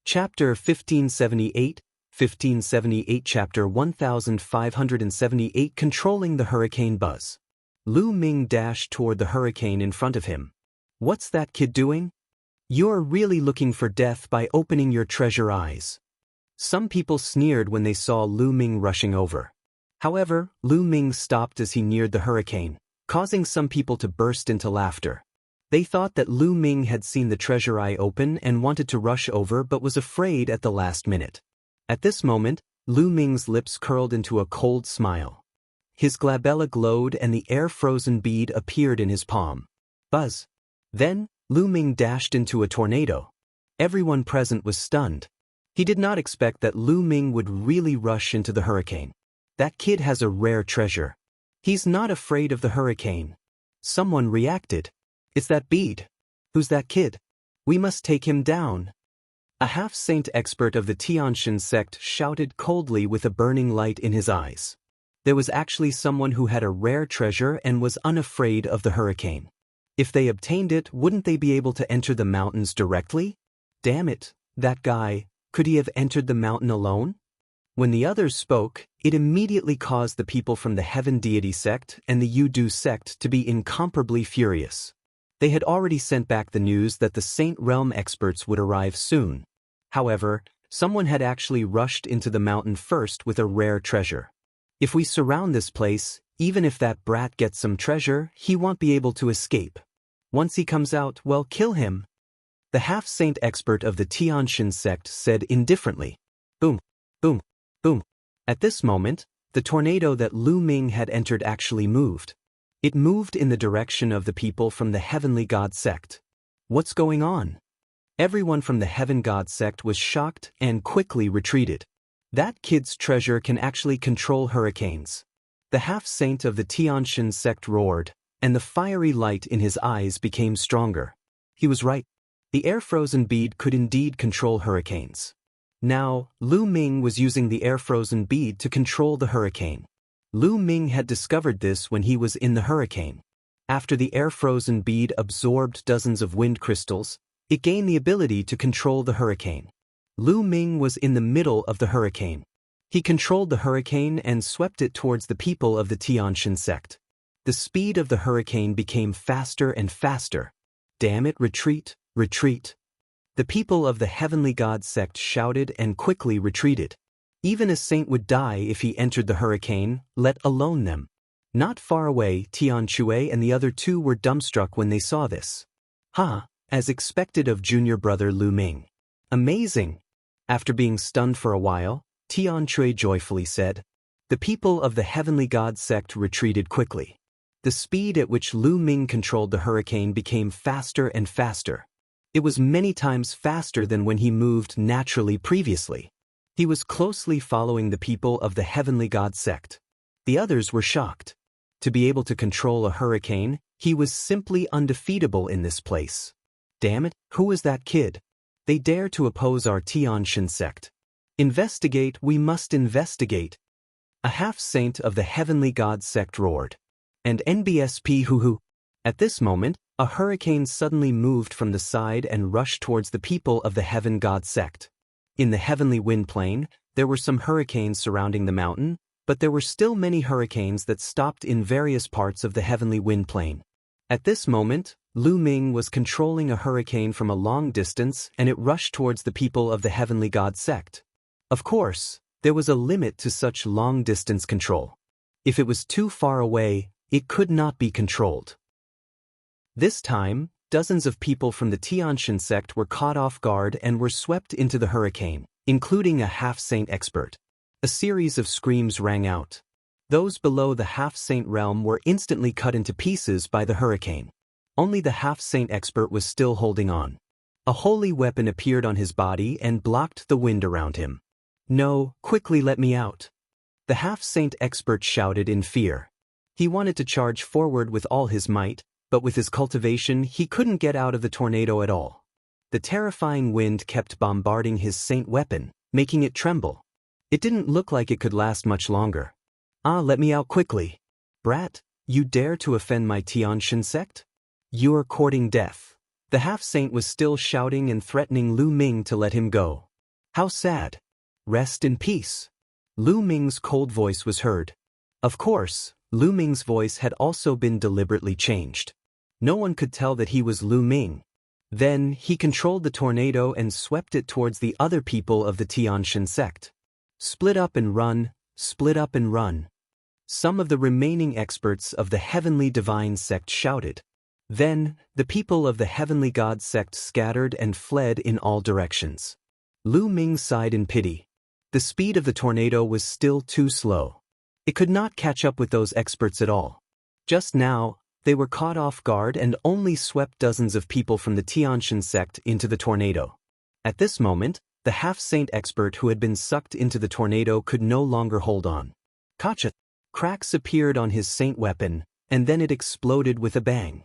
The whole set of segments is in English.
Chapter 1578 Chapter 1578 Controlling the Hurricane Buzz. Lu Ming dashed toward the hurricane in front of him. What's that kid doing? You're really looking for death by opening your treasure eyes. Some people sneered when they saw Lu Ming rushing over. However, Lu Ming stopped as he neared the hurricane, causing some people to burst into laughter. They thought that Lu Ming had seen the treasure eye open and wanted to rush over but was afraid at the last minute. At this moment, Lu Ming's lips curled into a cold smile. His glabella glowed and the air-frozen bead appeared in his palm. Buzz. Then, Lu Ming dashed into a tornado. Everyone present was stunned. He did not expect that Lu Ming would really rush into the hurricane. That kid has a rare treasure. He's not afraid of the hurricane. Someone reacted. It's that bead. Who's that kid? We must take him down. A half-saint expert of the Xianxia sect shouted coldly with a burning light in his eyes. There was actually someone who had a rare treasure and was unafraid of the hurricane. If they obtained it, wouldn't they be able to enter the mountains directly? Damn it, that guy, could he have entered the mountain alone? When the others spoke, it immediately caused the people from the Heaven Deity sect and the Yudu sect to be incomparably furious. They had already sent back the news that the Saint Realm experts would arrive soon. However, someone had actually rushed into the mountain first with a rare treasure. If we surround this place, even if that brat gets some treasure, he won't be able to escape. Once he comes out, well, kill him. The half-saint expert of the Xianxia sect said indifferently. Boom, boom, boom. At this moment, the tornado that Lu Ming had entered actually moved. It moved in the direction of the people from the Heavenly God sect. What's going on? Everyone from the Heaven God sect was shocked and quickly retreated. That kid's treasure can actually control hurricanes. The half-saint of the Xianxia sect roared, and the fiery light in his eyes became stronger. He was right. The air-frozen bead could indeed control hurricanes. Now, Lu Ming was using the air-frozen bead to control the hurricane. Lu Ming had discovered this when he was in the hurricane. After the air-frozen bead absorbed dozens of wind crystals, it gained the ability to control the hurricane. Lu Ming was in the middle of the hurricane. He controlled the hurricane and swept it towards the people of the Xianxia sect. The speed of the hurricane became faster and faster. Damn it, retreat, retreat. The people of the Heavenly God sect shouted and quickly retreated. Even a saint would die if he entered the hurricane, let alone them. Not far away, Tian Chui and the other two were dumbstruck when they saw this. As expected of junior brother Lu Ming. Amazing! After being stunned for a while, Tian Chui joyfully said. The people of the Heavenly God sect retreated quickly. The speed at which Lu Ming controlled the hurricane became faster and faster. It was many times faster than when he moved naturally previously. He was closely following the people of the Heavenly God sect. The others were shocked. To be able to control a hurricane, he was simply undefeatable in this place. Damn it, who is that kid? They dare to oppose our Xianxia sect. Investigate, we must investigate. A half-saint of the Heavenly God sect roared. And NBSP hoo-hoo. At this moment, a hurricane suddenly moved from the side and rushed towards the people of the Heaven God sect. In the heavenly wind plain, there were some hurricanes surrounding the mountain, but there were still many hurricanes that stopped in various parts of the heavenly wind plain. At this moment, Lu Ming was controlling a hurricane from a long distance and it rushed towards the people of the Heavenly God sect. Of course, there was a limit to such long-distance control. If it was too far away, it could not be controlled. This time, dozens of people from the Xianxia sect were caught off guard and were swept into the hurricane, including a half-saint expert. A series of screams rang out. Those below the half-saint realm were instantly cut into pieces by the hurricane. Only the half-saint expert was still holding on. A holy weapon appeared on his body and blocked the wind around him. No, quickly let me out. The half-saint expert shouted in fear. He wanted to charge forward with all his might, but with his cultivation he couldn't get out of the tornado at all. The terrifying wind kept bombarding his saint weapon, making it tremble. It didn't look like it could last much longer. Let me out quickly. Brat, you dare to offend my Xianxia sect? You're courting death. The half-saint was still shouting and threatening Lu Ming to let him go. How sad. Rest in peace. Lu Ming's cold voice was heard. Of course, Lu Ming's voice had also been deliberately changed. No one could tell that he was Lu Ming. Then, he controlled the tornado and swept it towards the other people of the Tianxia sect. Split up and run, split up and run. Some of the remaining experts of the Heavenly Divine sect shouted. Then, the people of the Heavenly God sect scattered and fled in all directions. Lu Ming sighed in pity. The speed of the tornado was still too slow. It could not catch up with those experts at all. Just now, they were caught off guard and only swept dozens of people from the Tianxia sect into the tornado. At this moment, the half-saint expert who had been sucked into the tornado could no longer hold on. Gotcha! Cracks appeared on his saint weapon, and then it exploded with a bang.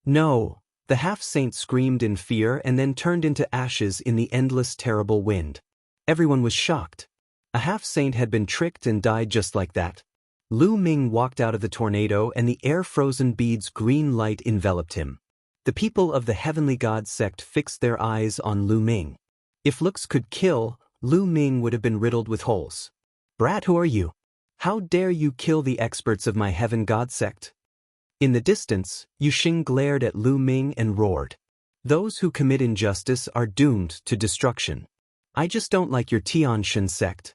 No! The half-saint screamed in fear and then turned into ashes in the endless terrible wind. Everyone was shocked. A half-saint had been tricked and died just like that. Lu Ming walked out of the tornado and the air-frozen beads green light enveloped him. The people of the Heavenly God sect fixed their eyes on Lu Ming. If looks could kill, Lu Ming would have been riddled with holes. Brat, who are you? How dare you kill the experts of my Heaven God sect? In the distance, Yuxing glared at Lu Ming and roared. Those who commit injustice are doomed to destruction. I just don't like your Tianxia sect.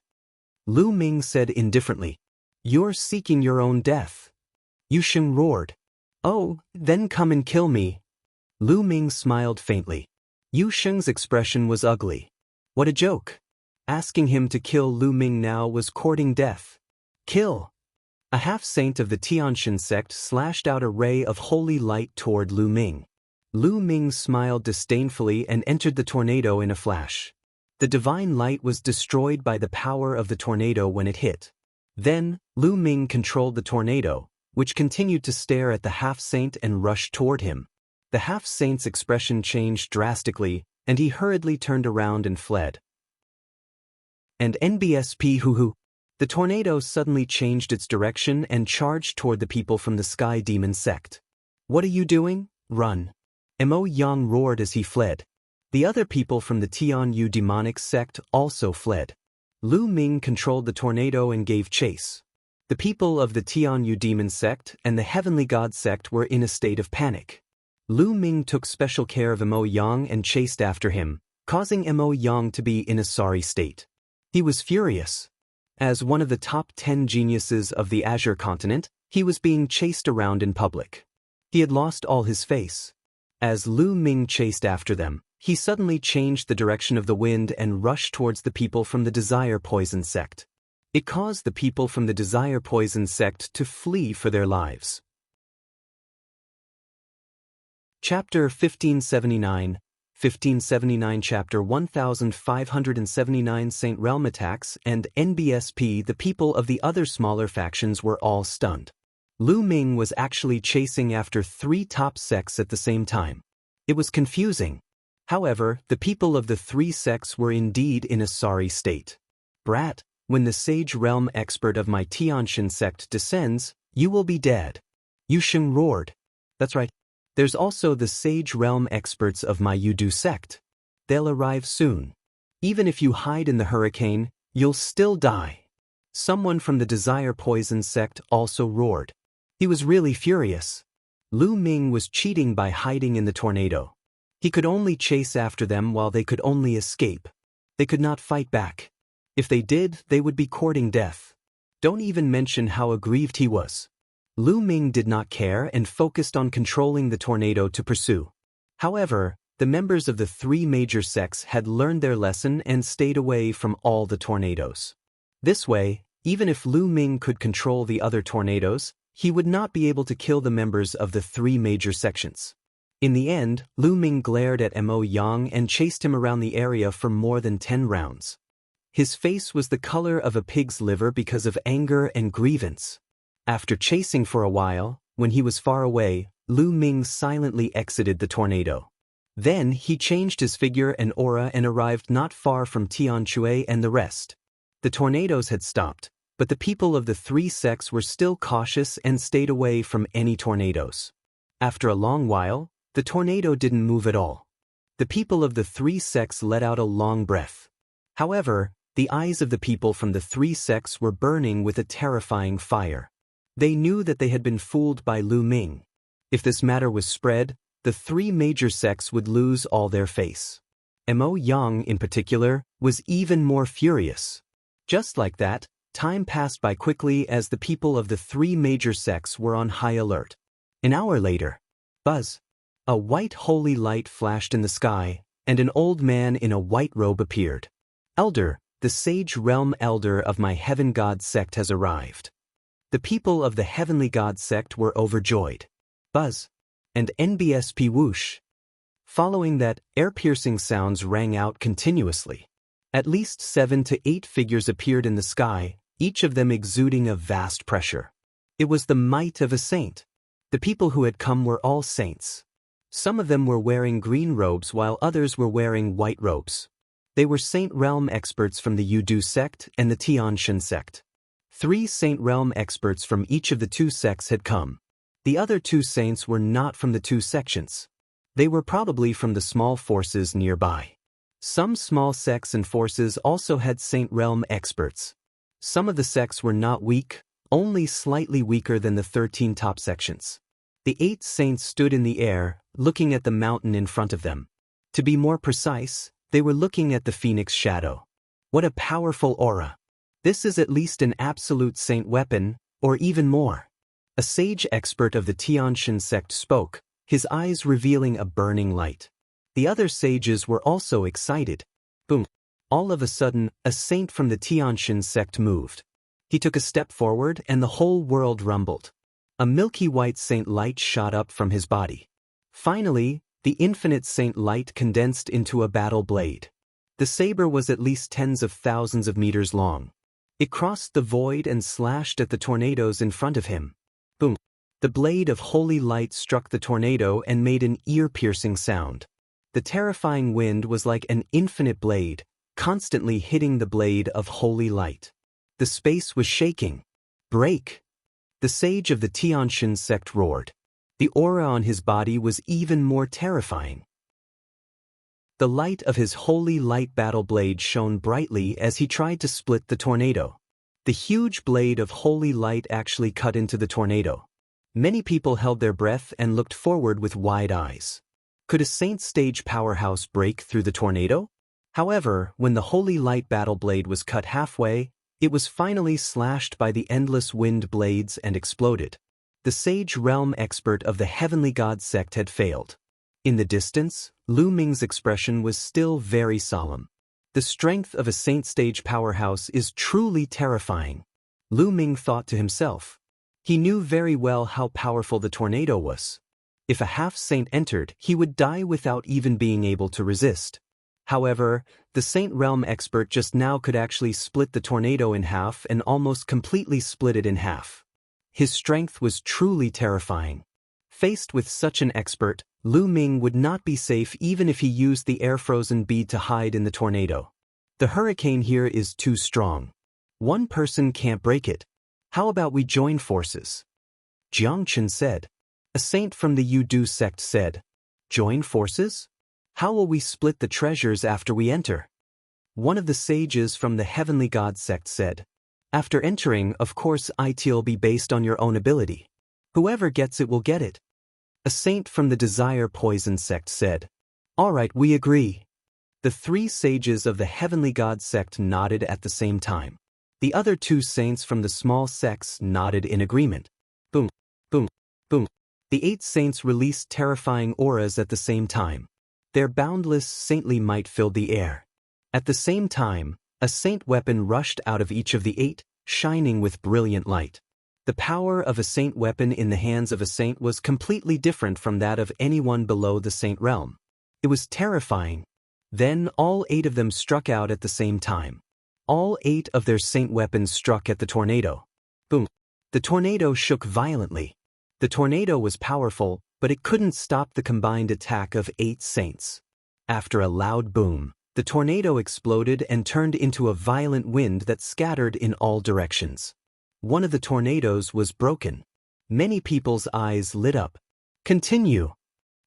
Lu Ming said indifferently. You're seeking your own death. Yuxing roared. Oh, then come and kill me. Lu Ming smiled faintly. Yuxing's expression was ugly. What a joke. Asking him to kill Lu Ming now was courting death. Kill. A half-saint of the Tianxia sect slashed out a ray of holy light toward Lu Ming. Lu Ming smiled disdainfully and entered the tornado in a flash. The divine light was destroyed by the power of the tornado when it hit. Then, Lu Ming controlled the tornado, which continued to stare at the half-saint and rush toward him. The half-saint's expression changed drastically, and he hurriedly turned around and fled. And NBSP hoo-hoo. The tornado suddenly changed its direction and charged toward the people from the Sky Demon sect. What are you doing? Run. Mo Yang roared as he fled. The other people from the Tianyu demonic sect also fled. Lu Ming controlled the tornado and gave chase. The people of the Tianyu demon sect and the Heavenly God sect were in a state of panic. Lu Ming took special care of Mo Yang and chased after him, causing Mo Yang to be in a sorry state. He was furious. As one of the top 10 geniuses of the Azure continent, he was being chased around in public. He had lost all his face. As Lu Ming chased after them, he suddenly changed the direction of the wind and rushed towards the people from the Desire Poison sect. It caused the people from the Desire Poison sect to flee for their lives. Chapter 1579, 1579 Chapter 1579 Saint Realm attacks and NBSP. The people of the other smaller factions were all stunned. Lu Ming was actually chasing after 3 top sects at the same time. It was confusing. However, the people of the 3 sects were indeed in a sorry state. Brat, when the Sage Realm expert of my Tianxia sect descends, you will be dead. Yuxing roared. That's right. There's also the Sage Realm experts of my Yudu sect. They'll arrive soon. Even if you hide in the hurricane, you'll still die. Someone from the Desire Poison sect also roared. He was really furious. Lu Ming was cheating by hiding in the tornado. He could only chase after them while they could only escape. They could not fight back. If they did, they would be courting death. Don't even mention how aggrieved he was. Lu Ming did not care and focused on controlling the tornado to pursue. However, the members of the 3 major sects had learned their lesson and stayed away from all the tornadoes. This way, even if Lu Ming could control the other tornadoes, he would not be able to kill the members of the 3 major sections. In the end, Lu Ming glared at Mo Yang and chased him around the area for more than 10 rounds. His face was the color of a pig's liver because of anger and grievance. After chasing for a while, when he was far away, Lu Ming silently exited the tornado. Then he changed his figure and aura and arrived not far from Tianxia and the rest. The tornadoes had stopped, but the people of the 3 sects were still cautious and stayed away from any tornadoes. After a long while, the tornado didn't move at all. The people of the 3 sects let out a long breath. However, the eyes of the people from the three sects were burning with a terrifying fire. They knew that they had been fooled by Lu Ming. If this matter was spread, the three major sects would lose all their face. Mo Yang, in particular, was even more furious. Just like that, time passed by quickly as the people of the three major sects were on high alert. An hour later, buzz! A white holy light flashed in the sky, and an old man in a white robe appeared. Elder, the sage realm elder of my heaven god sect has arrived. The people of the heavenly god sect were overjoyed. Buzz! And NBSP whoosh! Following that, air-piercing sounds rang out continuously. At least 7 to 8 figures appeared in the sky, each of them exuding a vast pressure. It was the might of a saint. The people who had come were all saints. Some of them were wearing green robes while others were wearing white robes. They were Saint Realm experts from the Yudu sect and the Tianshan sect. 3 Saint Realm experts from each of the 2 sects had come. The other 2 saints were not from the 2 sections. They were probably from the small forces nearby. Some small sects and forces also had Saint Realm experts. Some of the sects were not weak, only slightly weaker than the 13 top sections. The 8 saints stood in the air, looking at the mountain in front of them. To be more precise, they were looking at the phoenix shadow. What a powerful aura! This is at least an absolute saint weapon, or even more. A sage expert of the Tianshan sect spoke, his eyes revealing a burning light. The other sages were also excited. Boom! All of a sudden, a saint from the Tianshan sect moved. He took a step forward and the whole world rumbled. A milky white saint light shot up from his body. Finally, the infinite saint light condensed into a battle blade. The saber was at least tens of thousands of meters long. It crossed the void and slashed at the tornadoes in front of him. Boom! The blade of holy light struck the tornado and made an ear-piercing sound. The terrifying wind was like an infinite blade, constantly hitting the blade of holy light. The space was shaking. Break! The sage of the Tianshan sect roared. The aura on his body was even more terrifying. The light of his holy light battle blade shone brightly as he tried to split the tornado. The huge blade of holy light actually cut into the tornado. Many people held their breath and looked forward with wide eyes. Could a saint stage powerhouse break through the tornado? However, when the holy light battle blade was cut halfway, it was finally slashed by the endless wind blades and exploded. The sage realm expert of the heavenly god sect had failed. In the distance, Lu Ming's expression was still very solemn. The strength of a saint stage powerhouse is truly terrifying. Lu Ming thought to himself. He knew very well how powerful the tornado was. If a half-saint entered, he would die without even being able to resist. However, the Saint Realm expert just now could actually split the tornado in half and almost completely split it in half. His strength was truly terrifying. Faced with such an expert, Lu Ming would not be safe even if he used the air-frozen bead to hide in the tornado. The hurricane here is too strong. One person can't break it. How about we join forces? Jiang Chen said. A saint from the Yudu sect said, Join forces? How will we split the treasures after we enter? One of the sages from the heavenly god sect said, After entering, of course it'll be based on your own ability. Whoever gets it will get it. A saint from the desire poison sect said, All right, we agree. The 3 sages of the heavenly god sect nodded at the same time. The other 2 saints from the small sects nodded in agreement. Boom, boom, boom. The 8 saints released terrifying auras at the same time. Their boundless saintly might filled the air. At the same time, a saint weapon rushed out of each of the 8, shining with brilliant light. The power of a saint weapon in the hands of a saint was completely different from that of anyone below the saint realm. It was terrifying. Then all 8 of them struck out at the same time. All 8 of their saint weapons struck at the tornado. Boom! The tornado shook violently. The tornado was powerful, but it couldn't stop the combined attack of 8 saints. After a loud boom, the tornado exploded and turned into a violent wind that scattered in all directions. One of the tornadoes was broken. Many people's eyes lit up. Continue.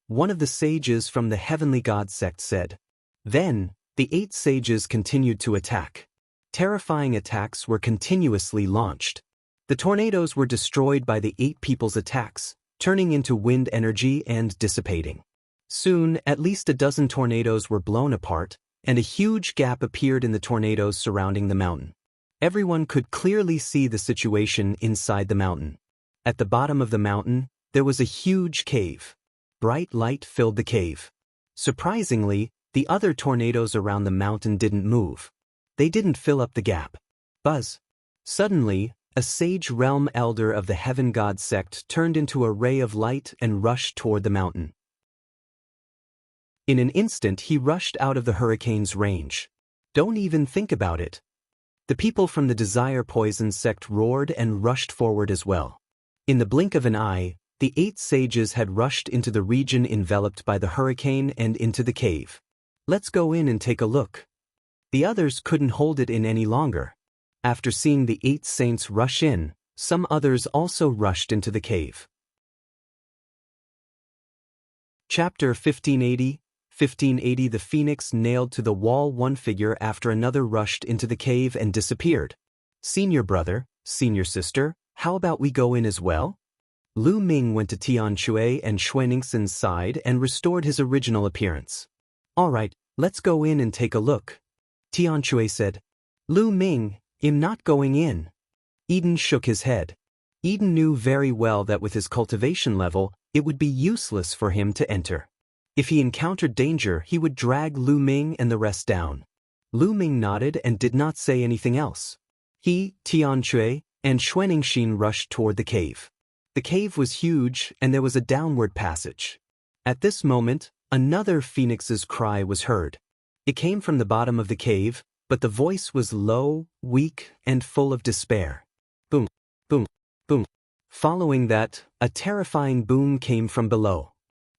One of the sages from the heavenly god sect said. Then, The 8 sages continued to attack. Terrifying attacks were continuously launched. The tornadoes were destroyed by the 8 people's attacks, turning into wind energy and dissipating. Soon, at least a dozen tornadoes were blown apart, and a huge gap appeared in the tornadoes surrounding the mountain. Everyone could clearly see the situation inside the mountain. At the bottom of the mountain, there was a huge cave. Bright light filled the cave. Surprisingly, the other tornadoes around the mountain didn't move. They didn't fill up the gap. Buzz. Suddenly, a sage realm elder of the heaven god sect turned into a ray of light and rushed toward the mountain. In an instant he rushed out of the hurricane's range. Don't even think about it. The people from the Desire Poison sect roared and rushed forward as well. In the blink of an eye, the 8 sages had rushed into the region enveloped by the hurricane and into the cave. Let's go in and take a look. The others couldn't hold it in any longer. After seeing the 8 saints rush in, some others also rushed into the cave. Chapter 1580. 1580 The phoenix nailed to the wall. One figure after another rushed into the cave and disappeared. Senior brother, senior sister, how about we go in as well? Lu Ming went to Tianshui and Xuanxin's side and restored his original appearance. Alright, let's go in and take a look. Tianshui said. Lu Ming, I'm not going in. Eden shook his head. Eden knew very well that with his cultivation level, it would be useless for him to enter. If he encountered danger, he would drag Lu Ming and the rest down. Lu Ming nodded and did not say anything else. He, Tianshui, and Xuanxin rushed toward the cave. The cave was huge and there was a downward passage. At this moment, another phoenix's cry was heard. It came from the bottom of the cave, but the voice was low, weak, and full of despair. Boom, boom, boom. Following that, a terrifying boom came from below.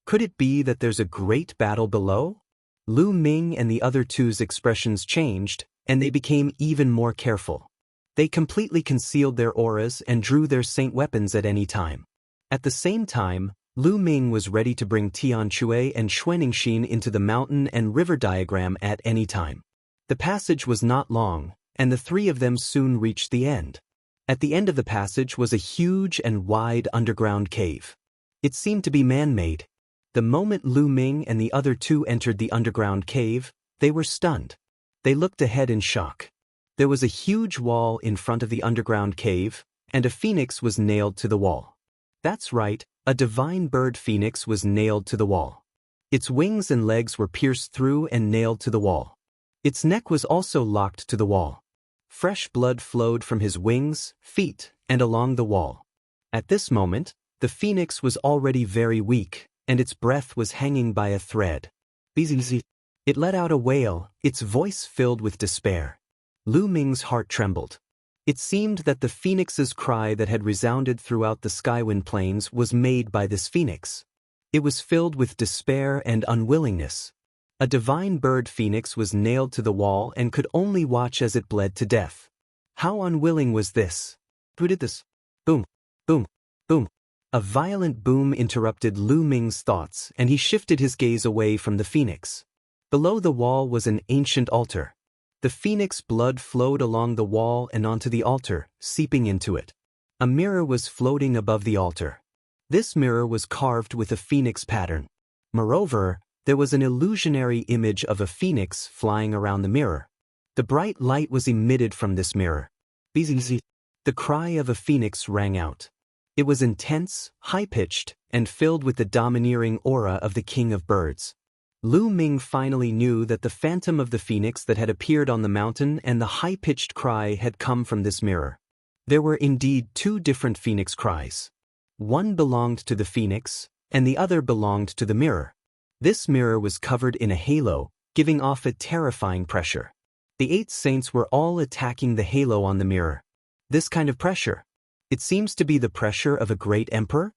Could it be that there's a great battle below? Lu Ming and the other two's expressions changed, and they became even more careful. They completely concealed their auras and drew their saint weapons at any time. At the same time, Lu Ming was ready to bring Tianshui and Xuanxin into the mountain and river diagram at any time. The passage was not long, and the 3 of them soon reached the end. At the end of the passage was a huge and wide underground cave. It seemed to be man-made. The moment Lu Ming and the other 2 entered the underground cave, they were stunned. They looked ahead in shock. There was a huge wall in front of the underground cave, and a phoenix was nailed to the wall. That's right, a divine bird phoenix was nailed to the wall. Its wings and legs were pierced through and nailed to the wall. Its neck was also locked to the wall. Fresh blood flowed from his wings, feet, and along the wall. At this moment, the phoenix was already very weak, and its breath was hanging by a thread. It let out a wail, its voice filled with despair. Lu Ming's heart trembled. It seemed that the phoenix's cry that had resounded throughout the Skywind Plains was made by this phoenix. It was filled with despair and unwillingness. A divine bird phoenix was nailed to the wall and could only watch as it bled to death. How unwilling was this? Who did this? Boom, boom, boom. A violent boom interrupted Lu Ming's thoughts, and he shifted his gaze away from the phoenix. Below the wall was an ancient altar. The phoenix blood flowed along the wall and onto the altar, seeping into it. A mirror was floating above the altar. This mirror was carved with a phoenix pattern. Moreover, there was an illusionary image of a phoenix flying around the mirror. The bright light was emitted from this mirror. The cry of a phoenix rang out. It was intense, high-pitched, and filled with the domineering aura of the king of birds. Lu Ming finally knew that the phantom of the phoenix that had appeared on the mountain and the high-pitched cry had come from this mirror. There were indeed 2 different phoenix cries. One belonged to the phoenix, and the other belonged to the mirror. This mirror was covered in a halo, giving off a terrifying pressure. The 8 saints were all attacking the halo on the mirror. This kind of pressure. It seems to be the pressure of a great emperor?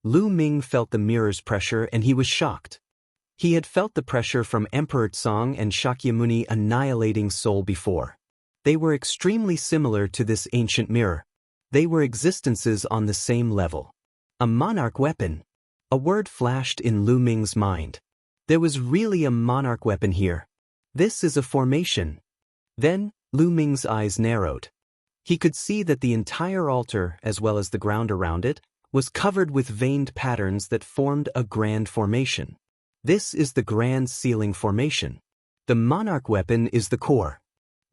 Lu Ming felt the mirror's pressure and he was shocked. He had felt the pressure from Emperor Tsang and Shakyamuni annihilating Seoul before. They were extremely similar to this ancient mirror. They were existences on the same level. A monarch weapon. A word flashed in Lu Ming's mind. There was really a monarch weapon here. This is a formation. Then, Lu Ming's eyes narrowed. He could see that the entire altar, as well as the ground around it, was covered with veined patterns that formed a grand formation. This is the grand sealing formation. The monarch weapon is the core.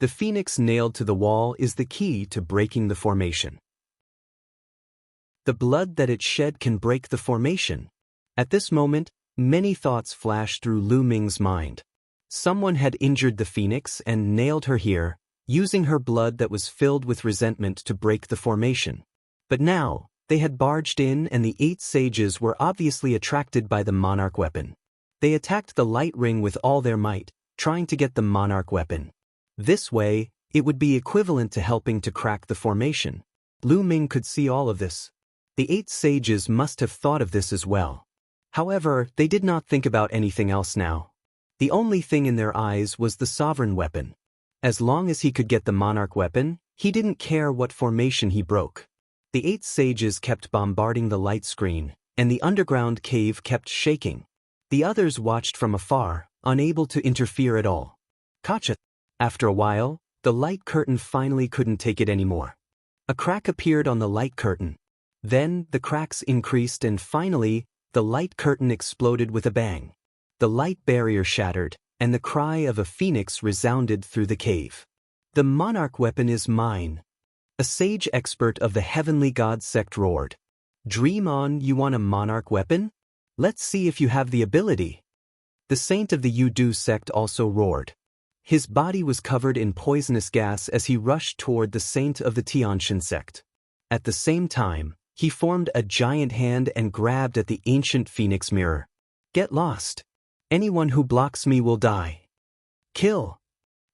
The phoenix nailed to the wall is the key to breaking the formation. The blood that it shed can break the formation. At this moment, many thoughts flashed through Lu Ming's mind. Someone had injured the phoenix and nailed her here, using her blood that was filled with resentment to break the formation. But now, they had barged in and the 8 sages were obviously attracted by the monarch weapon. They attacked the light ring with all their might, trying to get the monarch weapon. This way, it would be equivalent to helping to crack the formation. Lu Ming could see all of this. The 8 sages must have thought of this as well. However, they did not think about anything else now. The only thing in their eyes was the sovereign weapon. As long as he could get the monarch weapon, he didn't care what formation he broke. The 8 sages kept bombarding the light screen, and the underground cave kept shaking. The others watched from afar, unable to interfere at all. Gotcha. After a while, the light curtain finally couldn't take it anymore. A crack appeared on the light curtain. Then, the cracks increased and finally, the light curtain exploded with a bang. The light barrier shattered, and the cry of a phoenix resounded through the cave. The monarch weapon is mine. A sage expert of the heavenly god sect roared. Dream on, you want a monarch weapon? Let's see if you have the ability. The saint of the Yudu sect also roared. His body was covered in poisonous gas as he rushed toward the saint of the Tianxian sect. At the same time, he formed a giant hand and grabbed at the ancient phoenix mirror. Get lost. Anyone who blocks me will die. Kill.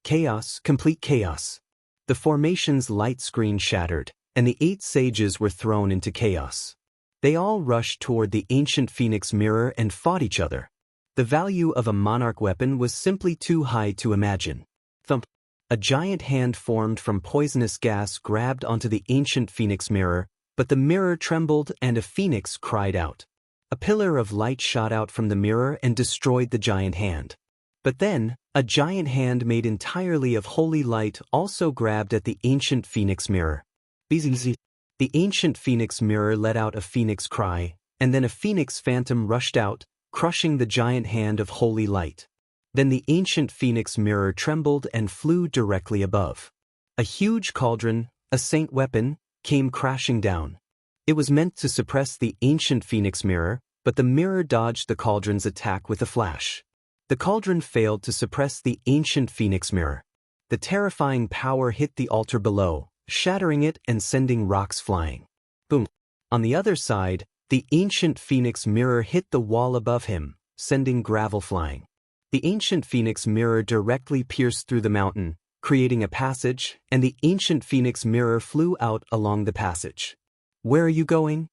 Chaos, complete chaos. The formation's light screen shattered, and the 8 sages were thrown into chaos. They all rushed toward the ancient phoenix mirror and fought each other. The value of a monarch weapon was simply too high to imagine. Thump. A giant hand formed from poisonous gas grabbed onto the ancient phoenix mirror, but the mirror trembled and a phoenix cried out. A pillar of light shot out from the mirror and destroyed the giant hand. But then, a giant hand made entirely of holy light also grabbed at the ancient phoenix mirror. The ancient phoenix mirror let out a phoenix cry, and then a phoenix phantom rushed out, crushing the giant hand of holy light. Then the ancient phoenix mirror trembled and flew directly above. A huge cauldron, a saint weapon, came crashing down. It was meant to suppress the ancient phoenix mirror, but the mirror dodged the cauldron's attack with a flash. The cauldron failed to suppress the ancient phoenix mirror. The terrifying power hit the altar below, shattering it and sending rocks flying. Boom. On the other side, the ancient phoenix mirror hit the wall above him, sending gravel flying. The ancient phoenix mirror directly pierced through the mountain, creating a passage, and the ancient phoenix mirror flew out along the passage. Where are you going?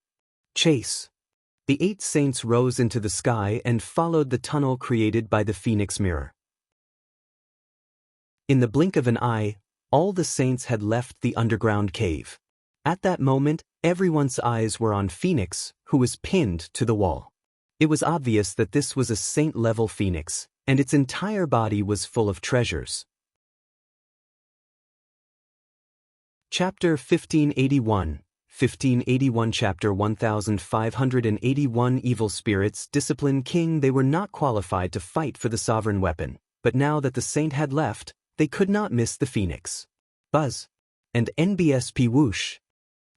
Chase. The 8 saints rose into the sky and followed the tunnel created by the phoenix mirror. In the blink of an eye, all the saints had left the underground cave. At that moment, everyone's eyes were on Phoenix, who was pinned to the wall. It was obvious that this was a saint-level phoenix, and its entire body was full of treasures. Chapter 1581 1581 Chapter 1581 Evil spirits discipline King. They were not qualified to fight for the sovereign weapon, but now that the saint had left, they could not miss the phoenix. Buzz. And NBSP whoosh.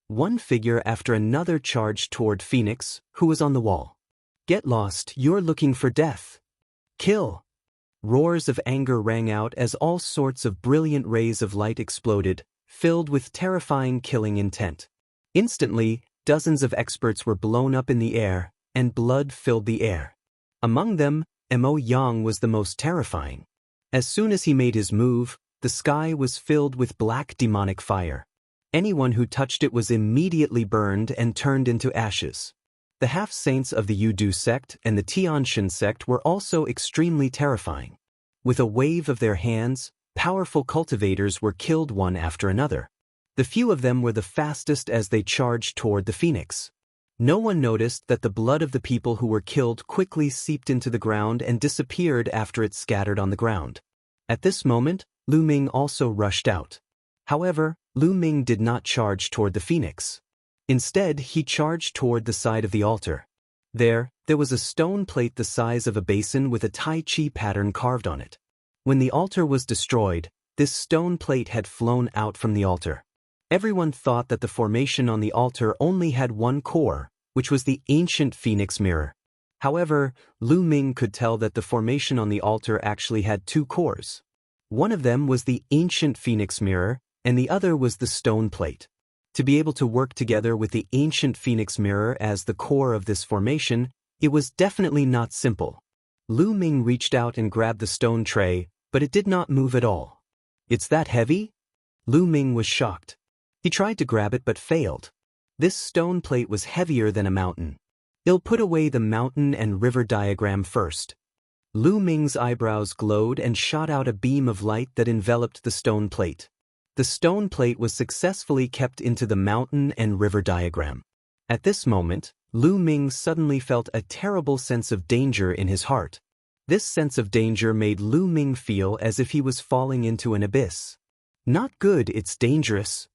One figure after another charged toward Phoenix, who was on the wall. Get lost, you're looking for death. Kill. Roars of anger rang out as all sorts of brilliant rays of light exploded, filled with terrifying killing intent. Instantly, dozens of experts were blown up in the air, and blood filled the air. Among them, Mo Yang was the most terrifying. As soon as he made his move, the sky was filled with black demonic fire. Anyone who touched it was immediately burned and turned into ashes. The half-saints of the Yudu sect and the Tianxian sect were also extremely terrifying. With a wave of their hands, powerful cultivators were killed one after another. The few of them were the fastest as they charged toward the phoenix. No one noticed that the blood of the people who were killed quickly seeped into the ground and disappeared after it scattered on the ground. At this moment, Lu Ming also rushed out. However, Lu Ming did not charge toward the phoenix. Instead, he charged toward the side of the altar. There was a stone plate the size of a basin with a Tai Chi pattern carved on it. When the altar was destroyed, this stone plate had flown out from the altar. Everyone thought that the formation on the altar only had one core, which was the ancient phoenix mirror. However, Lu Ming could tell that the formation on the altar actually had two cores. One of them was the ancient phoenix mirror, and the other was the stone plate. To be able to work together with the ancient phoenix mirror as the core of this formation, it was definitely not simple. Lu Ming reached out and grabbed the stone tray, but it did not move at all. "It's that heavy?" Lu Ming was shocked. He tried to grab it but failed. This stone plate was heavier than a mountain. "I'll put away the mountain and river diagram first." Lu Ming's eyebrows glowed and shot out a beam of light that enveloped the stone plate. The stone plate was successfully kept into the mountain and river diagram. At this moment, Lu Ming suddenly felt a terrible sense of danger in his heart. This sense of danger made Lu Ming feel as if he was falling into an abyss. "Not good, it's dangerous."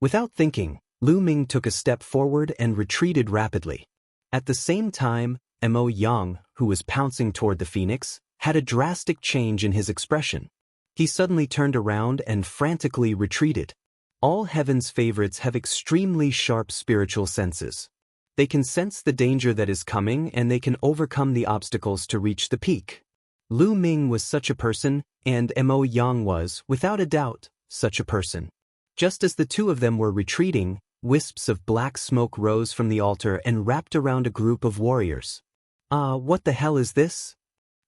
Without thinking, Lu Ming took a step forward and retreated rapidly. At the same time, Mo Yang, who was pouncing toward the phoenix, had a drastic change in his expression. He suddenly turned around and frantically retreated. All Heaven's favorites have extremely sharp spiritual senses. They can sense the danger that is coming and they can overcome the obstacles to reach the peak. Lu Ming was such a person, and Mo Yang was, without a doubt, such a person. Just as the two of them were retreating, wisps of black smoke rose from the altar and wrapped around a group of warriors. What the hell is this?"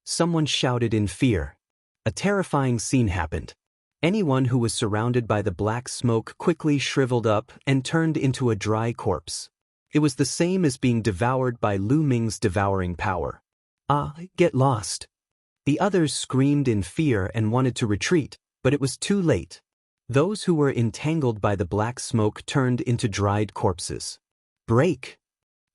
Someone shouted in fear. A terrifying scene happened. Anyone who was surrounded by the black smoke quickly shriveled up and turned into a dry corpse. It was the same as being devoured by Lu Ming's devouring power. Get lost." The others screamed in fear and wanted to retreat, but it was too late. Those who were entangled by the black smoke turned into dried corpses. "Break!"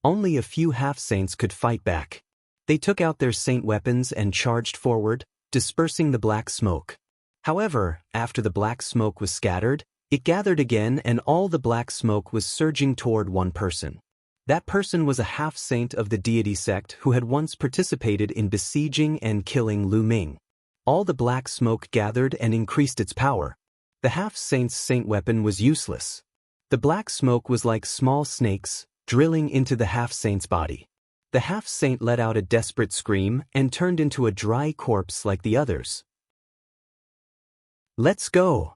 Only a few half-saints could fight back. They took out their saint weapons and charged forward, dispersing the black smoke. However, after the black smoke was scattered, it gathered again and all the black smoke was surging toward one person. That person was a half-saint of the deity sect who had once participated in besieging and killing Lu Ming. All the black smoke gathered and increased its power. The half-saint's saint weapon was useless. The black smoke was like small snakes, drilling into the half-saint's body. The half-saint let out a desperate scream and turned into a dry corpse like the others. "Let's go!"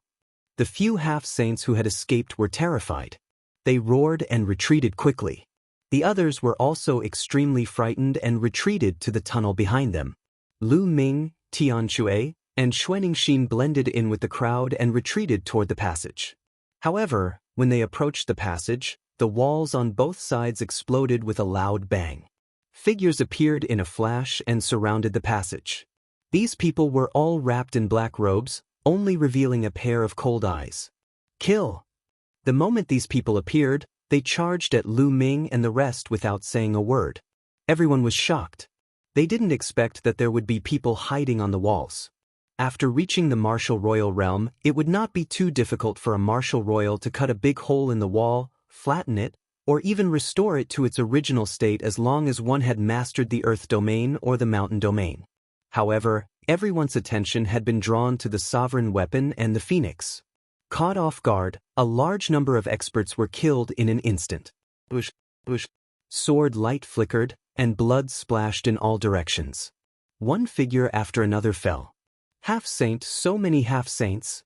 The few half-saints who had escaped were terrified. They roared and retreated quickly. The others were also extremely frightened and retreated to the tunnel behind them. Lu Ming, Tianxue, and Xuanxin blended in with the crowd and retreated toward the passage. However, when they approached the passage, the walls on both sides exploded with a loud bang. Figures appeared in a flash and surrounded the passage. These people were all wrapped in black robes, only revealing a pair of cold eyes. "Kill!" The moment these people appeared, they charged at Lu Ming and the rest without saying a word. Everyone was shocked. They didn't expect that there would be people hiding on the walls. After reaching the martial royal realm, it would not be too difficult for a martial royal to cut a big hole in the wall, flatten it, or even restore it to its original state as long as one had mastered the earth domain or the mountain domain. However, everyone's attention had been drawn to the sovereign weapon and the phoenix. Caught off guard, a large number of experts were killed in an instant. Bush. Sword light flickered, and blood splashed in all directions. One figure after another fell. "Half-saint, so many half-saints!"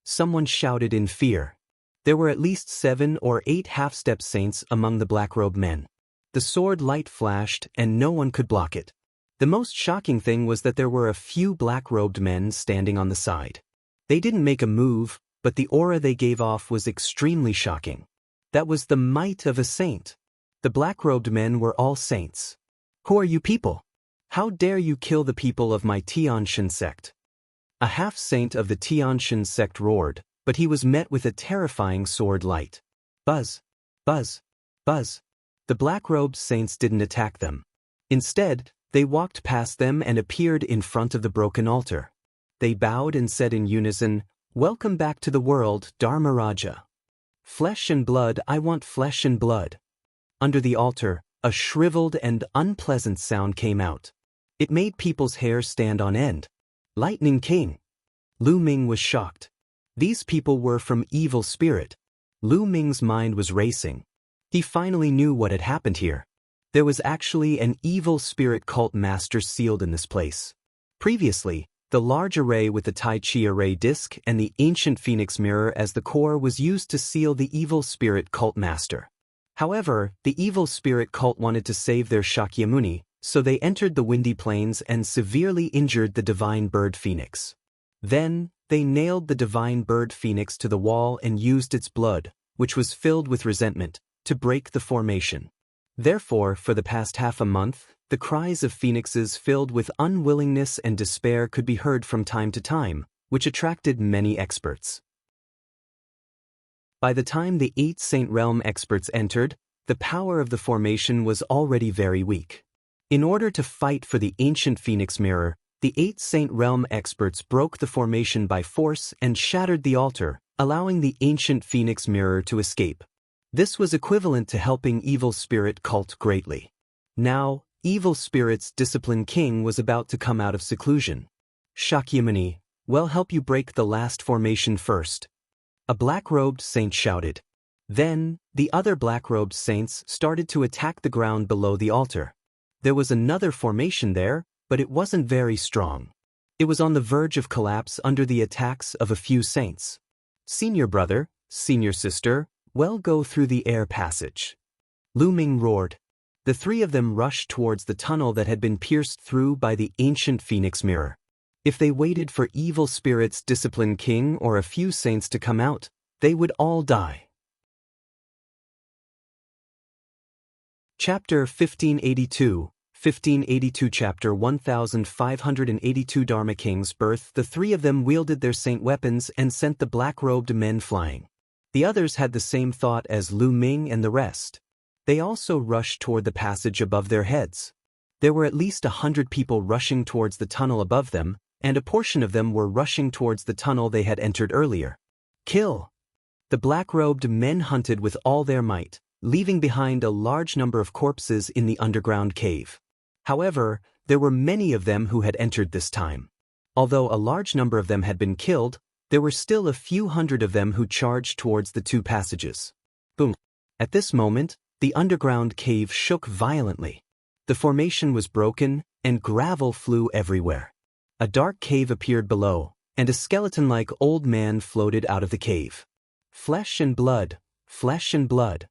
Someone shouted in fear. There were at least 7 or 8 half-step saints among the black-robed men. The sword light flashed, and no one could block it. The most shocking thing was that there were a few black-robed men standing on the side. They didn't make a move, but the aura they gave off was extremely shocking. That was the might of a saint. The black-robed men were all saints. "Who are you people? How dare you kill the people of my Tianxia sect?" A half-saint of the Tianxia sect roared, but he was met with a terrifying sword light. Buzz! Buzz! Buzz! The black-robed saints didn't attack them. Instead, they walked past them and appeared in front of the broken altar. they bowed and said in unison, "Welcome back to the world, Dharmaraja. Flesh and blood, I want flesh and blood." Under the altar, a shriveled and unpleasant sound came out. It made people's hair stand on end. Lightning King. Lu Ming was shocked. These people were from evil spirit. Lu Ming's mind was racing. He finally knew what had happened here. There was actually an evil spirit cult master sealed in this place. Previously, the large array with the Tai Chi array disc and the ancient phoenix mirror as the core was used to seal the evil spirit cult master. However, the evil spirit cult wanted to save their Shakyamuni, so they entered the windy plains and severely injured the divine bird phoenix. Then, they nailed the divine bird phoenix to the wall and used its blood, which was filled with resentment, to break the formation. Therefore, for the past half a month, the cries of phoenixes filled with unwillingness and despair could be heard from time to time, which attracted many experts. By the time the 8 Saint Realm experts entered, the power of the formation was already very weak. In order to fight for the ancient phoenix mirror, the 8 Saint Realm experts broke the formation by force and shattered the altar, allowing the ancient phoenix mirror to escape. This was equivalent to helping evil spirit cult greatly. Now, evil spirit's disciplined king was about to come out of seclusion. "Shakyamuni, we'll help you break the last formation first," a black-robed saint shouted. Then, the other black-robed saints started to attack the ground below the altar. There was another formation there, but it wasn't very strong. It was on the verge of collapse under the attacks of a few saints. "Senior brother, senior sister, well, go through the air passage." Lu Ming roared. The 3 of them rushed towards the tunnel that had been pierced through by the ancient phoenix mirror. If they waited for evil spirit's disciplined king or a few saints to come out, they would all die. Chapter 1582, 1582 Chapter 1582 Dharma King's birth. The 3 of them wielded their saint weapons and sent the black-robed men flying. The others had the same thought as Lu Ming and the rest. They also rushed toward the passage above their heads. There were at least 100 people rushing towards the tunnel above them, and a portion of them were rushing towards the tunnel they had entered earlier. "Kill!" The black-robed men hunted with all their might, leaving behind a large number of corpses in the underground cave. However, there were many of them who had entered this time. Although a large number of them had been killed, there were still a few hundred of them who charged towards the 2 passages. Boom! At this moment, the underground cave shook violently. The formation was broken, and gravel flew everywhere. A dark cave appeared below, and a skeleton-like old man floated out of the cave. "Flesh and blood, flesh and blood."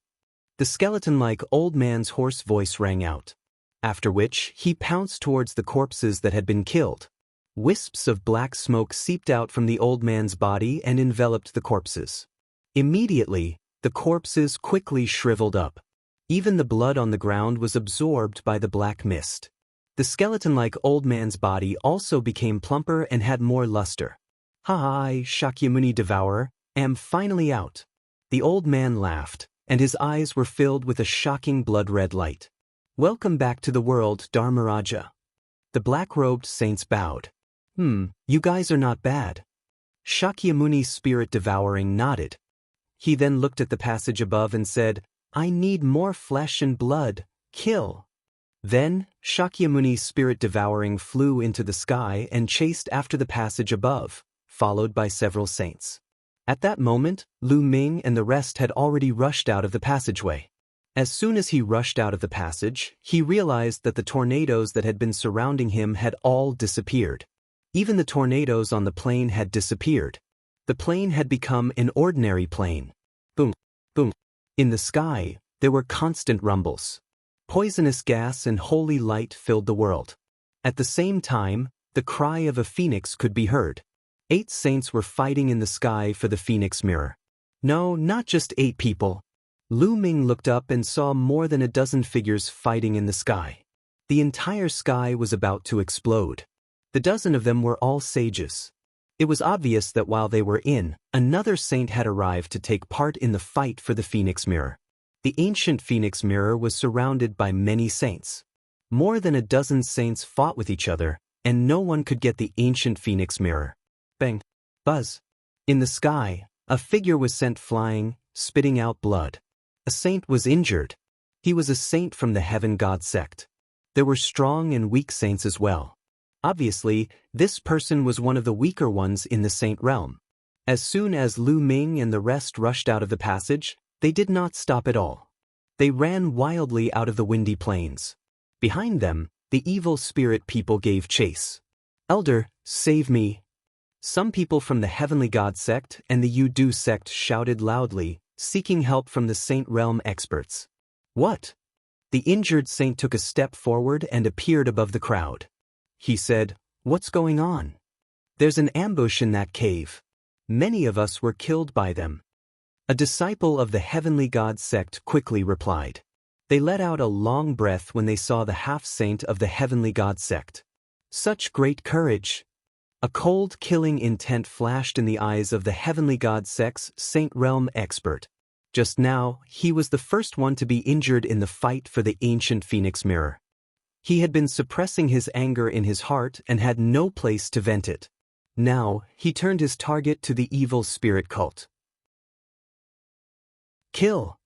The skeleton-like old man's hoarse voice rang out. After which, he pounced towards the corpses that had been killed. Wisps of black smoke seeped out from the old man's body and enveloped the corpses. Immediately, the corpses quickly shriveled up. Even the blood on the ground was absorbed by the black mist. The skeleton-like old man's body also became plumper and had more luster. "I, Shakyamuni Devourer, am finally out." The old man laughed, and his eyes were filled with a shocking blood-red light. "Welcome back to the world, Dharmaraja." The black-robed saints bowed. You guys are not bad." Shakyamuni Spirit Devouring nodded. He then looked at the passage above and said, "I need more flesh and blood. Kill." Then, Shakyamuni Spirit Devouring flew into the sky and chased after the passage above, followed by several saints. At that moment, Lu Ming and the rest had already rushed out of the passageway. As soon as he rushed out of the passage, he realized that the tornadoes that had been surrounding him had all disappeared. Even the tornadoes on the plane had disappeared. The plane had become an ordinary plane. Boom, boom. In the sky, there were constant rumbles. Poisonous gas and holy light filled the world. At the same time, the cry of a phoenix could be heard. 8 saints were fighting in the sky for the phoenix mirror. No, not just 8 people. Lu Ming looked up and saw more than a dozen figures fighting in the sky. The entire sky was about to explode. The dozen of them were all sages. It was obvious that while they were in, another saint had arrived to take part in the fight for the phoenix mirror. The ancient phoenix mirror was surrounded by many saints. More than a dozen saints fought with each other, and no one could get the ancient phoenix mirror. Bang. Buzz. In the sky, a figure was sent flying, spitting out blood. A saint was injured. He was a saint from the Heaven God sect. There were strong and weak saints as well. Obviously, this person was one of the weaker ones in the saint realm. As soon as Lu Ming and the rest rushed out of the passage, they did not stop at all. They ran wildly out of the windy plains. Behind them, the evil spirit people gave chase. "Elder, save me!" Some people from the Heavenly God sect and the Yu-Du sect shouted loudly, seeking help from the saint realm experts. What? The injured saint took a step forward and appeared above the crowd. He said, "What's going on?" "There's an ambush in that cave. Many of us were killed by them." A disciple of the Heavenly God sect quickly replied. They let out a long breath when they saw the half-saint of the Heavenly God sect. Such great courage! A cold, killing intent flashed in the eyes of the Heavenly God sect's saint realm expert. Just now, he was the first one to be injured in the fight for the ancient Phoenix Mirror. He had been suppressing his anger in his heart and had no place to vent it. Now, he turned his target to the evil spirit cult. Kill!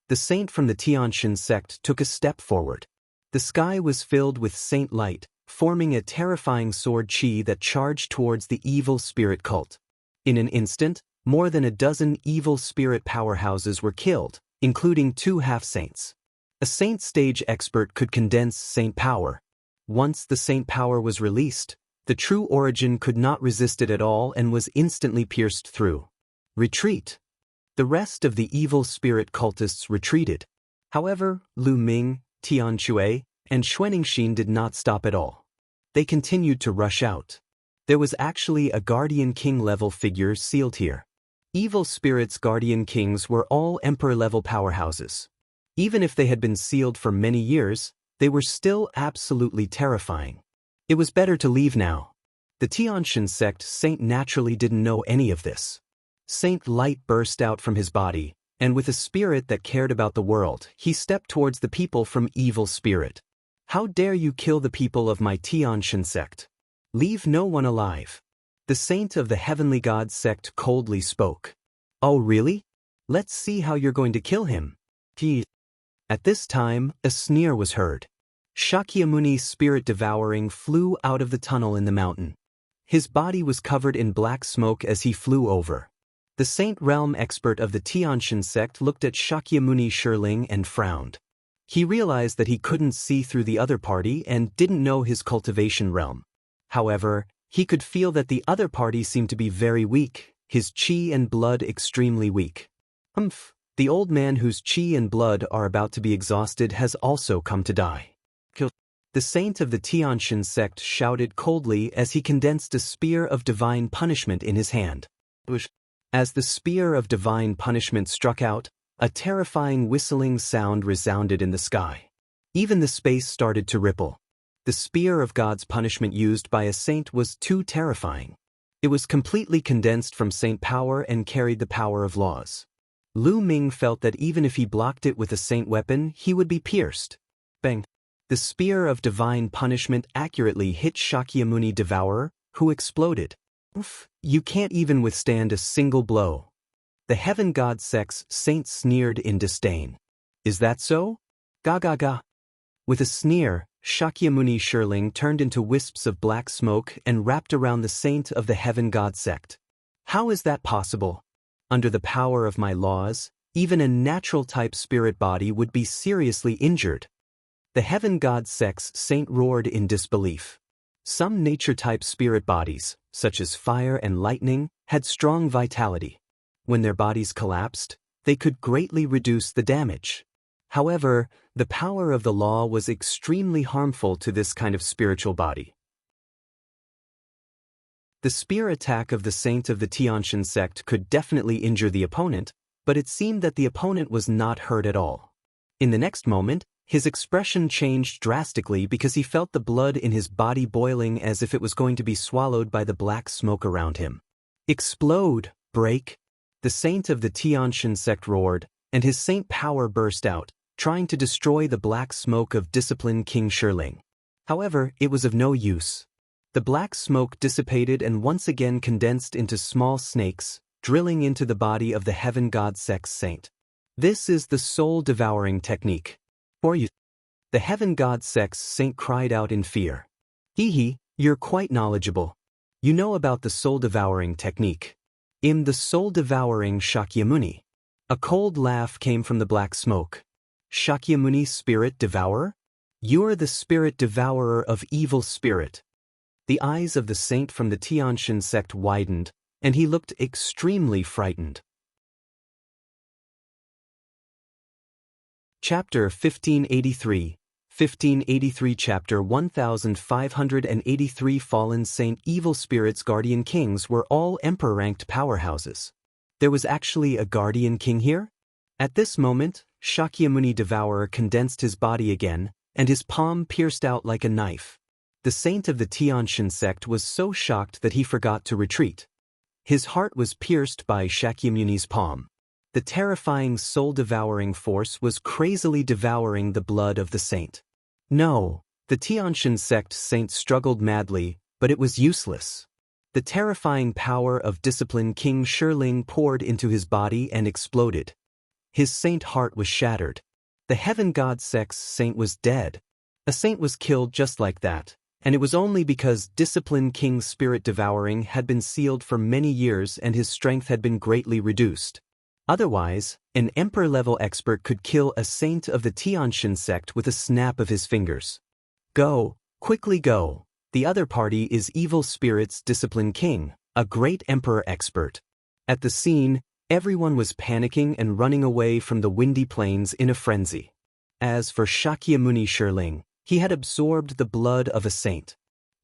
The saint from the Tianxian sect took a step forward. The sky was filled with saint light, forming a terrifying sword chi that charged towards the evil spirit cult. In an instant, more than a dozen evil spirit powerhouses were killed, including 2 half-saints. A saint stage expert could condense saint power. Once the saint power was released, the true origin could not resist it at all and was instantly pierced through. Retreat! The rest of the evil spirit cultists retreated. However, Lu Ming, Tian Shui, and Xuanxin did not stop at all. They continued to rush out. There was actually a Guardian King-level figure sealed here. Evil spirits' Guardian Kings were all Emperor-level powerhouses. Even if they had been sealed for many years, they were still absolutely terrifying. It was better to leave now. The Tianxian sect saint naturally didn't know any of this. Saint Light burst out from his body, and with a spirit that cared about the world, he stepped towards the people from Evil Spirit. "How dare you kill the people of my Tianxian sect? Leave no one alive." The saint of the Heavenly God sect coldly spoke. "Oh really? Let's see how you're going to kill him." At this time, a sneer was heard. Shakyamuni's spirit devouring flew out of the tunnel in the mountain. His body was covered in black smoke as he flew over. The saint realm expert of the Tianxian sect looked at Shakyamuni Shirling and frowned. He realized that he couldn't see through the other party and didn't know his cultivation realm. However, he could feel that the other party seemed to be very weak, his chi and blood extremely weak. The old man whose chi and blood are about to be exhausted has also come to die. The saint of the Tianxian sect shouted coldly as he condensed a spear of divine punishment in his hand. As the spear of divine punishment struck out, a terrifying whistling sound resounded in the sky. Even the space started to ripple. The spear of God's punishment used by a saint was too terrifying. It was completely condensed from saint power and carried the power of laws. Lu Ming felt that even if he blocked it with a saint weapon, he would be pierced. Bang! The spear of divine punishment accurately hit Shakyamuni Devourer, who exploded. You can't even withstand a single blow. The Heaven God sect's saint sneered in disdain. Is that so? Ga ga ga. With a sneer, Shakyamuni Shirling turned into wisps of black smoke and wrapped around the saint of the Heaven God sect. How is that possible? Under the power of my laws, even a natural-type spirit body would be seriously injured. The Heaven God sect's saint roared in disbelief. Some nature-type spirit bodies, such as fire and lightning, had strong vitality. When their bodies collapsed, they could greatly reduce the damage. However, the power of the law was extremely harmful to this kind of spiritual body. The spear attack of the saint of the Tianxian sect could definitely injure the opponent, but it seemed that the opponent was not hurt at all. In the next moment, his expression changed drastically because he felt the blood in his body boiling as if it was going to be swallowed by the black smoke around him. Explode! Break! The saint of the Tianxian sect roared, and his saint power burst out, trying to destroy the black smoke of disciplined King Shirling. However, it was of no use. The black smoke dissipated and once again condensed into small snakes, drilling into the body of the heaven god sex saint. This is the soul-devouring technique. For you. The heaven god sex saint cried out in fear. Hee, you're quite knowledgeable. You know about the soul-devouring technique. The soul-devouring Shakyamuni. A cold laugh came from the black smoke. Shakyamuni spirit devourer? You're the spirit devourer of evil spirit. The eyes of the saint from the Tianxian sect widened, and he looked extremely frightened. Chapter 1583. 1583 Chapter 1583 Fallen Saint Evil Spirits Guardian Kings were all emperor-ranked powerhouses. There was actually a guardian king here? At this moment, Shakyamuni Devourer condensed his body again, and his palm pierced out like a knife. The saint of the Tianxian sect was so shocked that he forgot to retreat. His heart was pierced by Shakyamuni's palm. The terrifying soul-devouring force was crazily devouring the blood of the saint. No, the Tianxian sect saint struggled madly, but it was useless. The terrifying power of discipline King Shiling poured into his body and exploded. His saint heart was shattered. The heaven god sex saint was dead. A saint was killed just like that, and it was only because discipline King Spirit Devouring had been sealed for many years and his strength had been greatly reduced. Otherwise, an emperor-level expert could kill a saint of the Tianxian sect with a snap of his fingers. Go, quickly go. The other party is Evil Spirit's Discipline King, a great emperor expert. At the scene, everyone was panicking and running away from the windy plains in a frenzy. As for Shakyamuni Shiling, he had absorbed the blood of a saint.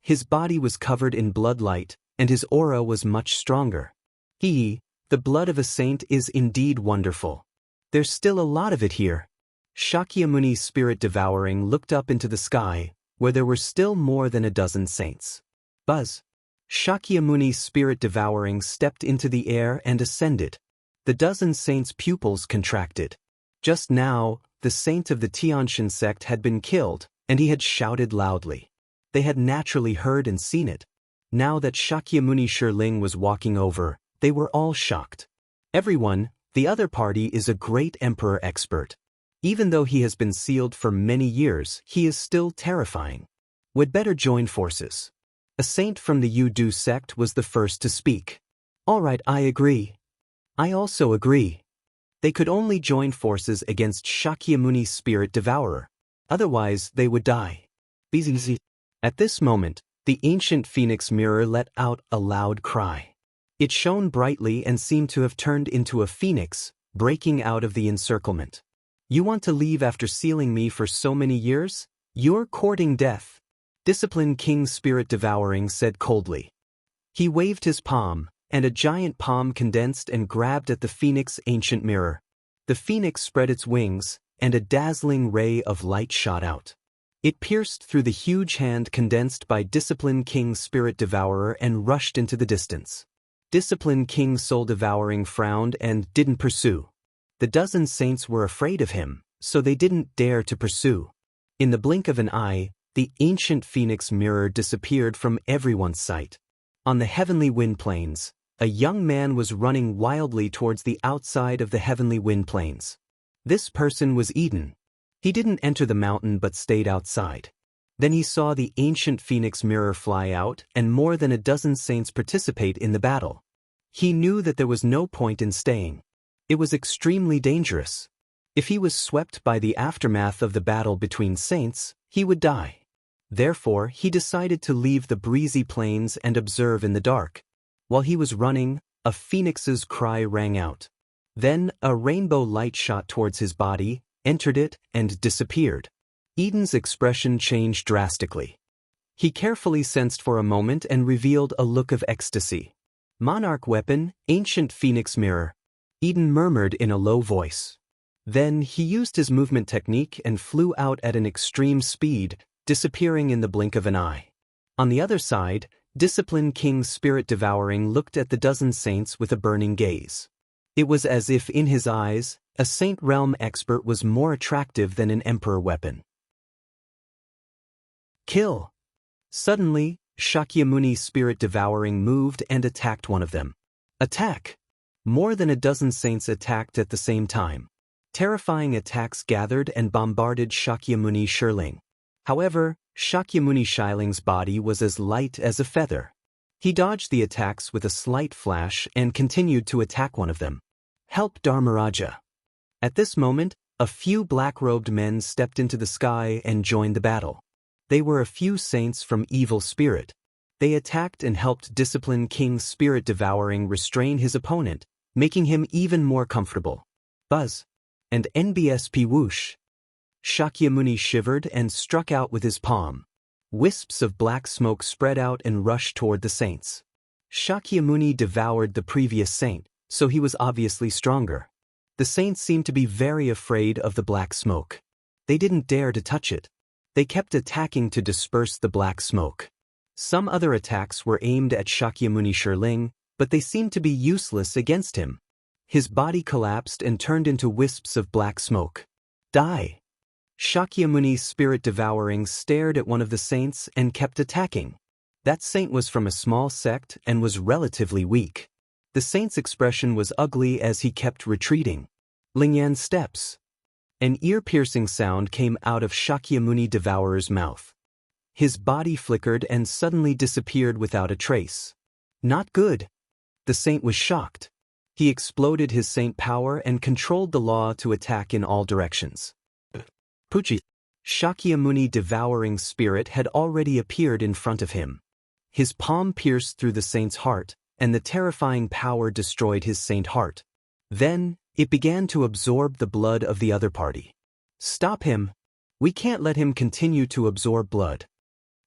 His body was covered in bloodlight, and his aura was much stronger. The blood of a saint is indeed wonderful. There's still a lot of it here. Shakyamuni Spirit Devouring looked up into the sky, where there were still more than a dozen saints. Buzz. Shakyamuni Spirit Devouring stepped into the air and ascended. The dozen saints' pupils contracted. Just now, the saint of the Tianxian sect had been killed, and he had shouted loudly. They had naturally heard and seen it. Now that Shakyamuni Shiling was walking over, they were all shocked. Everyone, the other party is a great emperor expert. Even though he has been sealed for many years, he is still terrifying. We'd better join forces. A saint from the Yu-Du sect was the first to speak. All right, I agree. I also agree. They could only join forces against Shakyamuni Spirit Devourer. Otherwise, they would die. Bzz. At this moment, the ancient phoenix mirror let out a loud cry. It shone brightly and seemed to have turned into a phoenix, breaking out of the encirclement. You want to leave after sealing me for so many years? You're courting death. Discipline King Spirit Devouring said coldly. He waved his palm, and a giant palm condensed and grabbed at the phoenix ancient mirror. The phoenix spread its wings, and a dazzling ray of light shot out. It pierced through the huge hand condensed by Discipline King Spirit Devourer and rushed into the distance. Discipline King Soul Devouring frowned and didn't pursue. The dozen saints were afraid of him, so they didn't dare to pursue. In the blink of an eye, the ancient phoenix mirror disappeared from everyone's sight. On the heavenly wind plains, a young man was running wildly towards the outside of the heavenly wind plains. This person was Eden. He didn't enter the mountain but stayed outside. Then he saw the ancient phoenix mirror fly out and more than a dozen saints participate in the battle. He knew that there was no point in staying. It was extremely dangerous. If he was swept by the aftermath of the battle between saints, he would die. Therefore, he decided to leave the breezy plains and observe in the dark. While he was running, a phoenix's cry rang out. Then, a rainbow light shot towards his body, entered it, and disappeared. Eden's expression changed drastically. He carefully sensed for a moment and revealed a look of ecstasy. Monarch weapon, ancient phoenix mirror. Eden murmured in a low voice. Then he used his movement technique and flew out at an extreme speed, disappearing in the blink of an eye. On the other side, Discipline King Spirit Devouring looked at the dozen saints with a burning gaze. It was as if in his eyes, a saint realm expert was more attractive than an emperor weapon. Kill! Suddenly, Shakyamuni's spirit devouring moved and attacked one of them. Attack! More than a dozen saints attacked at the same time. Terrifying attacks gathered and bombarded Shakyamuni Shirling. However, Shakyamuni Shiling's body was as light as a feather. He dodged the attacks with a slight flash and continued to attack one of them. Help Dharmaraja! At this moment, a few black-robed men stepped into the sky and joined the battle. They were a few saints from Evil Spirit. They attacked and helped discipline King's spirit devouring restrain his opponent, making him even more comfortable. Buzz! And NBSP whoosh! Shakyamuni shivered and struck out with his palm. Wisps of black smoke spread out and rushed toward the saints. Shakyamuni devoured the previous saint, so he was obviously stronger. The saints seemed to be very afraid of the black smoke. They didn't dare to touch it. They kept attacking to disperse the black smoke. Some other attacks were aimed at Shakyamuni Shirling, but they seemed to be useless against him. His body collapsed and turned into wisps of black smoke. Die! Shakyamuni's spirit devouring stared at one of the saints and kept attacking. That saint was from a small sect and was relatively weak. The saint's expression was ugly as he kept retreating. Lingyan's steps. An ear-piercing sound came out of Shakyamuni Devourer's mouth. His body flickered and suddenly disappeared without a trace. Not good. The saint was shocked. He exploded his saint power and controlled the law to attack in all directions. Puchi. Shakyamuni Devouring Spirit had already appeared in front of him. His palm pierced through the saint's heart, and the terrifying power destroyed his saint heart. Then, it began to absorb the blood of the other party. Stop him! We can't let him continue to absorb blood.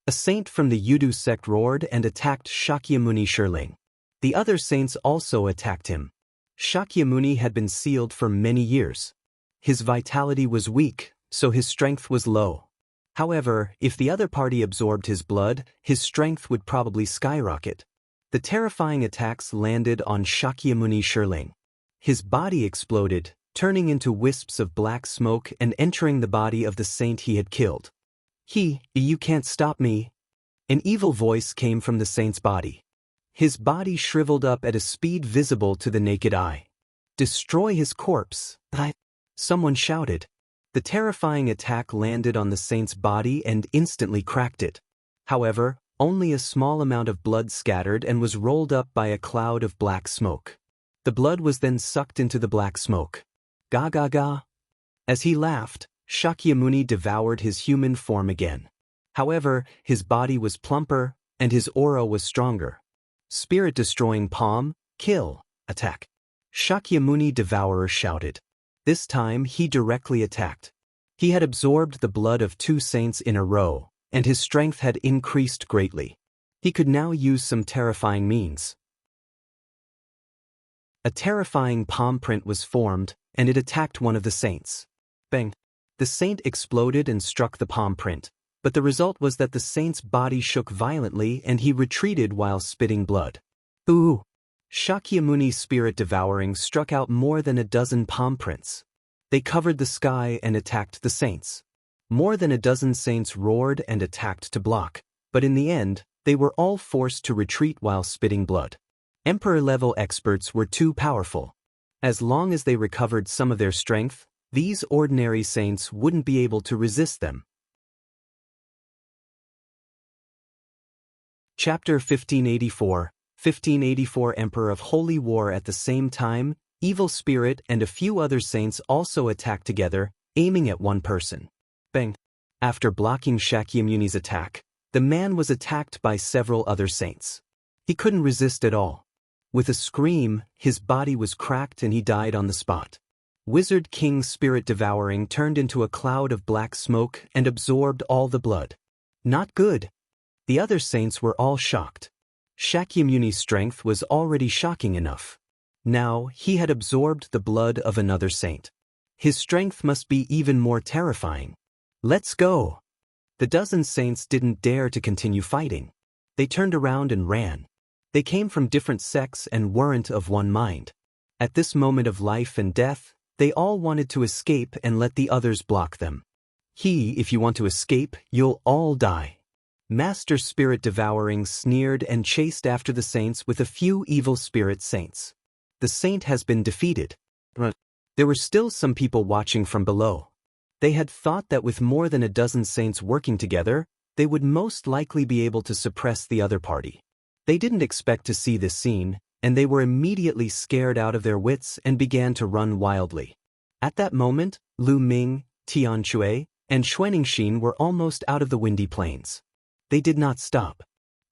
A saint from the Yudu sect roared and attacked Shakyamuni Shirling. The other saints also attacked him. Shakyamuni had been sealed for many years. His vitality was weak, so his strength was low. However, if the other party absorbed his blood, his strength would probably skyrocket. The terrifying attacks landed on Shakyamuni Shirling. His body exploded, turning into wisps of black smoke and entering the body of the saint he had killed. You can't stop me. An evil voice came from the saint's body. His body shriveled up at a speed visible to the naked eye. Destroy his corpse! Someone shouted. The terrifying attack landed on the saint's body and instantly cracked it. However, only a small amount of blood scattered and was rolled up by a cloud of black smoke. The blood was then sucked into the black smoke. Ga ga ga! As he laughed, Shakyamuni devoured his human form again. However, his body was plumper, and his aura was stronger. Spirit-destroying palm, kill, attack. Shakyamuni Devourer shouted. This time he directly attacked. He had absorbed the blood of 2 saints in a row, and his strength had increased greatly. He could now use some terrifying means. A terrifying palm print was formed, and it attacked one of the saints. Bang! The saint exploded and struck the palm print, but the result was that the saint's body shook violently and he retreated while spitting blood. Ooh! Shakyamuni's spirit devouring struck out more than a dozen palm prints. They covered the sky and attacked the saints. More than a dozen saints roared and attacked to block, but in the end, they were all forced to retreat while spitting blood. Emperor-level experts were too powerful. As long as they recovered some of their strength, these ordinary saints wouldn't be able to resist them. Chapter 1584 Emperor of Holy War. At the same time, Evil Spirit and a few other saints also attacked together, aiming at one person. Bang! After blocking Shakyamuni's attack, the man was attacked by several other saints. He couldn't resist at all. With a scream, his body was cracked and he died on the spot. Wizard King's spirit devouring turned into a cloud of black smoke and absorbed all the blood. Not good. The other saints were all shocked. Shakyamuni's strength was already shocking enough. Now, he had absorbed the blood of another saint. His strength must be even more terrifying. Let's go! The dozen saints didn't dare to continue fighting. They turned around and ran. They came from different sects and weren't of one mind. At this moment of life and death, they all wanted to escape and let the others block them. If you want to escape, you'll all die. Master Spirit Devouring sneered and chased after the saints with a few evil spirit saints. The saint has been defeated. There were still some people watching from below. They had thought that with more than a dozen saints working together, they would most likely be able to suppress the other party. They didn't expect to see this scene, and they were immediately scared out of their wits and began to run wildly. At that moment, Lu Ming, Tian Chui, and Xuanxin were almost out of the windy plains. They did not stop.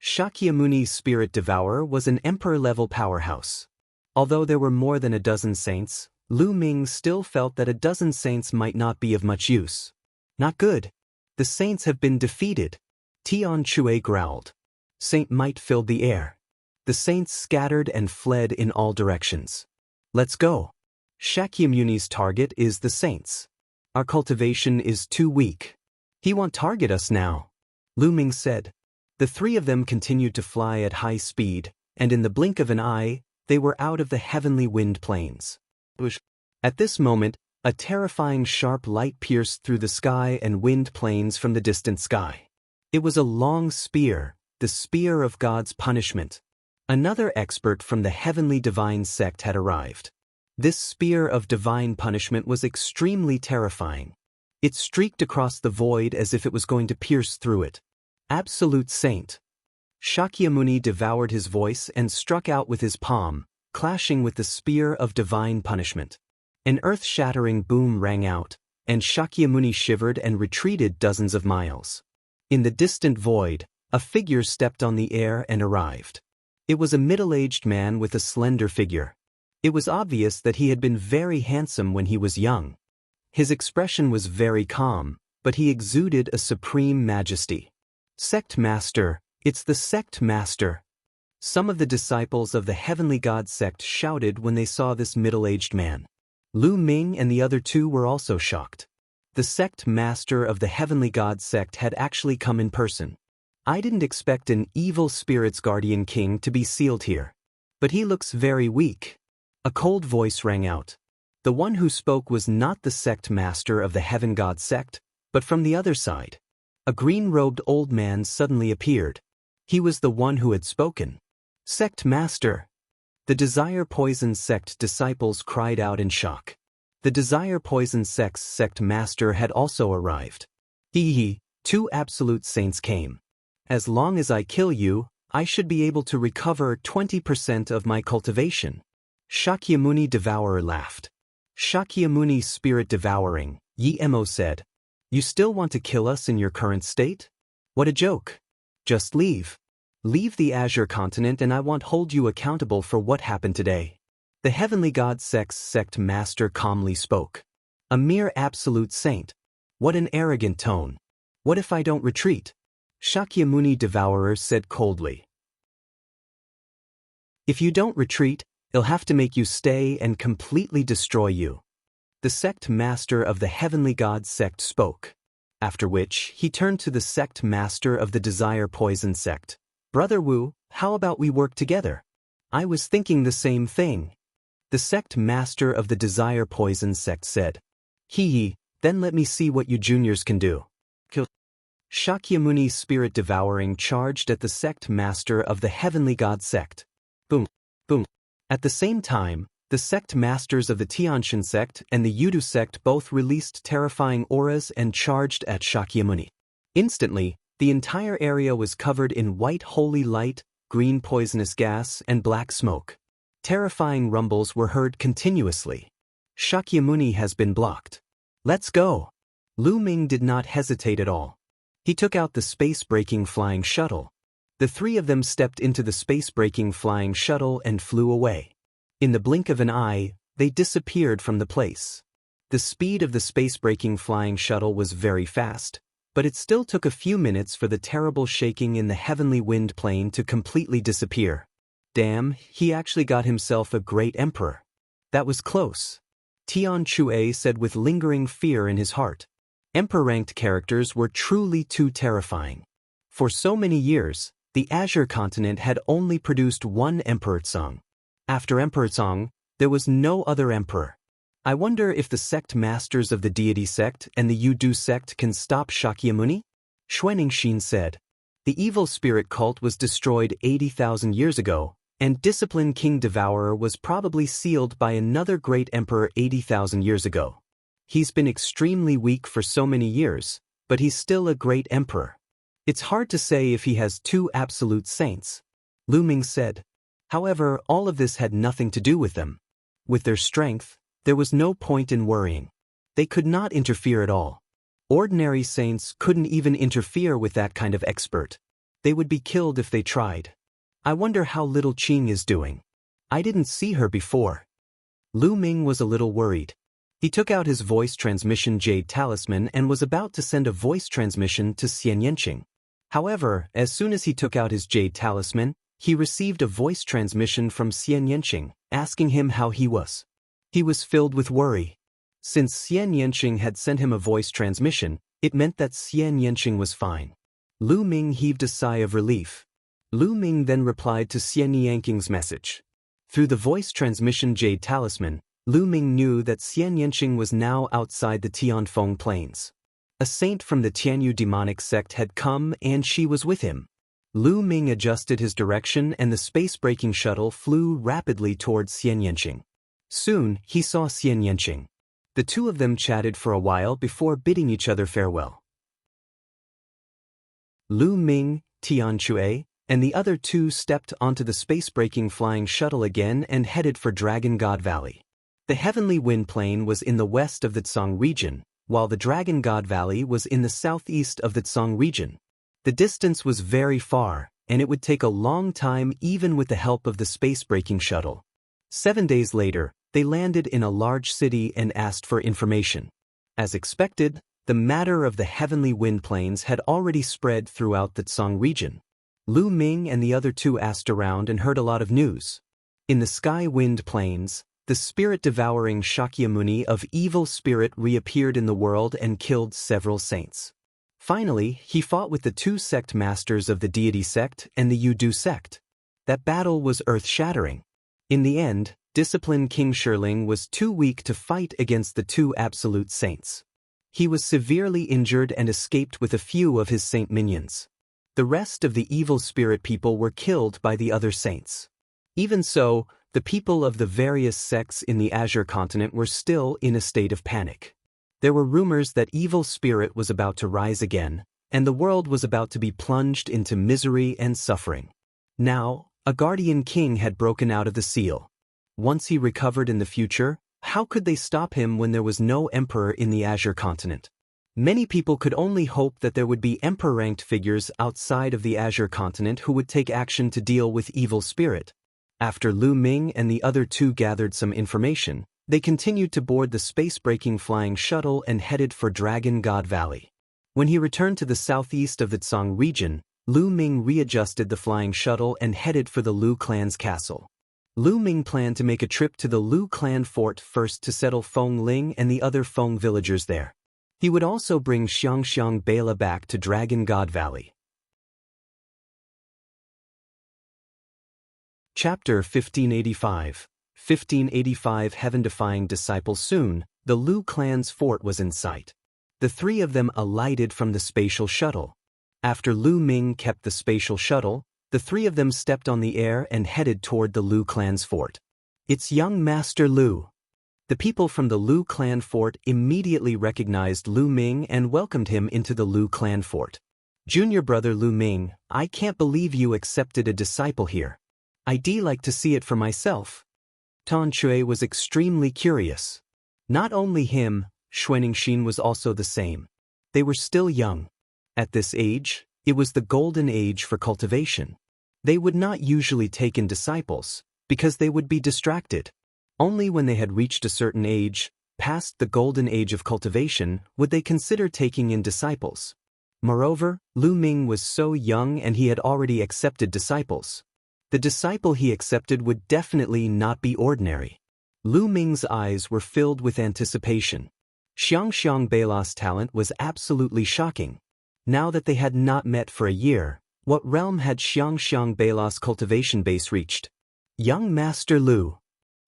Shakyamuni's Spirit Devourer was an emperor-level powerhouse. Although there were more than a dozen saints, Lu Ming still felt that a dozen saints might not be of much use. Not good. The saints have been defeated. Tian Chui growled. Saint might filled the air. The saints scattered and fled in all directions. Let's go. Shakyamuni's target is the saints. Our cultivation is too weak. He won't target us now, Lu Ming said. The three of them continued to fly at high speed, and in the blink of an eye, they were out of the heavenly wind plains. At this moment, a terrifying sharp light pierced through the sky and wind plains from the distant sky. It was a long spear, the spear of God's punishment. Another expert from the heavenly divine sect had arrived. This spear of divine punishment was extremely terrifying. It streaked across the void as if it was going to pierce through it. Absolute saint. Shakyamuni devoured his voice and struck out with his palm, clashing with the spear of divine punishment. An earth-shattering boom rang out, and Shakyamuni shivered and retreated dozens of miles. In the distant void, a figure stepped on the air and arrived. It was a middle-aged man with a slender figure. It was obvious that he had been very handsome when he was young. His expression was very calm, but he exuded a supreme majesty. Sect Master, it's the Sect Master. Some of the disciples of the Heavenly God sect shouted when they saw this middle-aged man. Lu Ming and the other two were also shocked. The Sect Master of the Heavenly God sect had actually come in person. I didn't expect an evil spirit's guardian king to be sealed here. But he looks very weak. A cold voice rang out. The one who spoke was not the Sect Master of the Heaven God sect, but from the other side. A green-robed old man suddenly appeared. He was the one who had spoken. Sect Master. The Desire Poison sect disciples cried out in shock. The Desire Poison sect's sect master had also arrived. Two absolute saints came. As long as I kill you, I should be able to recover 20% of my cultivation. Shakyamuni Devourer laughed. Shakyamuni Spirit Devouring, Yemo said. You still want to kill us in your current state? What a joke. Just leave. Leave the Azure continent and I won't hold you accountable for what happened today. The Heavenly God sect's sect master calmly spoke. A mere absolute saint. What an arrogant tone. What if I don't retreat? Shakyamuni Devourer said coldly. If you don't retreat, I'll have to make you stay and completely destroy you. The sect master of the Heavenly God sect spoke. After which, he turned to the sect master of the Desire Poison sect. Brother Wu, how about we work together? I was thinking the same thing. The sect master of the Desire Poison sect said. Then let me see what you juniors can do. Shakyamuni Spirit Devouring charged at the sect master of the Heavenly God sect. Boom, boom. At the same time, the sect masters of the Tianxian sect and the Yudu sect both released terrifying auras and charged at Shakyamuni. Instantly, the entire area was covered in white holy light, green poisonous gas, and black smoke. Terrifying rumbles were heard continuously. Shakyamuni has been blocked. Let's go. Lu Ming did not hesitate at all. He took out the space-breaking flying shuttle. The three of them stepped into the space-breaking flying shuttle and flew away. In the blink of an eye, they disappeared from the place. The speed of the space-breaking flying shuttle was very fast, but it still took a few minutes for the terrible shaking in the heavenly wind plane to completely disappear. Damn, he actually got himself a great emperor. That was close. Tian Chui said with lingering fear in his heart. Emperor-ranked characters were truly too terrifying. For so many years, the Azure continent had only produced one Emperor Tsang. After Emperor Tsang, there was no other emperor. I wonder if the sect masters of the deity sect and the Yudu sect can stop Shakyamuni? Xuanxin said. The evil spirit cult was destroyed 80,000 years ago, and Discipline King Devourer was probably sealed by another great emperor 80,000 years ago. He's been extremely weak for so many years, but he's still a great emperor. It's hard to say if he has two absolute saints, Lu Ming said. However, all of this had nothing to do with them. With their strength, there was no point in worrying. They could not interfere at all. Ordinary saints couldn't even interfere with that kind of expert. They would be killed if they tried. I wonder how little Qing is doing. I didn't see her before. Lu Ming was a little worried. He took out his voice transmission jade talisman and was about to send a voice transmission to Xianxia. However, as soon as he took out his jade talisman, he received a voice transmission from Xianxia, asking him how he was. He was filled with worry. Since Xianxia had sent him a voice transmission, it meant that Xianxia was fine. Lu Ming heaved a sigh of relief. Lu Ming then replied to Xianxia's message. Through the voice transmission jade talisman, Lu Ming knew that Xianxia was now outside the Tianfeng Plains. A saint from the Tianyu demonic sect had come and she was with him. Lu Ming adjusted his direction and the space-breaking shuttle flew rapidly towards Xianxia. Soon, he saw Xianxia. The two of them chatted for a while before bidding each other farewell. Lu Ming, Tian Chui, and the other two stepped onto the space-breaking flying shuttle again and headed for Dragon God Valley. The Heavenly Wind Plain was in the west of the Tsang region, while the Dragon God Valley was in the southeast of the Tsang region. The distance was very far, and it would take a long time even with the help of the space-breaking shuttle. 7 days later, they landed in a large city and asked for information. As expected, the matter of the Heavenly Wind Plains had already spread throughout the Tsang region. Lu Ming and the other two asked around and heard a lot of news. In the Sky Wind Plains, the spirit-devouring Shakyamuni of evil spirit reappeared in the world and killed several saints. Finally, he fought with the two sect masters of the deity sect and the Yudu sect. That battle was earth-shattering. In the end, Discipline King Shirling was too weak to fight against the two absolute saints. He was severely injured and escaped with a few of his saint minions. The rest of the evil spirit people were killed by the other saints. Even so, the people of the various sects in the Azure continent were still in a state of panic. There were rumors that evil spirit was about to rise again, and the world was about to be plunged into misery and suffering. Now, a guardian king had broken out of the seal. Once he recovered in the future, how could they stop him when there was no emperor in the Azure continent? Many people could only hope that there would be emperor-ranked figures outside of the Azure continent who would take action to deal with evil spirit. After Lu Ming and the other two gathered some information, they continued to board the space-breaking flying shuttle and headed for Dragon God Valley. When he returned to the southeast of the Tsang region, Lu Ming readjusted the flying shuttle and headed for the Lu clan's castle. Lu Ming planned to make a trip to the Lu clan fort first to settle Feng Ling and the other Feng villagers there. He would also bring Xiangxiang Bela back to Dragon God Valley. Chapter 1585. 1585 Heaven-defying disciple. Soon, the Lu clan's fort was in sight. The three of them alighted from the spatial shuttle. After Lu Ming kept the spatial shuttle, the three of them stepped on the air and headed toward the Lu clan's fort. It's young Master Lu. The people from the Lu clan fort immediately recognized Lu Ming and welcomed him into the Lu clan fort. Junior brother Lu Ming, I can't believe you accepted a disciple here. I'd like to see it for myself. Tan Chui was extremely curious. Not only him, Xuanxin was also the same. They were still young. At this age, it was the golden age for cultivation. They would not usually take in disciples, because they would be distracted. Only when they had reached a certain age, past the golden age of cultivation, would they consider taking in disciples. Moreover, Lu Ming was so young and he had already accepted disciples. The disciple he accepted would definitely not be ordinary. Lu Ming's eyes were filled with anticipation. Xiangxiang Beila's talent was absolutely shocking. Now that they had not met for a year, what realm had Xiangxiang Beila's cultivation base reached? Young Master Lu.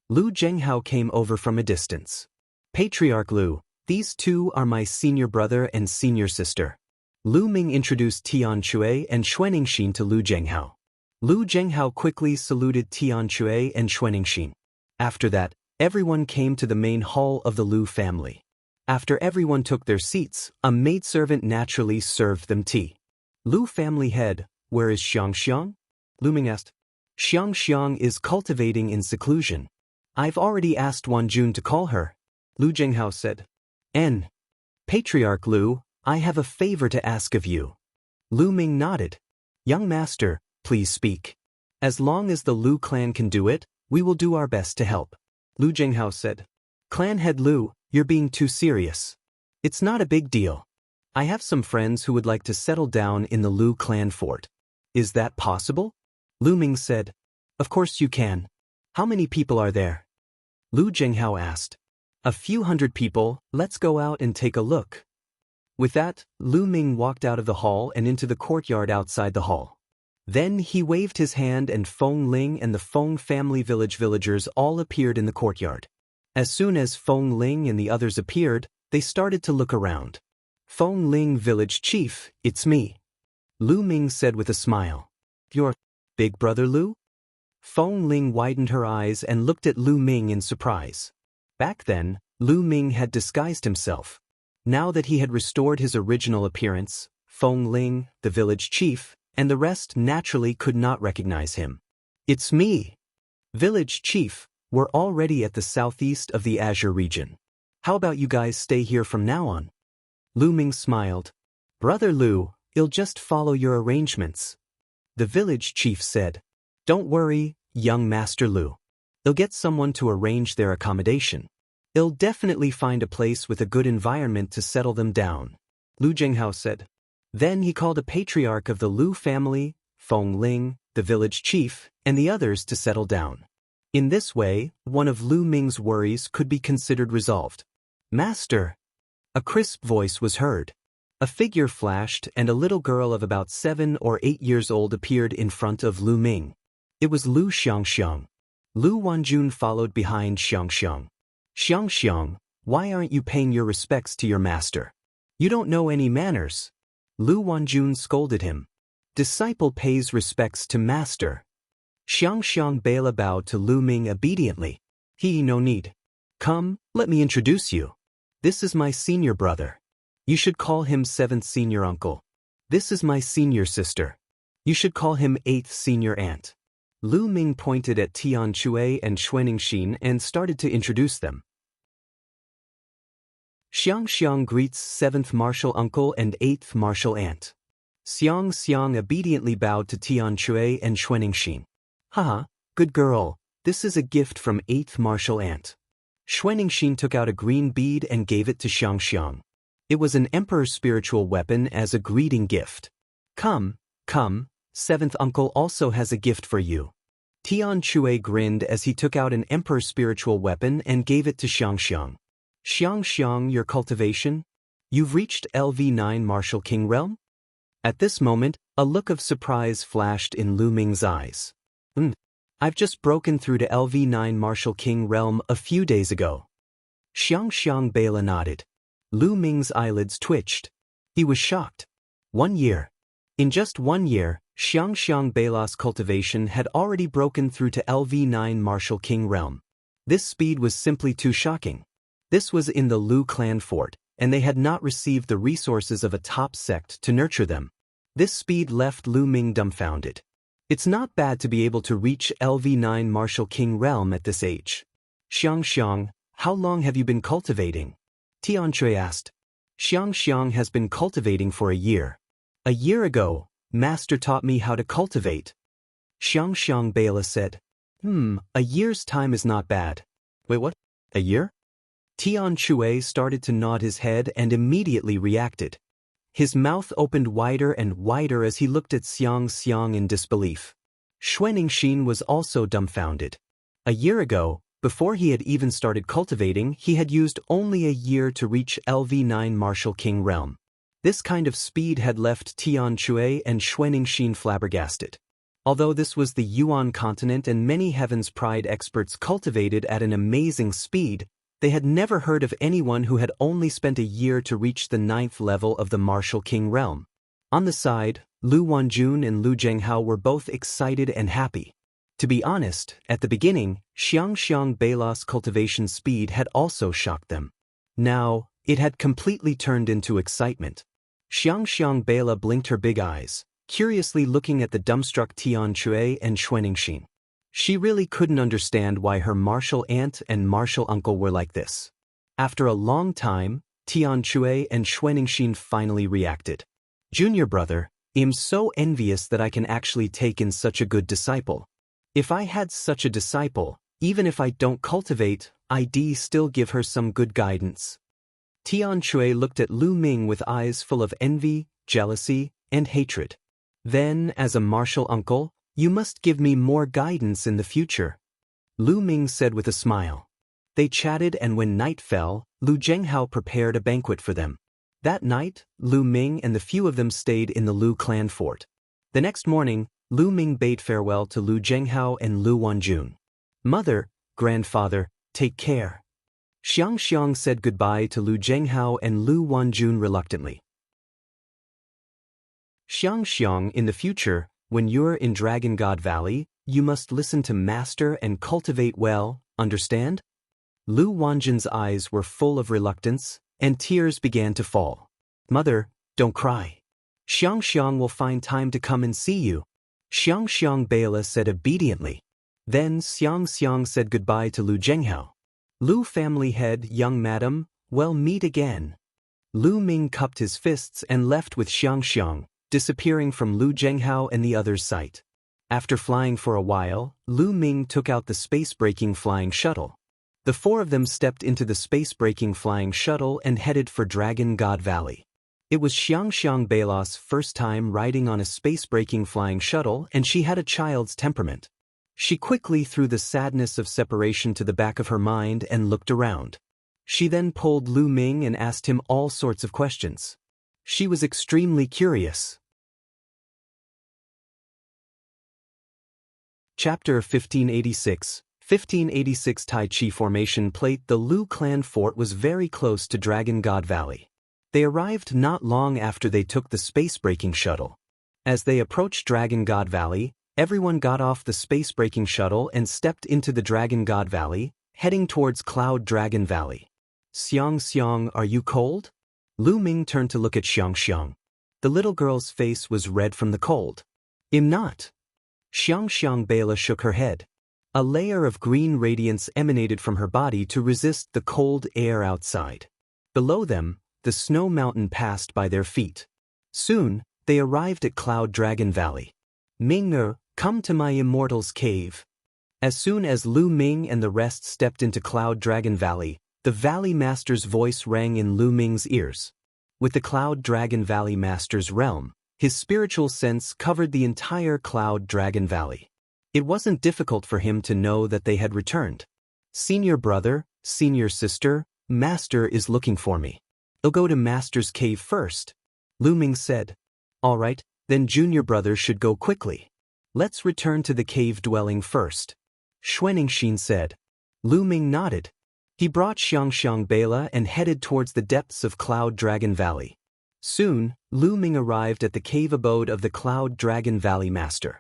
Lu Zhenghao came over from a distance. Patriarch Lu, these two are my senior brother and senior sister. Lu Ming introduced Tianque and Xuanxin to Lu Zhenghao. Lu Zhenghao quickly saluted Tianque and Xuanxin. After that, everyone came to the main hall of the Lu family. After everyone took their seats, a maidservant naturally served them tea. Lu family head, where is Xianxia? Lu Ming asked. Xianxia is cultivating in seclusion. I've already asked Wanjun to call her, Lu Zhenghao said. Patriarch Lu, I have a favor to ask of you. Lu Ming nodded. Young master, please speak. As long as the Lu clan can do it, we will do our best to help, Lu Zhenghao said. Clan head Lu, you're being too serious. It's not a big deal. I have some friends who would like to settle down in the Lu clan fort. Is that possible? Lu Ming said. Of course you can. How many people are there? Lu Zhenghao asked. A few hundred people, let's go out and take a look. With that, Lu Ming walked out of the hall and into the courtyard outside the hall. Then he waved his hand and Feng Ling and the Feng family villagers all appeared in the courtyard. As soon as Feng Ling and the others appeared, they started to look around. Feng Ling village chief, it's me. Lu Ming said with a smile. Your big brother Lu? Feng Ling widened her eyes and looked at Lu Ming in surprise. Back then, Lu Ming had disguised himself. Now that he had restored his original appearance, Feng Ling, the village chief, and the rest naturally could not recognize him. It's me. Village chief, we're already at the southeast of the Azure region. How about you guys stay here from now on? Lu Ming smiled. Brother Lu, I'll just follow your arrangements. The village chief said. Don't worry, young Master Lu. I'll get someone to arrange their accommodation. I'll definitely find a place with a good environment to settle them down, Lu Zhenghao said. Then he called a patriarch of the Lu family, Feng Ling, the village chief, and the others to settle down. In this way, one of Lu Ming's worries could be considered resolved. Master! A crisp voice was heard. A figure flashed and a little girl of about 7 or 8 years old appeared in front of Lu Ming. It was Lu Xianxia. Lu Wanjun followed behind Xianxia. Xianxia, why aren't you paying your respects to your master? You don't know any manners. Lu Wanjun scolded him. Disciple pays respects to master. Xianxia Bela bowed to Lu Ming obediently. No need. Come, let me introduce you. This is my senior brother. You should call him 7th senior uncle. This is my senior sister. You should call him 8th senior aunt. Lu Ming pointed at Tianque and Xuanxin and started to introduce them. Xianxia greets 7th martial uncle and 8th martial aunt. Xianxia obediently bowed to Tianque and Xuanxin. Haha, good girl, this is a gift from 8th martial aunt. Xuanxin took out a green bead and gave it to Xianxia. It was an emperor's spiritual weapon as a greeting gift. Come, 7th uncle also has a gift for you. Tianque grinned as he took out an emperor's spiritual weapon and gave it to Xianxia. Xianxia, your cultivation? You've reached LV9 Martial King realm? At this moment, a look of surprise flashed in Lu Ming's eyes. I've just broken through to LV9 Martial King realm a few days ago. Xianxia Bela nodded. Lu Ming's eyelids twitched. He was shocked. 1 year. In just 1 year, Xianxia Bela's cultivation had already broken through to LV9 Martial King realm. This speed was simply too shocking. This was in the Lu clan fort, and they had not received the resources of a top sect to nurture them. This speed left Lu Ming dumbfounded. It's not bad to be able to reach LV9 Martial King realm at this age. Xianxia, how long have you been cultivating? Tianque asked. Xianxia has been cultivating for a year. A year ago, Master taught me how to cultivate. Xianxia Bela said. A year's time is not bad. Wait, what? A year? Tianque started to nod his head and immediately reacted. His mouth opened wider and wider as he looked at Xianxia in disbelief. Xuanxin was also dumbfounded. A year ago, before he had even started cultivating, he had used only a year to reach LV9 Martial King realm. This kind of speed had left Tianque and Xuanxin flabbergasted. Although this was the Yuan continent and many Heaven's Pride experts cultivated at an amazing speed, they had never heard of anyone who had only spent a year to reach the 9th level of the Martial King realm. On the side, Lu Wanjun and Lu Zhenghao were both excited and happy. To be honest, at the beginning, Xianxia Beila's cultivation speed had also shocked them. Now, it had completely turned into excitement. Xianxia Beila blinked her big eyes, curiously looking at the dumbstruck Tian Chui and Xuanixin. She really couldn't understand why her martial aunt and martial uncle were like this. After a long time, Tian Chui and Xuanixin finally reacted. Junior brother, I'm so envious that I can actually take in such a good disciple. If I had such a disciple, even if I don't cultivate, I'd still give her some good guidance. Tian Chui looked at Lu Ming with eyes full of envy, jealousy, and hatred. Then, as a martial uncle, you must give me more guidance in the future. Lu Ming said with a smile. They chatted, and when night fell, Lu Zhenghao prepared a banquet for them. That night, Lu Ming and the few of them stayed in the Lu clan fort. The next morning, Lu Ming bade farewell to Lu Zhenghao and Lu Wanjun. Mother, grandfather, take care. Xianxia said goodbye to Lu Zhenghao and Lu Wanjun reluctantly. Xianxia, in the future, when you're in Dragon God Valley, you must listen to Master and cultivate well, understand? Lu Wanjun's eyes were full of reluctance, and tears began to fall. Mother, don't cry. Xianxia will find time to come and see you. Xianxia Beila said obediently. Then Xianxia said goodbye to Lu Zhenghao. Lu family head, young madam, well meet again. Lu Ming cupped his fists and left with Xianxia, disappearing from Lu Zhenghao and the others' sight. After flying for a while, Lu Ming took out the space-breaking flying shuttle. The four of them stepped into the space-breaking flying shuttle and headed for Dragon God Valley. It was Xianxia Beila's first time riding on a space-breaking flying shuttle, and she had a child's temperament. She quickly threw the sadness of separation to the back of her mind and looked around. She then pulled Lu Ming and asked him all sorts of questions. She was extremely curious. Chapter 1586. 1586 Tai Chi Formation Plate. The Lu clan fort was very close to Dragon God Valley. They arrived not long after they took the space-breaking shuttle. As they approached Dragon God Valley, everyone got off the space-breaking shuttle and stepped into the Dragon God Valley, heading towards Cloud Dragon Valley. Xianxia, are you cold? Lu Ming turned to look at Xianxia. The little girl's face was red from the cold. I'm not. Xianxia Beila shook her head. A layer of green radiance emanated from her body to resist the cold air outside. Below them, the snow mountain passed by their feet. Soon, they arrived at Cloud Dragon Valley. Ming, come to my Immortal's cave. As soon as Lu Ming and the rest stepped into Cloud Dragon Valley, the Valley Master's voice rang in Lu Ming's ears. With the Cloud Dragon Valley Master's realm, his spiritual sense covered the entire Cloud Dragon Valley. It wasn't difficult for him to know that they had returned. Senior brother, senior sister, Master is looking for me. I'll go to Master's cave first. Lu Ming said. All right, then junior brother should go quickly. Let's return to the cave dwelling first. Xuanixin said. Lu Ming nodded. He brought Xianxia Beila and headed towards the depths of Cloud Dragon Valley. Soon, Lu Ming arrived at the cave abode of the Cloud Dragon Valley Master.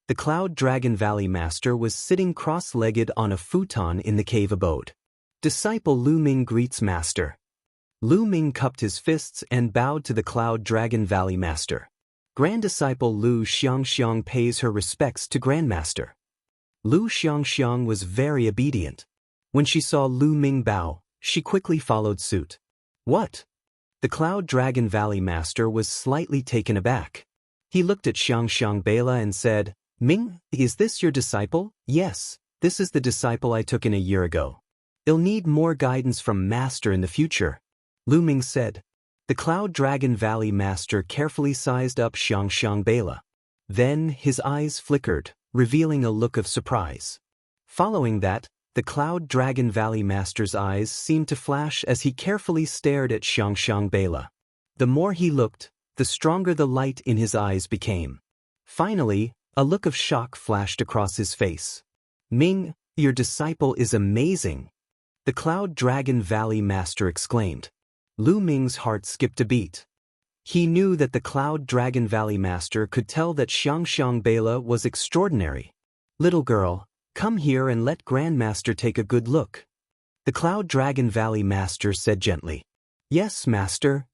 The Cloud Dragon Valley Master was sitting cross-legged on a futon in the cave abode. Disciple Lu Ming greets Master. Lu Ming cupped his fists and bowed to the Cloud Dragon Valley Master. Grand Disciple Lu Xianxia pays her respects to Grandmaster. Lu Xianxia was very obedient. When she saw Lu Ming bow, she quickly followed suit. What? The Cloud Dragon Valley Master was slightly taken aback. He looked at Xianxia Beila and said, Ming, is this your disciple? Yes, this is the disciple I took in a year ago. I'll need more guidance from Master in the future. Lu Ming said. The Cloud Dragon Valley Master carefully sized up Xianxia Beila. Then his eyes flickered, revealing a look of surprise. Following that, the Cloud Dragon Valley Master's eyes seemed to flash as he carefully stared at Xianxia Beila. The more he looked, the stronger the light in his eyes became. Finally, a look of shock flashed across his face. Ming, your disciple is amazing. The Cloud Dragon Valley Master exclaimed. Lu Ming's heart skipped a beat. He knew that the Cloud Dragon Valley Master could tell that Xianxia was extraordinary. "Little girl, come here and let Grandmaster take a good look." The Cloud Dragon Valley Master said gently. "Yes, Master."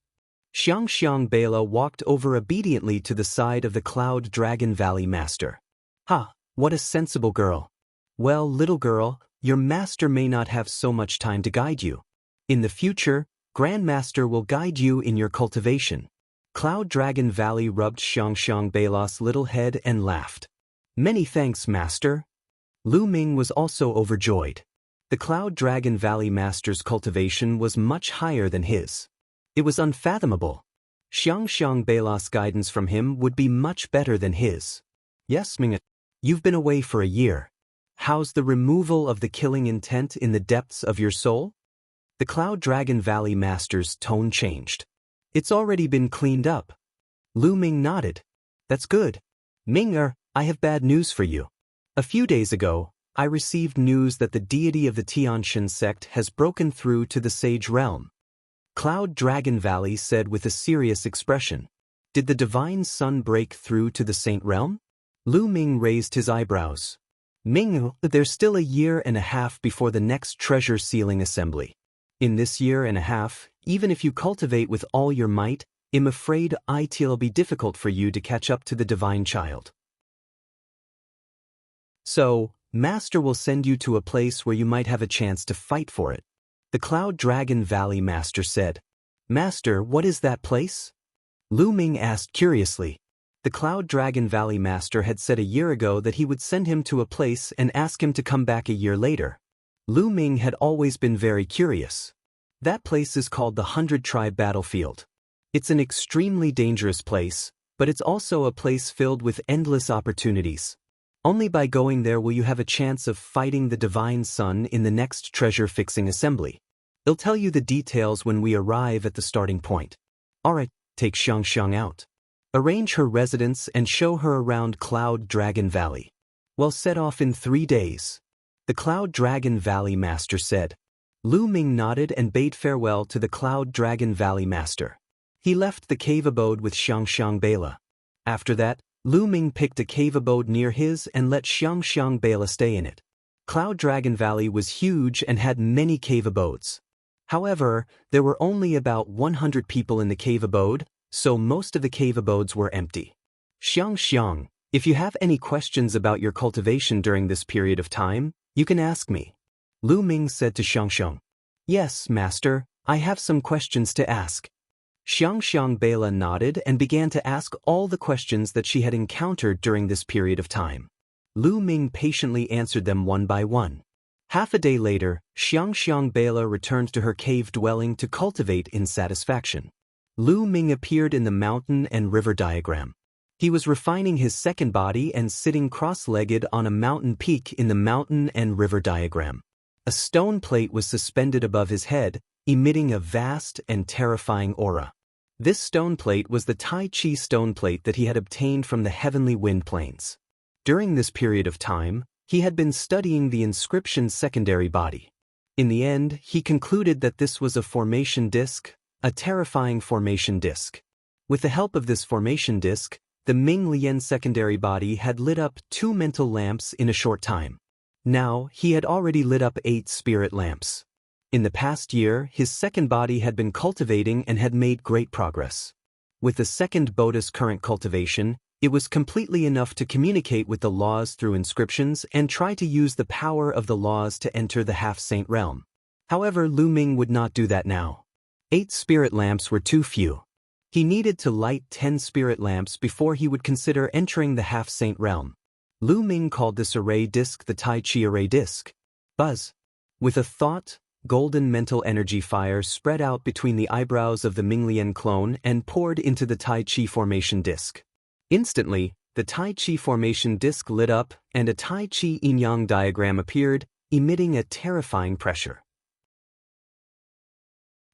Xianxia walked over obediently to the side of the Cloud Dragon Valley Master. "Ha, what a sensible girl. Well, little girl, your master may not have so much time to guide you. In the future, Grandmaster will guide you in your cultivation." Cloud Dragon Valley rubbed Xianxia's little head and laughed. "Many thanks, Master." Lu Ming was also overjoyed. The Cloud Dragon Valley Master's cultivation was much higher than his. It was unfathomable. Xianxia's guidance from him would be much better than his. "Yes, Ming, you've been away for a year. How's the removal of the killing intent in the depths of your soul?" The Cloud Dragon Valley Master's tone changed. "It's already been cleaned up." Lu Ming nodded. "That's good. Ming, I have bad news for you. A few days ago, I received news that the deity of the Tianshan sect has broken through to the Sage Realm." Cloud Dragon Valley said with a serious expression. "Did the Divine Sun break through to the Saint Realm?" Lu Ming raised his eyebrows. "Ming, there's still a year and a half before the next treasure sealing assembly. In this year and a half, even if you cultivate with all your might, I'm afraid it'll be difficult for you to catch up to the Divine Child. So, Master will send you to a place where you might have a chance to fight for it." The Cloud Dragon Valley Master said. "Master, what is that place?" Lu Ming asked curiously. The Cloud Dragon Valley Master had said a year ago that he would send him to a place and ask him to come back a year later. Lu Ming had always been very curious. That place is called the 100-Tribe Battlefield. It's an extremely dangerous place, but it's also a place filled with endless opportunities. Only by going there will you have a chance of fighting the Divine Sun in the next treasure-fixing assembly. I'll tell you the details when we arrive at the starting point. Alright, take Xianxia out. Arrange her residence and show her around Cloud Dragon Valley. We'll set off in 3 days." The Cloud Dragon Valley Master said. Lu Ming nodded and bade farewell to the Cloud Dragon Valley Master. He left the cave abode with Xianxia. After that, Lu Ming picked a cave abode near his and let Xianxia stay in it. Cloud Dragon Valley was huge and had many cave abodes. However, there were only about 100 people in the cave abode, so most of the cave abodes were empty. "Xianxia, if you have any questions about your cultivation during this period of time, you can ask me." Lu Ming said to Xianxia. "Yes, Master, I have some questions to ask." Xianxia nodded and began to ask all the questions that she had encountered during this period of time. Lu Ming patiently answered them one by one. Half a day later, Xianxia returned to her cave dwelling to cultivate in satisfaction. Lu Ming appeared in the mountain and river diagram. He was refining his second body and sitting cross-legged on a mountain peak in the mountain and river diagram. A stone plate was suspended above his head, emitting a vast and terrifying aura. This stone plate was the Tai Chi stone plate that he had obtained from the heavenly wind plains. During this period of time, he had been studying the inscription secondary body. In the end, he concluded that this was a formation disk, a terrifying formation disk. With the help of this formation disk, the Ming Lian secondary body had lit up 2 mental lamps in a short time. Now, he had already lit up 8 spirit lamps. In the past year, his second body had been cultivating and had made great progress. With the second Bodhi's current cultivation, it was completely enough to communicate with the laws through inscriptions and try to use the power of the laws to enter the half-saint realm. However, Lu Ming would not do that now. 8 spirit lamps were too few. He needed to light 10 spirit lamps before he would consider entering the half-saint realm. Lu Ming called this array disk the Tai Chi array disk. Buzz. With a thought, golden mental energy fire spread out between the eyebrows of the Minglian clone and poured into the Tai Chi formation disk. Instantly, the Tai Chi formation disk lit up and a Tai Chi yin-yang diagram appeared, emitting a terrifying pressure.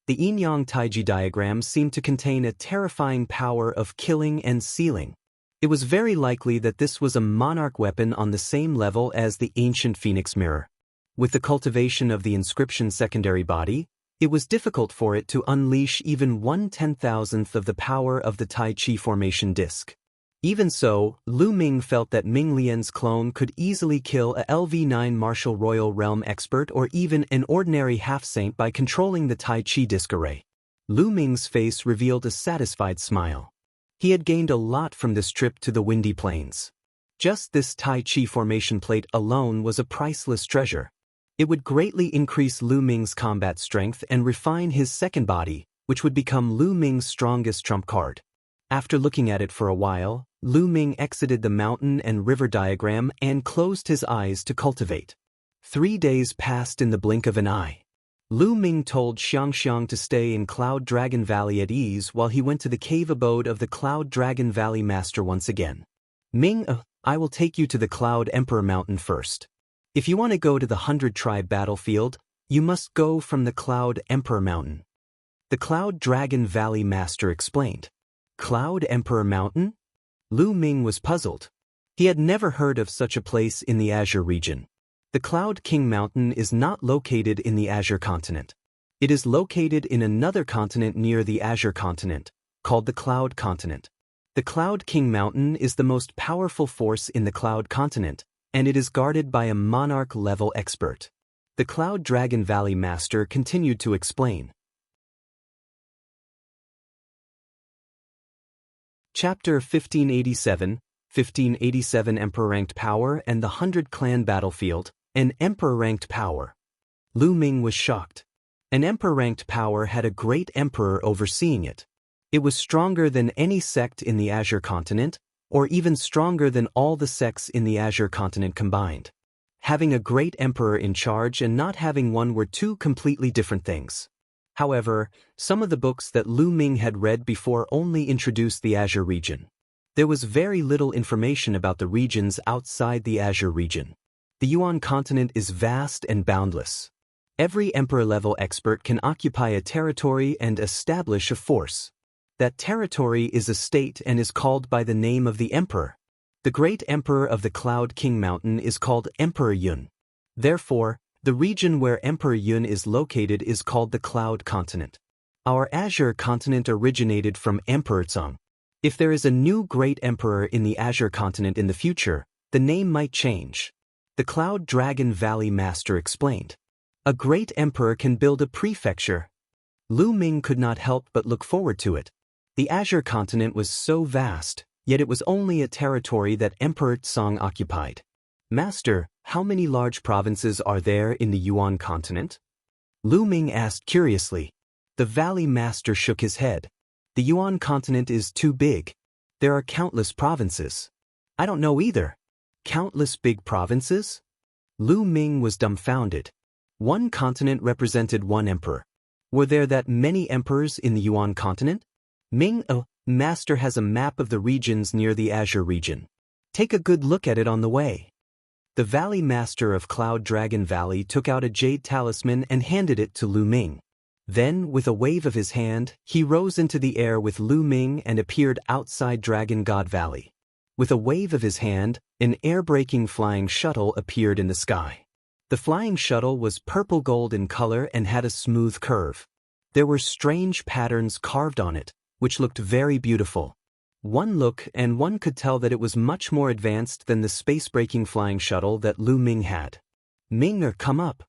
The yin-yang Taiji diagram seemed to contain a terrifying power of killing and sealing. It was very likely that this was a monarch weapon on the same level as the ancient Phoenix mirror. With the cultivation of the inscription secondary body, It was difficult for it to unleash even 1/10,000th of the power of the Tai Chi formation disc. Even so, Lu Ming felt that Ming Lian's clone could easily kill a LV9 Martial Royal Realm expert or even an ordinary half-saint by controlling the Tai Chi disc array. Lu Ming's face revealed a satisfied smile. He had gained a lot from this trip to the Windy Plains. Just this Tai Chi formation plate alone was a priceless treasure. It would greatly increase Lu Ming's combat strength and refine his second body, which would become Lu Ming's strongest trump card. After looking at it for a while, Lu Ming exited the mountain and river diagram and closed his eyes to cultivate. 3 days passed in the blink of an eye. Lu Ming told Xianxia to stay in Cloud Dragon Valley at ease while he went to the cave abode of the Cloud Dragon Valley Master once again. Ming, I will take you to the Cloud Emperor Mountain first. If you want to go to the 100-tribe battlefield, you must go from the Cloud Emperor Mountain. The Cloud Dragon Valley Master explained. Cloud Emperor Mountain? Lu Ming was puzzled. He had never heard of such a place in the Azure region. The Cloud King Mountain is not located in the Azure continent. It is located in another continent near the Azure continent, called the Cloud Continent. The Cloud King Mountain is the most powerful force in the Cloud Continent, and it is guarded by a monarch-level expert. The Cloud Dragon Valley Master continued to explain. Chapter 1587 Emperor-Ranked Power and the 100-Clan Battlefield, an Emperor-Ranked Power. Lu Ming was shocked. An Emperor-Ranked Power had a great emperor overseeing it. It was stronger than any sect in the Azure continent, or even stronger than all the sects in the Azure continent combined. Having a great emperor in charge and not having one were two completely different things. However, some of the books that Lu Ming had read before only introduced the Azure region. There was very little information about the regions outside the Azure region. The Yuan continent is vast and boundless. Every emperor-level expert can occupy a territory and establish a force. That territory is a state and is called by the name of the emperor. The great emperor of the Cloud King Mountain is called Emperor Yun. Therefore, the region where Emperor Yun is located is called the Cloud Continent. Our Azure continent originated from Emperor Tsang. If there is a new great emperor in the Azure continent in the future, the name might change. The Cloud Dragon Valley Master explained. A great emperor can build a prefecture. Lu Ming could not help but look forward to it. The Azure continent was so vast, yet it was only a territory that Emperor Tsang occupied. Master, how many large provinces are there in the Yuan continent? Lu Ming asked curiously. The Valley Master shook his head. The Yuan continent is too big. There are countless provinces. I don't know either. Countless big provinces? Lu Ming was dumbfounded. One continent represented one emperor. Were there that many emperors in the Yuan continent? Ming, Master has a map of the regions near the Azure region. Take a good look at it on the way. The Valley Master of Cloud Dragon Valley took out a jade talisman and handed it to Lu Ming. Then, with a wave of his hand, he rose into the air with Lu Ming and appeared outside Dragon God Valley. With a wave of his hand, an air-breaking flying shuttle appeared in the sky. The flying shuttle was purple gold in color and had a smooth curve. There were strange patterns carved on it, which looked very beautiful. One look and one could tell that it was much more advanced than the space-breaking flying shuttle that Lu Ming had. Ming, come up.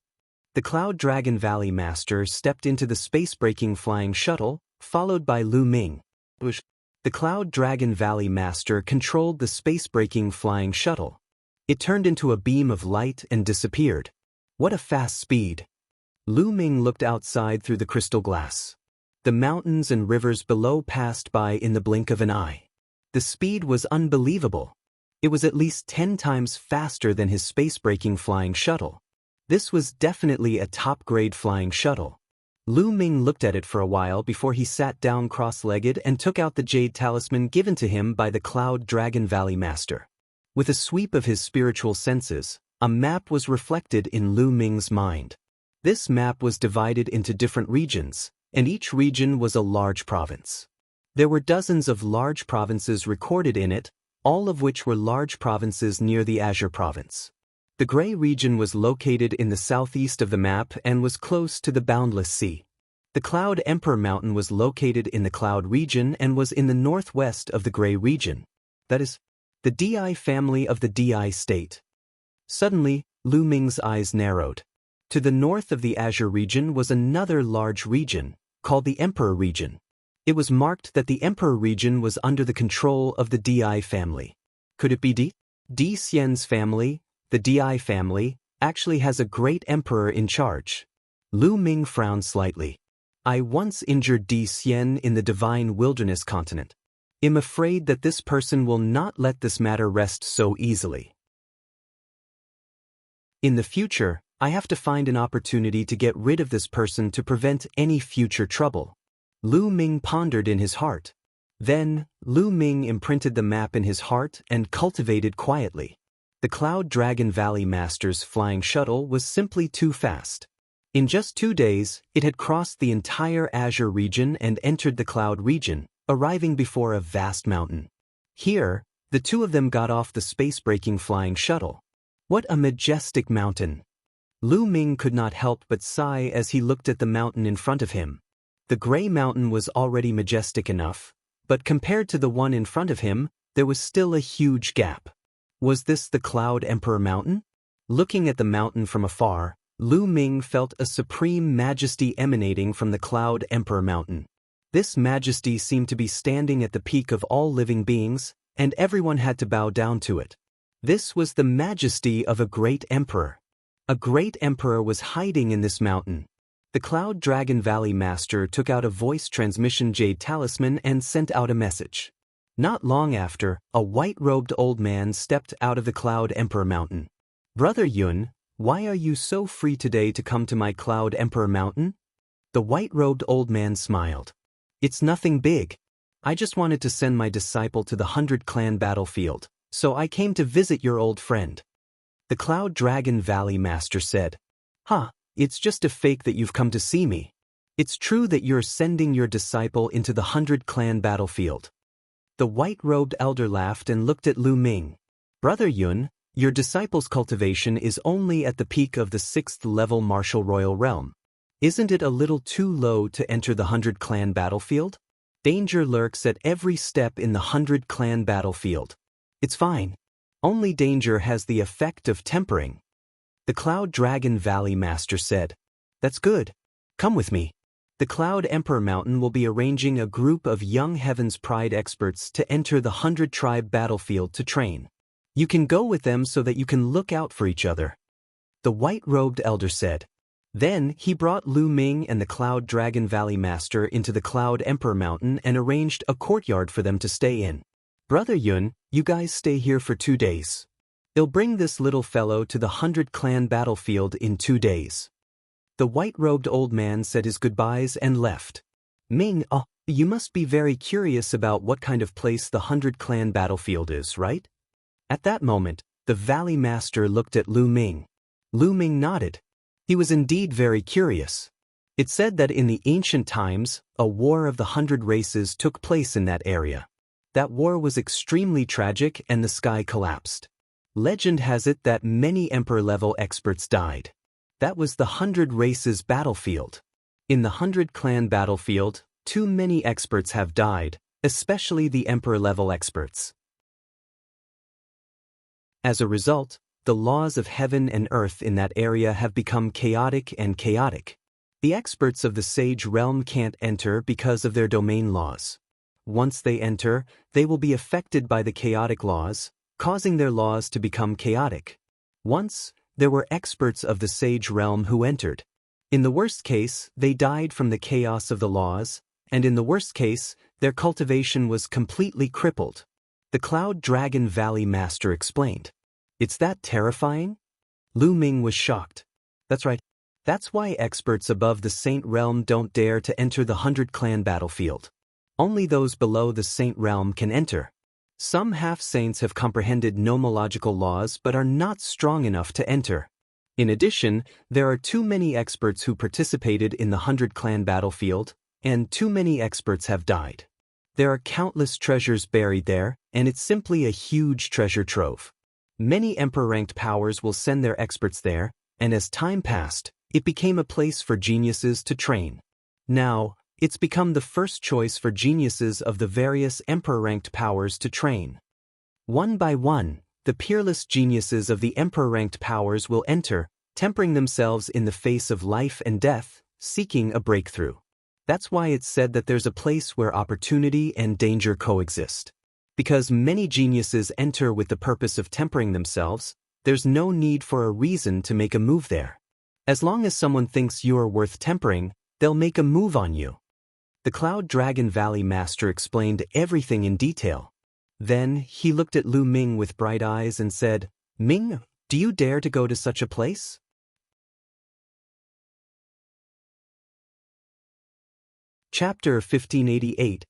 The Cloud Dragon Valley Master stepped into the space-breaking flying shuttle, followed by Lu Ming. The Cloud Dragon Valley Master controlled the space-breaking flying shuttle. It turned into a beam of light and disappeared. What a fast speed! Lu Ming looked outside through the crystal glass. The mountains and rivers below passed by in the blink of an eye. The speed was unbelievable. It was at least 10 times faster than his space-breaking flying shuttle. This was definitely a top-grade flying shuttle. Lu Ming looked at it for a while before he sat down cross-legged and took out the jade talisman given to him by the Cloud Dragon Valley Master. With a sweep of his spiritual senses, a map was reflected in Lu Ming's mind. This map was divided into different regions, and each region was a large province. There were dozens of large provinces recorded in it, all of which were large provinces near the Azure province. The gray region was located in the southeast of the map and was close to the boundless sea. The Cloud Emperor Mountain was located in the Cloud region and was in the northwest of the Gray region. That is, the Di family of the Di state. Suddenly, Lu Ming's eyes narrowed. To the north of the Azure region was another large region, called the Emperor region. It was marked that the Emperor region was under the control of the Di family. Could it be Di Xian's family? The Di family actually has a great emperor in charge. Lu Ming frowned slightly. I once injured Di Xian in the Divine Wilderness continent. I'm afraid that this person will not let this matter rest so easily. In the future, I have to find an opportunity to get rid of this person to prevent any future trouble. Lu Ming pondered in his heart. Then, Lu Ming imprinted the map in his heart and cultivated quietly. The Cloud Dragon Valley Master's flying shuttle was simply too fast. In just 2 days, it had crossed the entire Azure region and entered the Cloud region, arriving before a vast mountain. Here, the two of them got off the space-breaking flying shuttle. What a majestic mountain! Lu Ming could not help but sigh as he looked at the mountain in front of him. The Gray Mountain was already majestic enough, but compared to the one in front of him, there was still a huge gap. Was this the Cloud Emperor Mountain? Looking at the mountain from afar, Lu Ming felt a supreme majesty emanating from the Cloud Emperor Mountain. This majesty seemed to be standing at the peak of all living beings, and everyone had to bow down to it. This was the majesty of a great emperor. A great emperor was hiding in this mountain. The Cloud Dragon Valley Master took out a voice transmission jade talisman and sent out a message. Not long after, a white-robed old man stepped out of the Cloud Emperor Mountain. Brother Yun, why are you so free today to come to my Cloud Emperor Mountain? The white-robed old man smiled. It's nothing big. I just wanted to send my disciple to the 100-clan battlefield, so I came to visit your old friend. The Cloud Dragon Valley Master said. It's just a fake that you've come to see me. It's true that you're sending your disciple into the 100-clan battlefield. The white-robed elder laughed and looked at Lu Ming. Brother Yun, your disciple's cultivation is only at the peak of the 6th-level martial royal realm. Isn't it a little too low to enter the 100-clan battlefield? Danger lurks at every step in the 100-clan battlefield. It's fine. Only danger has the effect of tempering. The Cloud Dragon Valley Master said. That's good. Come with me. The Cloud Emperor Mountain will be arranging a group of young Heaven's Pride experts to enter the 100-tribe battlefield to train. You can go with them so that you can look out for each other. The white-robed elder said. Then he brought Lu Ming and the Cloud Dragon Valley Master into the Cloud Emperor Mountain and arranged a courtyard for them to stay in. Brother Yun, you guys stay here for 2 days. They'll bring this little fellow to the 100-clan battlefield in 2 days. The white-robed old man said his goodbyes and left. Ming, you must be very curious about what kind of place the 100-clan battlefield is, right? At that moment, the Valley Master looked at Lu Ming. Lu Ming nodded. He was indeed very curious. It said that in the ancient times, a war of the 100 races took place in that area. That war was extremely tragic and the sky collapsed. Legend has it that many Emperor-level experts died. That was the 100 races battlefield. In the 100-clan battlefield, too many experts have died, especially the Emperor-level experts. As a result, the laws of heaven and earth in that area have become chaotic and chaotic. The experts of the Sage Realm can't enter because of their domain laws. Once they enter, they will be affected by the chaotic laws, causing their laws to become chaotic. Once, there were experts of the Sage Realm who entered. In the worst case, they died from the chaos of the laws, and in the worst case, their cultivation was completely crippled. The Cloud Dragon Valley Master explained. It's that terrifying? Lu Ming was shocked. That's right. That's why experts above the Saint Realm don't dare to enter the 100-clan battlefield. Only those below the Saint Realm can enter. Some half-saints have comprehended nomological laws but are not strong enough to enter. In addition, there are too many experts who participated in the 100-clan battlefield, and too many experts have died. There are countless treasures buried there, and it's simply a huge treasure trove. Many Emperor-ranked powers will send their experts there, and as time passed, it became a place for geniuses to train. Now, it's become the first choice for geniuses of the various emperor-ranked powers to train. One by one, the peerless geniuses of the emperor-ranked powers will enter, tempering themselves in the face of life and death, seeking a breakthrough. That's why it's said that there's a place where opportunity and danger coexist. Because many geniuses enter with the purpose of tempering themselves, there's no need for a reason to make a move there. As long as someone thinks you're worth tempering, they'll make a move on you. The Cloud Dragon Valley Master explained everything in detail. Then, he looked at Lu Ming with bright eyes and said, "Ming, do you dare to go to such a place?" Chapter 1588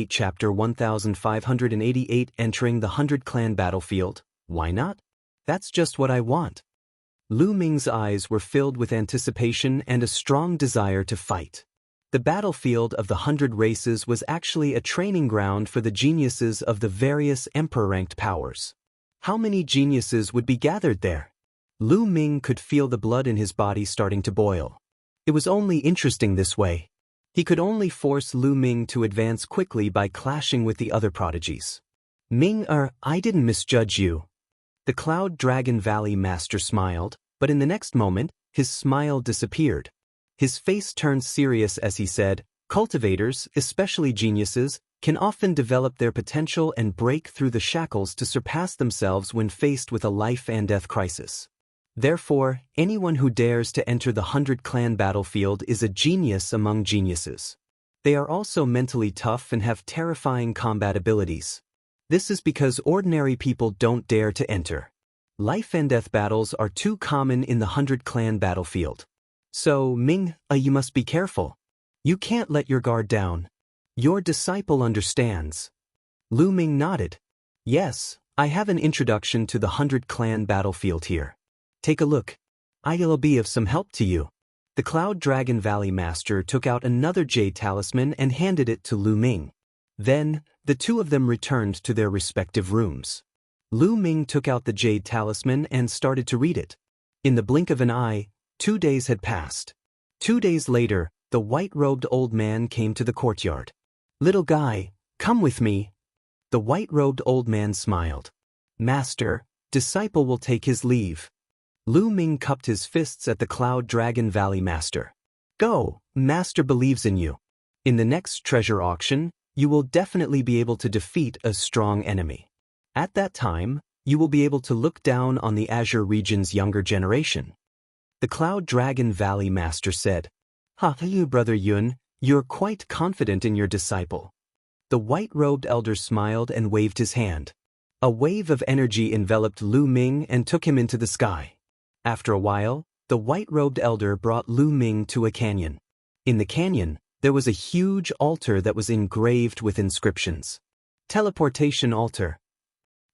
Chapter 1588 Entering the 100-clan battlefield. Why not? That's just what I want. Lu Ming's eyes were filled with anticipation and a strong desire to fight. The battlefield of the 100 races was actually a training ground for the geniuses of the various emperor-ranked powers. How many geniuses would be gathered there? Lu Ming could feel the blood in his body starting to boil. It was only interesting this way. He could only force Lu Ming to advance quickly by clashing with the other prodigies. Ming, I didn't misjudge you. The Cloud Dragon Valley Master smiled, but in the next moment, his smile disappeared. His face turned serious as he said, "Cultivators, especially geniuses, can often develop their potential and break through the shackles to surpass themselves when faced with a life-and-death crisis. Therefore, anyone who dares to enter the 100-clan battlefield is a genius among geniuses. They are also mentally tough and have terrifying combat abilities. This is because ordinary people don't dare to enter. Life-and-death battles are too common in the 100-clan battlefield. So, Ming, you must be careful. You can't let your guard down. Your disciple understands." Lu Ming nodded. "Yes, I have an introduction to the 100-clan battlefield here. Take a look. I'll be of some help to you." The Cloud Dragon Valley Master took out another jade talisman and handed it to Lu Ming. Then, the two of them returned to their respective rooms. Lu Ming took out the jade talisman and started to read it. In the blink of an eye, 2 days had passed. 2 days later, the white-robed old man came to the courtyard. "Little guy, come with me." The white-robed old man smiled. "Master, disciple will take his leave." Lu Ming cupped his fists at the Cloud Dragon Valley Master. "Go, Master believes in you. In the next treasure auction, you will definitely be able to defeat a strong enemy. At that time, you will be able to look down on the Azure region's younger generation." The Cloud Dragon Valley Master said, You Brother Yun, you're quite confident in your disciple." The white-robed elder smiled and waved his hand. A wave of energy enveloped Lu Ming and took him into the sky. After a while, the white-robed elder brought Lu Ming to a canyon. In the canyon, there was a huge altar that was engraved with inscriptions. Teleportation altar.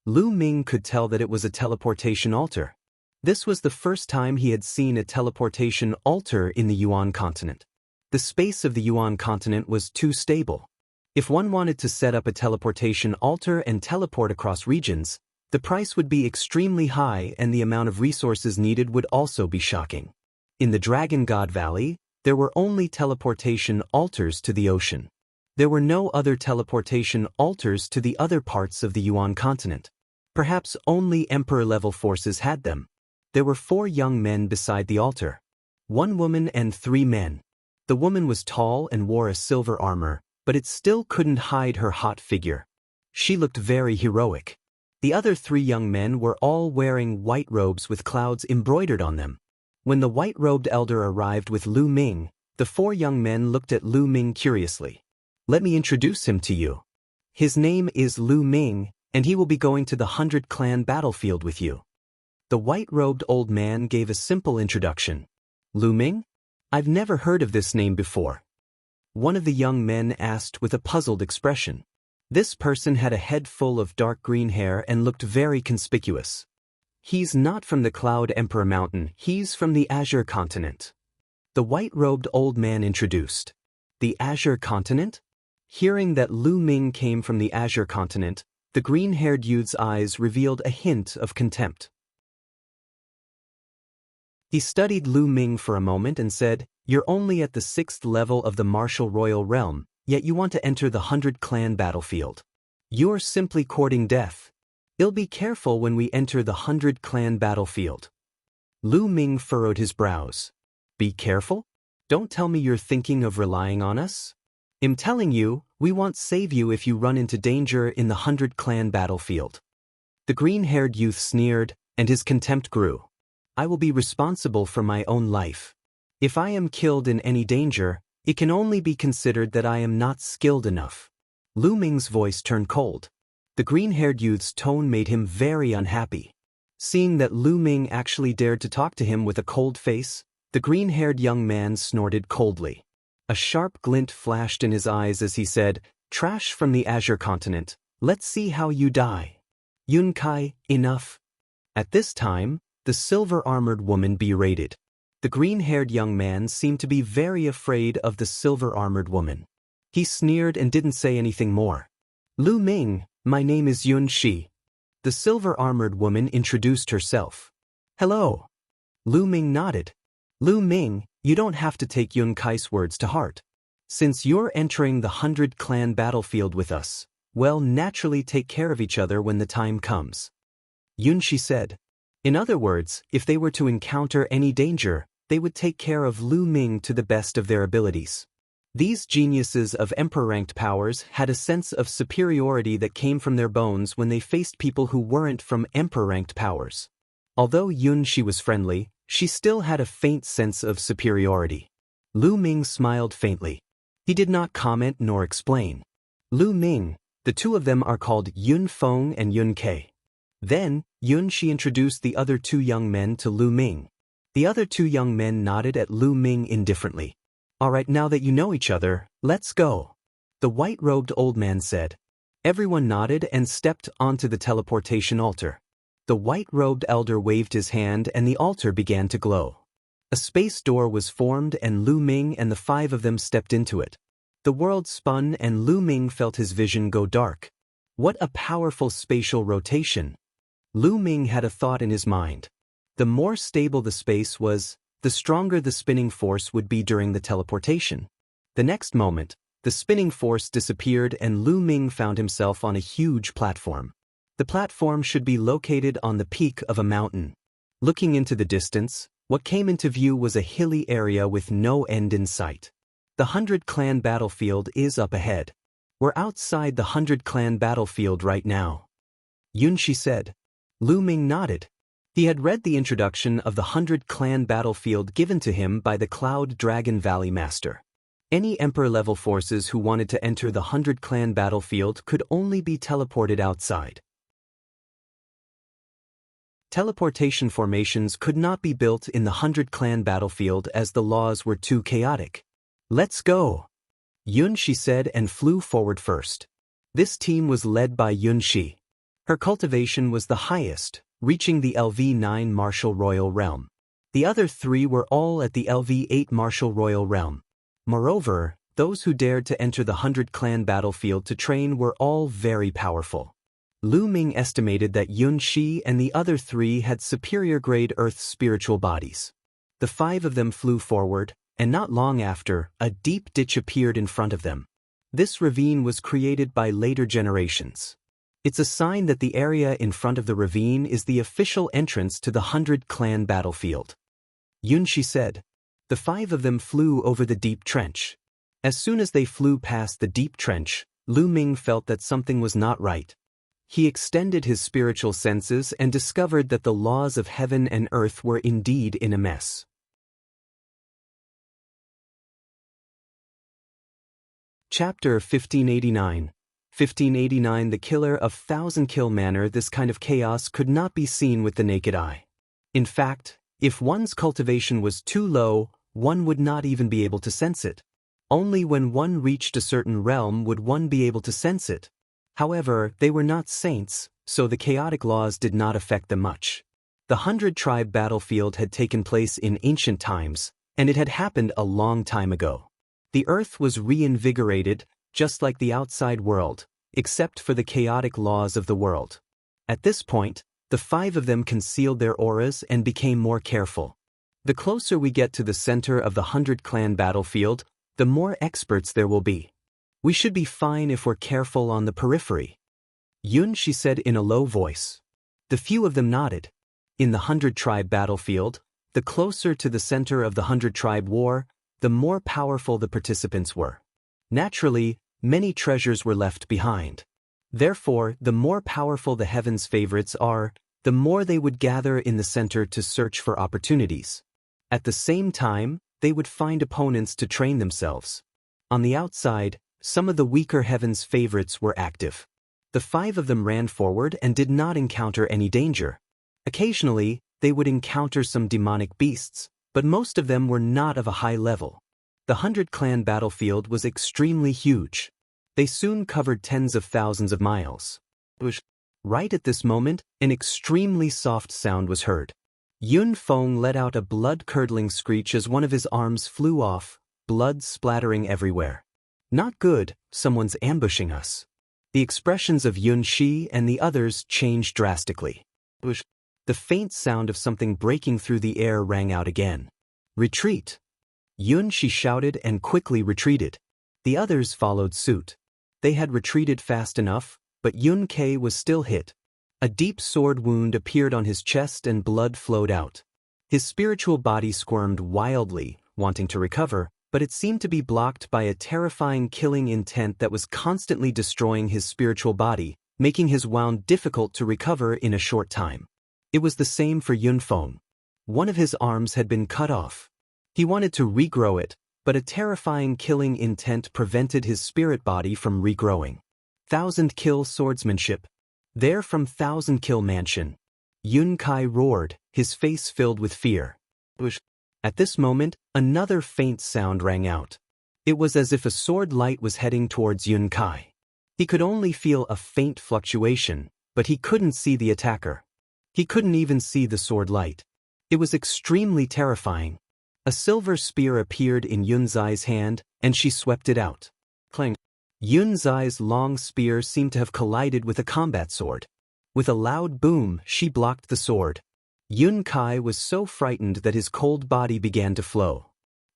Lu Ming could tell that it was a teleportation altar. This was the first time he had seen a teleportation altar in the Yuan continent. The space of the Yuan continent was too stable. If one wanted to set up a teleportation altar and teleport across regions, the price would be extremely high and the amount of resources needed would also be shocking. In the Dragon God Valley, there were only teleportation altars to the ocean. There were no other teleportation altars to the other parts of the Yuan continent. Perhaps only Emperor-level forces had them. There were 4 young men beside the altar. 1 woman and 3 men. The woman was tall and wore a silver armor, but it still couldn't hide her hot figure. She looked very heroic. The other 3 young men were all wearing white robes with clouds embroidered on them. When the white-robed elder arrived with Lu Ming, the 4 young men looked at Lu Ming curiously. "Let me introduce him to you. His name is Lu Ming, and he will be going to the 100-clan battlefield with you." The white-robed old man gave a simple introduction. "Lu Ming? I've never heard of this name before." One of the young men asked with a puzzled expression. This person had a head full of dark green hair and looked very conspicuous. "He's not from the Cloud Emperor Mountain, he's from the Azure continent." The white-robed old man introduced. "The Azure continent?" Hearing that Lu Ming came from the Azure continent, the green-haired youth's eyes revealed a hint of contempt. He studied Lu Ming for a moment and said, You're only at the 6th level of the martial royal realm, yet you want to enter the 100-clan battlefield. You're simply courting death. I'll be careful when we enter the 100-clan battlefield. Lu Ming furrowed his brows. Be careful? Don't tell me you're thinking of relying on us? I'm telling you, we won't save you if you run into danger in the 100-clan battlefield. The green-haired youth sneered, and his contempt grew. I will be responsible for my own life. If I am killed in any danger, it can only be considered that I am not skilled enough. Lu Ming's voice turned cold. The green-haired youth's tone made him very unhappy. Seeing that Lu Ming actually dared to talk to him with a cold face, the green-haired young man snorted coldly. A sharp glint flashed in his eyes as he said, "Trash from the Azure Continent, let's see how you die." Yun Kai, enough. At this time, the silver-armored woman berated. The green-haired young man seemed to be very afraid of the silver-armored woman. He sneered and didn't say anything more. Lu Ming, my name is Yun Shi. The silver-armored woman introduced herself. Hello. Lu Ming nodded. Lu Ming, you don't have to take Yun Kai's words to heart. Since you're entering the 100-clan battlefield with us, well, naturally take care of each other when the time comes. Yun Shi said. In other words, if they were to encounter any danger, they would take care of Lu Ming to the best of their abilities. These geniuses of emperor-ranked powers had a sense of superiority that came from their bones when they faced people who weren't from emperor-ranked powers. Although Yun Shi was friendly, she still had a faint sense of superiority. Lu Ming smiled faintly. He did not comment nor explain. Lu Ming, the two of them are called Yun Feng and Yun Ke. Then, Yun Shi introduced the other two young men to Lu Ming. The other two young men nodded at Lu Ming indifferently. All right, now that you know each other, let's go. The white-robed old man said. Everyone nodded and stepped onto the teleportation altar. The white-robed elder waved his hand and the altar began to glow. A space door was formed and Lu Ming and the five of them stepped into it. The world spun and Lu Ming felt his vision go dark. What a powerful spatial rotation. Lu Ming had a thought in his mind. The more stable the space was, the stronger the spinning force would be during the teleportation. The next moment, the spinning force disappeared and Lu Ming found himself on a huge platform. The platform should be located on the peak of a mountain. Looking into the distance, what came into view was a hilly area with no end in sight. The 100-clan battlefield is up ahead. We're outside the 100-clan battlefield right now. Yun Shi said. Lu Ming nodded. He had read the introduction of the 100-clan battlefield given to him by the Cloud Dragon Valley Master. Any Emperor-level forces who wanted to enter the 100-clan battlefield could only be teleported outside. Teleportation formations could not be built in the 100-clan battlefield as the laws were too chaotic. Let's go. Yun Shi said and flew forward first. This team was led by Yun Shi. Her cultivation was the highest, reaching the LV9 Martial Royal Realm. The other three were all at the LV8 Martial Royal Realm. Moreover, those who dared to enter the 100-clan battlefield to train were all very powerful. Lu Ming estimated that Yun Shi and the other three had superior-grade Earth spiritual bodies. The five of them flew forward, and not long after, a deep ditch appeared in front of them. This ravine was created by later generations. It's a sign that the area in front of the ravine is the official entrance to the 100-clan battlefield. Yun Shi said. The five of them flew over the deep trench. As soon as they flew past the deep trench, Lu Ming felt that something was not right. He extended his spiritual senses and discovered that the laws of heaven and earth were indeed in a mess. Chapter 1589. 1589 The killer of Thousand Kill Manor. This kind of chaos could not be seen with the naked eye. In fact, if one's cultivation was too low, one would not even be able to sense it. Only when one reached a certain realm would one be able to sense it. However, they were not saints, so the chaotic laws did not affect them much. The 100-tribe battlefield had taken place in ancient times, and it had happened a long time ago. The earth was reinvigorated, just like the outside world, except for the chaotic laws of the world. At this point, the five of them concealed their auras and became more careful. The closer we get to the center of the 100-clan battlefield, the more experts there will be. We should be fine if we're careful on the periphery. Xianxia said in a low voice. The few of them nodded. In the 100-tribe battlefield, the closer to the center of the 100-tribe war, the more powerful the participants were. Naturally, many treasures were left behind. Therefore, the more powerful the heaven's favorites are, the more they would gather in the center to search for opportunities. At the same time, they would find opponents to train themselves. On the outside, some of the weaker heaven's favorites were active. The 5 of them ran forward and did not encounter any danger. Occasionally, they would encounter some demonic beasts, but most of them were not of a high level. The 100-clan battlefield was extremely huge. They soon covered tens of thousands of miles. Right at this moment, an extremely soft sound was heard. Yunfeng let out a blood-curdling screech as one of his arms flew off, blood splattering everywhere. Not good, someone's ambushing us. The expressions of Xianxia and the others changed drastically. The faint sound of something breaking through the air rang out again. Retreat! Xianxia shouted and quickly retreated. The others followed suit. They had retreated fast enough, but Yunkai was still hit. A deep sword wound appeared on his chest and blood flowed out. His spiritual body squirmed wildly, wanting to recover, but it seemed to be blocked by a terrifying killing intent that was constantly destroying his spiritual body, making his wound difficult to recover in a short time. It was the same for Yunfeng. One of his arms had been cut off. He wanted to regrow it, but a terrifying killing intent prevented his spirit body from regrowing. 1,000-kill swordsmanship. There from 1,000-kill mansion. Yunkai roared, his face filled with fear. At this moment, another faint sound rang out. It was as if a sword light was heading towards Yunkai. He could only feel a faint fluctuation, but he couldn't see the attacker. He couldn't even see the sword light. It was extremely terrifying. A silver spear appeared in Yunzai's hand, and she swept it out. Clang. Yunzai's long spear seemed to have collided with a combat sword. With a loud boom, she blocked the sword. Yunkai was so frightened that his cold body began to flow.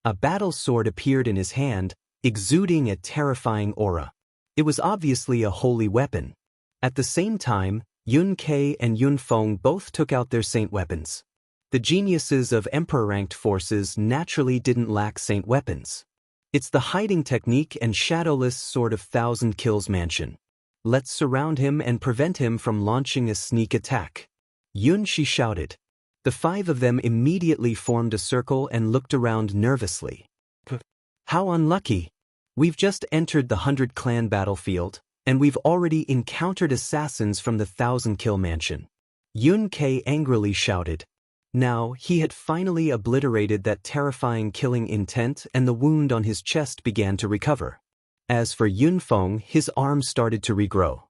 A battle sword appeared in his hand, exuding a terrifying aura. It was obviously a holy weapon. At the same time, Yunkai and Yunfeng both took out their saint weapons. The geniuses of emperor-ranked forces naturally didn't lack saint weapons. It's the hiding technique and shadowless sword of 1,000 kills mansion. Let's surround him and prevent him from launching a sneak attack. Xianxia shouted. The 5 of them immediately formed a circle and looked around nervously. How unlucky! We've just entered the 100-clan battlefield, and we've already encountered assassins from the 1,000-kill mansion. Yunkai angrily shouted. Now, he had finally obliterated that terrifying killing intent and the wound on his chest began to recover. As for Yunfeng, his arm started to regrow.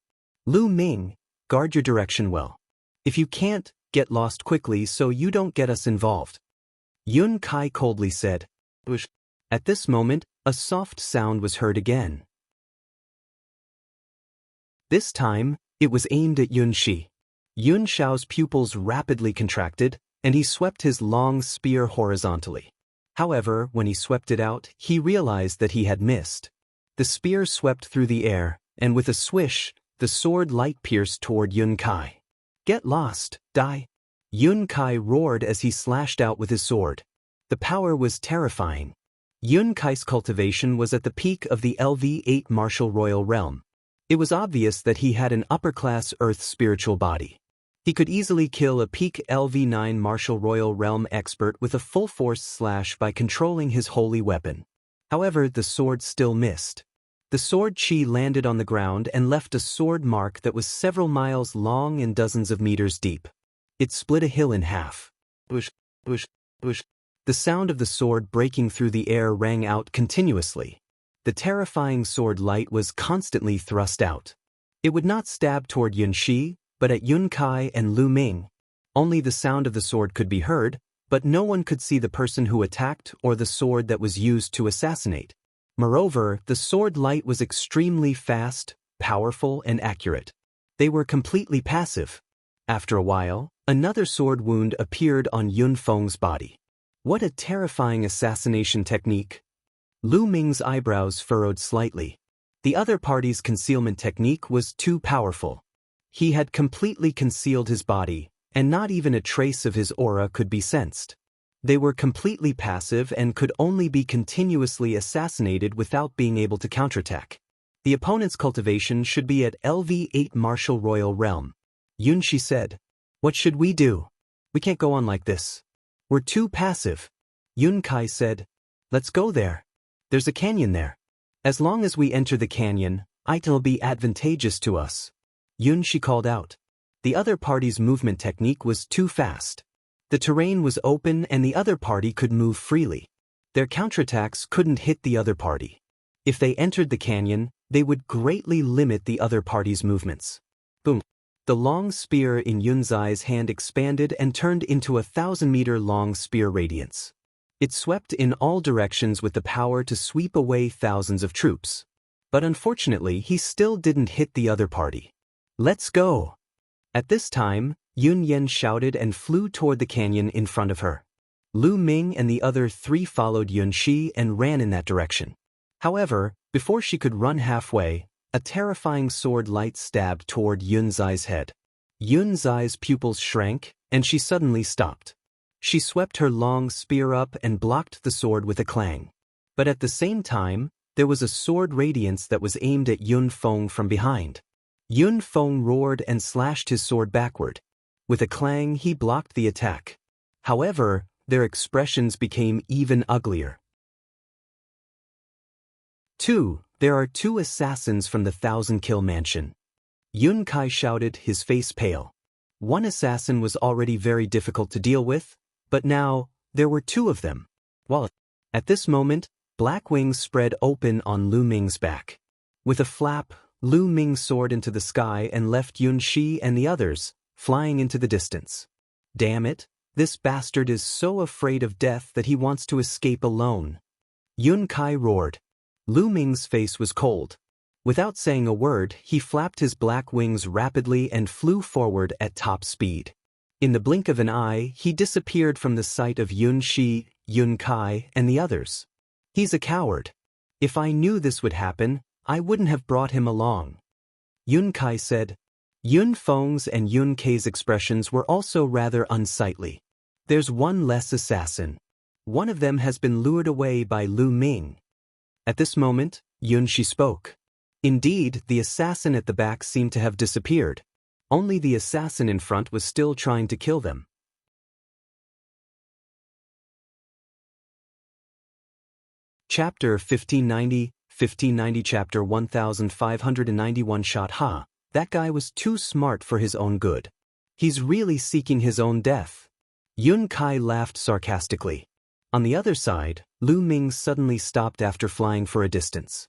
Lu Ming, guard your direction well. If you can't, get lost quickly so you don't get us involved. Yunkai coldly said. At this moment, a soft sound was heard again. This time, it was aimed at Xianxia. Yunxiao's pupils rapidly contracted, and he swept his long spear horizontally. However, when he swept it out, he realized that he had missed. The spear swept through the air, and with a swish, the sword light pierced toward Yunkai. Get lost, die! Yunkai roared as he slashed out with his sword. The power was terrifying. Yunkai's cultivation was at the peak of the LV8 martial royal realm. It was obvious that he had an upper-class earth spiritual body. He could easily kill a peak LV9 martial royal realm expert with a full-force slash by controlling his holy weapon. However, the sword still missed. The sword chi landed on the ground and left a sword mark that was several miles long and dozens of meters deep. It split a hill in half. Bush, bush, bush. The sound of the sword breaking through the air rang out continuously. The terrifying sword light was constantly thrust out. It would not stab toward Xianxia, but at Yunkai and Lu Ming. Only the sound of the sword could be heard, but no one could see the person who attacked or the sword that was used to assassinate. Moreover, the sword light was extremely fast, powerful, and accurate. They were completely passive. After a while, another sword wound appeared on Yunfeng's body. What a terrifying assassination technique. Lu Ming's eyebrows furrowed slightly. The other party's concealment technique was too powerful. He had completely concealed his body, and not even a trace of his aura could be sensed. They were completely passive and could only be continuously assassinated without being able to counterattack. The opponent's cultivation should be at LV8 Martial Royal Realm. Xianxia said. What should we do? We can't go on like this. We're too passive. Yunkai said. Let's go there. There's a canyon there. As long as we enter the canyon, it'll be advantageous to us. Xianxia called out. The other party's movement technique was too fast. The terrain was open and the other party could move freely. Their counterattacks couldn't hit the other party. If they entered the canyon, they would greatly limit the other party's movements. Boom. The long spear in Yunzai's hand expanded and turned into a 1,000-meter-long spear radiance. It swept in all directions with the power to sweep away thousands of troops. But unfortunately, he still didn't hit the other party. Let's go! At this time, Yun Yan shouted and flew toward the canyon in front of her. Lu Ming and the other three followed Yunxi and ran in that direction. However, before she could run halfway, a terrifying sword light stabbed toward Yunzai's head. Yunzai's pupils shrank, and she suddenly stopped. She swept her long spear up and blocked the sword with a clang. But at the same time, there was a sword radiance that was aimed at Yun Feng from behind. Yun Feng roared and slashed his sword backward. With a clang, he blocked the attack. However, their expressions became even uglier. 2. There are two assassins from the 1,000-kill mansion. Yun Kai shouted, his face pale. One assassin was already very difficult to deal with, but now, there were two of them. While at this moment, black wings spread open on Lu Ming's back. With a flap, Lu Ming soared into the sky and left Yunxi and the others, flying into the distance. Damn it, this bastard is so afraid of death that he wants to escape alone. Yun Kai roared. Lu Ming's face was cold. Without saying a word, he flapped his black wings rapidly and flew forward at top speed. In the blink of an eye, he disappeared from the sight of Yunxi, Yun Kai, and the others. He's a coward. If I knew this would happen, I wouldn't have brought him along. Yun Kai said. Yun Feng's and Yun Kei's expressions were also rather unsightly. There's one less assassin. One of them has been lured away by Lu Ming. At this moment, Yunxi spoke. Indeed, the assassin at the back seemed to have disappeared. Only the assassin in front was still trying to kill them. Chapter 1590 Chapter 1591 Shot Ha. That guy was too smart for his own good. He's really seeking his own death. Yun Kai laughed sarcastically. On the other side, Lu Ming suddenly stopped after flying for a distance.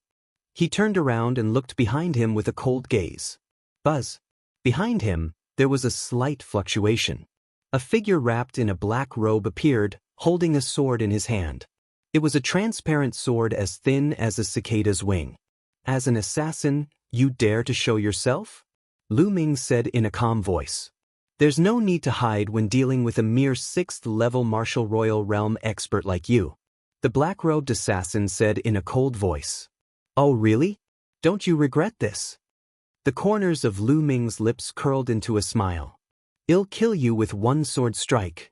He turned around and looked behind him with a cold gaze. Buzz. Behind him, there was a slight fluctuation. A figure wrapped in a black robe appeared, holding a sword in his hand. It was a transparent sword as thin as a cicada's wing. As an assassin, you dare to show yourself? Lu Ming said in a calm voice. There's no need to hide when dealing with a mere 6th-level Martial Royal Realm expert like you. The black-robed assassin said in a cold voice. Oh really? Don't you regret this? The corners of Lu Ming's lips curled into a smile. I'll kill you with one sword strike.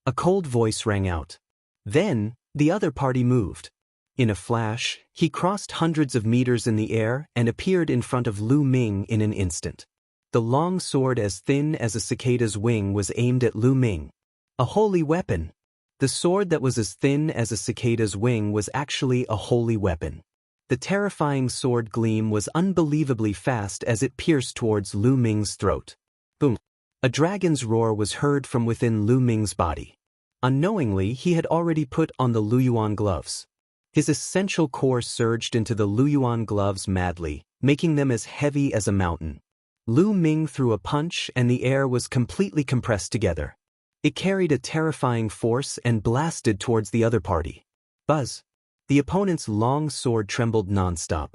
A cold voice rang out. Then, the other party moved. In a flash, he crossed hundreds of meters in the air and appeared in front of Lu Ming in an instant. The long sword as thin as a cicada's wing was aimed at Lu Ming. A holy weapon. The sword that was as thin as a cicada's wing was actually a holy weapon. The terrifying sword gleam was unbelievably fast as it pierced towards Lu Ming's throat. Boom. A dragon's roar was heard from within Lu Ming's body. Unknowingly, he had already put on the Luyuan gloves. His essential core surged into the Luyuan gloves madly, making them as heavy as a mountain. Lu Ming threw a punch and the air was completely compressed together. It carried a terrifying force and blasted towards the other party. Buzz. The opponent's long sword trembled nonstop.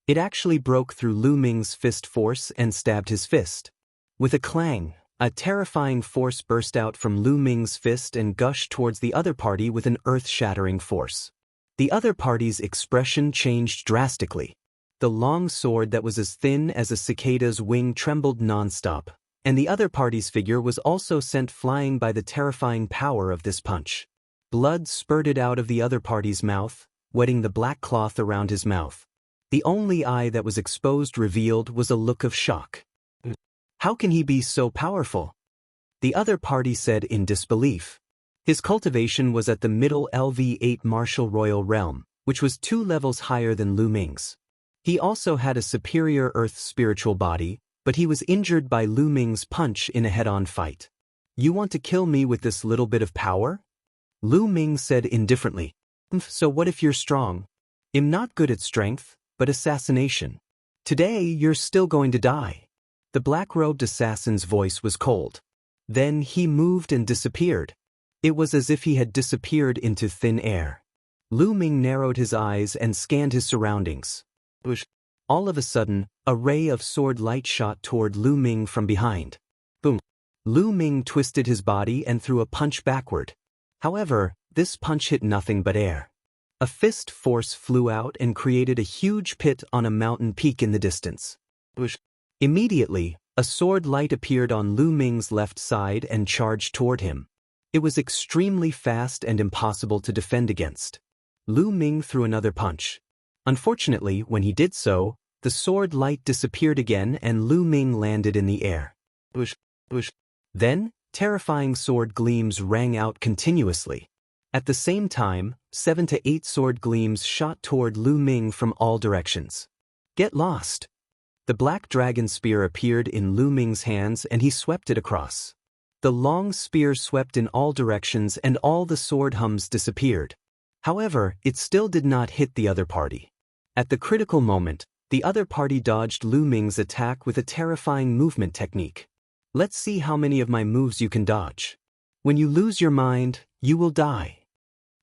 It actually broke through Lu Ming's fist force and stabbed his fist. With a clang, A terrifying force burst out from Lu Ming's fist and gushed towards the other party with an earth-shattering force. The other party's expression changed drastically. The long sword that was as thin as a cicada's wing trembled non-stop, and the other party's figure was also sent flying by the terrifying power of this punch. Blood spurted out of the other party's mouth, wetting the black cloth around his mouth. The only eye that was exposed revealed was a look of shock. How can he be so powerful? The other party said in disbelief. His cultivation was at the middle LV8 martial royal realm, which was 2 levels higher than Lu Ming's. He also had a superior earth spiritual body, but he was injured by Lu Ming's punch in a head-on fight. You want to kill me with this little bit of power? Lu Ming said indifferently. So what if you're strong? I'm not good at strength, but assassination. Today you're still going to die. The black-robed assassin's voice was cold. Then he moved and disappeared. It was as if he had disappeared into thin air. Lu Ming narrowed his eyes and scanned his surroundings. All of a sudden, a ray of sword light shot toward Lu Ming from behind. Boom! Lu Ming twisted his body and threw a punch backward. However, this punch hit nothing but air. A fist force flew out and created a huge pit on a mountain peak in the distance. Immediately, a sword light appeared on Lu Ming's left side and charged toward him. It was extremely fast and impossible to defend against. Lu Ming threw another punch. Unfortunately, when he did so, the sword light disappeared again and Lu Ming landed in the air. Then, terrifying sword gleams rang out continuously. At the same time, 7 to 8 sword gleams shot toward Lu Ming from all directions. Get lost! The black dragon spear appeared in Lu Ming's hands and he swept it across. The long spear swept in all directions and all the sword hums disappeared. However, it still did not hit the other party. At the critical moment, the other party dodged Lu Ming's attack with a terrifying movement technique. Let's see how many of my moves you can dodge. When you lose your mind, you will die.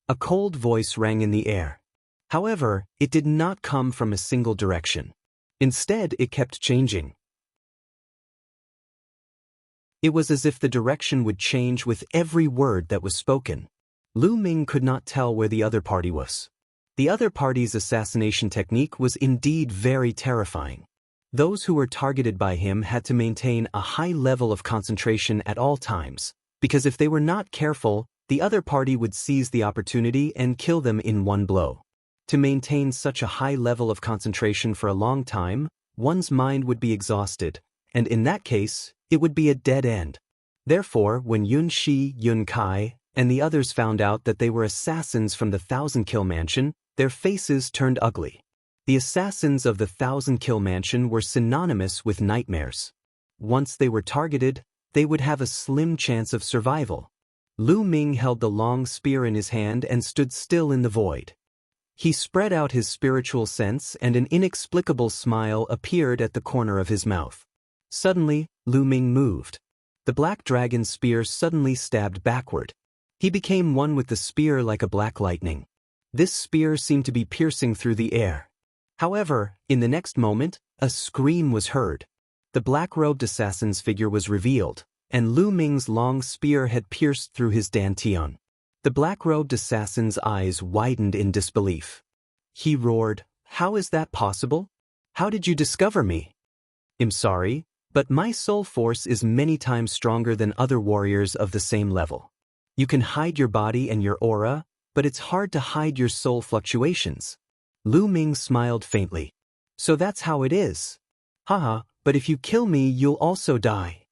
A cold voice rang in the air. However, it did not come from a single direction. Instead, it kept changing. It was as if the direction would change with every word that was spoken. Lu Ming could not tell where the other party was. The other party's assassination technique was indeed very terrifying. Those who were targeted by him had to maintain a high level of concentration at all times, because if they were not careful, the other party would seize the opportunity and kill them in one blow. To maintain such a high level of concentration for a long time, one's mind would be exhausted, and in that case, it would be a dead end. Therefore, when Yun Shi, Yun Kai, and the others found out that they were assassins from the Thousand Kill Mansion, their faces turned ugly. The assassins of the Thousand Kill Mansion were synonymous with nightmares. Once they were targeted, they would have a slim chance of survival. Lu Ming held the long spear in his hand and stood still in the void. He spread out his spiritual sense and an inexplicable smile appeared at the corner of his mouth. Suddenly, Lu Ming moved. The black dragon spear suddenly stabbed backward. He became one with the spear like a black lightning. This spear seemed to be piercing through the air. However, in the next moment, a scream was heard. The black-robed assassin's figure was revealed, and Lu Ming's long spear had pierced through his dantian. The black-robed assassin's eyes widened in disbelief. He roared, "How is that possible? How did you discover me?" "I'm sorry, but my soul force is many times stronger than other warriors of the same level. You can hide your body and your aura, but it's hard to hide your soul fluctuations." Lu Ming smiled faintly. "So that's how it is. Haha, but if you kill me, you'll also die."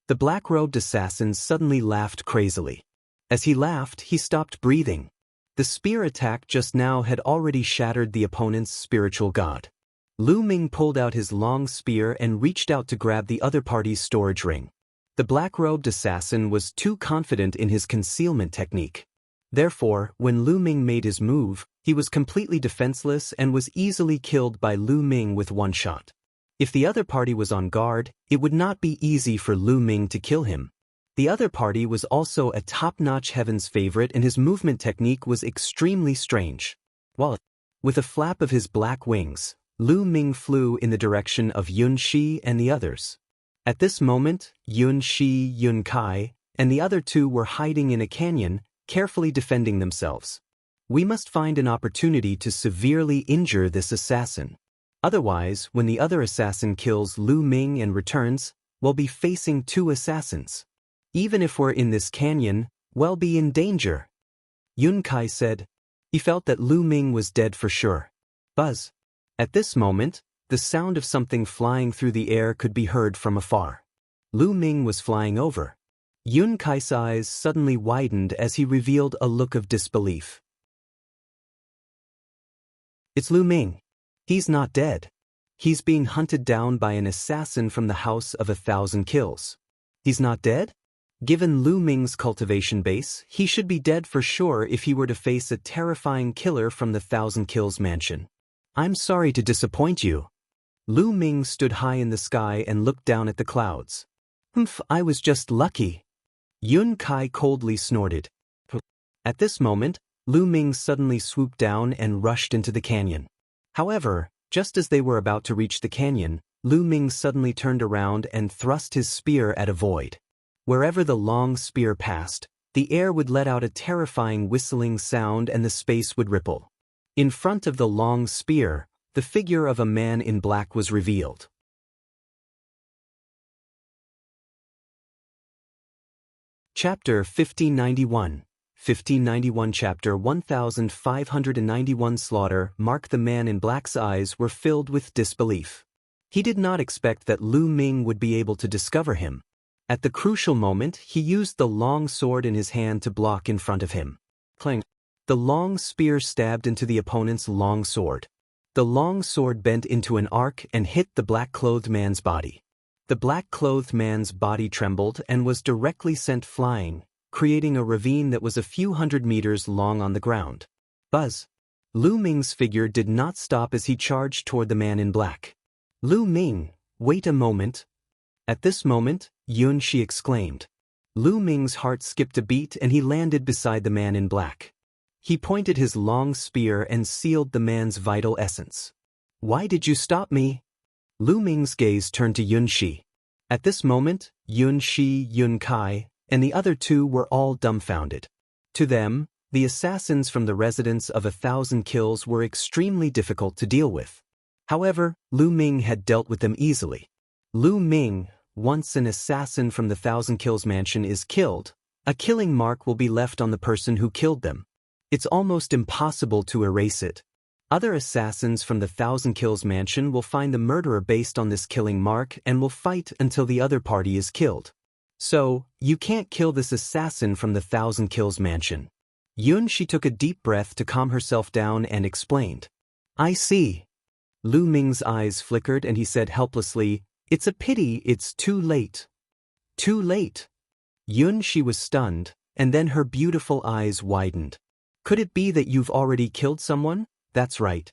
The black-robed assassin suddenly laughed crazily. As he laughed, he stopped breathing. The spear attack just now had already shattered the opponent's spiritual god. Lu Ming pulled out his long spear and reached out to grab the other party's storage ring. The black-robed assassin was too confident in his concealment technique. Therefore, when Lu Ming made his move, he was completely defenseless and was easily killed by Lu Ming with one shot. If the other party was on guard, it would not be easy for Lu Ming to kill him. The other party was also a top-notch heaven's favorite and his movement technique was extremely strange. With a flap of his black wings, Lu Ming flew in the direction of Yun Shi and the others. At this moment, Yun Shi, Yun Kai, and the other two were hiding in a canyon, carefully defending themselves. We must find an opportunity to severely injure this assassin. Otherwise, when the other assassin kills Lu Ming and returns, we'll be facing two assassins. Even if we're in this canyon, we'll be in danger. Yun Kai said. He felt that Lu Ming was dead for sure. Buzz. At this moment, the sound of something flying through the air could be heard from afar. Lu Ming was flying over. Yun Kai's eyes suddenly widened as he revealed a look of disbelief. It's Lu Ming. He's not dead. He's being hunted down by an assassin from the House of 1,000 Kills. He's not dead? Given Lu Ming's cultivation base, he should be dead for sure if he were to face a terrifying killer from the 1,000 Kills mansion. I'm sorry to disappoint you. Lu Ming stood high in the sky and looked down at the clouds. I was just lucky. Yun Kai coldly snorted. At this moment, Lu Ming suddenly swooped down and rushed into the canyon. However, just as they were about to reach the canyon, Lu Ming suddenly turned around and thrust his spear at a void. Wherever the long spear passed, the air would let out a terrifying whistling sound and the space would ripple. In front of the long spear, the figure of a man in black was revealed. Chapter 1591. 1591 Chapter 1591 Slaughter. Mark. The man in black's eyes were filled with disbelief. He did not expect that Lu Ming would be able to discover him. At the crucial moment, he used the long sword in his hand to block in front of him. Clang. The long spear stabbed into the opponent's long sword. The long sword bent into an arc and hit the black-clothed man's body. The black-clothed man's body trembled and was directly sent flying, creating a ravine that was a few hundred meters long on the ground. Buzz. Lu Ming's figure did not stop as he charged toward the man in black. Lu Ming, wait a moment. At this moment, Yun Shi exclaimed. Lu Ming's heart skipped a beat and he landed beside the man in black. He pointed his long spear and sealed the man's vital essence. Why did you stop me? Lu Ming's gaze turned to Yun Shi. At this moment, Yun Shi, Yun Kai, and the other two were all dumbfounded. To them, the assassins from the residence of 1,000 Kills were extremely difficult to deal with. However, Lu Ming had dealt with them easily. Lu Ming, once an assassin from the 1,000 Kills mansion is killed, a killing mark will be left on the person who killed them. It's almost impossible to erase it. Other assassins from the 1,000 Kills mansion will find the murderer based on this killing mark and will fight until the other party is killed. So, you can't kill this assassin from the 1,000 Kills mansion. Yun Shi took a deep breath to calm herself down and explained. I see. Lu Ming's eyes flickered and he said helplessly, It's a pity it's too late. Too late? Yun Shi was stunned, and then her beautiful eyes widened. Could it be that you've already killed someone? That's right.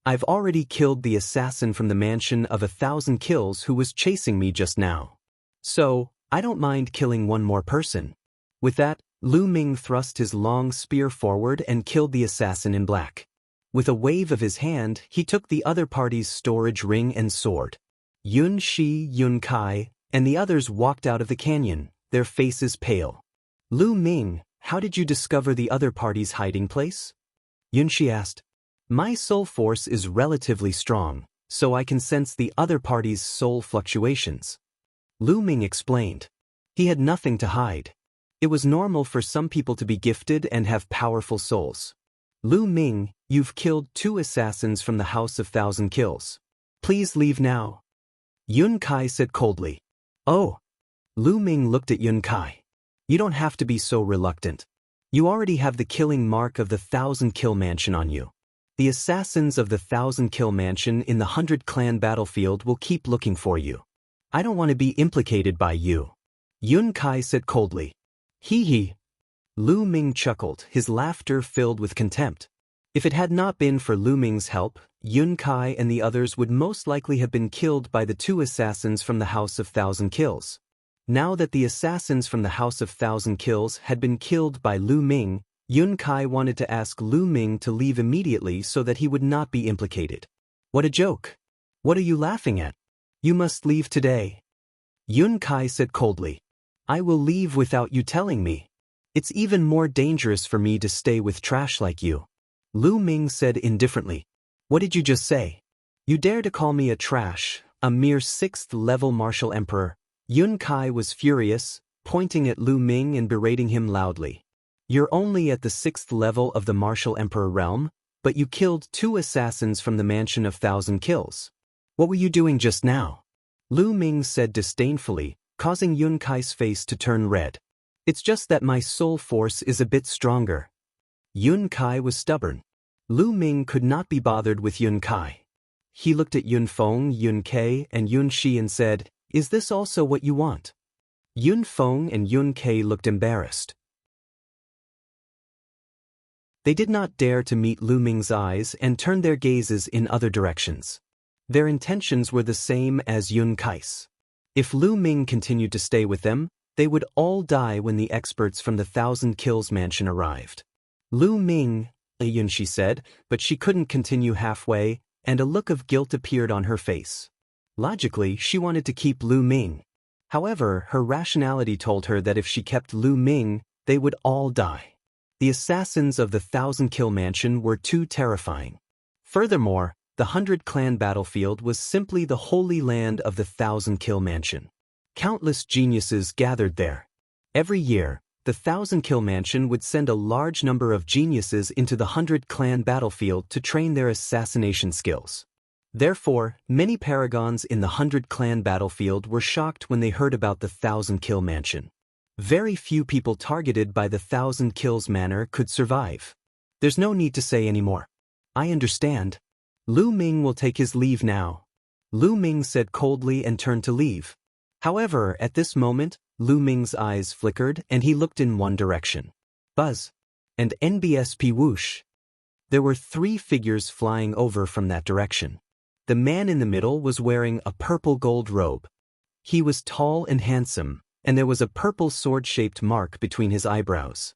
I've already killed the assassin from the mansion of 1,000 Kills who was chasing me just now. So, I don't mind killing one more person. With that, Lu Ming thrust his long spear forward and killed the assassin in black. With a wave of his hand, he took the other party's storage ring and sword. Yun Shi, Yun Kai, and the others walked out of the canyon, their faces pale. Lu Ming, how did you discover the other party's hiding place? Yun Shi asked. My soul force is relatively strong, so I can sense the other party's soul fluctuations. Lu Ming explained. He had nothing to hide. It was normal for some people to be gifted and have powerful souls. Lu Ming, you've killed 2 assassins from the House of 1,000 Kills. Please leave now. Yun Kai said coldly. Oh. Lu Ming looked at Yun Kai. You don't have to be so reluctant. You already have the killing mark of the 1,000 Kill mansion on you. The assassins of the 1,000 Kill mansion in the 100 clan battlefield will keep looking for you. I don't want to be implicated by you. Yun Kai said coldly. Hee hee. Lu Ming chuckled, his laughter filled with contempt. If it had not been for Lu Ming's help, Yun Kai and the others would most likely have been killed by the 2 assassins from the House of 1,000 Kills. Now that the assassins from the House of 1,000 Kills had been killed by Lu Ming, Yun Kai wanted to ask Lu Ming to leave immediately so that he would not be implicated. What a joke. What are you laughing at? You must leave today. Yun Kai said coldly. I will leave without you telling me. It's even more dangerous for me to stay with trash like you. Lu Ming said indifferently. What did you just say? You dare to call me a trash, a mere 6th-level martial emperor? Yun Kai was furious, pointing at Lu Ming and berating him loudly. You're only at the 6th level of the martial emperor realm, but you killed 2 assassins from the mansion of 1,000 kills. What were you doing just now? Lu Ming said disdainfully, causing Yun Kai's face to turn red. It's just that my soul force is a bit stronger. Yun Kai was stubborn. Lu Ming could not be bothered with Yun Kai. He looked at Yun Feng, Yun Ke, and Yun Shi and said, Is this also what you want? Yun Feng and Yun Ke looked embarrassed. They did not dare to meet Lu Ming's eyes and turned their gazes in other directions. Their intentions were the same as Yun Kai's. If Lu Ming continued to stay with them, they would all die when the experts from the 1,000 Kills mansion arrived. Lu Ming, Yun Shi said, but she couldn't continue halfway, and a look of guilt appeared on her face. Logically, she wanted to keep Lu Ming. However, her rationality told her that if she kept Lu Ming, they would all die. The assassins of the 1,000 Kill mansion were too terrifying. Furthermore, the 100 Clan battlefield was simply the holy land of the 1,000 Kill mansion. Countless geniuses gathered there. Every year, the 1,000 Kill mansion would send a large number of geniuses into the 100 Clan battlefield to train their assassination skills. Therefore, many paragons in the 100 Clan battlefield were shocked when they heard about the 1,000 Kill mansion. Very few people targeted by the 1,000 Kills manor could survive. There's no need to say any more. I understand. Lu Ming will take his leave now. Lu Ming said coldly and turned to leave. However, at this moment, Lu Ming's eyes flickered and he looked in one direction. Buzz. And NBSP whoosh. There were 3 figures flying over from that direction. The man in the middle was wearing a purple gold robe. He was tall and handsome, and there was a purple sword-shaped mark between his eyebrows.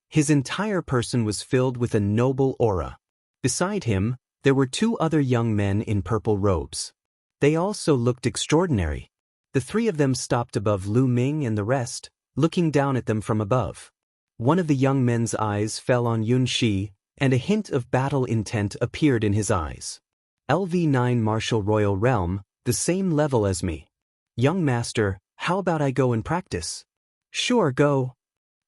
His entire person was filled with a noble aura. Beside him, there were 2 other young men in purple robes. They also looked extraordinary. The 3 of them stopped above Lu Ming and the rest, looking down at them from above. One of the young men's eyes fell on Yun Shi, and a hint of battle intent appeared in his eyes. LV9 Martial Royal Realm, the same level as me. Young master, how about I go and practice? Sure, go.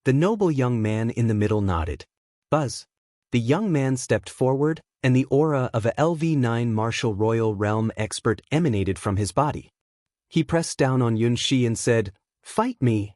The noble young man in the middle nodded. Buzz. The young man stepped forward, and the aura of a LV9 Martial Royal Realm expert emanated from his body. He pressed down on Yun Shi and said, Fight me.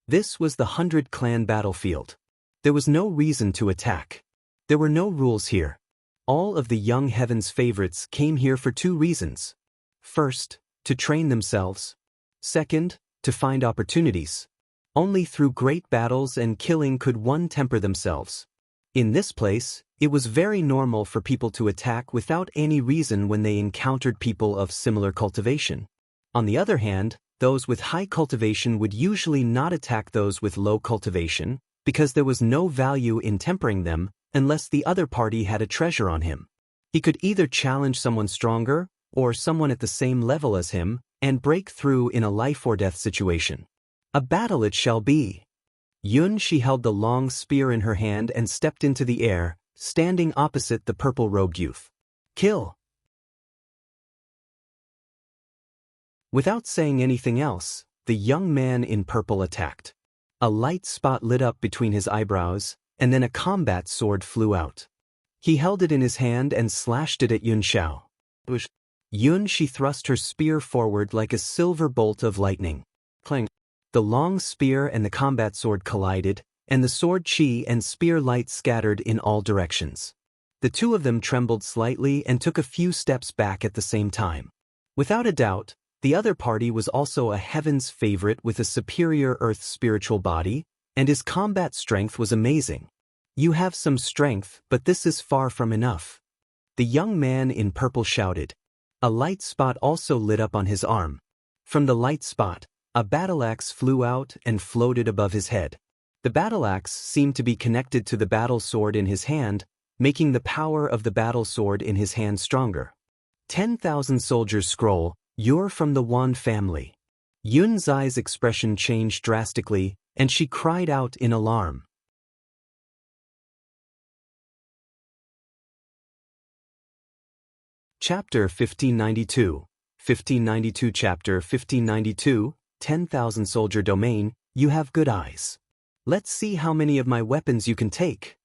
This was the 100 Clan battlefield. There was no reason to attack. There were no rules here. All of the young heaven's favorites came here for 2 reasons. First, to train themselves. Second, to find opportunities. Only through great battles and killing could one temper themselves. In this place, it was very normal for people to attack without any reason when they encountered people of similar cultivation. On the other hand, those with high cultivation would usually not attack those with low cultivation, because there was no value in tempering them unless the other party had a treasure on him. He could either challenge someone stronger, or someone at the same level as him, and break through in a life-or-death situation. A battle it shall be. Yun Shi held the long spear in her hand and stepped into the air, standing opposite the purple-robed youth. Kill! Without saying anything else, the young man in purple attacked. A light spot lit up between his eyebrows, and then a combat sword flew out. He held it in his hand and slashed it at Yun Xiao. Yun Shi thrust her spear forward like a silver bolt of lightning. Clang! The long spear and the combat sword collided, and the sword chi and spear light scattered in all directions. The 2 of them trembled slightly and took a few steps back at the same time. Without a doubt, the other party was also a heaven's favorite with a superior earth spiritual body, and his combat strength was amazing. You have some strength, but this is far from enough. The young man in purple shouted. A light spot also lit up on his arm. From the light spot, a battle axe flew out and floated above his head. The battle axe seemed to be connected to the battle sword in his hand, making the power of the battle sword in his hand stronger. 10,000 soldiers scroll, you're from the Wan family. Yun Zai's expression changed drastically, and she cried out in alarm. Chapter 1592. 1592 Chapter 1592, 10,000 Soldier Domain, you have good eyes. Let's see how many of my weapons you can take.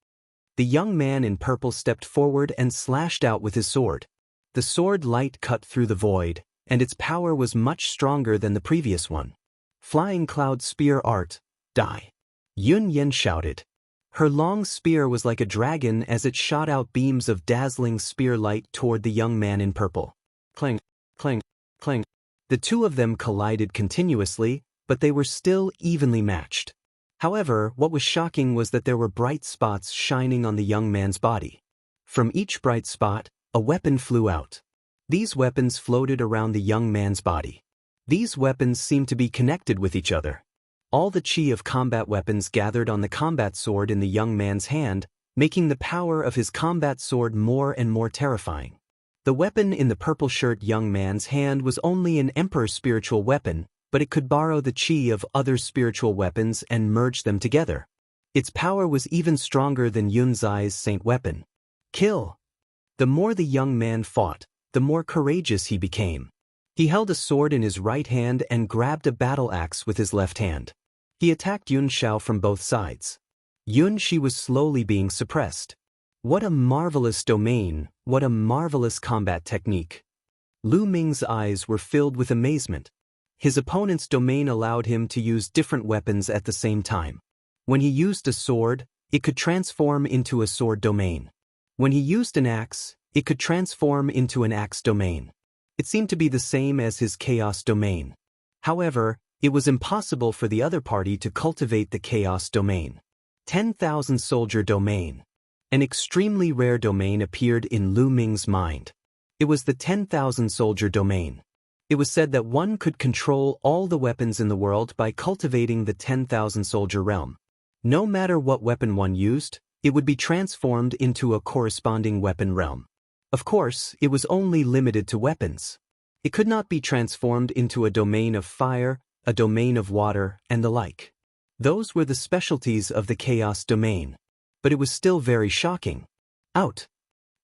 The young man in purple stepped forward and slashed out with his sword. The sword light cut through the void, and its power was much stronger than the previous one. Flying Cloud Spear Art, die. Yun Yen shouted. Her long spear was like a dragon as it shot out beams of dazzling spear light toward the young man in purple. Clang, clang, clang. The two of them collided continuously, but they were still evenly matched. However, what was shocking was that there were bright spots shining on the young man's body. From each bright spot, a weapon flew out. These weapons floated around the young man's body. These weapons seemed to be connected with each other. All the chi of combat weapons gathered on the combat sword in the young man's hand, making the power of his combat sword more and more terrifying. The weapon in the purple shirt young man's hand was only an emperor's spiritual weapon, but it could borrow the chi of other spiritual weapons and merge them together. Its power was even stronger than Yun Zai's saint weapon. Kill! The more the young man fought, the more courageous he became. He held a sword in his right hand and grabbed a battle axe with his left hand. He attacked Yun Xiao from both sides. Yun Shi was slowly being suppressed. What a marvelous domain, what a marvelous combat technique. Lu Ming's eyes were filled with amazement. His opponent's domain allowed him to use different weapons at the same time. When he used a sword, it could transform into a sword domain. When he used an axe, it could transform into an axe domain. It seemed to be the same as his chaos domain. However, it was impossible for the other party to cultivate the chaos domain. 10,000 Soldier Domain. An extremely rare domain appeared in Lu Ming's mind. It was the 10,000 Soldier Domain. It was said that one could control all the weapons in the world by cultivating the 10,000 Soldier realm. No matter what weapon one used, it would be transformed into a corresponding weapon realm. Of course, it was only limited to weapons. It could not be transformed into a domain of fire, a domain of water, and the like. Those were the specialties of the chaos domain. But it was still very shocking. Out!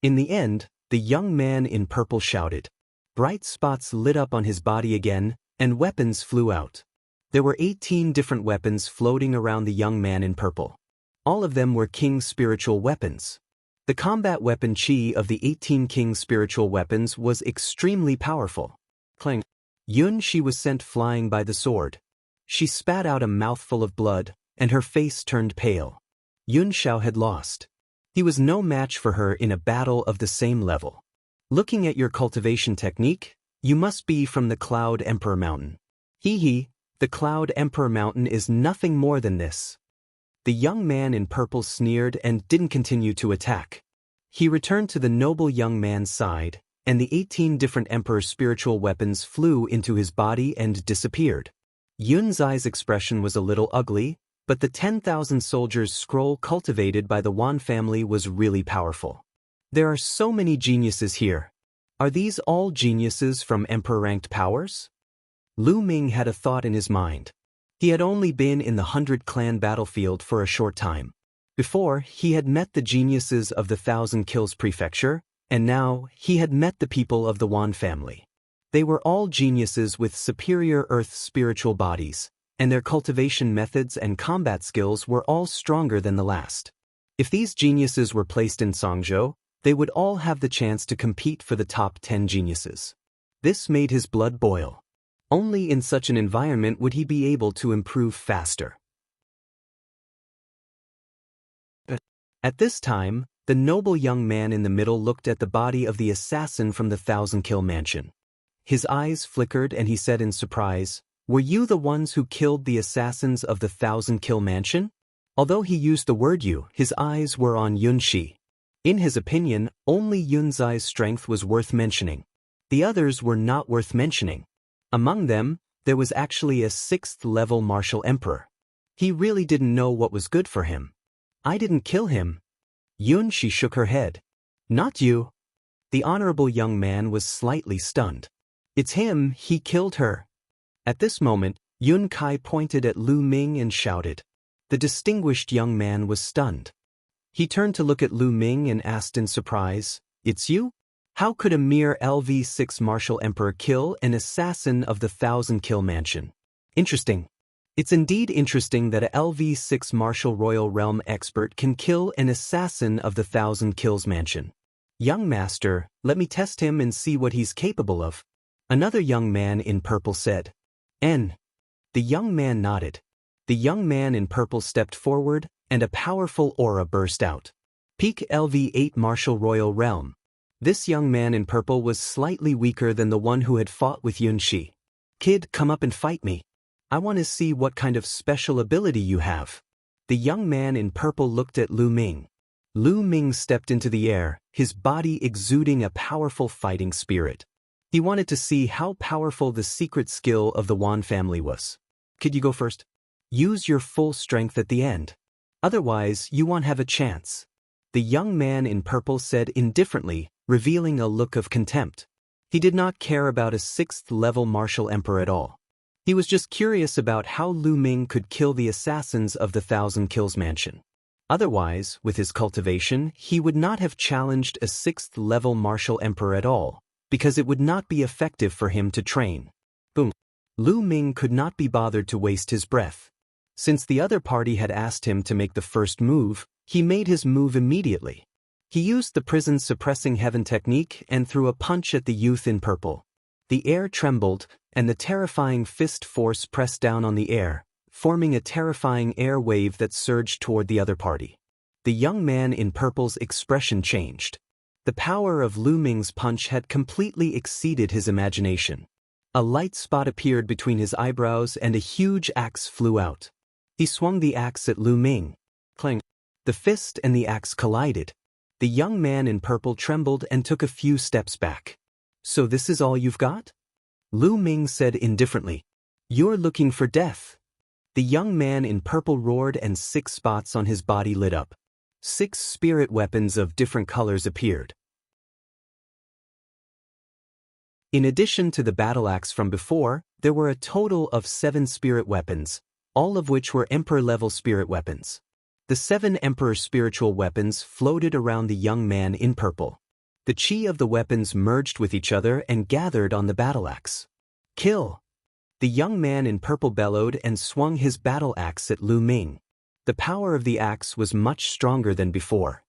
In the end, the young man in purple shouted. Bright spots lit up on his body again, and weapons flew out. There were 18 different weapons floating around the young man in purple. All of them were King's spiritual weapons. The combat weapon chi of the 18 King's spiritual weapons was extremely powerful. Clang! Yun Shi was sent flying by the sword. She spat out a mouthful of blood, and her face turned pale. Yun Xiao had lost. He was no match for her in a battle of the same level. Looking at your cultivation technique, you must be from the Cloud Emperor Mountain. Hee, the Cloud Emperor Mountain is nothing more than this. The young man in purple sneered and didn't continue to attack. He returned to the noble young man's side, and the 18 different Emperor's spiritual weapons flew into his body and disappeared. Yun Zai's expression was a little ugly, but the 10,000 soldiers scroll cultivated by the Wan family was really powerful. There are so many geniuses here. Are these all geniuses from Emperor-ranked powers? Lu Ming had a thought in his mind. He had only been in the 100-clan battlefield for a short time. Before, he had met the geniuses of the 1,000 Kills Prefecture, and now he had met the people of the Wan family. They were all geniuses with superior earth spiritual bodies, and their cultivation methods and combat skills were all stronger than the last. If these geniuses were placed in Songzhou, they would all have the chance to compete for the top 10 geniuses. This made his blood boil. Only in such an environment would he be able to improve faster. At this time, the noble young man in the middle looked at the body of the assassin from the 1,000-kill mansion. His eyes flickered and he said in surprise, "Were you the ones who killed the assassins of the 1,000-kill mansion?" Although he used the word you, his eyes were on Yun Shi. In his opinion, only Yun Zai's strength was worth mentioning. The others were not worth mentioning. Among them, there was actually a 6th-level martial emperor. He really didn't know what was good for him. "I didn't kill him." Yun Shi shook her head. "Not you." The honorable young man was slightly stunned. "It's him, he killed her." At this moment, Yun Kai pointed at Lu Ming and shouted. The distinguished young man was stunned. He turned to look at Lu Ming and asked in surprise, "It's you? How could a mere LV6 martial emperor kill an assassin of the 1,000-kill mansion?" Interesting. It's indeed interesting that a LV6 martial royal realm expert can kill an assassin of the 1,000-kills mansion. Young master, let me test him and see what he's capable of. Another young man in purple said. The young man nodded. The young man in purple stepped forward, and a powerful aura burst out. Peak LV8 martial royal realm. This young man in purple was slightly weaker than the one who had fought with Yun Shi. Kid, come up and fight me. I want to see what kind of special ability you have. The young man in purple looked at Lu Ming. Lu Ming stepped into the air, his body exuding a powerful fighting spirit. He wanted to see how powerful the secret skill of the Wan family was. Could you go first? Use your full strength at the end. Otherwise, you won't have a chance. The young man in purple said indifferently, revealing a look of contempt. He did not care about a 6th-level martial emperor at all. He was just curious about how Lu Ming could kill the assassins of the 1,000-kills mansion. Otherwise, with his cultivation, he would not have challenged a 6th-level martial emperor at all, because it would not be effective for him to train. Boom. Lu Ming could not be bothered to waste his breath. Since the other party had asked him to make the first move, he made his move immediately. He used the prison suppressing heaven technique and threw a punch at the youth in purple. The air trembled, and the terrifying fist force pressed down on the air, forming a terrifying air wave that surged toward the other party. The young man in purple's expression changed. The power of Lu Ming's punch had completely exceeded his imagination. A light spot appeared between his eyebrows and a huge axe flew out. He swung the axe at Lu Ming. Clang! The fist and the axe collided. The young man in purple trembled and took a few steps back. So this is all you've got? Lu Ming said indifferently. You're looking for death. The young man in purple roared and 6 spots on his body lit up. 6 spirit weapons of different colors appeared. In addition to the battle axe from before, there were a total of 7 spirit weapons, all of which were emperor-level spirit weapons. The 7 emperor spiritual weapons floated around the young man in purple. The chi of the weapons merged with each other and gathered on the battle axe. Kill! The young man in purple bellowed and swung his battle axe at Lu Ming. The power of the axe was much stronger than before.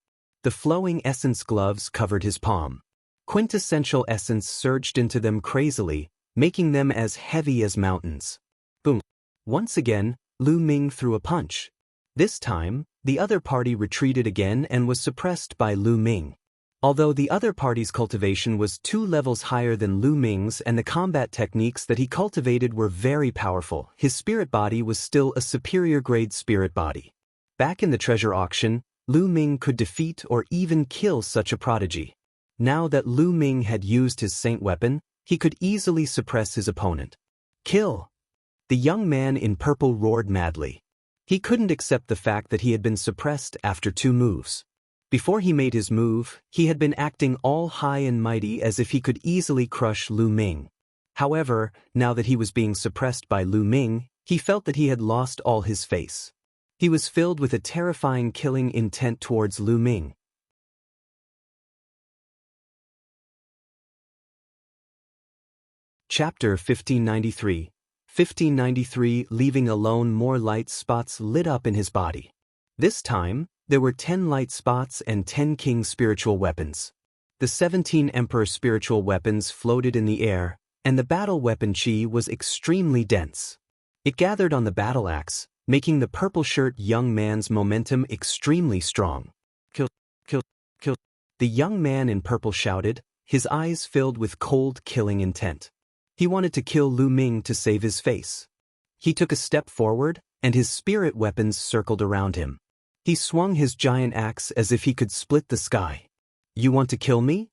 The flowing essence gloves covered his palm. Quintessential essence surged into them crazily, making them as heavy as mountains. Boom! Once again, Lu Ming threw a punch. This time, the other party retreated again and was suppressed by Lu Ming. Although the other party's cultivation was 2 levels higher than Lu Ming's and the combat techniques that he cultivated were very powerful, his spirit body was still a superior grade spirit body. Back in the treasure auction, Lu Ming could defeat or even kill such a prodigy. Now that Lu Ming had used his saint weapon, he could easily suppress his opponent. Kill! The young man in purple roared madly. He couldn't accept the fact that he had been suppressed after 2 moves. Before he made his move, he had been acting all high and mighty as if he could easily crush Lu Ming. However, now that he was being suppressed by Lu Ming, he felt that he had lost all his face. He was filled with a terrifying killing intent towards Lu Ming. Chapter 1593. 1593. Leaving alone, more light spots lit up in his body. This time, there were 10 light spots and 10 king spiritual weapons. The 17 emperor spiritual weapons floated in the air, and the battle weapon chi was extremely dense. It gathered on the battle axe, making the purple shirt young man's momentum extremely strong. Kill, kill, kill. The young man in purple shouted, his eyes filled with cold killing intent. He wanted to kill Lu Ming to save his face. He took a step forward, and his spirit weapons circled around him. He swung his giant axe as if he could split the sky. You want to kill me?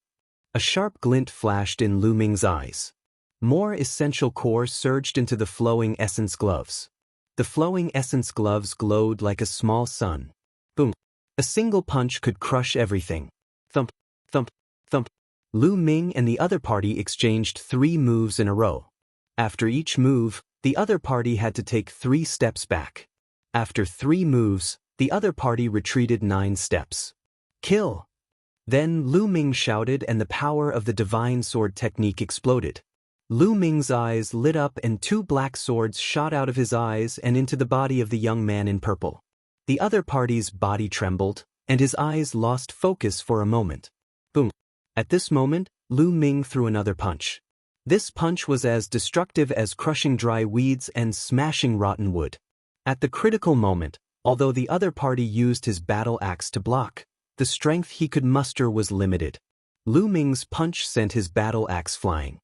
A sharp glint flashed in Lu Ming's eyes. More essential core surged into the flowing essence gloves. The flowing essence gloves glowed like a small sun. Boom! A single punch could crush everything. Thump, thump, thump. Lu Ming and the other party exchanged 3 moves in a row. After each move, The other party had to take 3 steps back. After 3 moves, the other party retreated 9 steps. Kill! Then Lu Ming shouted and the power of the divine sword technique exploded. Lu Ming's eyes lit up and 2 black swords shot out of his eyes and into the body of the young man in purple. The other party's body trembled, and his eyes lost focus for a moment. Boom! At this moment, Lu Ming threw another punch. This punch was as destructive as crushing dry weeds and smashing rotten wood. At the critical moment, although the other party used his battle axe to block, the strength he could muster was limited. Lu Ming's punch sent his battle axe flying.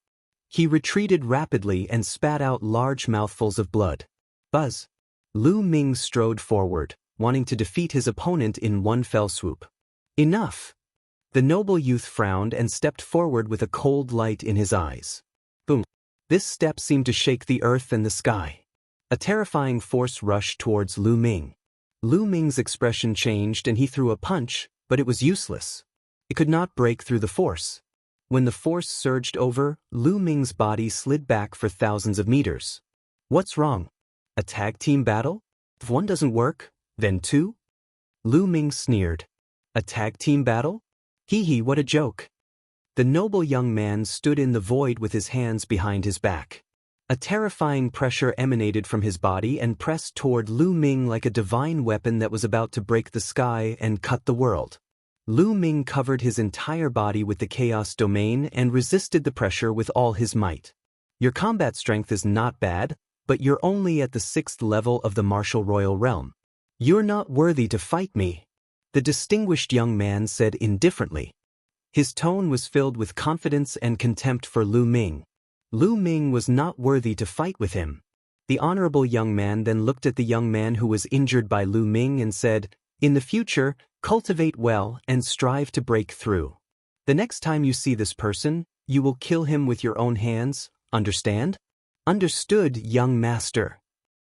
He retreated rapidly and spat out large mouthfuls of blood. Buzz! Lu Ming strode forward, wanting to defeat his opponent in one fell swoop. Enough! The noble youth frowned and stepped forward with a cold light in his eyes. Boom! This step seemed to shake the earth and the sky. A terrifying force rushed towards Lu Ming. Lu Ming's expression changed and he threw a punch, but it was useless. It could not break through the force. When the force surged over, Lu Ming's body slid back for thousands of meters. What's wrong? A tag team battle? If one doesn't work, then 2? Lu Ming sneered. A tag team battle? Hee hee, what a joke. The noble young man stood in the void with his hands behind his back. A terrifying pressure emanated from his body and pressed toward Lu Ming like a divine weapon that was about to break the sky and cut the world. Lu Ming covered his entire body with the chaos domain and resisted the pressure with all his might. Your combat strength is not bad, but you're only at the 6th level of the martial royal realm. You're not worthy to fight me, the distinguished young man said indifferently. His tone was filled with confidence and contempt for Lu Ming. Lu Ming was not worthy to fight with him. The honorable young man then looked at the young man who was injured by Lu Ming and said, "In the future, cultivate well and strive to break through. The next time you see this person, you will kill him with your own hands, understand?" "Understood, young master."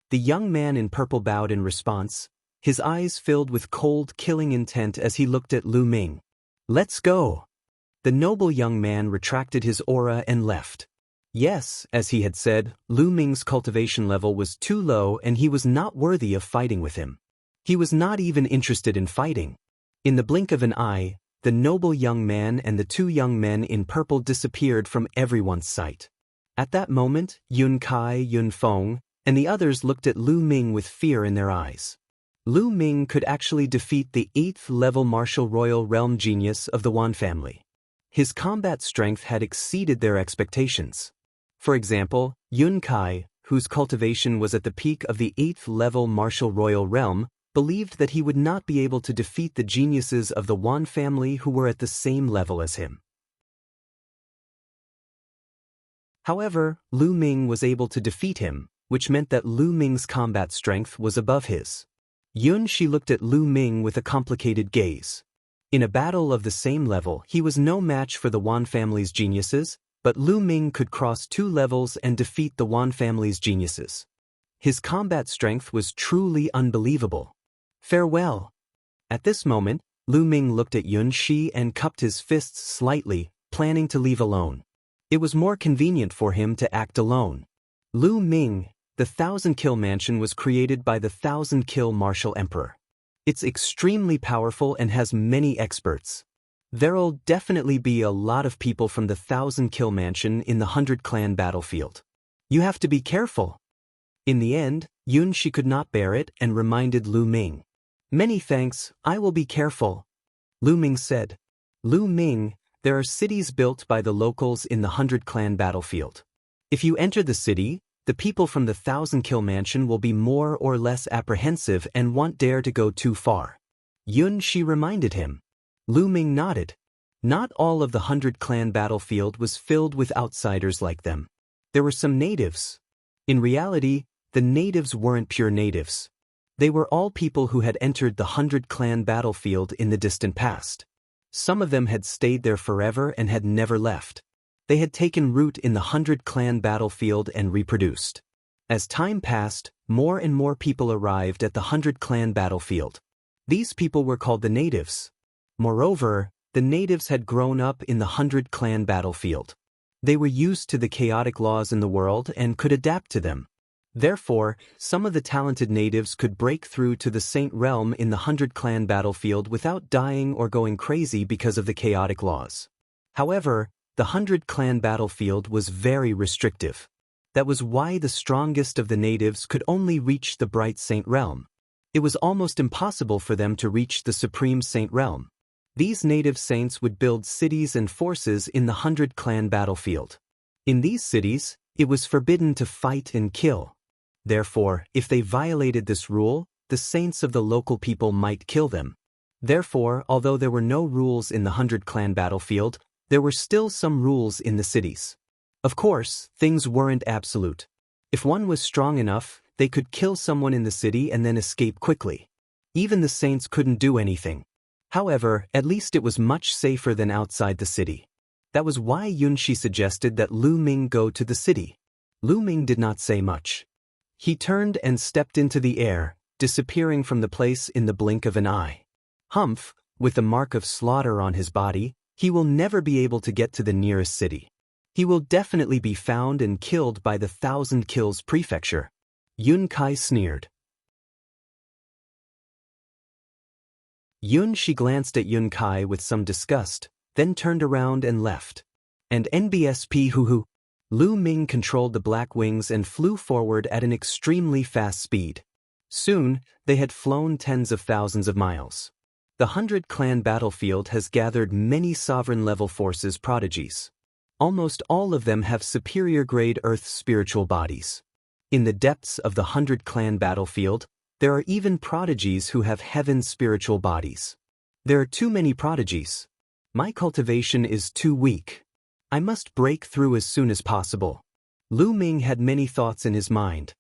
The young man in purple bowed in response, his eyes filled with cold, killing intent as he looked at Lu Ming. "Let's go." The noble young man retracted his aura and left. Yes, as he had said, Lu Ming's cultivation level was too low and he was not worthy of fighting with him. He was not even interested in fighting. In the blink of an eye, the noble young man and the 2 young men in purple disappeared from everyone's sight. At that moment, Yun Kai, Yun Feng, and the others looked at Lu Ming with fear in their eyes. Lu Ming could actually defeat the 8th level martial royal realm genius of the Wan family. His combat strength had exceeded their expectations. For example, Yun Kai, whose cultivation was at the peak of the 8th level martial royal realm, believed that he would not be able to defeat the geniuses of the Wan family who were at the same level as him. However, Lu Ming was able to defeat him, which meant that Lu Ming's combat strength was above his. Yun Shi looked at Lu Ming with a complicated gaze. In a battle of the same level, he was no match for the Wan family's geniuses, but Lu Ming could cross 2 levels and defeat the Wan family's geniuses. His combat strength was truly unbelievable. Farewell. At this moment, Lu Ming looked at Yun Shi and cupped his fists slightly, planning to leave alone. It was more convenient for him to act alone. Lu Ming, the 1,000-kill mansion was created by the 1,000-kill martial emperor. It's extremely powerful and has many experts. There'll definitely be a lot of people from the 1,000-kill mansion in the 100-clan battlefield. You have to be careful. In the end, Yun Shi could not bear it and reminded Lu Ming. "Many thanks, I will be careful." Lu Ming said. "Lu Ming, there are cities built by the locals in the 100-clan battlefield. If you enter the city, the people from the 1,000-kill mansion will be more or less apprehensive and won't dare to go too far." Yun Shi reminded him. Lu Ming nodded. Not all of the 100-clan battlefield was filled with outsiders like them. There were some natives. In reality, the natives weren't pure natives. They were all people who had entered the 100-clan battlefield in the distant past. Some of them had stayed there forever and had never left. They had taken root in the 100-clan battlefield and reproduced. As time passed, more and more people arrived at the 100-clan battlefield. These people were called the natives. Moreover, the natives had grown up in the 100-clan battlefield. They were used to the chaotic laws in the world and could adapt to them. Therefore, some of the talented natives could break through to the Saint Realm in the 100-clan battlefield without dying or going crazy because of the chaotic laws. However, the 100-clan battlefield was very restrictive. That was why the strongest of the natives could only reach the Bright Saint Realm. It was almost impossible for them to reach the Supreme Saint Realm. These native saints would build cities and forces in the 100-clan battlefield. In these cities, it was forbidden to fight and kill. Therefore, if they violated this rule, the saints of the local people might kill them. Therefore, although there were no rules in the 100-clan battlefield, there were still some rules in the cities. Of course, things weren't absolute. If one was strong enough, they could kill someone in the city and then escape quickly. Even the saints couldn't do anything. However, at least it was much safer than outside the city. That was why Yunxi suggested that Lu Ming go to the city. Lu Ming did not say much. He turned and stepped into the air, disappearing from the place in the blink of an eye. Humph, with the mark of slaughter on his body, he will never be able to get to the nearest city. He will definitely be found and killed by the 1,000 Kills Prefecture. Yun Kai sneered. Yunxi glanced at Yun Kai with some disgust, then turned around and left. And NBSP hoo-hoo. Lu Ming controlled the black wings and flew forward at an extremely fast speed. Soon, they had flown tens of thousands of miles. The 100-clan battlefield has gathered many sovereign-level forces prodigies. Almost all of them have superior-grade Earth spiritual bodies. In the depths of the 100-clan battlefield, there are even prodigies who have heaven spiritual bodies. There are too many prodigies. My cultivation is too weak. I must break through as soon as possible. Lu Ming had many thoughts in his mind.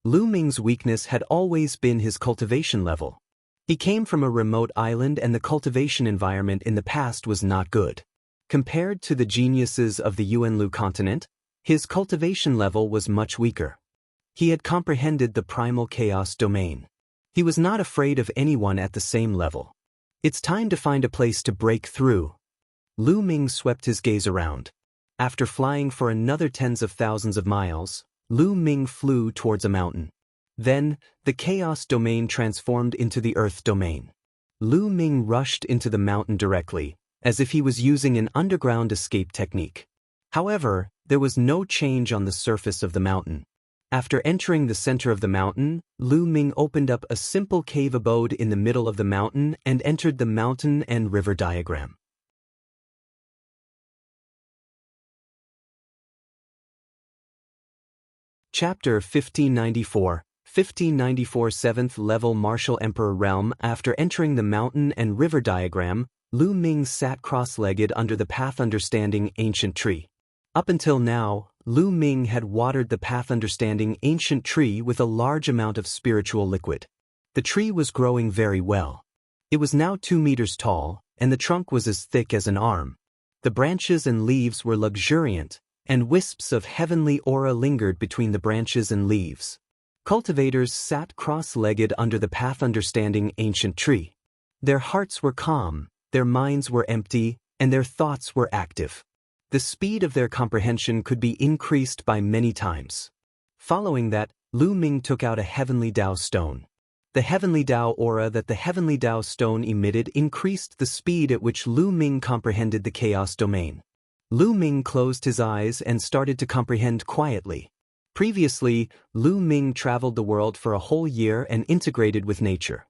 Lu Ming's weakness had always been his cultivation level. He came from a remote island and the cultivation environment in the past was not good. Compared to the geniuses of the Yuanlu continent, his cultivation level was much weaker. He had comprehended the primal chaos domain. He was not afraid of anyone at the same level. It's time to find a place to break through. Lu Ming swept his gaze around. After flying for another tens of thousands of miles, Lu Ming flew towards a mountain. Then, the chaos domain transformed into the earth domain. Lu Ming rushed into the mountain directly, as if he was using an underground escape technique. However, there was no change on the surface of the mountain. After entering the center of the mountain, Lu Ming opened up a simple cave abode in the middle of the mountain and entered the mountain and river diagram. Chapter 1594, 7th Level Martial Emperor Realm. After entering the mountain and river diagram, Lu Ming sat cross-legged under the Path Understanding Ancient Tree. Up until now, Lu Ming had watered the Path Understanding Ancient Tree with a large amount of spiritual liquid. The tree was growing very well. It was now 2 meters tall, and the trunk was as thick as an arm. The branches and leaves were luxuriant, and wisps of heavenly aura lingered between the branches and leaves. Cultivators sat cross-legged under the Path Understanding Ancient Tree. Their hearts were calm, their minds were empty, and their thoughts were active. The speed of their comprehension could be increased by many times. Following that, Lu Ming took out a Heavenly Dao stone. The Heavenly Dao aura that the Heavenly Dao stone emitted increased the speed at which Lu Ming comprehended the chaos domain. Lu Ming closed his eyes and started to comprehend quietly. Previously, Lu Ming traveled the world for a whole year and integrated with nature.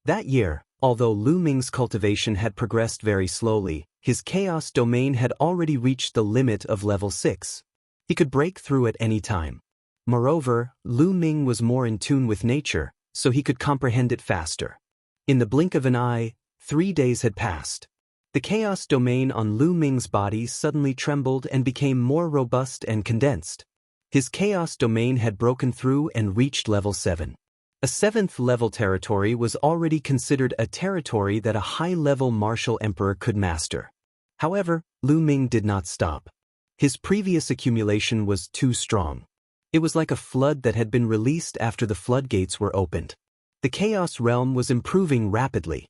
That year, although Lu Ming's cultivation had progressed very slowly, his chaos domain had already reached the limit of level 6. He could break through at any time. Moreover, Lu Ming was more in tune with nature, so he could comprehend it faster. In the blink of an eye, 3 days had passed. The chaos domain on Lu Ming's body suddenly trembled and became more robust and condensed. His chaos domain had broken through and reached level 7. A 7th level territory was already considered a territory that a high-level martial emperor could master. However, Lu Ming did not stop. His previous accumulation was too strong. It was like a flood that had been released after the floodgates were opened. The chaos realm was improving rapidly.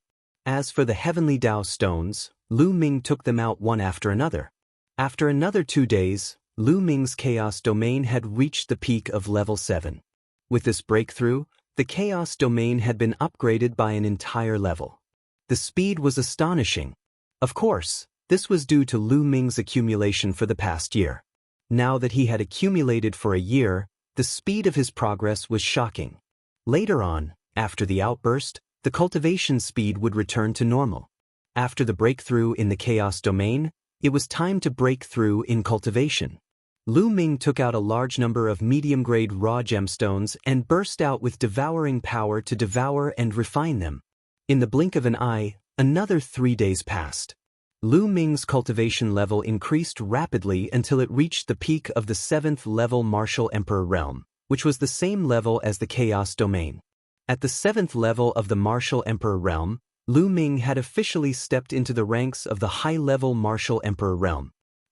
As for the Heavenly Dao stones, Lu Ming took them out one after another. After another 2 days, Lu Ming's chaos domain had reached the peak of level 7. With this breakthrough, the Chaos domain had been upgraded by an entire level. The speed was astonishing. Of course, this was due to Lu Ming's accumulation for the past year. Now that he had accumulated for a year, the speed of his progress was shocking. Later on, after the outburst, the cultivation speed would return to normal. After the breakthrough in the Chaos domain, it was time to break through in cultivation. Lu Ming took out a large number of medium-grade raw gemstones and burst out with devouring power to devour and refine them. In the blink of an eye, another 3 days passed. Lu Ming's cultivation level increased rapidly until it reached the peak of the 7th level Martial Emperor realm, which was the same level as the Chaos domain. At the 7th level of the Martial Emperor realm, Lu Ming had officially stepped into the ranks of the high-level Martial Emperor realm.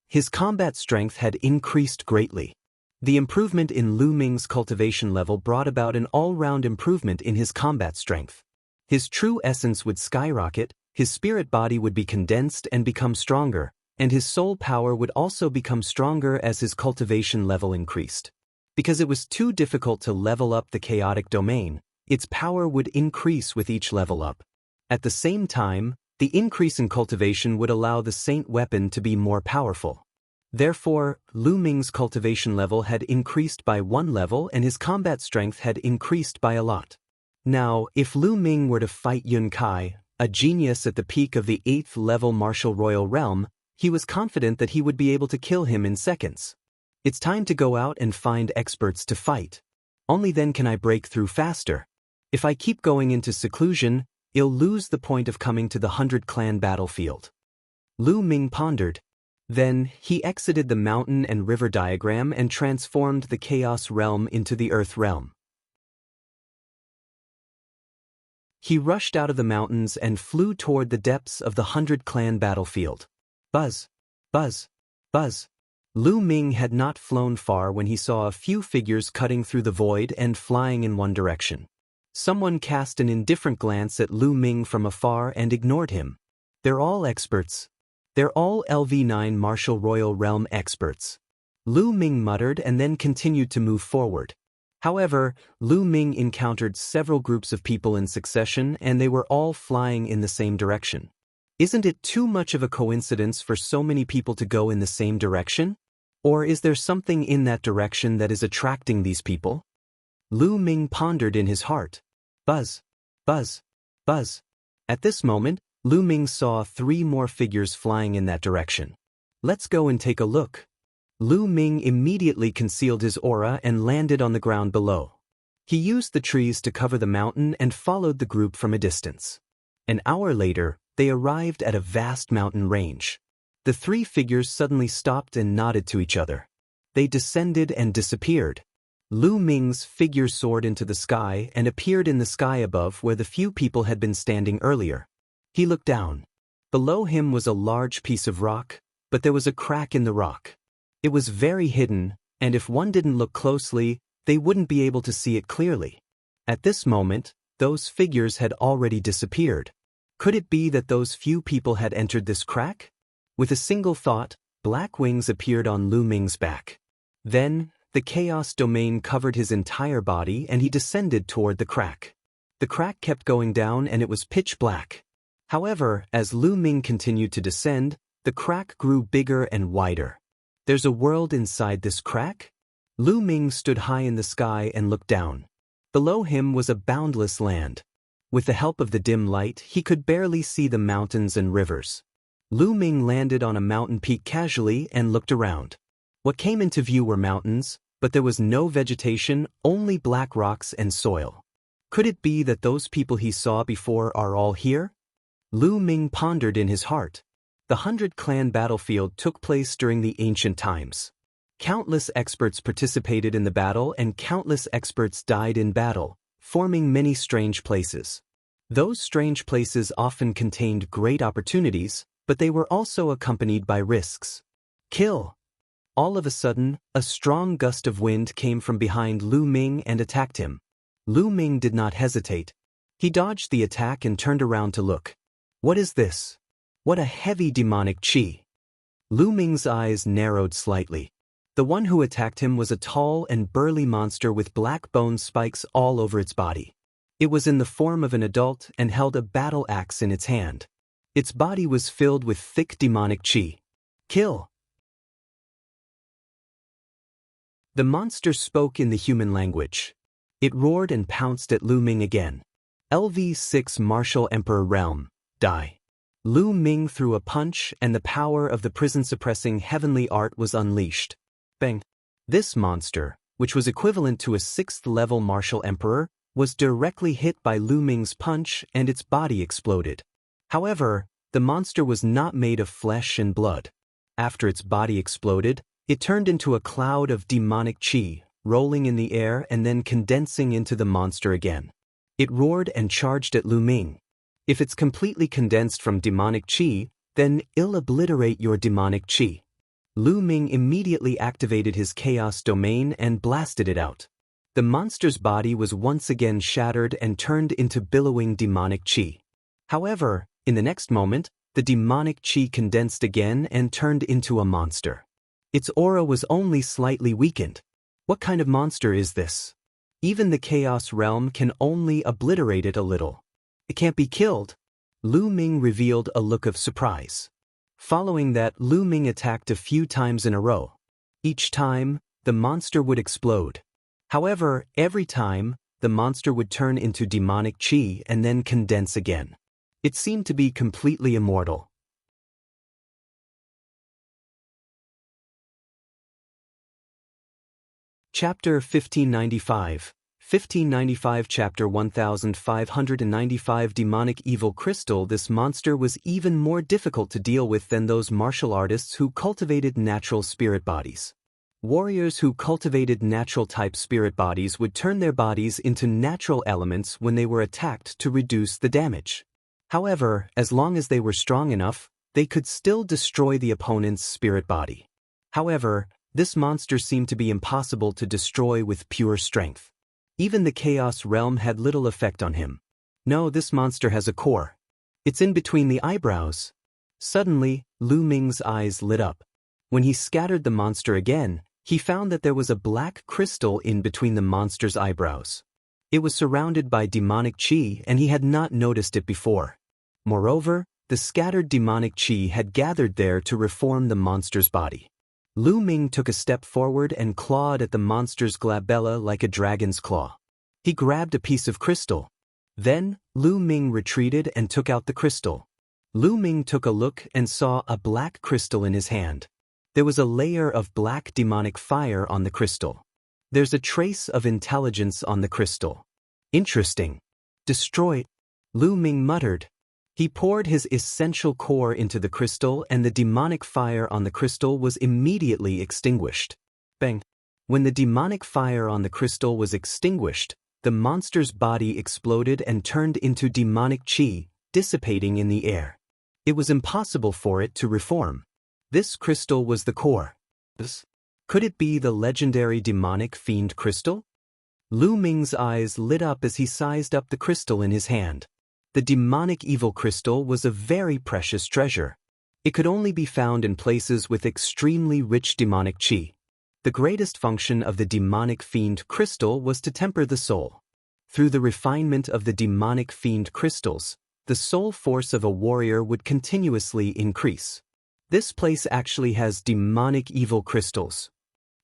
His combat strength had increased greatly. The improvement in Lu Ming's cultivation level brought about an all-round improvement in his combat strength. His true essence would skyrocket, his spirit body would be condensed and become stronger, and his soul power would also become stronger as his cultivation level increased. Because it was too difficult to level up the chaotic domain, its power would increase with each level up. At the same time, the increase in cultivation would allow the Saint weapon to be more powerful. Therefore, Lu Ming's cultivation level had increased by 1 level and his combat strength had increased by a lot. Now, if Lu Ming were to fight Yun Kai, a genius at the peak of the 8th level Martial Royal Realm, he was confident that he would be able to kill him in seconds. It's time to go out and find experts to fight. Only then can I break through faster. If I keep going into seclusion, I'll lose the point of coming to the 100-clan battlefield. Lu Ming pondered. Then, he exited the mountain and river diagram and transformed the Chaos realm into the Earth realm. He rushed out of the mountains and flew toward the depths of the 100-clan battlefield. Buzz! Buzz! Buzz! Lu Ming had not flown far when he saw a few figures cutting through the void and flying in one direction. Someone cast an indifferent glance at Lu Ming from afar and ignored him. They're all experts. They're all LV9 Martial Royal Realm experts. Lu Ming muttered and then continued to move forward. However, Lu Ming encountered several groups of people in succession and they were all flying in the same direction. Isn't it too much of a coincidence for so many people to go in the same direction? Or is there something in that direction that is attracting these people? Lu Ming pondered in his heart. Buzz! Buzz! Buzz! At this moment, Lu Ming saw 3 more figures flying in that direction. Let's go and take a look. Lu Ming immediately concealed his aura and landed on the ground below. He used the trees to cover the mountain and followed the group from a distance. An hour later, they arrived at a vast mountain range. The 3 figures suddenly stopped and nodded to each other. They descended and disappeared. Lu Ming's figure soared into the sky and appeared in the sky above where the few people had been standing earlier. He looked down. Below him was a large piece of rock, but there was a crack in the rock. It was very hidden, and if one didn't look closely, they wouldn't be able to see it clearly. At this moment, those figures had already disappeared. Could it be that those few people had entered this crack? With a single thought, black wings appeared on Lu Ming's back. Then, the Chaos domain covered his entire body and he descended toward the crack. The crack kept going down and it was pitch black. However, as Lu Ming continued to descend, the crack grew bigger and wider. There's a world inside this crack? Lu Ming stood high in the sky and looked down. Below him was a boundless land. With the help of the dim light, he could barely see the mountains and rivers. Lu Ming landed on a mountain peak casually and looked around. What came into view were mountains, but there was no vegetation, only black rocks and soil. Could it be that those people he saw before are all here? Lu Ming pondered in his heart. The 100-clan battlefield took place during the ancient times. Countless experts participated in the battle and countless experts died in battle, forming many strange places. Those strange places often contained great opportunities, but they were also accompanied by risks. Kill! All of a sudden, a strong gust of wind came from behind Lu Ming and attacked him. Lu Ming did not hesitate. He dodged the attack and turned around to look. What is this? What a heavy demonic qi! Lu Ming's eyes narrowed slightly. The one who attacked him was a tall and burly monster with black bone spikes all over its body. It was in the form of an adult and held a battle axe in its hand. Its body was filled with thick demonic chi. Kill! The monster spoke in the human language. It roared and pounced at Lu Ming again. LV6 Martial Emperor Realm, die. Lu Ming threw a punch and the power of the prison-suppressing heavenly art was unleashed. Bang! This monster, which was equivalent to a 6th-level Martial Emperor, was directly hit by Lu Ming's punch and its body exploded. However, the monster was not made of flesh and blood. After its body exploded, it turned into a cloud of demonic chi, rolling in the air and then condensing into the monster again. It roared and charged at Lu Ming. If it's completely condensed from demonic chi, then it'll obliterate your demonic chi. Lu Ming immediately activated his chaos domain and blasted it out. The monster's body was once again shattered and turned into billowing demonic chi. However, in the next moment, the demonic chi condensed again and turned into a monster. Its aura was only slightly weakened. What kind of monster is this? Even the Chaos Realm can only obliterate it a little. It can't be killed. Lu Ming revealed a look of surprise. Following that, Lu Ming attacked a few times in a row. Each time, the monster would explode. However, every time, the monster would turn into demonic chi and then condense again. It seemed to be completely immortal. Chapter 1595. 1595 Chapter 1595 Demonic Evil Crystal. This monster was even more difficult to deal with than those martial artists who cultivated natural spirit bodies. Warriors who cultivated natural-type spirit bodies would turn their bodies into natural elements when they were attacked to reduce the damage. However, as long as they were strong enough, they could still destroy the opponent's spirit body. However, this monster seemed to be impossible to destroy with pure strength. Even the Chaos Realm had little effect on him. No, this monster has a core. It's in between the eyebrows. Suddenly, Lu Ming's eyes lit up. When he scattered the monster again, he found that there was a black crystal in between the monster's eyebrows. It was surrounded by demonic chi and he had not noticed it before. Moreover, the scattered demonic chi had gathered there to reform the monster's body. Lu Ming took a step forward and clawed at the monster's glabella like a dragon's claw. He grabbed a piece of crystal. Then, Lu Ming retreated and took out the crystal. Lu Ming took a look and saw a black crystal in his hand. There was a layer of black demonic fire on the crystal. There's a trace of intelligence on the crystal. Interesting. Destroy it, Lu Ming muttered. He poured his essential core into the crystal and the demonic fire on the crystal was immediately extinguished. Bang! When the demonic fire on the crystal was extinguished, the monster's body exploded and turned into demonic chi, dissipating in the air. It was impossible for it to reform. This crystal was the core. Could it be the legendary demonic fiend crystal? Lu Ming's eyes lit up as he sized up the crystal in his hand. The demonic evil crystal was a very precious treasure. It could only be found in places with extremely rich demonic chi. The greatest function of the demonic fiend crystal was to temper the soul. Through the refinement of the demonic fiend crystals, the soul force of a warrior would continuously increase. This place actually has demonic evil crystals.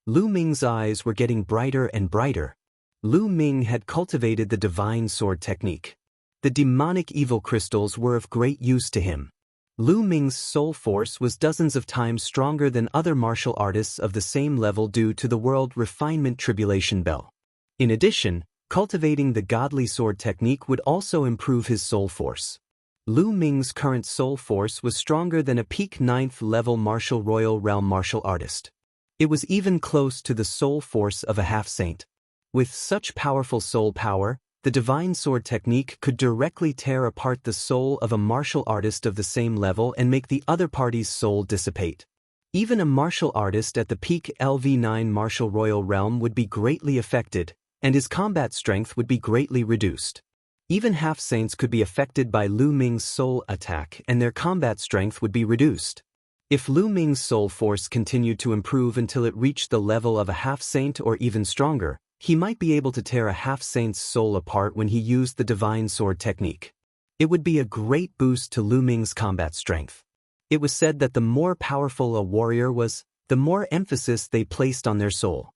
Lu Ming's eyes were getting brighter and brighter. Lu Ming had cultivated the divine sword technique. The demonic evil crystals were of great use to him. Lu Ming's soul force was dozens of times stronger than other martial artists of the same level due to the world refinement tribulation bell. In addition, cultivating the godly sword technique would also improve his soul force. Lu Ming's current soul force was stronger than a peak 9th level martial royal realm martial artist. It was even close to the soul force of a half-saint. With such powerful soul power, the divine sword technique could directly tear apart the soul of a martial artist of the same level and make the other party's soul dissipate. Even a martial artist at the peak LV9 martial royal realm would be greatly affected, and his combat strength would be greatly reduced. Even half-saints could be affected by Lu Ming's soul attack and their combat strength would be reduced. If Lu Ming's soul force continued to improve until it reached the level of a half-saint or even stronger, he might be able to tear a half-saint's soul apart when he used the divine sword technique. It would be a great boost to Lu Ming's combat strength. It was said that the more powerful a warrior was, the more emphasis they placed on their soul.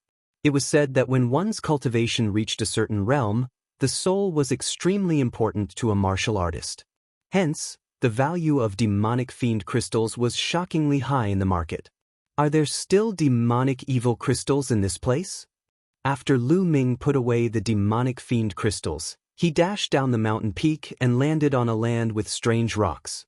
It was said that when one's cultivation reached a certain realm, the soul was extremely important to a martial artist. Hence, the value of demonic fiend crystals was shockingly high in the market. Are there still demonic evil crystals in this place? After Lu Ming put away the demonic fiend crystals, he dashed down the mountain peak and landed on a land with strange rocks.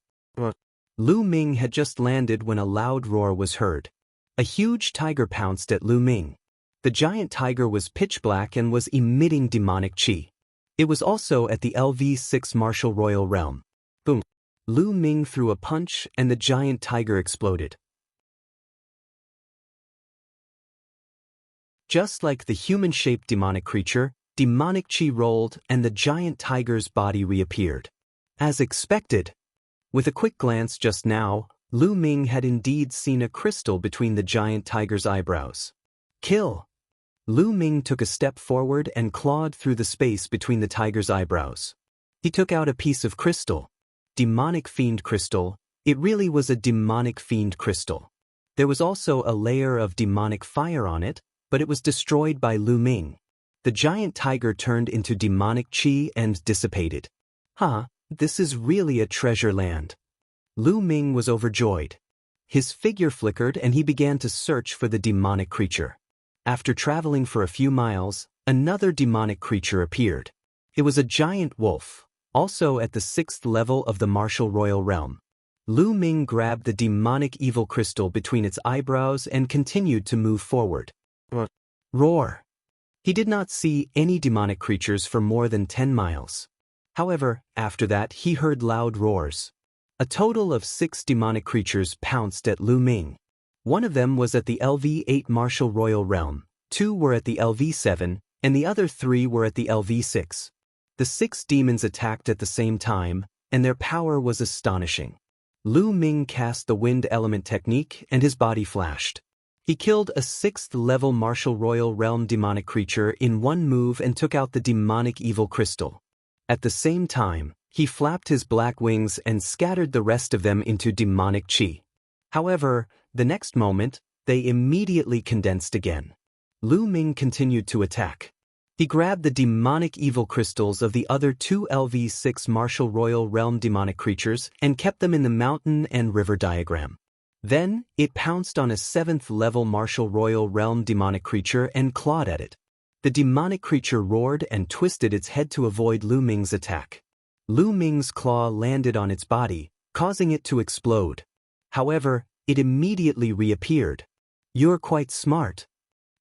Lu Ming had just landed when a loud roar was heard. A huge tiger pounced at Lu Ming. The giant tiger was pitch black and was emitting demonic qi. It was also at the LV6 martial royal realm. Boom! Lu Ming threw a punch and the giant tiger exploded. Just like the human-shaped demonic creature, demonic qi rolled and the giant tiger's body reappeared. As expected. With a quick glance just now, Lu Ming had indeed seen a crystal between the giant tiger's eyebrows. Kill! Lu Ming took a step forward and clawed through the space between the tiger's eyebrows. He took out a piece of crystal. Demonic fiend crystal. It really was a demonic fiend crystal. There was also a layer of demonic fire on it, but it was destroyed by Lu Ming. The giant tiger turned into demonic qi and dissipated. This is really a treasure land. Lu Ming was overjoyed. His figure flickered and he began to search for the demonic creature. After traveling for a few miles, another demonic creature appeared. It was a giant wolf, also at the 6th level of the martial royal realm. Lu Ming grabbed the demonic evil crystal between its eyebrows and continued to move forward. Roar! He did not see any demonic creatures for more than 10 miles. However, after that he heard loud roars. A total of 6 demonic creatures pounced at Lu Ming. One of them was at the LV8 martial royal realm, 2 were at the LV7, and the other 3 were at the LV6. The 6 demons attacked at the same time, and their power was astonishing. Lu Ming cast the wind element technique and his body flashed. He killed a 6th-level martial royal realm demonic creature in one move and took out the demonic evil crystal. At the same time, he flapped his black wings and scattered the rest of them into demonic qi. However, the next moment, they immediately condensed again. Lu Ming continued to attack. He grabbed the demonic evil crystals of the other 2 LV6 martial royal realm demonic creatures and kept them in the mountain and river diagram. Then, it pounced on a 7th-level martial royal realm demonic creature and clawed at it. The demonic creature roared and twisted its head to avoid Lu Ming's attack. Lu Ming's claw landed on its body, causing it to explode. However, it immediately reappeared. "You're quite smart."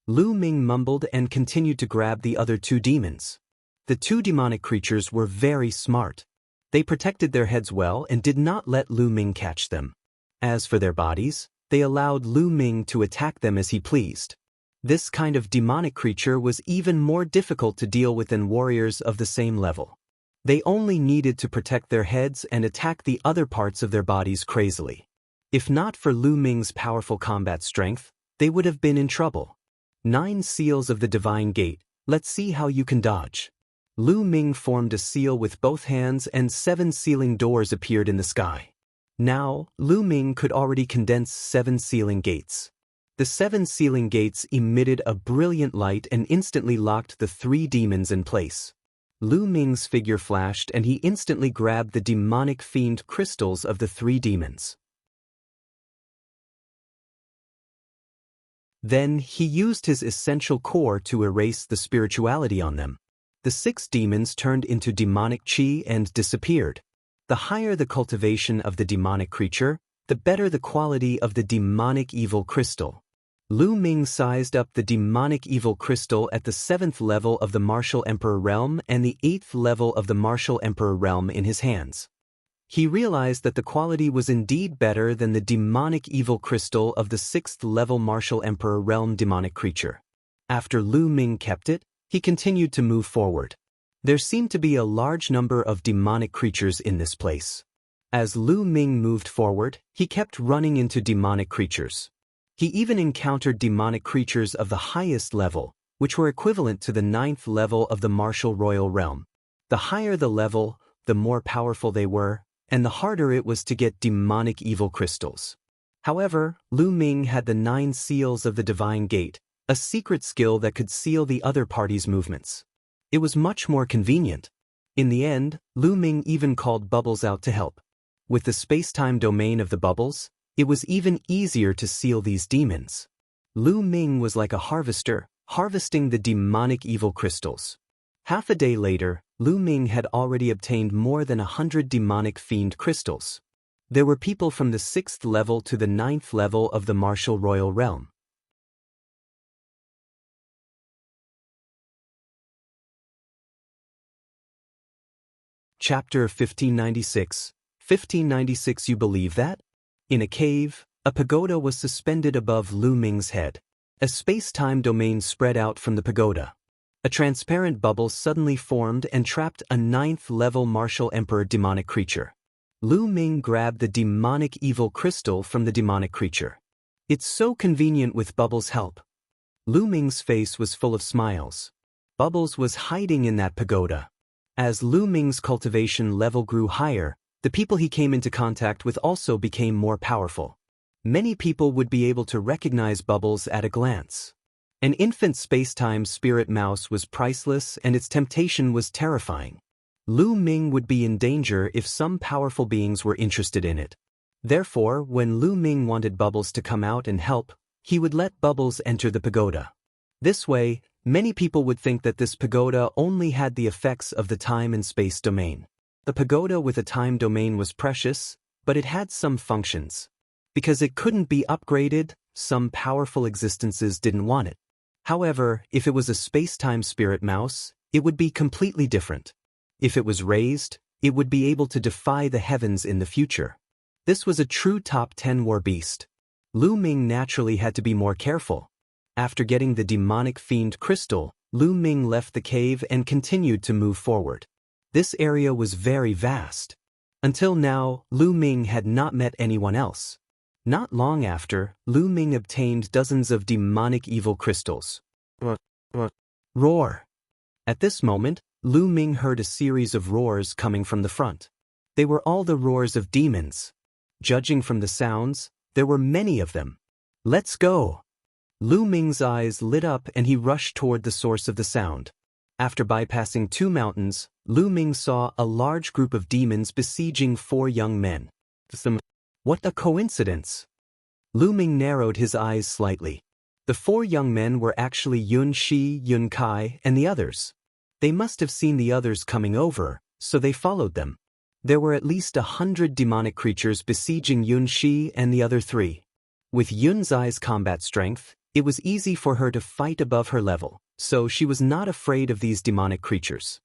Lu Ming mumbled and continued to grab the other 2 demons. The 2 demonic creatures were very smart. They protected their heads well and did not let Lu Ming catch them. As for their bodies, they allowed Lu Ming to attack them as he pleased. This kind of demonic creature was even more difficult to deal with than warriors of the same level. They only needed to protect their heads and attack the other parts of their bodies crazily. If not for Lu Ming's powerful combat strength, they would have been in trouble. 9 seals of the divine gate. Let's see how you can dodge. Lu Ming formed a seal with both hands and 7 sealing doors appeared in the sky. Now, Lu Ming could already condense 7 sealing gates. The 7 sealing gates emitted a brilliant light and instantly locked the 3 demons in place. Lu Ming's figure flashed and he instantly grabbed the demonic fiend crystals of the 3 demons. Then he used his essential core to erase the spirituality on them. The 6 demons turned into demonic qi and disappeared. The higher the cultivation of the demonic creature, the better the quality of the demonic evil crystal. Lu Ming sized up the demonic evil crystal at the 7th level of the martial emperor realm and the 8th level of the martial emperor realm in his hands. He realized that the quality was indeed better than the demonic evil crystal of the 6th level martial emperor realm demonic creature. After Lu Ming kept it, he continued to move forward. There seemed to be a large number of demonic creatures in this place. As Lu Ming moved forward, he kept running into demonic creatures. He even encountered demonic creatures of the highest level, which were equivalent to the 9th level of the martial royal realm. The higher the level, the more powerful they were, and the harder it was to get demonic evil crystals. However, Lu Ming had the 9 seals of the Divine Gate, a secret skill that could seal the other party's movements. It was much more convenient. In the end, Lu Ming even called Bubbles out to help. With the space-time domain of the bubbles, it was even easier to seal these demons. Lu Ming was like a harvester, harvesting the demonic evil crystals. Half a day later, Lu Ming had already obtained more than 100 demonic fiend crystals. There were people from the 6th level to the 9th level of the martial royal realm. Chapter 1596. 1596. You believe that? In a cave, a pagoda was suspended above Lu Ming's head. A space-time domain spread out from the pagoda. A transparent bubble suddenly formed and trapped a 9th-level martial emperor demonic creature. Lu Ming grabbed the demonic evil crystal from the demonic creature. It's so convenient with Bubbles' help. Lu Ming's face was full of smiles. Bubbles was hiding in that pagoda. As Lu Ming's cultivation level grew higher, the people he came into contact with also became more powerful. Many people would be able to recognize Bubbles at a glance. An infant space-time spirit mouse was priceless and its temptation was terrifying. Lu Ming would be in danger if some powerful beings were interested in it. Therefore, when Lu Ming wanted Bubbles to come out and help, he would let Bubbles enter the pagoda. This way, many people would think that this pagoda only had the effects of the time and space domain. The pagoda with a time domain was precious, but it had some functions. Because it couldn't be upgraded, some powerful existences didn't want it. However, if it was a space-time spirit mouse, it would be completely different. If it was raised, it would be able to defy the heavens in the future. This was a true top 10 war beast. Lu Ming naturally had to be more careful. After getting the demonic fiend crystal, Lu Ming left the cave and continued to move forward. This area was very vast. Until now, Lu Ming had not met anyone else. Not long after, Lu Ming obtained dozens of demonic evil crystals. Roar! At this moment, Lu Ming heard a series of roars coming from the front. They were all the roars of demons. Judging from the sounds, there were many of them. Let's go! Lu Ming's eyes lit up and he rushed toward the source of the sound. After bypassing 2 mountains, Lu Ming saw a large group of demons besieging 4 young men. What a coincidence! Lu Ming narrowed his eyes slightly. The 4 young men were actually Yun Shi, Yun Kai, and the others. They must have seen the others coming over, so they followed them. There were at least 100 demonic creatures besieging Yun Shi and the other 3. With Yun Zai's combat strength, it was easy for her to fight above her level, so she was not afraid of these demonic creatures.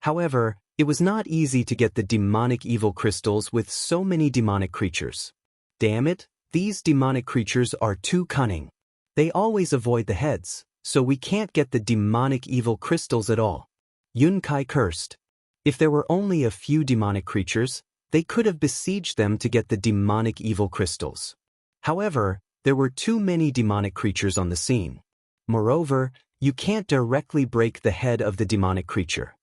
However, it was not easy to get the demonic evil crystals with so many demonic creatures. Damn it, these demonic creatures are too cunning. They always avoid the heads, so we can't get the demonic evil crystals at all. Yun Kai cursed. If there were only a few demonic creatures, they could have besieged them to get the demonic evil crystals. However, there were too many demonic creatures on the scene. Moreover, you can't directly break the head of the demonic creature.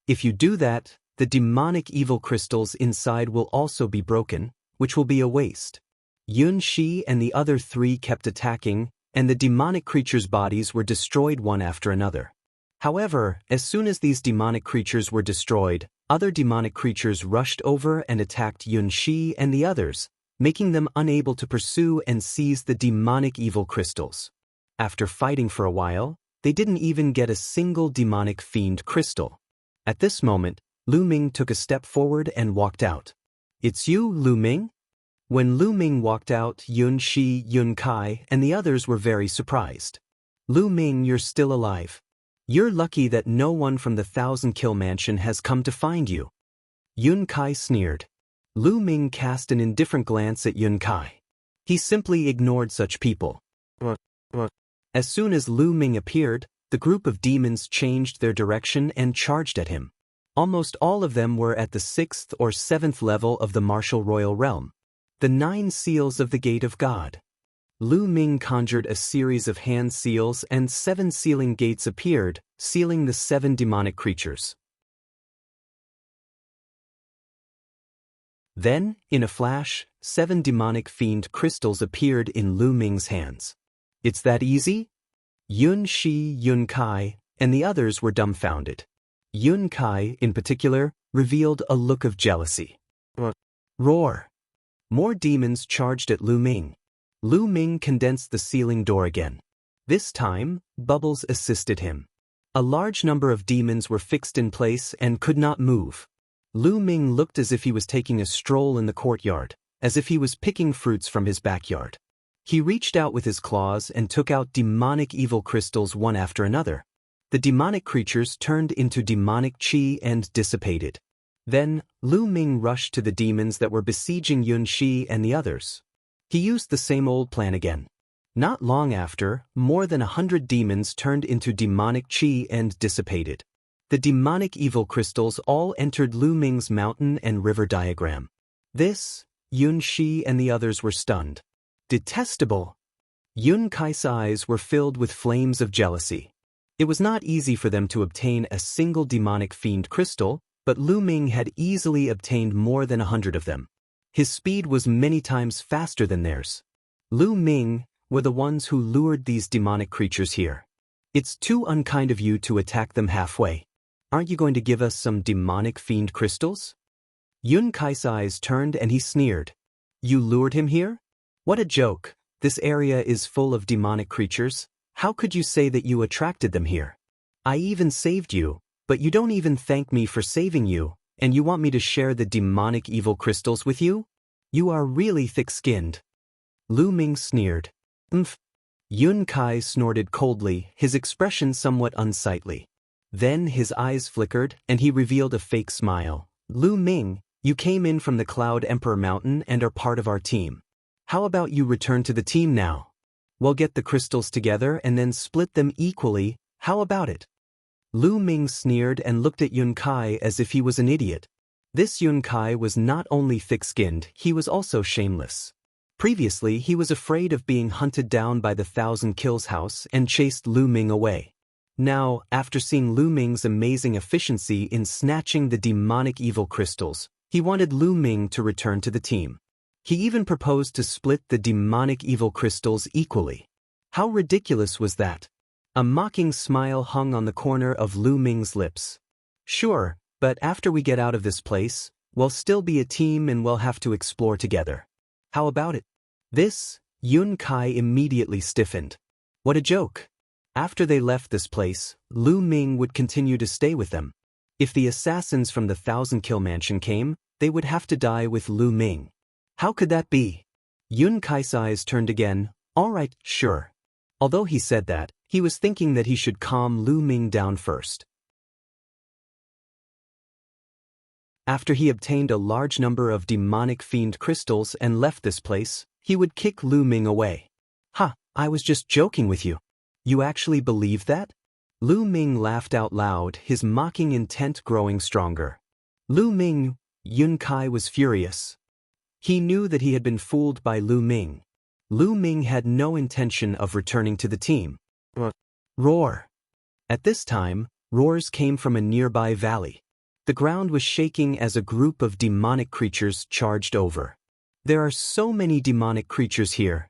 If you do that, the demonic evil crystals inside will also be broken, which will be a waste. Yun Shi and the other 3 kept attacking, and the demonic creatures' bodies were destroyed one after another. However, as soon as these demonic creatures were destroyed, other demonic creatures rushed over and attacked Yun Shi and the others, making them unable to pursue and seize the demonic evil crystals. After fighting for a while, they didn't even get a single demonic fiend crystal. At this moment, Lu Ming took a step forward and walked out. It's you, Lu Ming? When Lu Ming walked out, Yun Shi, Yun Kai, and the others were very surprised. Lu Ming, you're still alive. You're lucky that no one from the 1,000-kill mansion has come to find you. Yun Kai sneered. Lu Ming cast an indifferent glance at Yun Kai. He simply ignored such people. As soon as Lu Ming appeared, the group of demons changed their direction and charged at him. Almost all of them were at the 6th or 7th level of the martial royal realm. The 9 seals of the Gate of God. Lu Ming conjured a series of hand seals and 7 sealing gates appeared, sealing the 7 demonic creatures. Then, in a flash, 7 demonic fiend crystals appeared in Lu Ming's hands. It's that easy? Yun Shi, Yun Kai, and the others were dumbfounded. Yun Kai, in particular, revealed a look of jealousy. Roar! More demons charged at Lu Ming. Lu Ming condensed the sealing door again. This time, bubbles assisted him. A large number of demons were fixed in place and could not move. Lu Ming looked as if he was taking a stroll in the courtyard, as if he was picking fruits from his backyard. He reached out with his claws and took out demonic evil crystals one after another. The demonic creatures turned into demonic qi and dissipated. Then, Lu Ming rushed to the demons that were besieging Yun Shi and the others. He used the same old plan again. Not long after, more than 100 demons turned into demonic qi and dissipated. The demonic evil crystals all entered Lu Ming's mountain and river diagram. This, Yun Shi and the others were stunned. Detestable! Yun Kai's eyes were filled with flames of jealousy. It was not easy for them to obtain a single demonic fiend crystal, but Lu Ming had easily obtained more than 100 of them. His speed was many times faster than theirs. Lu Ming were the ones who lured these demonic creatures here. It's too unkind of you to attack them halfway. Aren't you going to give us some demonic fiend crystals? Yun Kai's eyes turned and he sneered. You lured him here? What a joke. This area is full of demonic creatures. How could you say that you attracted them here? I even saved you, but you don't even thank me for saving you. And you want me to share the demonic evil crystals with you? You are really thick-skinned. Lu Ming sneered. Umph. Yun Kai snorted coldly, his expression somewhat unsightly. Then his eyes flickered, and he revealed a fake smile. Lu Ming, you came in from the Cloud Emperor Mountain and are part of our team. How about you return to the team now? We'll get the crystals together and then split them equally. How about it? Lu Ming sneered and looked at Yun Kai as if he was an idiot. This Yun Kai was not only thick-skinned, he was also shameless. Previously, he was afraid of being hunted down by the Thousand Kills house and chased Lu Ming away. Now, after seeing Lu Ming's amazing efficiency in snatching the demonic evil crystals, he wanted Lu Ming to return to the team. He even proposed to split the demonic evil crystals equally. How ridiculous was that? A mocking smile hung on the corner of Lu Ming's lips. Sure, but after we get out of this place, we'll still be a team and we'll have to explore together. How about it? This, Yun Kai immediately stiffened. What a joke. After they left this place, Lu Ming would continue to stay with them. If the assassins from the Thousand Kill Mansion came, they would have to die with Lu Ming. How could that be? Yun Kai's eyes turned again. All right, sure. Although he said that, he was thinking that he should calm Lu Ming down first. After he obtained a large number of demonic fiend crystals and left this place, he would kick Lu Ming away. Ha, I was just joking with you. You actually believe that? Lu Ming laughed out loud, his mocking intent growing stronger. Lu Ming, Yun Kai was furious. He knew that he had been fooled by Lu Ming. Lu Ming had no intention of returning to the team. Roar! At this time, roars came from a nearby valley. The ground was shaking as a group of demonic creatures charged over. There are so many demonic creatures here.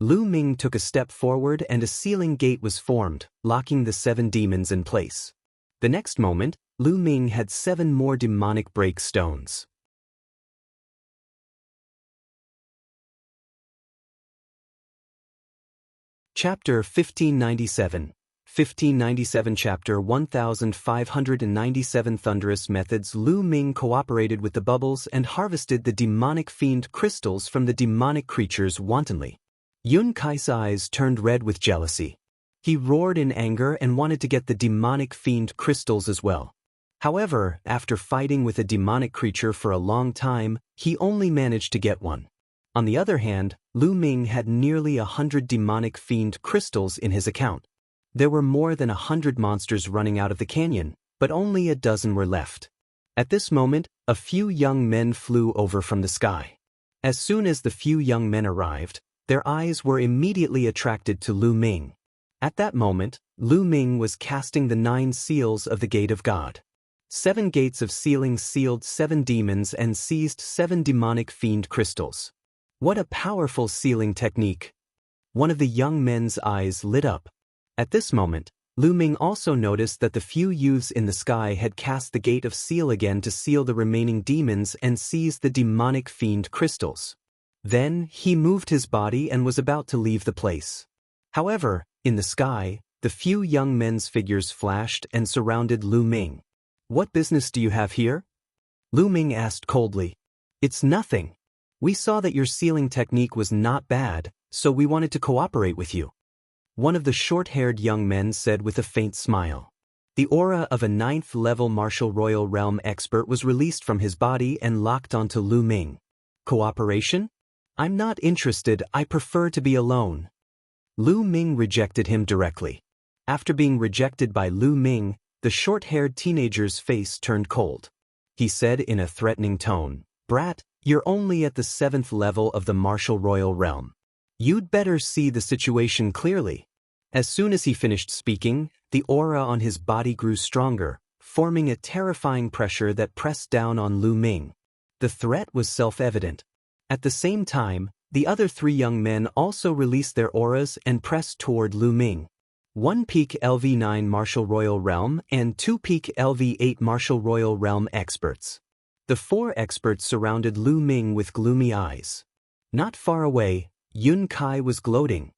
Lu Ming took a step forward and a sealing gate was formed, locking the 7 demons in place. The next moment, Lu Ming had 7 more demonic break stones. Chapter 1597. 1597 Chapter 1597 Thunderous Methods. Lu Ming cooperated with the bubbles and harvested the demonic fiend crystals from the demonic creatures wantonly. Yun Kai's eyes turned red with jealousy. He roared in anger and wanted to get the demonic fiend crystals as well. However, after fighting with a demonic creature for a long time, he only managed to get one. On the other hand, Lu Ming had nearly 100 demonic fiend crystals in his account. There were more than 100 monsters running out of the canyon, but only a dozen were left. At this moment, a few young men flew over from the sky. As soon as the few young men arrived, their eyes were immediately attracted to Lu Ming. At that moment, Lu Ming was casting the 9 seals of the Gate of God. 7 gates of sealing sealed 7 demons and seized 7 demonic fiend crystals. What a powerful sealing technique! One of the young men's eyes lit up. At this moment, Lu Ming also noticed that the few youths in the sky had cast the Gate of Seal again to seal the remaining demons and seize the demonic fiend crystals. Then, he moved his body and was about to leave the place. However, in the sky, the few young men's figures flashed and surrounded Lu Ming. "What business do you have here?" Lu Ming asked coldly. "It's nothing. We saw that your sealing technique was not bad, so we wanted to cooperate with you," one of the short-haired young men said with a faint smile. The aura of a 9th-level martial royal realm expert was released from his body and locked onto Lu Ming. "Cooperation? I'm not interested, I prefer to be alone." Lu Ming rejected him directly. After being rejected by Lu Ming, the short-haired teenager's face turned cold. He said in a threatening tone, "Brat, you're only at the 7th level of the martial royal realm. You'd better see the situation clearly." As soon as he finished speaking, the aura on his body grew stronger, forming a terrifying pressure that pressed down on Lu Ming. The threat was self-evident. At the same time, the other 3 young men also released their auras and pressed toward Lu Ming. 1 peak LV9 Martial Royal Realm and 2 peak LV8 Martial Royal Realm experts. The 4 experts surrounded Lu Ming with gloomy eyes. Not far away, Yun Kai was gloating.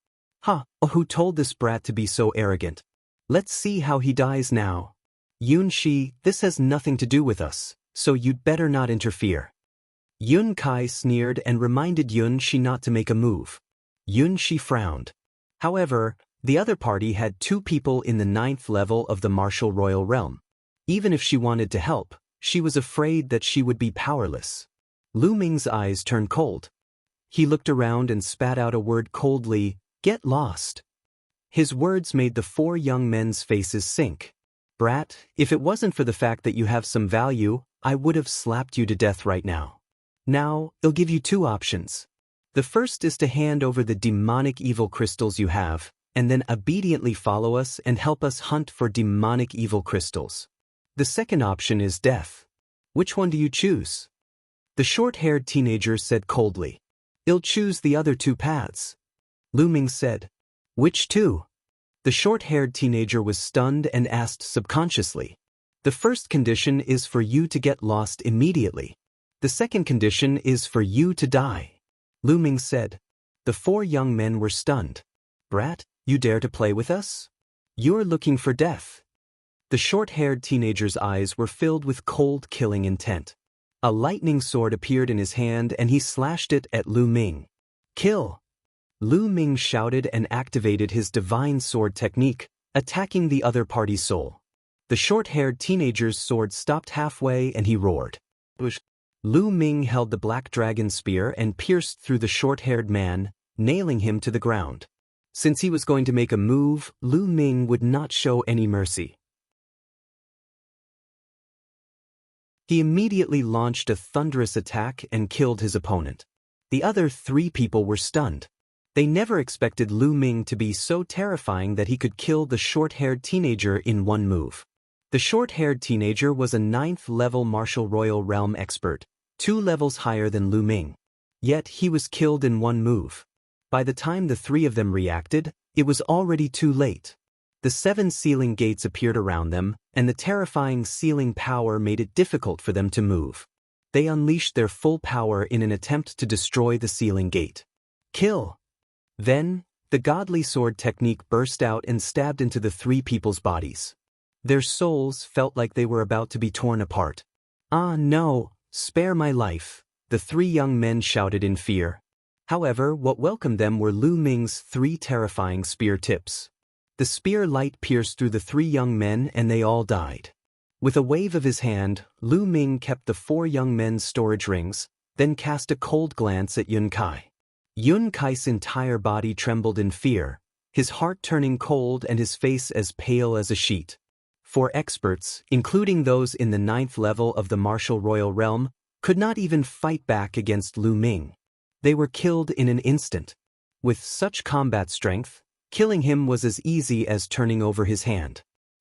Who told this brat to be so arrogant? Let's see how he dies now. Yun Shi, this has nothing to do with us, so you'd better not interfere. Yun Kai sneered and reminded Yun Shi not to make a move. Yun Shi frowned. However, the other party had 2 people in the 9th level of the martial royal realm. Even if she wanted to help, she was afraid that she would be powerless. Lu Ming's eyes turned cold. He looked around and spat out a word coldly, "Get lost." His words made the 4 young men's faces sink. "Brat, if it wasn't for the fact that you have some value, I would have slapped you to death right now. Now, I'll give you 2 options. The first is to hand over the demonic evil crystals you have, and then obediently follow us and help us hunt for demonic evil crystals. The second option is death. Which one do you choose?" The short-haired teenager said coldly. "I'll choose the other 2 paths." Lu Ming said. "Which 2? The short-haired teenager was stunned and asked subconsciously. "The first condition is for you to get lost immediately. The second condition is for you to die," Lu Ming said. The 4 young men were stunned. "Brat, you dare to play with us? You're looking for death." The short-haired teenager's eyes were filled with cold, killing intent. A lightning sword appeared in his hand and he slashed it at Lu Ming. "Kill!" Lu Ming shouted and activated his divine sword technique, attacking the other party's soul. The short-haired teenager's sword stopped halfway and he roared. Lu Ming held the black dragon spear and pierced through the short-haired man, nailing him to the ground. Since he was going to make a move, Lu Ming would not show any mercy. He immediately launched a thunderous attack and killed his opponent. The other 3 people were stunned. They never expected Lu Ming to be so terrifying that he could kill the short-haired teenager in one move. The short-haired teenager was a 9th-level martial royal realm expert, 2 levels higher than Lu Ming. Yet he was killed in one move. By the time the 3 of them reacted, it was already too late. The 7 sealing gates appeared around them, and the terrifying sealing power made it difficult for them to move. They unleashed their full power in an attempt to destroy the sealing gate. "Kill!" Then, the godly sword technique burst out and stabbed into the 3 people's bodies. Their souls felt like they were about to be torn apart. "Ah, no, spare my life," the 3 young men shouted in fear. However, what welcomed them were Lu Ming's 3 terrifying spear tips. The spear light pierced through the 3 young men and they all died. With a wave of his hand, Lu Ming kept the 4 young men's storage rings, then cast a cold glance at Yun Kai. Yun Kai's entire body trembled in fear, his heart turning cold and his face as pale as a sheet. 4 experts, including those in the 9th level of the martial royal realm, could not even fight back against Lu Ming. They were killed in an instant. With such combat strength, killing him was as easy as turning over his hand.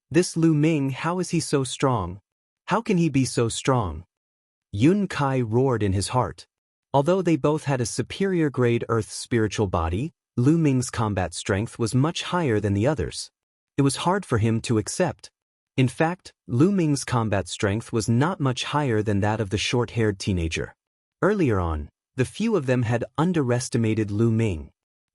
This Lu Ming, how is he so strong? How can he be so strong? Yun Kai roared in his heart. Although they both had a superior grade earth spiritual body, Lu Ming's combat strength was much higher than the others. It was hard for him to accept. In fact, Lu Ming's combat strength was not much higher than that of the short-haired teenager. Earlier on, the few of them had underestimated Lu Ming.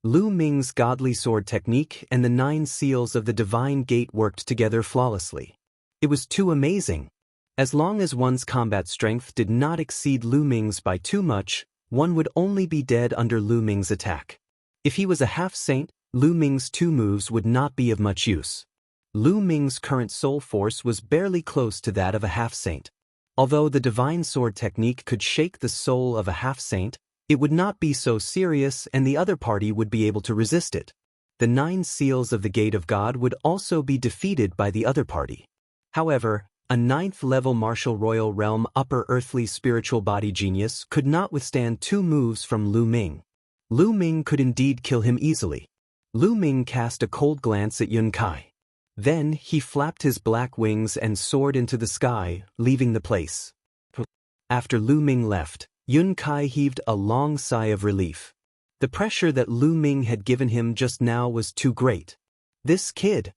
Lu Ming's godly sword technique and the 9 seals of the divine gate worked together flawlessly. It was too amazing. As long as one's combat strength did not exceed Lu Ming's by too much, one would only be dead under Lu Ming's attack. If he was a half-saint, Lu Ming's 2 moves would not be of much use. Lu Ming's current soul force was barely close to that of a half-saint. Although the divine sword technique could shake the soul of a half-saint, it would not be so serious and the other party would be able to resist it. The 9 seals of the Gate of God would also be defeated by the other party. However, a 9th level martial royal realm upper earthly spiritual body genius could not withstand 2 moves from Lu Ming. Lu Ming could indeed kill him easily. Lu Ming cast a cold glance at Yun Kai. Then he flapped his black wings and soared into the sky, leaving the place. After Lu Ming left, Yun Kai heaved a long sigh of relief. The pressure that Lu Ming had given him just now was too great. This kid.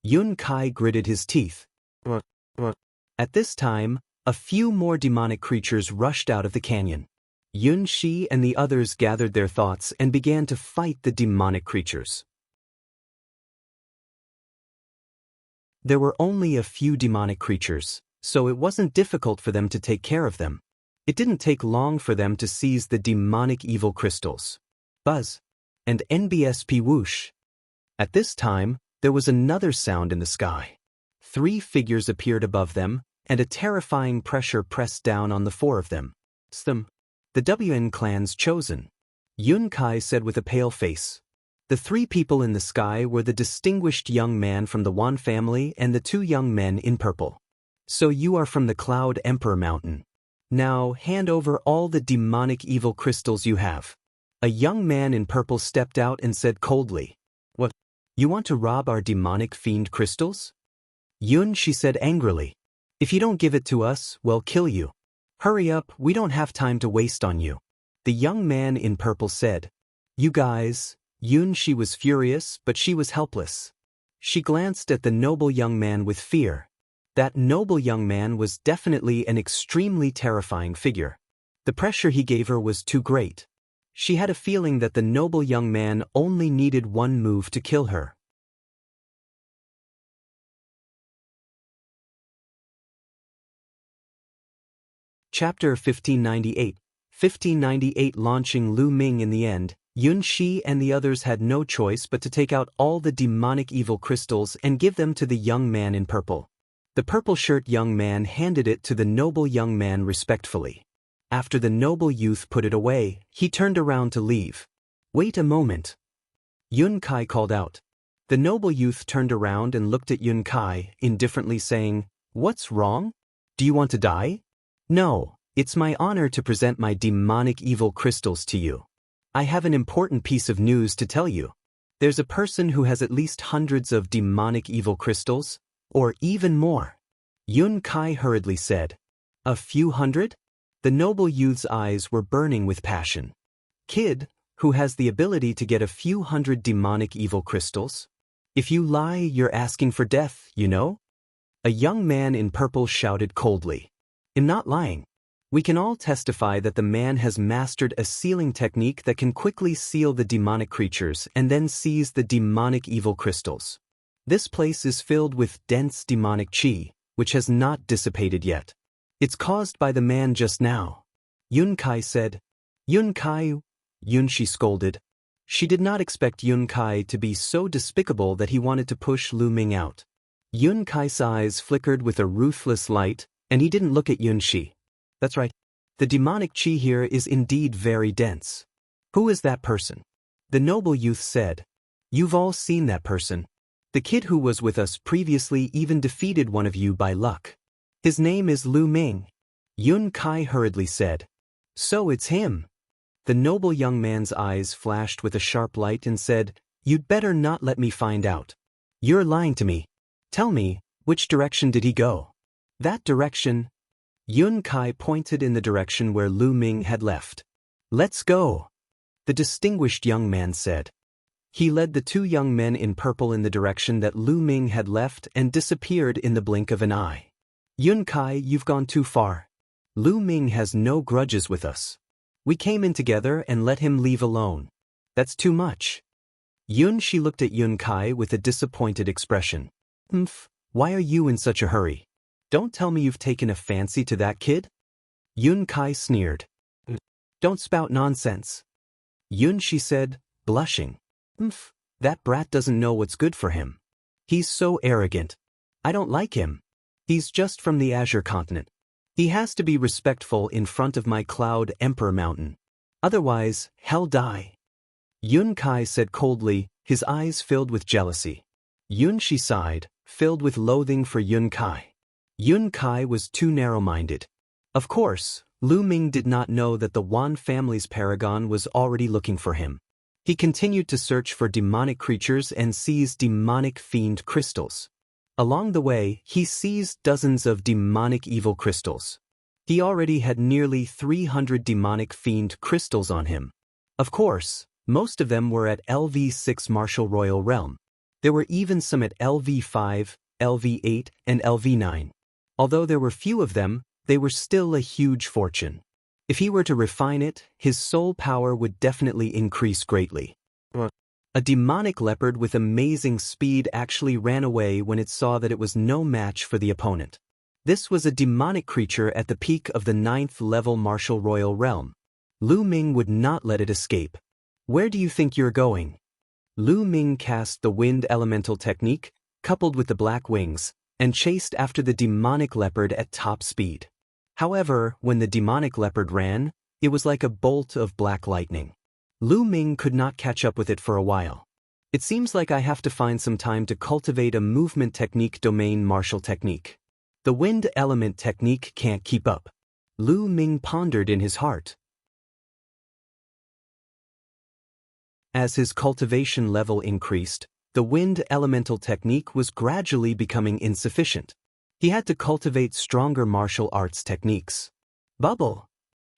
Yun Kai gritted his teeth. At this time, a few more demonic creatures rushed out of the canyon. Yun Shi and the others gathered their thoughts and began to fight the demonic creatures. There were only a few demonic creatures, so it wasn't difficult for them to take care of them. It didn't take long for them to seize the demonic evil crystals. Buzz. And NBSP whoosh. At this time, there was another sound in the sky. 3 figures appeared above them, and a terrifying pressure pressed down on the 4 of them. The WN clan's chosen. Yun Kai said with a pale face. The 3 people in the sky were the distinguished young man from the Wan family and the 2 young men in purple. So you are from the Cloud Emperor Mountain. Now hand over all the demonic evil crystals you have. A young man in purple stepped out and said coldly. What? You want to rob our demonic fiend crystals? Yun, she said angrily. If you don't give it to us, we'll kill you. Hurry up, we don't have time to waste on you. The young man in purple said. You guys. Yun, she was furious, but she was helpless. She glanced at the noble young man with fear. That noble young man was definitely an extremely terrifying figure. The pressure he gave her was too great. She had a feeling that the noble young man only needed 1 move to kill her. Chapter 1598. 1598 Launching Lu Ming. In the end, Yun Shi and the others had no choice but to take out all the demonic evil crystals and give them to the young man in purple. The purple shirt young man handed it to the noble young man respectfully. After the noble youth put it away, he turned around to leave. Wait a moment. Yun Kai called out. The noble youth turned around and looked at Yun Kai, indifferently saying, What's wrong? Do you want to die? No, it's my honor to present my demonic evil crystals to you. I have an important piece of news to tell you. There's a person who has at least hundreds of demonic evil crystals, or even more. Yun Kai hurriedly said. A few hundred? The noble youth's eyes were burning with passion. Kid, who has the ability to get a few hundred demonic evil crystals? If you lie, you're asking for death, you know? A young man in purple shouted coldly. I'm not lying. We can all testify that the man has mastered a sealing technique that can quickly seal the demonic creatures and then seize the demonic evil crystals. This place is filled with dense demonic chi, which has not dissipated yet. It's caused by the man just now. Yun Kai said. Yun Kai? Yun, she scolded. She did not expect Yun Kai to be so despicable that he wanted to push Lu Ming out. Yun Kai's eyes flickered with a ruthless light, and he didn't look at Yun Shi. That's right. The demonic chi here is indeed very dense. Who is that person? The noble youth said. You've all seen that person. The kid who was with us previously even defeated one of you by luck. His name is Lu Ming. Yun Kai hurriedly said. So it's him. The noble young man's eyes flashed with a sharp light and said, You'd better not let me find out. You're lying to me. Tell me, which direction did he go? That direction. Yun Kai pointed in the direction where Lu Ming had left. Let's go. The distinguished young man said. He led the two young men in purple in the direction that Lu Ming had left and disappeared in the blink of an eye. Yun Kai, you've gone too far. Lu Ming has no grudges with us. We came in together and let him leave alone. That's too much. She looked at Yun Kai with a disappointed expression. Why are you in such a hurry? Don't tell me you've taken a fancy to that kid? Yun Kai sneered. Don't spout nonsense. She said, blushing. That brat doesn't know what's good for him. He's so arrogant. I don't like him. He's just from the Azure continent. He has to be respectful in front of my Cloud Emperor Mountain. Otherwise, hell die. Yun Kai said coldly, his eyes filled with jealousy. She sighed, filled with loathing for Yun Kai. Yun Kai was too narrow-minded. Of course, Lu Ming did not know that the Wan family's paragon was already looking for him. He continued to search for demonic creatures and seized demonic fiend crystals. Along the way, he seized dozens of demonic evil crystals. He already had nearly 300 demonic fiend crystals on him. Of course, most of them were at LV6 Martial Royal Realm. There were even some at LV5, LV8, and LV9. Although there were few of them, they were still a huge fortune. If he were to refine it, his soul power would definitely increase greatly. A demonic leopard with amazing speed actually ran away when it saw that it was no match for the opponent. This was a demonic creature at the peak of the 9th level Martial Royal Realm. Lu Ming would not let it escape. Where do you think you're going? Lu Ming cast the wind elemental technique, coupled with the black wings, and chased after the demonic leopard at top speed. However, when the demonic leopard ran, it was like a bolt of black lightning. Lu Ming could not catch up with it for a while. It seems like I have to find some time to cultivate a movement technique domain martial technique. The wind element technique can't keep up. Lu Ming pondered in his heart. As his cultivation level increased, the wind elemental technique was gradually becoming insufficient. He had to cultivate stronger martial arts techniques. Bubble!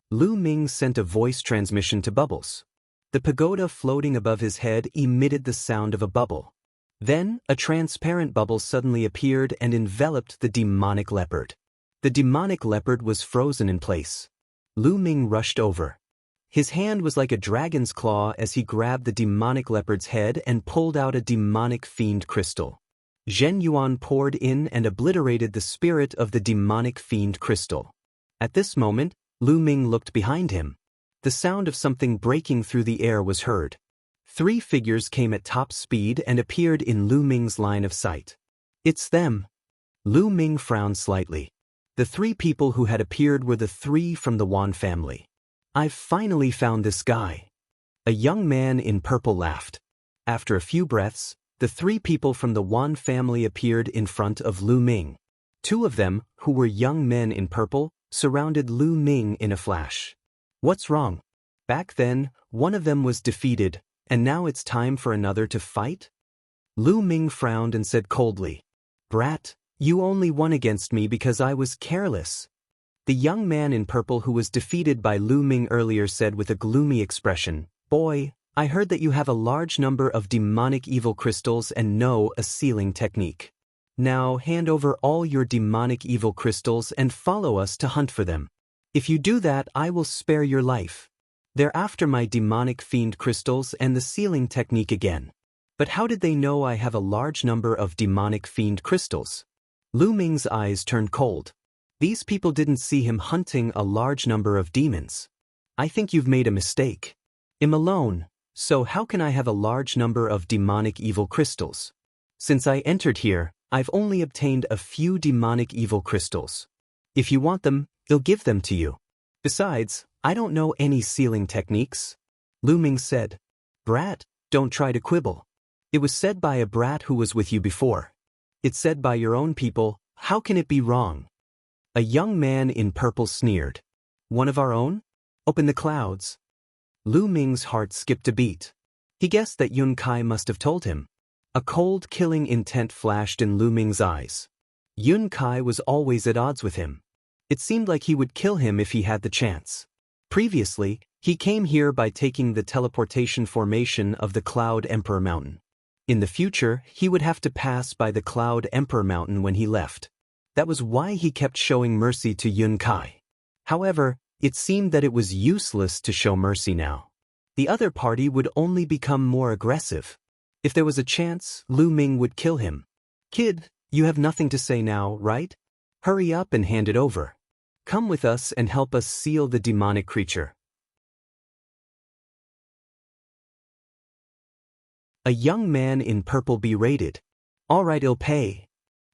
Lu Ming sent a voice transmission to Bubbles. The pagoda floating above his head emitted the sound of a bubble. Then, a transparent bubble suddenly appeared and enveloped the demonic leopard. The demonic leopard was frozen in place. Lu Ming rushed over. His hand was like a dragon's claw as he grabbed the demonic leopard's head and pulled out a demonic fiend crystal. Zhen Yuan poured in and obliterated the spirit of the demonic fiend crystal. At this moment, Lu Ming looked behind him. The sound of something breaking through the air was heard. 3 figures came at top speed and appeared in Lu Ming's line of sight. It's them. Lu Ming frowned slightly. The 3 people who had appeared were the 3 from the Wan family. I've finally found this guy. A young man in purple laughed. After a few breaths, the 3 people from the Wan family appeared in front of Lu Ming. 2 of them, who were young men in purple, surrounded Lu Ming in a flash. What's wrong? Back then, one of them was defeated, and now it's time for another to fight? Lu Ming frowned and said coldly, Brat, you only won against me because I was careless. The young man in purple who was defeated by Lu Ming earlier said with a gloomy expression, Boy, I heard that you have a large number of demonic evil crystals and know a sealing technique. Now hand over all your demonic evil crystals and follow us to hunt for them. If you do that, I will spare your life. They're after my demonic fiend crystals and the sealing technique again. But how did they know I have a large number of demonic fiend crystals? Lu Ming's eyes turned cold. These people didn't see him hunting a large number of demons. I think you've made a mistake. I'm alone, so how can I have a large number of demonic evil crystals? Since I entered here, I've only obtained a few demonic evil crystals. If you want them, I'll give them to you. Besides, I don't know any sealing techniques. Lu Ming said, Brat, don't try to quibble. It was said by a brat who was with you before. It's said by your own people, how can it be wrong? A young man in purple sneered. One of our own? Open the clouds. Lu Ming's heart skipped a beat. He guessed that Yun Kai must have told him. A cold, killing intent flashed in Lu Ming's eyes. Yun Kai was always at odds with him. It seemed like he would kill him if he had the chance. Previously, he came here by taking the teleportation formation of the Cloud Emperor Mountain. In the future, he would have to pass by the Cloud Emperor Mountain when he left. That was why he kept showing mercy to Yun Kai. However, it seemed that it was useless to show mercy now. The other party would only become more aggressive. If there was a chance, Lu Ming would kill him. Kid, you have nothing to say now, right? Hurry up and hand it over. Come with us and help us seal the demonic creature. A young man in purple berated. All right, I'll pay,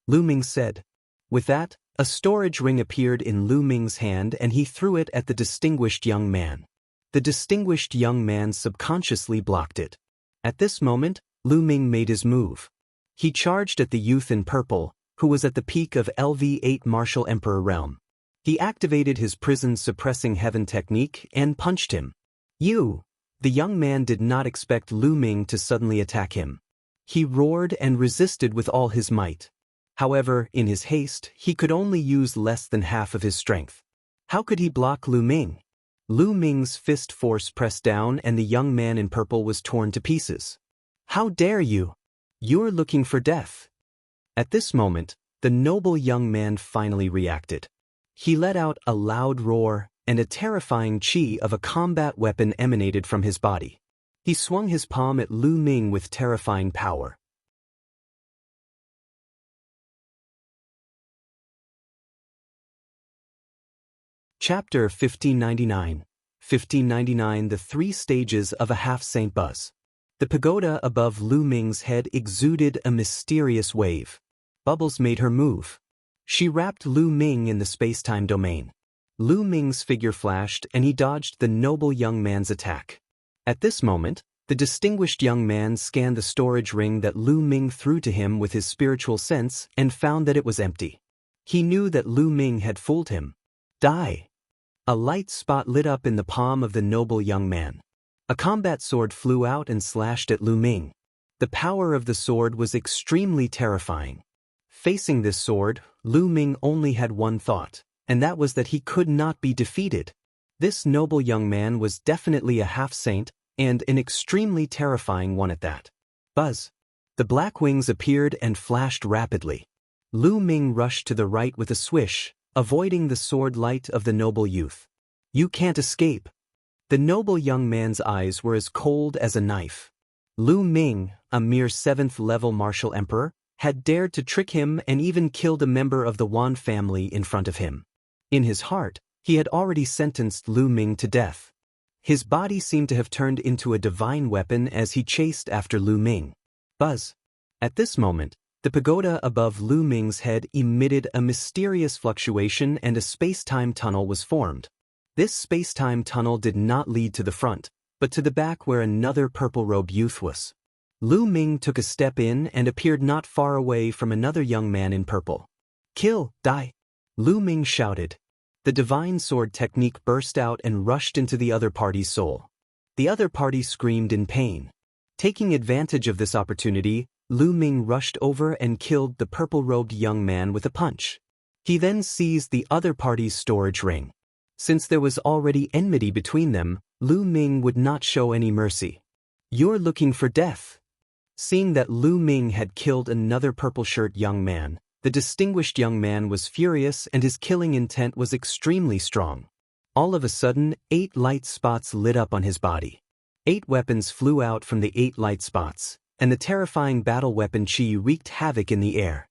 Lu Ming said. With that, a storage ring appeared in Lu Ming's hand and he threw it at the distinguished young man. The distinguished young man subconsciously blocked it. At this moment, Lu Ming made his move. He charged at the youth in purple, who was at the peak of LV8 Martial Emperor realm. He activated his prison suppressing heaven technique and punched him. You! The young man did not expect Lu Ming to suddenly attack him. He roared and resisted with all his might. However, in his haste, he could only use less than half of his strength. How could he block Lu Ming? Lu Ming's fist force pressed down and the young man in purple was torn to pieces. How dare you! You're looking for death. At this moment, the noble young man finally reacted. He let out a loud roar, and a terrifying chi of a combat weapon emanated from his body. He swung his palm at Lu Ming with terrifying power. Chapter 1599. 1599 The Three Stages of a Half-Saint Buzz. The pagoda above Lu Ming's head exuded a mysterious wave. Bubbles made her move. She wrapped Lu Ming in the space-time domain. Lu Ming's figure flashed and he dodged the noble young man's attack. At this moment, the distinguished young man scanned the storage ring that Lu Ming threw to him with his spiritual sense and found that it was empty. He knew that Lu Ming had fooled him. Die! A light spot lit up in the palm of the noble young man. A combat sword flew out and slashed at Lu Ming. The power of the sword was extremely terrifying. Facing this sword, Lu Ming only had one thought, and that was that he could not be defeated. This noble young man was definitely a half-saint, and an extremely terrifying one at that. Buzz! The black wings appeared and flashed rapidly. Lu Ming rushed to the right with a swish, avoiding the sword light of the noble youth. You can't escape. The noble young man's eyes were as cold as a knife. Lu Ming, a mere 7th-level martial emperor, had dared to trick him and even killed a member of the Wan family in front of him. In his heart, he had already sentenced Lu Ming to death. His body seemed to have turned into a divine weapon as he chased after Lu Ming. Buzz! At this moment, the pagoda above Lu Ming's head emitted a mysterious fluctuation and a space-time tunnel was formed. This space-time tunnel did not lead to the front, but to the back where another purple-robed youth was. Lu Ming took a step in and appeared not far away from another young man in purple. Kill! Die! Lu Ming shouted. The divine sword technique burst out and rushed into the other party's soul. The other party screamed in pain. Taking advantage of this opportunity, Lu Ming rushed over and killed the purple-robed young man with a punch. He then seized the other party's storage ring. Since there was already enmity between them, Lu Ming would not show any mercy. You're looking for death. Seeing that Lu Ming had killed another purple-shirt young man, the distinguished young man was furious and his killing intent was extremely strong. All of a sudden, 8 light spots lit up on his body. 8 weapons flew out from the 8 light spots, and the terrifying battle weapon chi wreaked havoc in the air.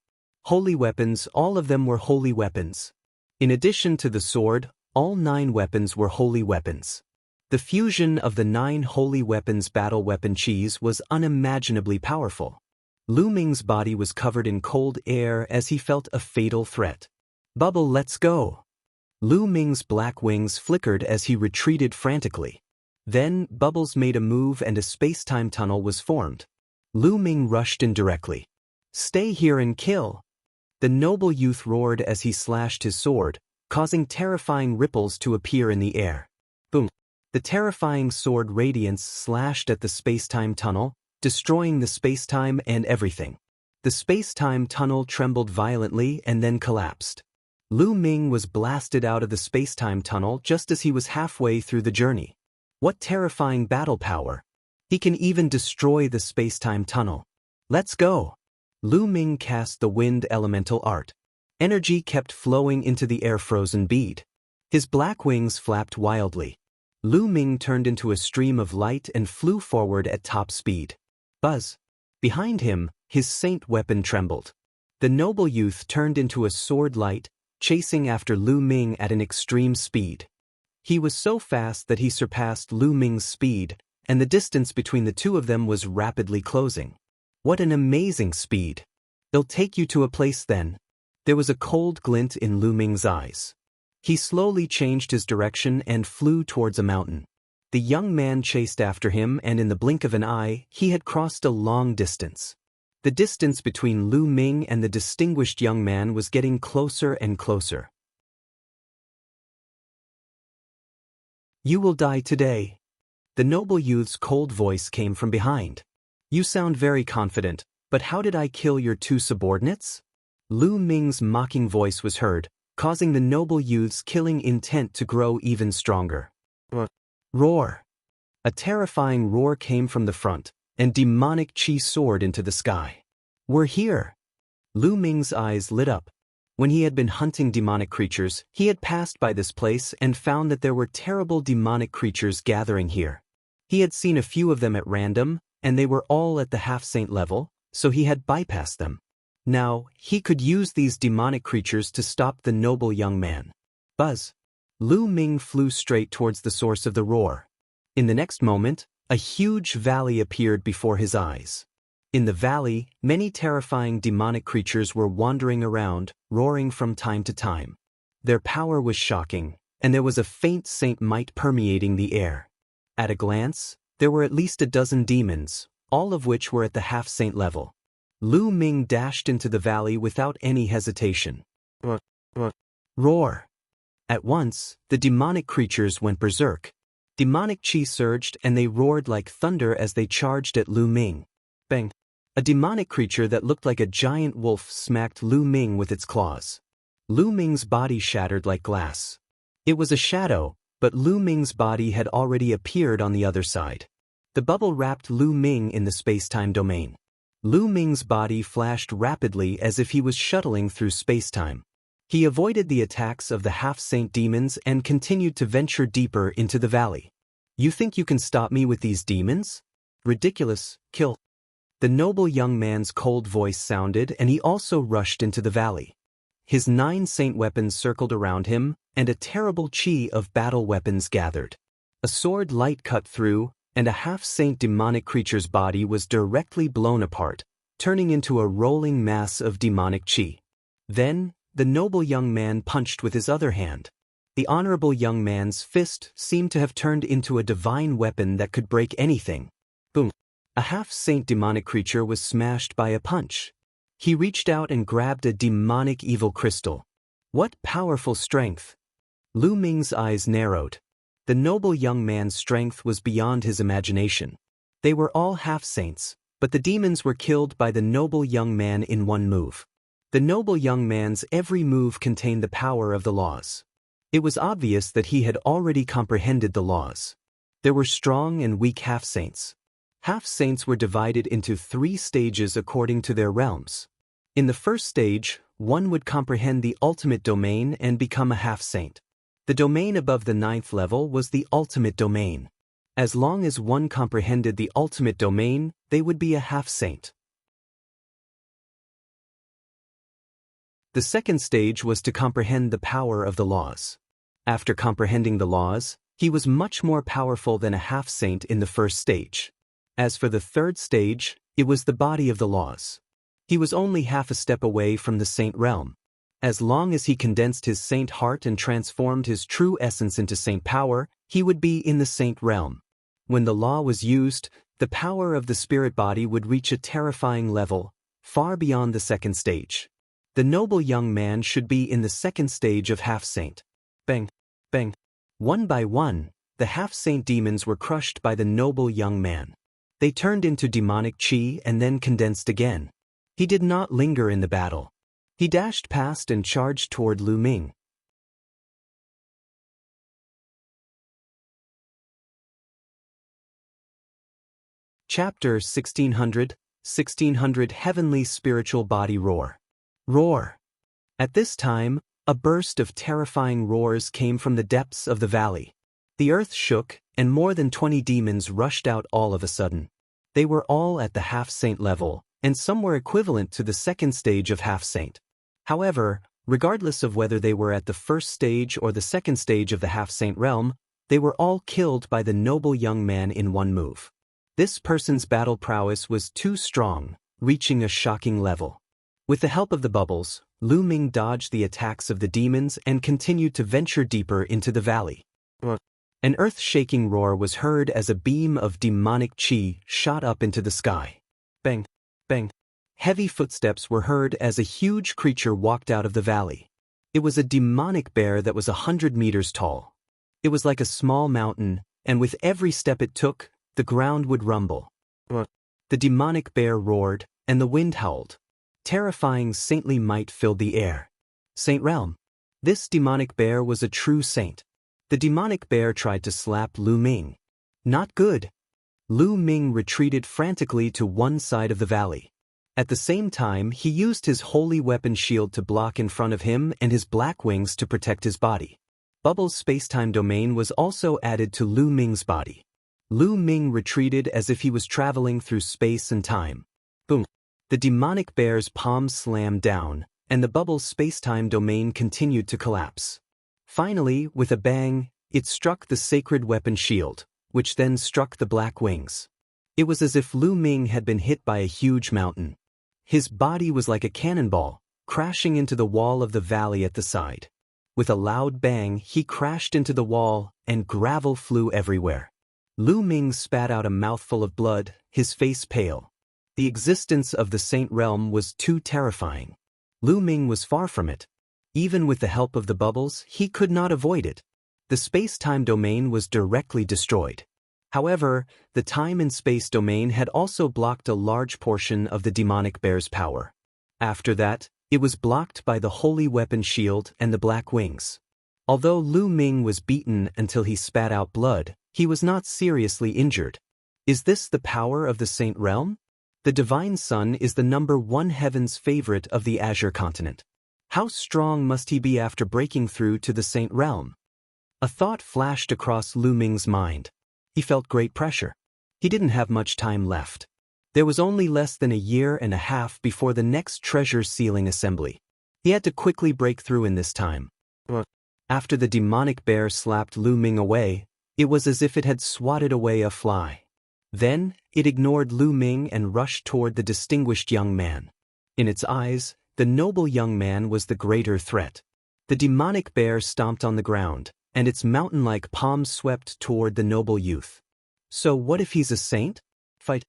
Holy weapons, all of them were holy weapons. In addition to the sword, all 9 weapons were holy weapons. The fusion of the 9 holy weapons battle weapon chis was unimaginably powerful. Lu Ming's body was covered in cold air as he felt a fatal threat. Bubble, let's go! Lu Ming's black wings flickered as he retreated frantically. Then, Bubbles made a move and a space-time tunnel was formed. Lu Ming rushed in directly. "Stay here and kill!" The noble youth roared as he slashed his sword, causing terrifying ripples to appear in the air. Boom! The terrifying sword radiance slashed at the space-time tunnel, destroying the space-time and everything. The space-time tunnel trembled violently and then collapsed. Lu Ming was blasted out of the space-time tunnel just as he was halfway through the journey. What terrifying battle power! He can even destroy the space-time tunnel. Let's go! Lu Ming cast the wind elemental art. Energy kept flowing into the air-frozen bead. His black wings flapped wildly. Lu Ming turned into a stream of light and flew forward at top speed. Buzz! Behind him, his saint weapon trembled. The noble youth turned into a sword light, chasing after Lu Ming at an extreme speed. He was so fast that he surpassed Lu Ming's speed, and the distance between the two of them was rapidly closing. What an amazing speed! "They'll take you to a place then." There was a cold glint in Lu Ming's eyes. He slowly changed his direction and flew towards a mountain. The young man chased after him, and in the blink of an eye, he had crossed a long distance. The distance between Lu Ming and the distinguished young man was getting closer and closer. "You will die today." The noble youth's cold voice came from behind. "You sound very confident, but how did I kill your two subordinates?" Lu Ming's mocking voice was heard, causing the noble youth's killing intent to grow even stronger. Roar! A terrifying roar came from the front, and demonic chi soared into the sky. "We're here!" Lu Ming's eyes lit up. When he had been hunting demonic creatures, he had passed by this place and found that there were terrible demonic creatures gathering here. He had seen a few of them at random, and they were all at the half-saint level, so he had bypassed them. Now, he could use these demonic creatures to stop the noble young man. Buzz! Lu Ming flew straight towards the source of the roar. In the next moment, a huge valley appeared before his eyes. In the valley, many terrifying demonic creatures were wandering around, roaring from time to time. Their power was shocking, and there was a faint saint might permeating the air. At a glance, there were at least a dozen demons, all of which were at the half-saint level. Lu Ming dashed into the valley without any hesitation. Roar! At once, the demonic creatures went berserk. Demonic chi surged and they roared like thunder as they charged at Lu Ming. Bang! A demonic creature that looked like a giant wolf smacked Lu Ming with its claws. Lu Ming's body shattered like glass. It was a shadow, but Lu Ming's body had already appeared on the other side. The bubble wrapped Lu Ming in the space-time domain. Lu Ming's body flashed rapidly as if he was shuttling through space-time. He avoided the attacks of the half-saint demons and continued to venture deeper into the valley. "You think you can stop me with these demons? Ridiculous, kill!" The noble young man's cold voice sounded, and he also rushed into the valley. His 9 saint weapons circled around him, and a terrible chi of battle weapons gathered. A sword light cut through, and a half-saint demonic creature's body was directly blown apart, turning into a rolling mass of demonic chi. Then, the noble young man punched with his other hand. The honorable young man's fist seemed to have turned into a divine weapon that could break anything. Boom! A half-saint demonic creature was smashed by a punch. He reached out and grabbed a demonic evil crystal. What powerful strength! Lu Ming's eyes narrowed. The noble young man's strength was beyond his imagination. They were all half-saints, but the demons were killed by the noble young man in one move. The noble young man's every move contained the power of the laws. It was obvious that he had already comprehended the laws. There were strong and weak half-saints. Half-saints were divided into 3 stages according to their realms. In the first stage, one would comprehend the ultimate domain and become a half-saint. The domain above the 9th level was the ultimate domain. As long as one comprehended the ultimate domain, they would be a half-saint. The second stage was to comprehend the power of the laws. After comprehending the laws, he was much more powerful than a half-saint in the first stage. As for the third stage, it was the body of the laws. He was only half a step away from the saint realm. As long as he condensed his saint heart and transformed his true essence into saint power, he would be in the saint realm. When the law was used, the power of the spirit body would reach a terrifying level, far beyond the second stage. The noble young man should be in the second stage of half-saint. Bang, bang. One by one, the half-saint demons were crushed by the noble young man. They turned into demonic chi and then condensed again. He did not linger in the battle. He dashed past and charged toward Lu Ming. Chapter 1600 Heavenly Spiritual Body Roar. Roar. At this time, a burst of terrifying roars came from the depths of the valley. The earth shook, and more than 20 demons rushed out all of a sudden. They were all at the half-saint level, and some were equivalent to the second stage of half-saint. However, regardless of whether they were at the first stage or the second stage of the half-saint realm, they were all killed by the noble young man in one move. This person's battle prowess was too strong, reaching a shocking level. With the help of the bubbles, Lu Ming dodged the attacks of the demons and continued to venture deeper into the valley. An earth-shaking roar was heard as a beam of demonic chi shot up into the sky. Bang, bang. Heavy footsteps were heard as a huge creature walked out of the valley. It was a demonic bear that was 100 meters tall. It was like a small mountain, and with every step it took, the ground would rumble. The demonic bear roared, and the wind howled. Terrifying saintly might filled the air. Saint Realm. This demonic bear was a true saint. The demonic bear tried to slap Lu Ming. Not good. Lu Ming retreated frantically to one side of the valley. At the same time, he used his holy weapon shield to block in front of him and his black wings to protect his body. Bubble's space-time domain was also added to Lu Ming's body. Lu Ming retreated as if he was traveling through space and time. Boom. The demonic bear's palms slammed down, and the bubble's space-time domain continued to collapse. Finally, with a bang, it struck the sacred weapon shield, which then struck the black wings. It was as if Lu Ming had been hit by a huge mountain. His body was like a cannonball, crashing into the wall of the valley at the side. With a loud bang, he crashed into the wall, and gravel flew everywhere. Lu Ming spat out a mouthful of blood, his face pale. The existence of the Saint Realm was too terrifying. Lu Ming was far from it. Even with the help of the bubbles, he could not avoid it. The space-time domain was directly destroyed. However, the time and space domain had also blocked a large portion of the demonic bear's power. After that, it was blocked by the holy weapon shield and the black wings. Although Lu Ming was beaten until he spat out blood, he was not seriously injured. Is this the power of the Saint Realm? The Divine Sun is the #1 heaven's favorite of the Azure continent. How strong must he be after breaking through to the Saint Realm? A thought flashed across Lu Ming's mind. He felt great pressure. He didn't have much time left. There was only less than a year and a half before the next treasure sealing assembly. He had to quickly break through in this time. After the demonic bear slapped Lu Ming away, it was as if it had swatted away a fly. Then, it ignored Lu Ming and rushed toward the distinguished young man. In its eyes, the noble young man was the greater threat. The demonic bear stomped on the ground, and its mountain-like palms swept toward the noble youth. So what if he's a saint? Fight!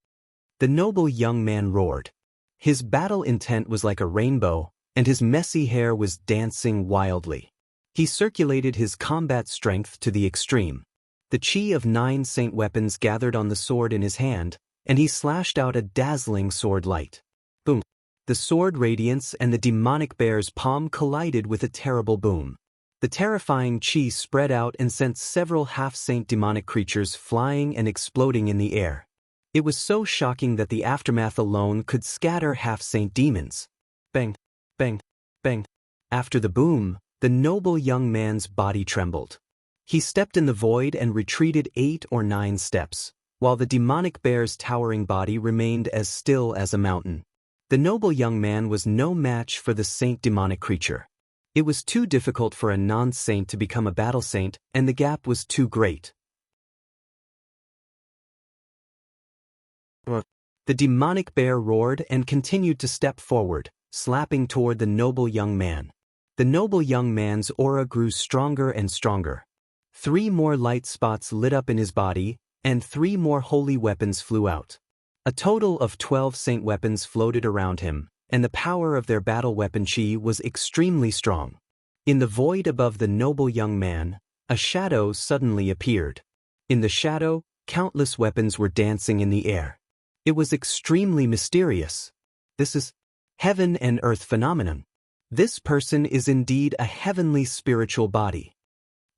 The noble young man roared. His battle intent was like a rainbow, and his messy hair was dancing wildly. He circulated his combat strength to the extreme. The chi of 9 saint weapons gathered on the sword in his hand, and he slashed out a dazzling sword light. Boom! The sword radiance and the demonic bear's palm collided with a terrible boom. The terrifying chi spread out and sent several half-saint demonic creatures flying and exploding in the air. It was so shocking that the aftermath alone could scatter half-saint demons. Bang! Bang! Bang! After the boom, the noble young man's body trembled. He stepped in the void and retreated 8 or 9 steps, while the demonic bear's towering body remained as still as a mountain. The noble young man was no match for the saint demonic creature. It was too difficult for a non-saint to become a battle saint, and the gap was too great. The demonic bear roared and continued to step forward, slapping toward the noble young man. The noble young man's aura grew stronger and stronger. 3 more light spots lit up in his body, and 3 more holy weapons flew out. A total of 12 saint weapons floated around him, and the power of their battle weapon chi was extremely strong. In the void above the noble young man, a shadow suddenly appeared. In the shadow, countless weapons were dancing in the air. It was extremely mysterious. This is heaven and earth phenomenon. This person is indeed a heavenly spiritual body.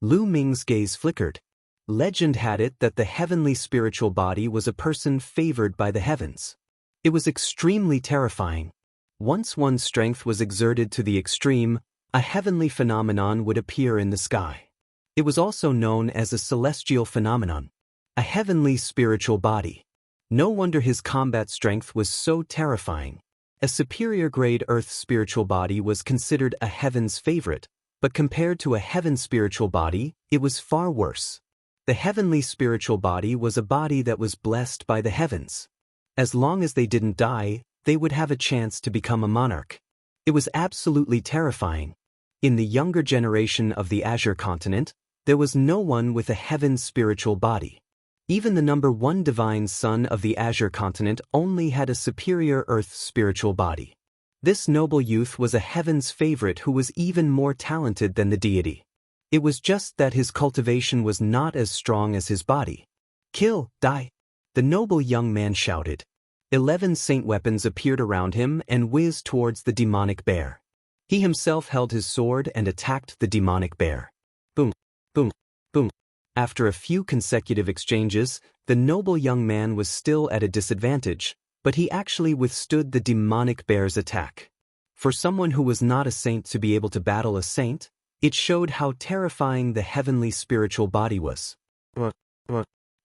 Lu Ming's gaze flickered. Legend had it that the heavenly spiritual body was a person favored by the heavens. It was extremely terrifying. Once one's strength was exerted to the extreme, a heavenly phenomenon would appear in the sky. It was also known as a celestial phenomenon, a heavenly spiritual body. No wonder his combat strength was so terrifying. A superior grade earth spiritual body was considered a heaven's favorite, but compared to a heaven spiritual body, it was far worse. The heavenly spiritual body was a body that was blessed by the heavens. As long as they didn't die, they would have a chance to become a monarch. It was absolutely terrifying. In the younger generation of the Azure continent, there was no one with a heaven spiritual body. Even the number 1 divine son of the Azure continent only had a superior earth spiritual body. This noble youth was a heaven's favorite who was even more talented than the deity. It was just that his cultivation was not as strong as his body. Kill, die! The noble young man shouted. 11 saint weapons appeared around him and whizzed towards the demonic bear. He himself held his sword and attacked the demonic bear. Boom, boom, boom. After a few consecutive exchanges, the noble young man was still at a disadvantage, but he actually withstood the demonic bear's attack. For someone who was not a saint to be able to battle a saint, it showed how terrifying the heavenly spiritual body was.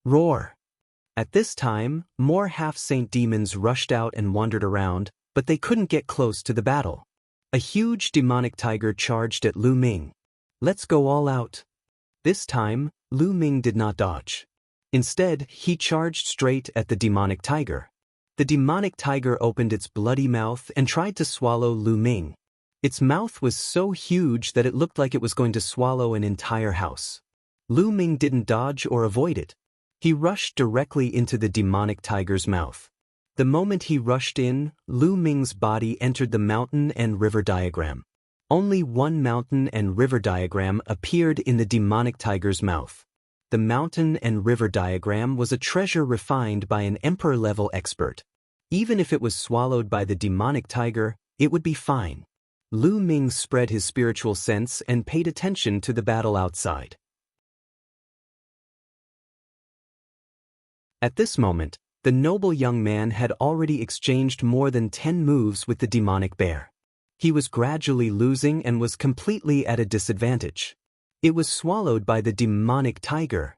Roar! At this time, more half-saint demons rushed out and wandered around, but they couldn't get close to the battle. A huge demonic tiger charged at Lu Ming. Let's go all out. This time, Lu Ming did not dodge. Instead, he charged straight at the demonic tiger. The demonic tiger opened its bloody mouth and tried to swallow Lu Ming. Its mouth was so huge that it looked like it was going to swallow an entire house. Lu Ming didn't dodge or avoid it. He rushed directly into the demonic tiger's mouth. The moment he rushed in, Lu Ming's body entered the mountain and river diagram. Only one mountain and river diagram appeared in the demonic tiger's mouth. The mountain and river diagram was a treasure refined by an emperor-level expert. Even if it was swallowed by the demonic tiger, it would be fine. Lu Ming spread his spiritual sense and paid attention to the battle outside. At this moment, the noble young man had already exchanged more than 10 moves with the demonic bear. He was gradually losing and was completely at a disadvantage. It was swallowed by the demonic tiger.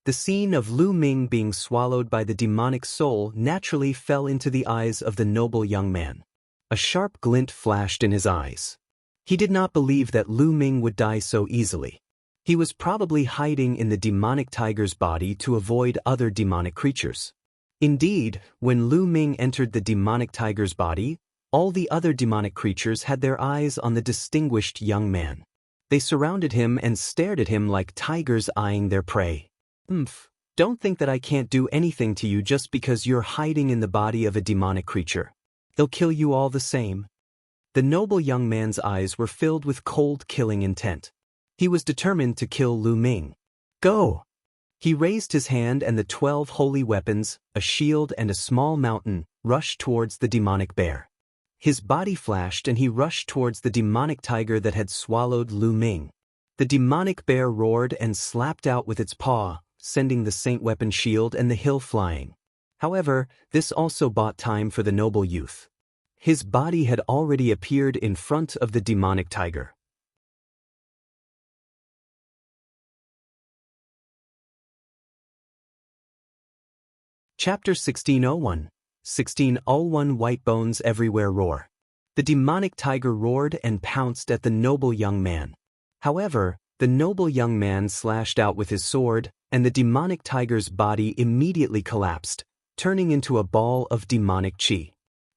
The scene of Lu Ming being swallowed by the demonic soul naturally fell into the eyes of the noble young man. A sharp glint flashed in his eyes. He did not believe that Lu Ming would die so easily. He was probably hiding in the demonic tiger's body to avoid other demonic creatures. Indeed, when Lu Ming entered the demonic tiger's body, all the other demonic creatures had their eyes on the distinguished young man. They surrounded him and stared at him like tigers eyeing their prey. Don't think that I can't do anything to you just because you're hiding in the body of a demonic creature. They'll kill you all the same. The noble young man's eyes were filled with cold killing intent. He was determined to kill Lu Ming. Go! He raised his hand and the 12 holy weapons, a shield and a small mountain, rushed towards the demonic bear. His body flashed and he rushed towards the demonic tiger that had swallowed Lu Ming. The demonic bear roared and slapped out with its paw, sending the saint weapon shield and the hill flying. However, this also bought time for the noble youth. His body had already appeared in front of the demonic tiger. Chapter 1601. 1601 White bones everywhere roar. The demonic tiger roared and pounced at the noble young man. However, the noble young man slashed out with his sword, and the demonic tiger's body immediately collapsed, turning into a ball of demonic chi.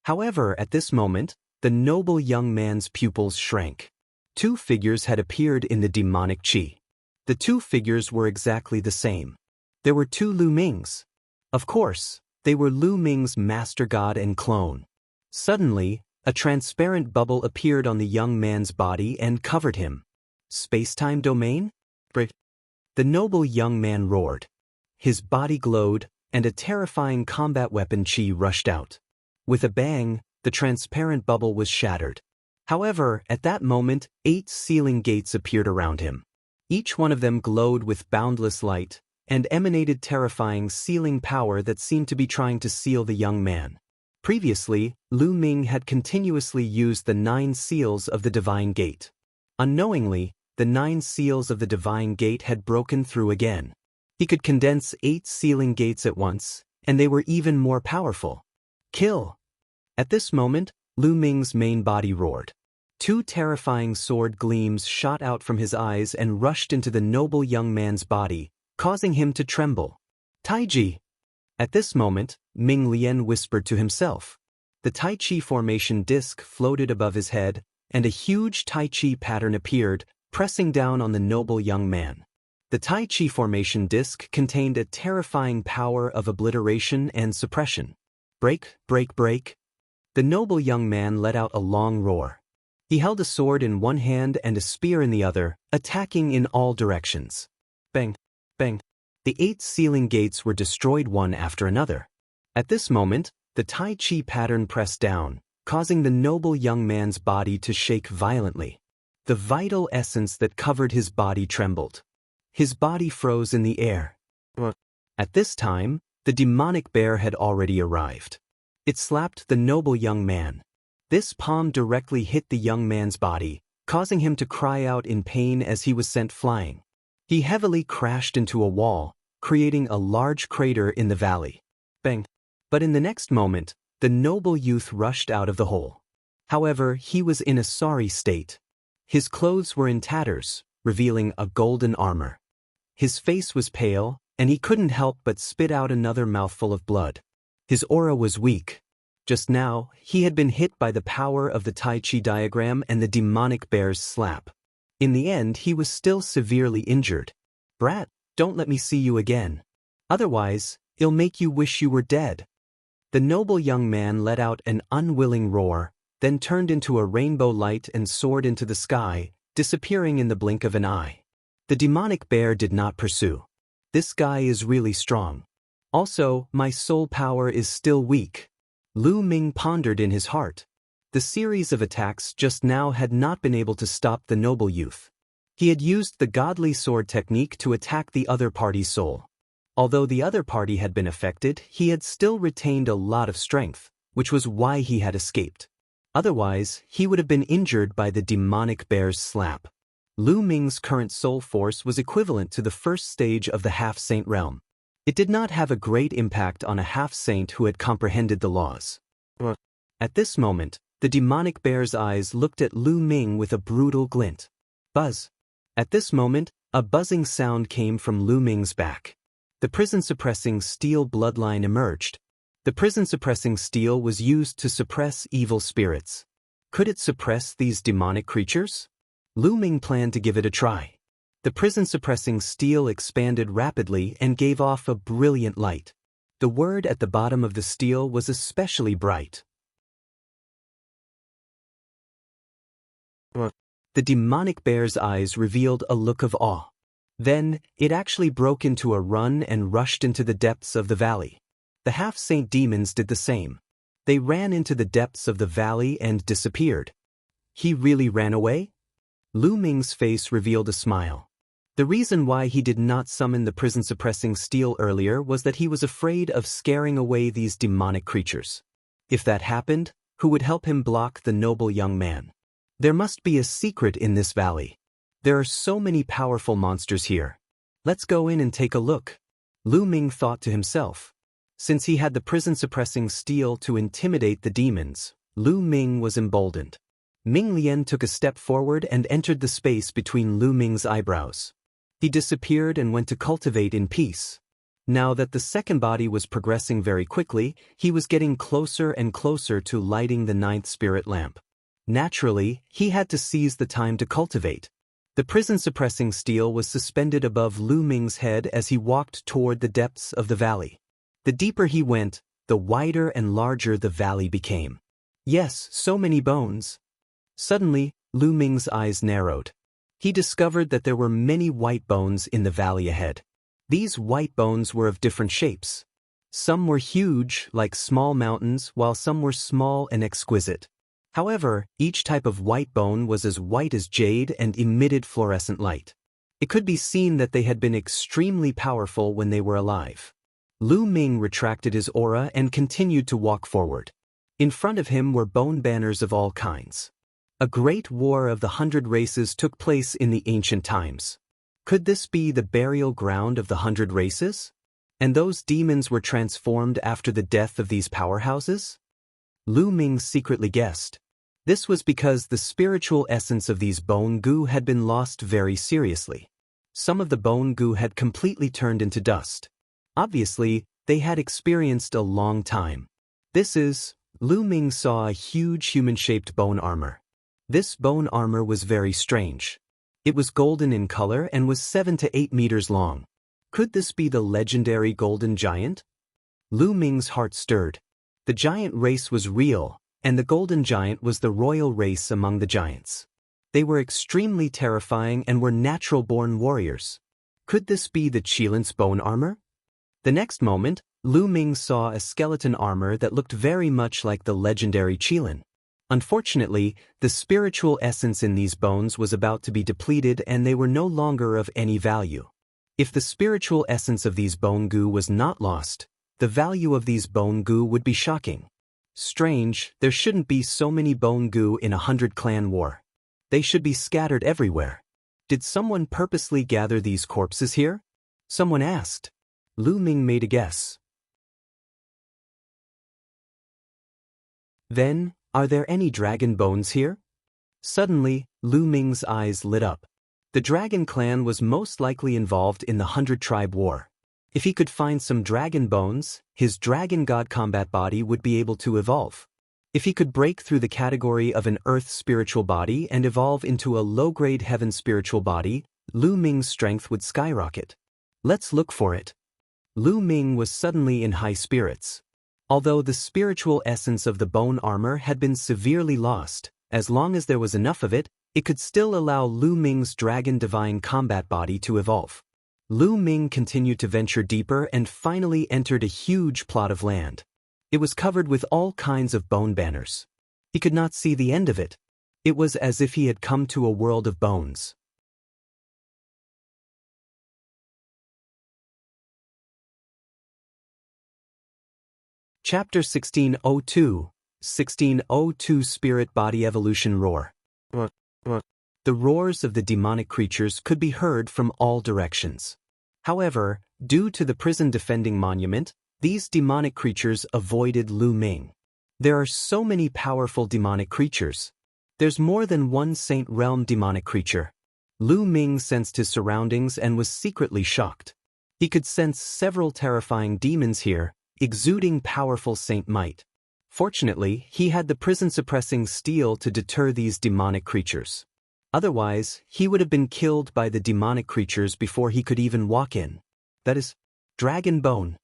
However, at this moment, the noble young man's pupils shrank. 2 figures had appeared in the demonic chi. The 2 figures were exactly the same. There were two Lu Mings. Of course, they were Lu Ming's master god and clone. Suddenly, a transparent bubble appeared on the young man's body and covered him. Space-time domain? The noble young man roared. His body glowed, and a terrifying combat weapon chi rushed out. With a bang, the transparent bubble was shattered. However, at that moment, 8 sealing gates appeared around him. Each one of them glowed with boundless light, and emanated terrifying sealing power that seemed to be trying to seal the young man. Previously, Lu Ming had continuously used the 9 seals of the Divine Gate. Unknowingly, the 9 seals of the Divine Gate had broken through again. He could condense 8 sealing gates at once, and they were even more powerful. Kill! At this moment, Lu Ming's main body roared. 2 terrifying sword gleams shot out from his eyes and rushed into the noble young man's body, causing him to tremble. Taiji! At this moment, Ming Lian whispered to himself. The Tai Chi formation disc floated above his head, and a huge Tai Chi pattern appeared, pressing down on the noble young man. The Tai Chi formation disc contained a terrifying power of obliteration and suppression. Break, break, break. The noble young man let out a long roar. He held a sword in one hand and a spear in the other, attacking in all directions. Bang, bang. The 8 sealing gates were destroyed one after another. At this moment, the Tai Chi pattern pressed down, causing the noble young man's body to shake violently. The vital essence that covered his body trembled. His body froze in the air. At this time, the demonic bear had already arrived. It slapped the noble young man. This palm directly hit the young man's body, causing him to cry out in pain as he was sent flying. He heavily crashed into a wall, creating a large crater in the valley. Bang! But in the next moment, the noble youth rushed out of the hole. However, he was in a sorry state. His clothes were in tatters, revealing a golden armor. His face was pale, and he couldn't help but spit out another mouthful of blood. His aura was weak. Just now, he had been hit by the power of the Tai Chi diagram and the demonic bear's slap. In the end, he was still severely injured. Brat, don't let me see you again. Otherwise, it'll make you wish you were dead. The noble young man let out an unwilling roar, then turned into a rainbow light and soared into the sky, disappearing in the blink of an eye. The demonic bear did not pursue. This guy is really strong. Also, my soul power is still weak. Lu Ming pondered in his heart. The series of attacks just now had not been able to stop the noble youth. He had used the godly sword technique to attack the other party's soul. Although the other party had been affected, he had still retained a lot of strength, which was why he had escaped. Otherwise, he would have been injured by the demonic bear's slap. Lu Ming's current soul force was equivalent to the first stage of the half-saint realm. It did not have a great impact on a half-saint who had comprehended the laws. At this moment, the demonic bear's eyes looked at Lu Ming with a brutal glint. Buzz. At this moment, a buzzing sound came from Lu Ming's back. The prison-suppressing steel bloodline emerged. The prison-suppressing steel was used to suppress evil spirits. Could it suppress these demonic creatures? Lu Ming planned to give it a try. The prison-suppressing steel expanded rapidly and gave off a brilliant light. The word at the bottom of the steel was especially bright. The demonic bear's eyes revealed a look of awe. Then, it actually broke into a run and rushed into the depths of the valley. The half-saint demons did the same. They ran into the depths of the valley and disappeared. He really ran away? Lu Ming's face revealed a smile. The reason why he did not summon the prison-suppressing steel earlier was that he was afraid of scaring away these demonic creatures. If that happened, who would help him block the noble young man? There must be a secret in this valley. There are so many powerful monsters here. Let's go in and take a look. Lu Ming thought to himself. Since he had the prison-suppressing steel to intimidate the demons, Lu Ming was emboldened. Ming Lian took a step forward and entered the space between Lu Ming's eyebrows. He disappeared and went to cultivate in peace. Now that the second body was progressing very quickly, he was getting closer and closer to lighting the 9th spirit lamp. Naturally, he had to seize the time to cultivate. The prison-suppressing steel was suspended above Lu Ming's head as he walked toward the depths of the valley. The deeper he went, the wider and larger the valley became. Yes, so many bones. Suddenly, Lu Ming's eyes narrowed. He discovered that there were many white bones in the valley ahead. These white bones were of different shapes. Some were huge, like small mountains, while some were small and exquisite. However, each type of white bone was as white as jade and emitted fluorescent light. It could be seen that they had been extremely powerful when they were alive. Lu Ming retracted his aura and continued to walk forward. In front of him were bone banners of all kinds. A great war of the 100 races took place in the ancient times. Could this be the burial ground of the 100 races? And those demons were transformed after the death of these powerhouses? Lu Ming secretly guessed. This was because the spiritual essence of these bone goo had been lost very seriously. Some of the bone goo had completely turned into dust. Obviously, they had experienced a long time. Lu Ming saw a huge human-shaped bone armor. This bone armor was very strange. It was golden in color and was 7 to 8 meters long. Could this be the legendary golden giant? Lu Ming's heart stirred. The giant race was real, and the golden giant was the royal race among the giants. They were extremely terrifying and were natural-born warriors. Could this be the Qilin's bone armor? The next moment, Lu Ming saw a skeleton armor that looked very much like the legendary Qilin. Unfortunately, the spiritual essence in these bones was about to be depleted and they were no longer of any value. If the spiritual essence of these bone goo was not lost, the value of these bone goo would be shocking. Strange, there shouldn't be so many bone goo in a 100-clan war. They should be scattered everywhere. Did someone purposely gather these corpses here? Someone asked. Lu Ming made a guess. Then, are there any dragon bones here? Suddenly, Lu Ming's eyes lit up. The dragon clan was most likely involved in the 100-tribe war. If he could find some dragon bones, his dragon god combat body would be able to evolve. If he could break through the category of an earth spiritual body and evolve into a low-grade heaven spiritual body, Lu Ming's strength would skyrocket. Let's look for it. Lu Ming was suddenly in high spirits. Although the spiritual essence of the bone armor had been severely lost, as long as there was enough of it, it could still allow Lu Ming's dragon divine combat body to evolve. Lu Ming continued to venture deeper and finally entered a huge plot of land. It was covered with all kinds of bone banners. He could not see the end of it. It was as if he had come to a world of bones. Chapter 1602, 1602 Spirit Body Evolution Roar. The roars of the demonic creatures could be heard from all directions. However, due to the prison-defending monument, these demonic creatures avoided Lu Ming. There are so many powerful demonic creatures. There's more than one Saint Realm demonic creature. Lu Ming sensed his surroundings and was secretly shocked. He could sense several terrifying demons here, exuding powerful saint might. Fortunately, he had the prison-suppressing steel to deter these demonic creatures. Otherwise, he would have been killed by the demonic creatures before he could even walk in. That is, dragon bone.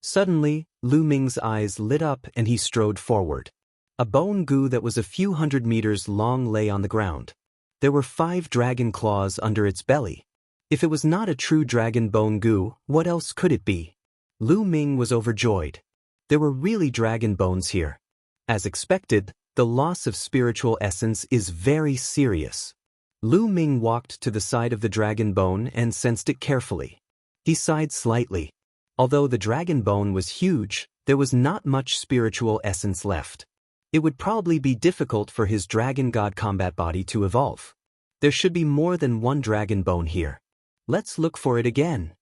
Suddenly, Lu Ming's eyes lit up and he strode forward. A bone goo that was a few 100 meters long lay on the ground. There were 5 dragon claws under its belly. If it was not a true dragon bone goo, what else could it be? Lu Ming was overjoyed. There were really dragon bones here. As expected, the loss of spiritual essence is very serious. Lu Ming walked to the side of the dragon bone and sensed it carefully. He sighed slightly. Although the dragon bone was huge, there was not much spiritual essence left. It would probably be difficult for his dragon god combat body to evolve. There should be more than one dragon bone here. Let's look for it again.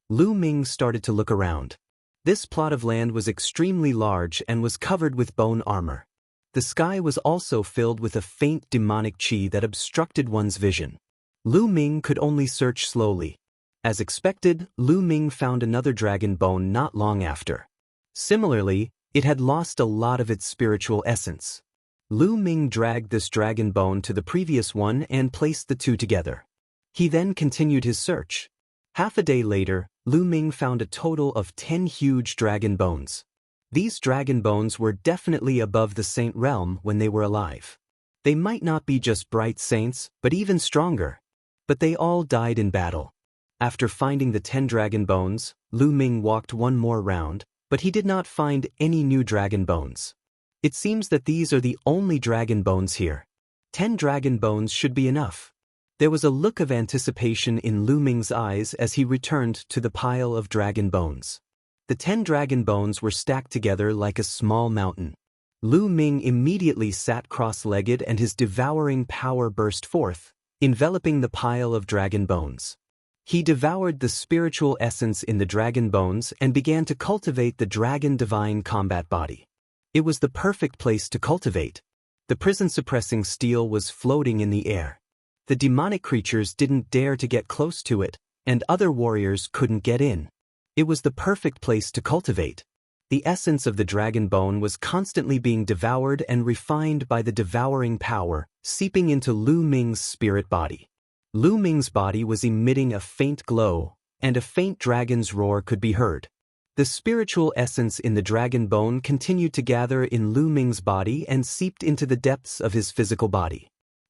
Lu Ming started to look around. This plot of land was extremely large and was covered with bone armor. The sky was also filled with a faint demonic chi that obstructed one's vision. Lu Ming could only search slowly. As expected, Lu Ming found another dragon bone not long after. Similarly, it had lost a lot of its spiritual essence. Lu Ming dragged this dragon bone to the previous one and placed the two together. He then continued his search. Half a day later, Lu Ming found a total of 10 huge dragon bones. These dragon bones were definitely above the saint realm when they were alive. They might not be just bright saints, but even stronger. But they all died in battle. After finding the 10 dragon bones, Lu Ming walked one more round, but he did not find any new dragon bones. It seems that these are the only dragon bones here. 10 dragon bones should be enough. There was a look of anticipation in Lu Ming's eyes as he returned to the pile of dragon bones. The 10 dragon bones were stacked together like a small mountain. Lu Ming immediately sat cross-legged and his devouring power burst forth, enveloping the pile of dragon bones. He devoured the spiritual essence in the dragon bones and began to cultivate the dragon divine combat body. It was the perfect place to cultivate. The prison-suppressing steel was floating in the air. The demonic creatures didn't dare to get close to it, and other warriors couldn't get in. It was the perfect place to cultivate. The essence of the dragon bone was constantly being devoured and refined by the devouring power, seeping into Lu Ming's spirit body. Lu Ming's body was emitting a faint glow, and a faint dragon's roar could be heard. The spiritual essence in the dragon bone continued to gather in Lu Ming's body and seeped into the depths of his physical body.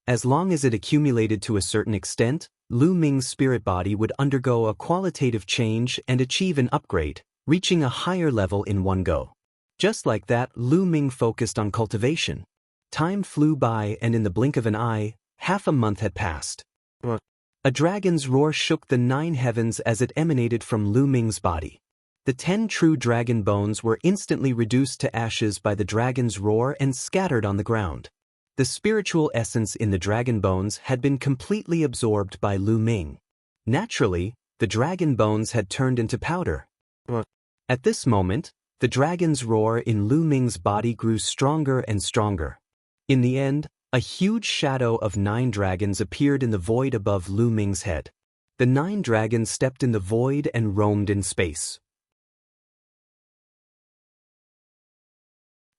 As long as it accumulated to a certain extent, Lu Ming's spirit body would undergo a qualitative change and achieve an upgrade, reaching a higher level in one go. Just like that, Lu Ming focused on cultivation. Time flew by and in the blink of an eye, half a month had passed. A dragon's roar shook the 9 heavens as it emanated from Lu Ming's body. The 10 true dragon bones were instantly reduced to ashes by the dragon's roar and scattered on the ground. The spiritual essence in the dragon bones had been completely absorbed by Lu Ming. Naturally, the dragon bones had turned into powder. At this moment, the dragon's roar in Lu Ming's body grew stronger and stronger. In the end, a huge shadow of 9 dragons appeared in the void above Lu Ming's head. The 9 dragons stepped in the void and roamed in space.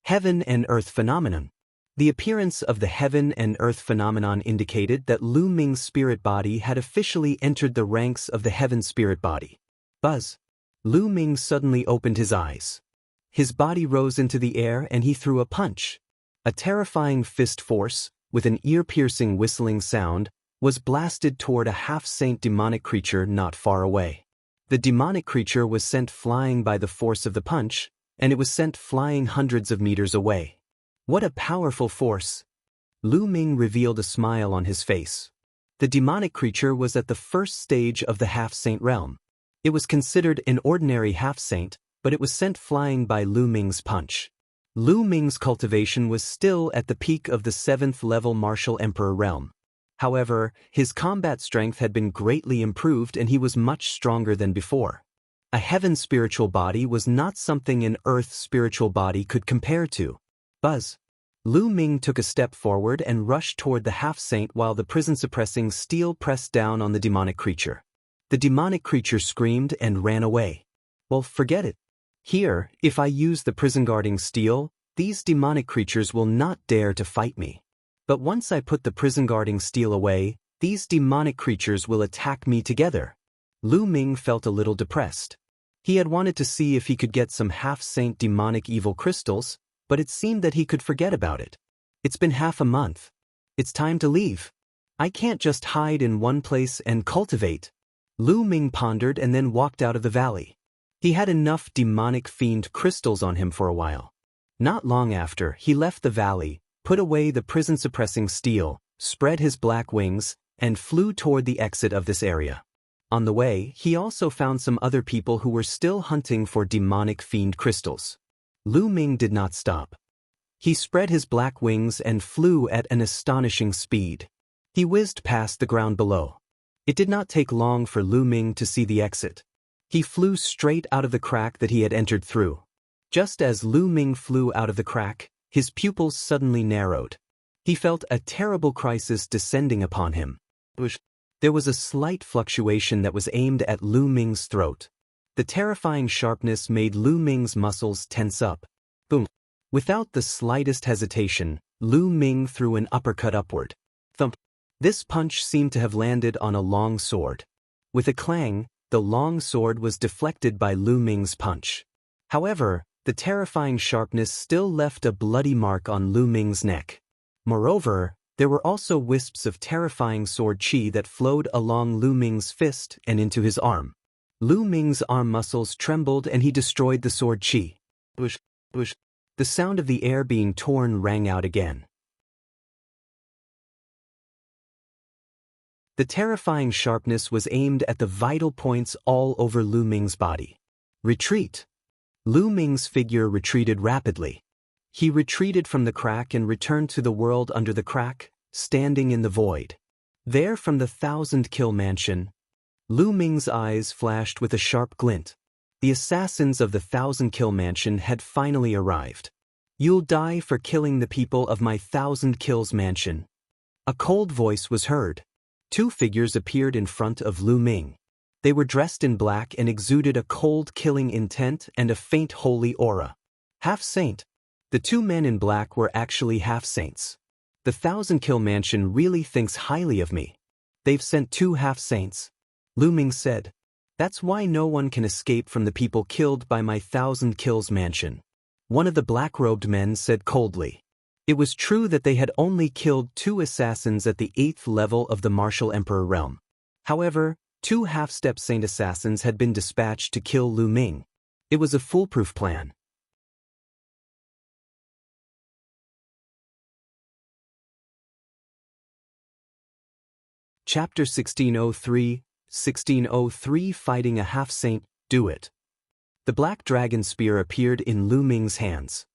Heaven and Earth Phenomenon. The appearance of the heaven and earth phenomenon indicated that Lu Ming's spirit body had officially entered the ranks of the heaven spirit body. Buzz. Lu Ming suddenly opened his eyes. His body rose into the air and he threw a punch. A terrifying fist force, with an ear-piercing whistling sound, was blasted toward a half-saint demonic creature not far away. The demonic creature was sent flying by the force of the punch, and it was sent flying hundreds of meters away. What a powerful force! Lu Ming revealed a smile on his face. The demonic creature was at the first stage of the half-saint realm. It was considered an ordinary half-saint, but it was sent flying by Lu Ming's punch. Lu Ming's cultivation was still at the peak of the 7th level martial emperor realm. However, his combat strength had been greatly improved and he was much stronger than before. A heaven spiritual body was not something an earth spiritual body could compare to. Buzz. Lu Ming took a step forward and rushed toward the half-saint while the prison-suppressing steel pressed down on the demonic creature. The demonic creature screamed and ran away. Well, forget it. Here, if I use the prison-guarding steel, these demonic creatures will not dare to fight me. But once I put the prison-guarding steel away, these demonic creatures will attack me together. Lu Ming felt a little depressed. He had wanted to see if he could get some half-saint demonic evil crystals, but it seemed that he could forget about it. It's been half a month. It's time to leave. I can't just hide in one place and cultivate. Lu Ming pondered and then walked out of the valley. He had enough demonic fiend crystals on him for a while. Not long after, he left the valley, put away the prison-suppressing steel, spread his black wings, and flew toward the exit of this area. On the way, he also found some other people who were still hunting for demonic fiend crystals. Lu Ming did not stop. He spread his black wings and flew at an astonishing speed. He whizzed past the ground below. It did not take long for Lu Ming to see the exit. He flew straight out of the crack that he had entered through. Just as Lu Ming flew out of the crack, his pupils suddenly narrowed. He felt a terrible crisis descending upon him. There was a slight fluctuation that was aimed at Lu Ming's throat. The terrifying sharpness made Lu Ming's muscles tense up. Boom! Without the slightest hesitation, Lu Ming threw an uppercut upward. Thump! This punch seemed to have landed on a long sword. With a clang, the long sword was deflected by Lu Ming's punch. However, the terrifying sharpness still left a bloody mark on Lu Ming's neck. Moreover, there were also wisps of terrifying sword qi that flowed along Lu Ming's fist and into his arm. Lu Ming's arm muscles trembled and he destroyed the sword qi. Whoosh, whoosh. The sound of the air being torn rang out again. The terrifying sharpness was aimed at the vital points all over Lu Ming's body. Retreat. Lu Ming's figure retreated rapidly. He retreated from the crack and returned to the world under the crack, standing in the void. There from the 1,000-kill mansion, Lu Ming's eyes flashed with a sharp glint. The assassins of the 1,000-kill mansion had finally arrived. You'll die for killing the people of my 1,000 kills mansion. A cold voice was heard. 2 figures appeared in front of Lu Ming. They were dressed in black and exuded a cold killing intent and a faint holy aura. Half-saint. The 2 men in black were actually half-saints. The 1,000-kill mansion really thinks highly of me. They've sent 2 half-saints. Lu Ming said. That's why no one can escape from the people killed by my 1,000 kills mansion. One of the black-robed men said coldly. It was true that they had only killed 2 assassins at the 8th level of the Martial Emperor realm. However, 2 half-step saint assassins had been dispatched to kill Lu Ming. It was a foolproof plan. Chapter 1603, 1603 Fighting a Half-Saint, Do It. The black dragon spear appeared in Lu Ming's hands.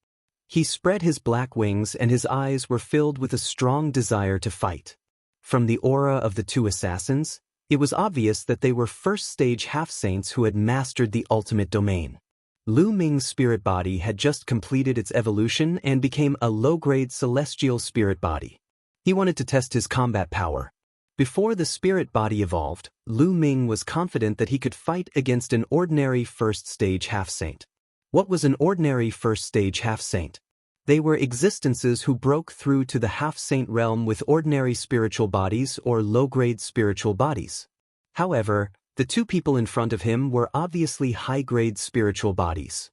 He spread his black wings and his eyes were filled with a strong desire to fight. From the aura of the 2 assassins, it was obvious that they were first-stage half-saints who had mastered the ultimate domain. Lu Ming's spirit body had just completed its evolution and became a low-grade celestial spirit body. He wanted to test his combat power. Before the spirit body evolved, Lu Ming was confident that he could fight against an ordinary first-stage half-saint. What was an ordinary first-stage half-saint? They were existences who broke through to the half-saint realm with ordinary spiritual bodies or low-grade spiritual bodies. However, the 2 people in front of him were obviously high-grade spiritual bodies.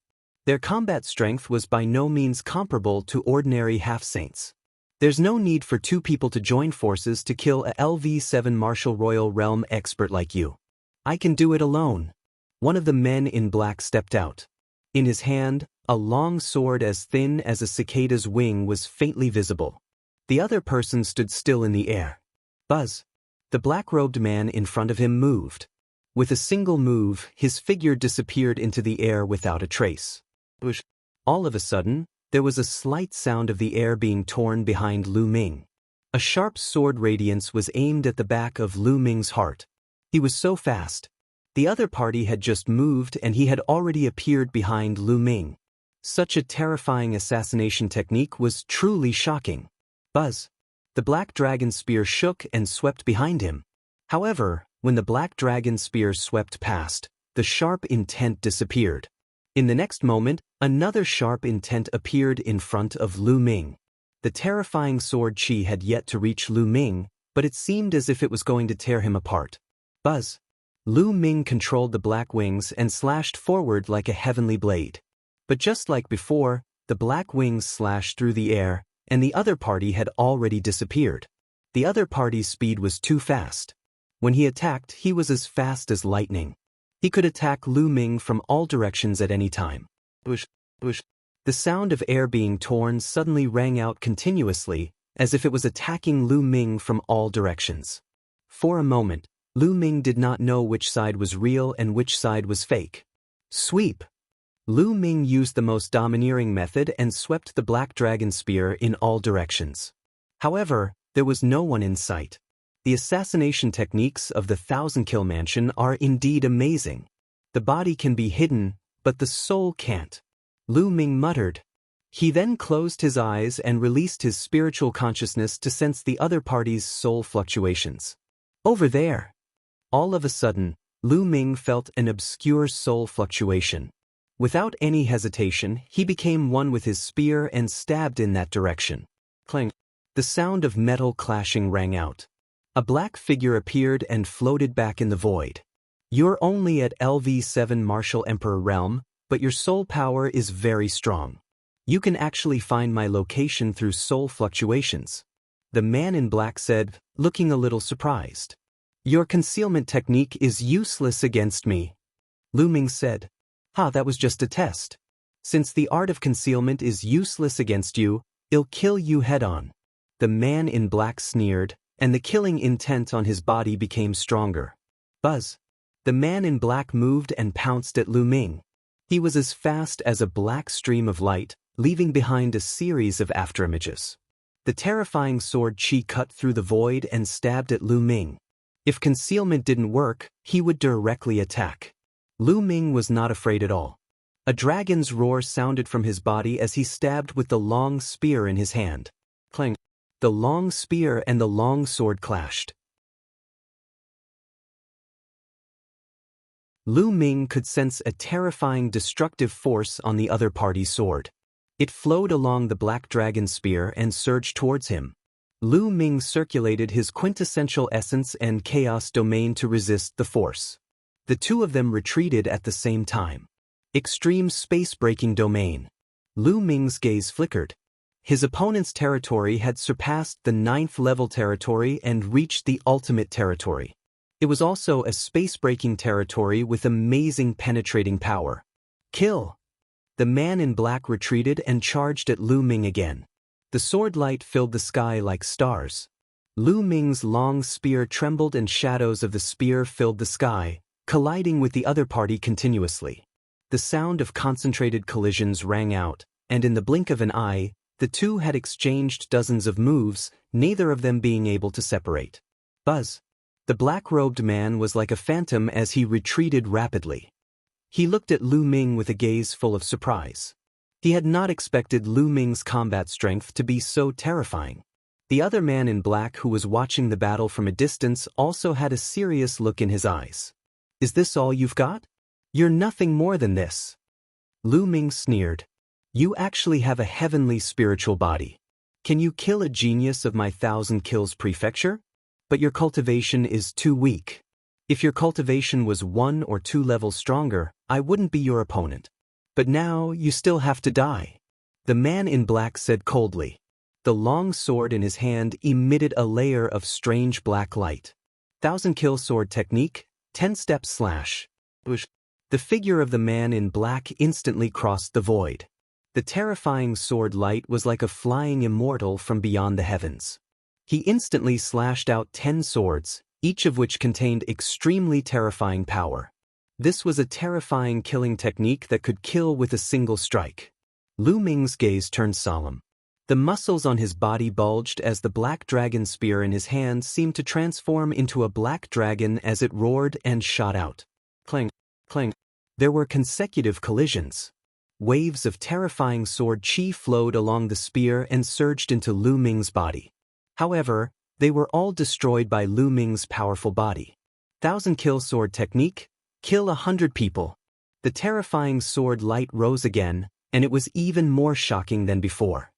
Their combat strength was by no means comparable to ordinary half-saints. There's no need for 2 people to join forces to kill a LV7 Martial Royal Realm expert like you. I can do it alone. One of the men in black stepped out. In his hand, a long sword as thin as a cicada's wing was faintly visible. The other person stood still in the air. Buzz. The black-robed man in front of him moved. With a single move, his figure disappeared into the air without a trace. Whoosh. All of a sudden, there was a slight sound of the air being torn behind Lu Ming. A sharp sword radiance was aimed at the back of Lu Ming's heart. He was so fast. The other party had just moved and he had already appeared behind Lu Ming. Such a terrifying assassination technique was truly shocking. Buzz. The black dragon spear shook and swept behind him. However, when the black dragon spear swept past, the sharp intent disappeared. In the next moment, another sharp intent appeared in front of Lu Ming. The terrifying sword qi had yet to reach Lu Ming, but it seemed as if it was going to tear him apart. Buzz. Lu Ming controlled the black wings and slashed forward like a heavenly blade. But just like before, the black wings slashed through the air, and the other party had already disappeared. The other party's speed was too fast. When he attacked, he was as fast as lightning. He could attack Lu Ming from all directions at any time. Whoosh, whoosh. The sound of air being torn suddenly rang out continuously, as if it was attacking Lu Ming from all directions. For a moment, Lu Ming did not know which side was real and which side was fake. Sweep. Lu Ming used the most domineering method and swept the black dragon spear in all directions. However, there was no one in sight. The assassination techniques of the 1,000-kill mansion are indeed amazing. The body can be hidden, but the soul can't. Lu Ming muttered. He then closed his eyes and released his spiritual consciousness to sense the other party's soul fluctuations. Over there. All of a sudden, Lu Ming felt an obscure soul fluctuation. Without any hesitation, he became one with his spear and stabbed in that direction. Clang. The sound of metal clashing rang out. A black figure appeared and floated back in the void. You're only at LV7 Martial Emperor realm, but your soul power is very strong. You can actually find my location through soul fluctuations. The man in black said, looking a little surprised. Your concealment technique is useless against me. Lu Ming said. That was just a test. Since the art of concealment is useless against you, it'll kill you head-on. The man in black sneered, and the killing intent on his body became stronger. Buzz. The man in black moved and pounced at Lu Ming. He was as fast as a black stream of light, leaving behind a series of afterimages. The terrifying sword Qi cut through the void and stabbed at Lu Ming. If concealment didn't work, he would directly attack. Lu Ming was not afraid at all. A dragon's roar sounded from his body as he stabbed with the long spear in his hand. Clang! The long spear and the long sword clashed. Lu Ming could sense a terrifying destructive force on the other party's sword. It flowed along the black dragon spear and surged towards him. Lu Ming circulated his quintessential essence and chaos domain to resist the force. The two of them retreated at the same time. Extreme space-breaking domain. Lu Ming's gaze flickered. His opponent's territory had surpassed the 9th level territory and reached the ultimate territory. It was also a space-breaking territory with amazing penetrating power. Kill! The man in black retreated and charged at Lu Ming again. The sword light filled the sky like stars. Lu Ming's long spear trembled and shadows of the spear filled the sky, colliding with the other party continuously. The sound of concentrated collisions rang out, and in the blink of an eye, the two had exchanged dozens of moves, neither of them being able to separate. Buzz. The black-robed man was like a phantom as he retreated rapidly. He looked at Lu Ming with a gaze full of surprise. He had not expected Lu Ming's combat strength to be so terrifying. The other man in black who was watching the battle from a distance also had a serious look in his eyes. Is this all you've got? You're nothing more than this. Lu Ming sneered. You actually have a heavenly spiritual body. Can you kill a genius of my 1,000 kills prefecture? But your cultivation is too weak. If your cultivation was 1 or 2 levels stronger, I wouldn't be your opponent. But now you still have to die. The man in black said coldly. The long sword in his hand emitted a layer of strange black light. 1,000 kill sword technique, 10-step slash. The figure of the man in black instantly crossed the void. The terrifying sword light was like a flying immortal from beyond the heavens. He instantly slashed out 10 swords, each of which contained extremely terrifying power. This was a terrifying killing technique that could kill with a single strike. Lu Ming's gaze turned solemn. The muscles on his body bulged as the black dragon spear in his hand seemed to transform into a black dragon as it roared and shot out. Clang, clang. There were consecutive collisions. Waves of terrifying sword chi flowed along the spear and surged into Lu Ming's body. However, they were all destroyed by Lu Ming's powerful body. 1,000 kill sword technique, kill 100 people. The terrifying sword light rose again, and it was even more shocking than before.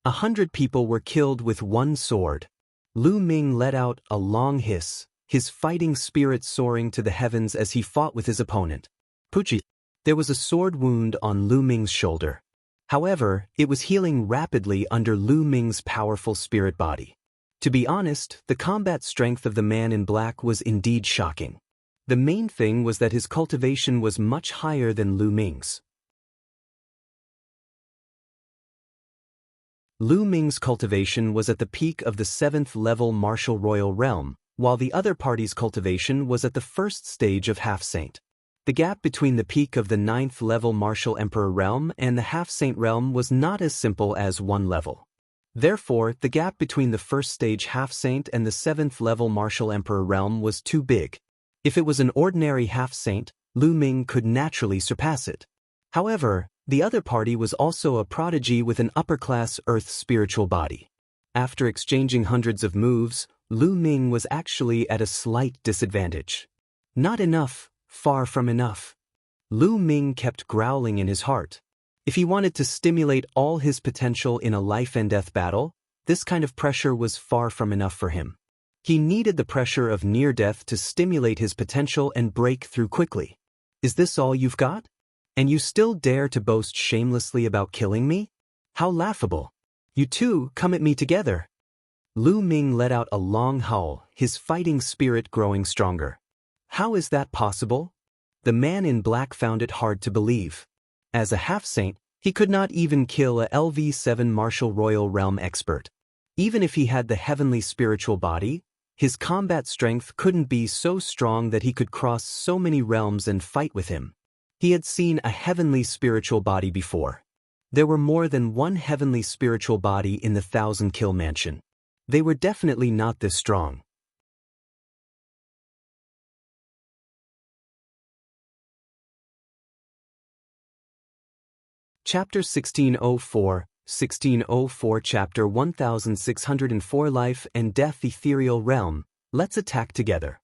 100 people were killed with one sword. Lu Ming let out a long hiss, his fighting spirit soaring to the heavens as he fought with his opponent. Puchi. There was a sword wound on Lu Ming's shoulder. However, it was healing rapidly under Lu Ming's powerful spirit body. To be honest, the combat strength of the man in black was indeed shocking. The main thing was that his cultivation was much higher than Lu Ming's. Lu Ming's cultivation was at the peak of the 7th level martial royal realm, while the other party's cultivation was at the first stage of half-saint. The gap between the peak of the 9th level martial emperor realm and the half-saint realm was not as simple as one level. Therefore, the gap between the first stage half-saint and the 7th level martial emperor realm was too big. If it was an ordinary half-saint, Lu Ming could naturally surpass it. However, the other party was also a prodigy with an upper-class earth spiritual body. After exchanging hundreds of moves, Lu Ming was actually at a slight disadvantage. Not enough, far from enough. Lu Ming kept growling in his heart. If he wanted to stimulate all his potential in a life-and-death battle, this kind of pressure was far from enough for him. He needed the pressure of near death to stimulate his potential and break through quickly. Is this all you've got? And you still dare to boast shamelessly about killing me? How laughable. You two come at me together. Lu Ming let out a long howl, his fighting spirit growing stronger. How is that possible? The man in black found it hard to believe. As a half-saint, he could not even kill a LV7 martial royal realm expert. Even if he had the heavenly spiritual body, his combat strength couldn't be so strong that he could cross so many realms and fight with him. He had seen a heavenly spiritual body before. There were more than one heavenly spiritual body in the 1,000-kill mansion. They were definitely not this strong. Chapter 1604, 1604 Chapter 1604 Life and Death Ethereal Realm, let's attack together.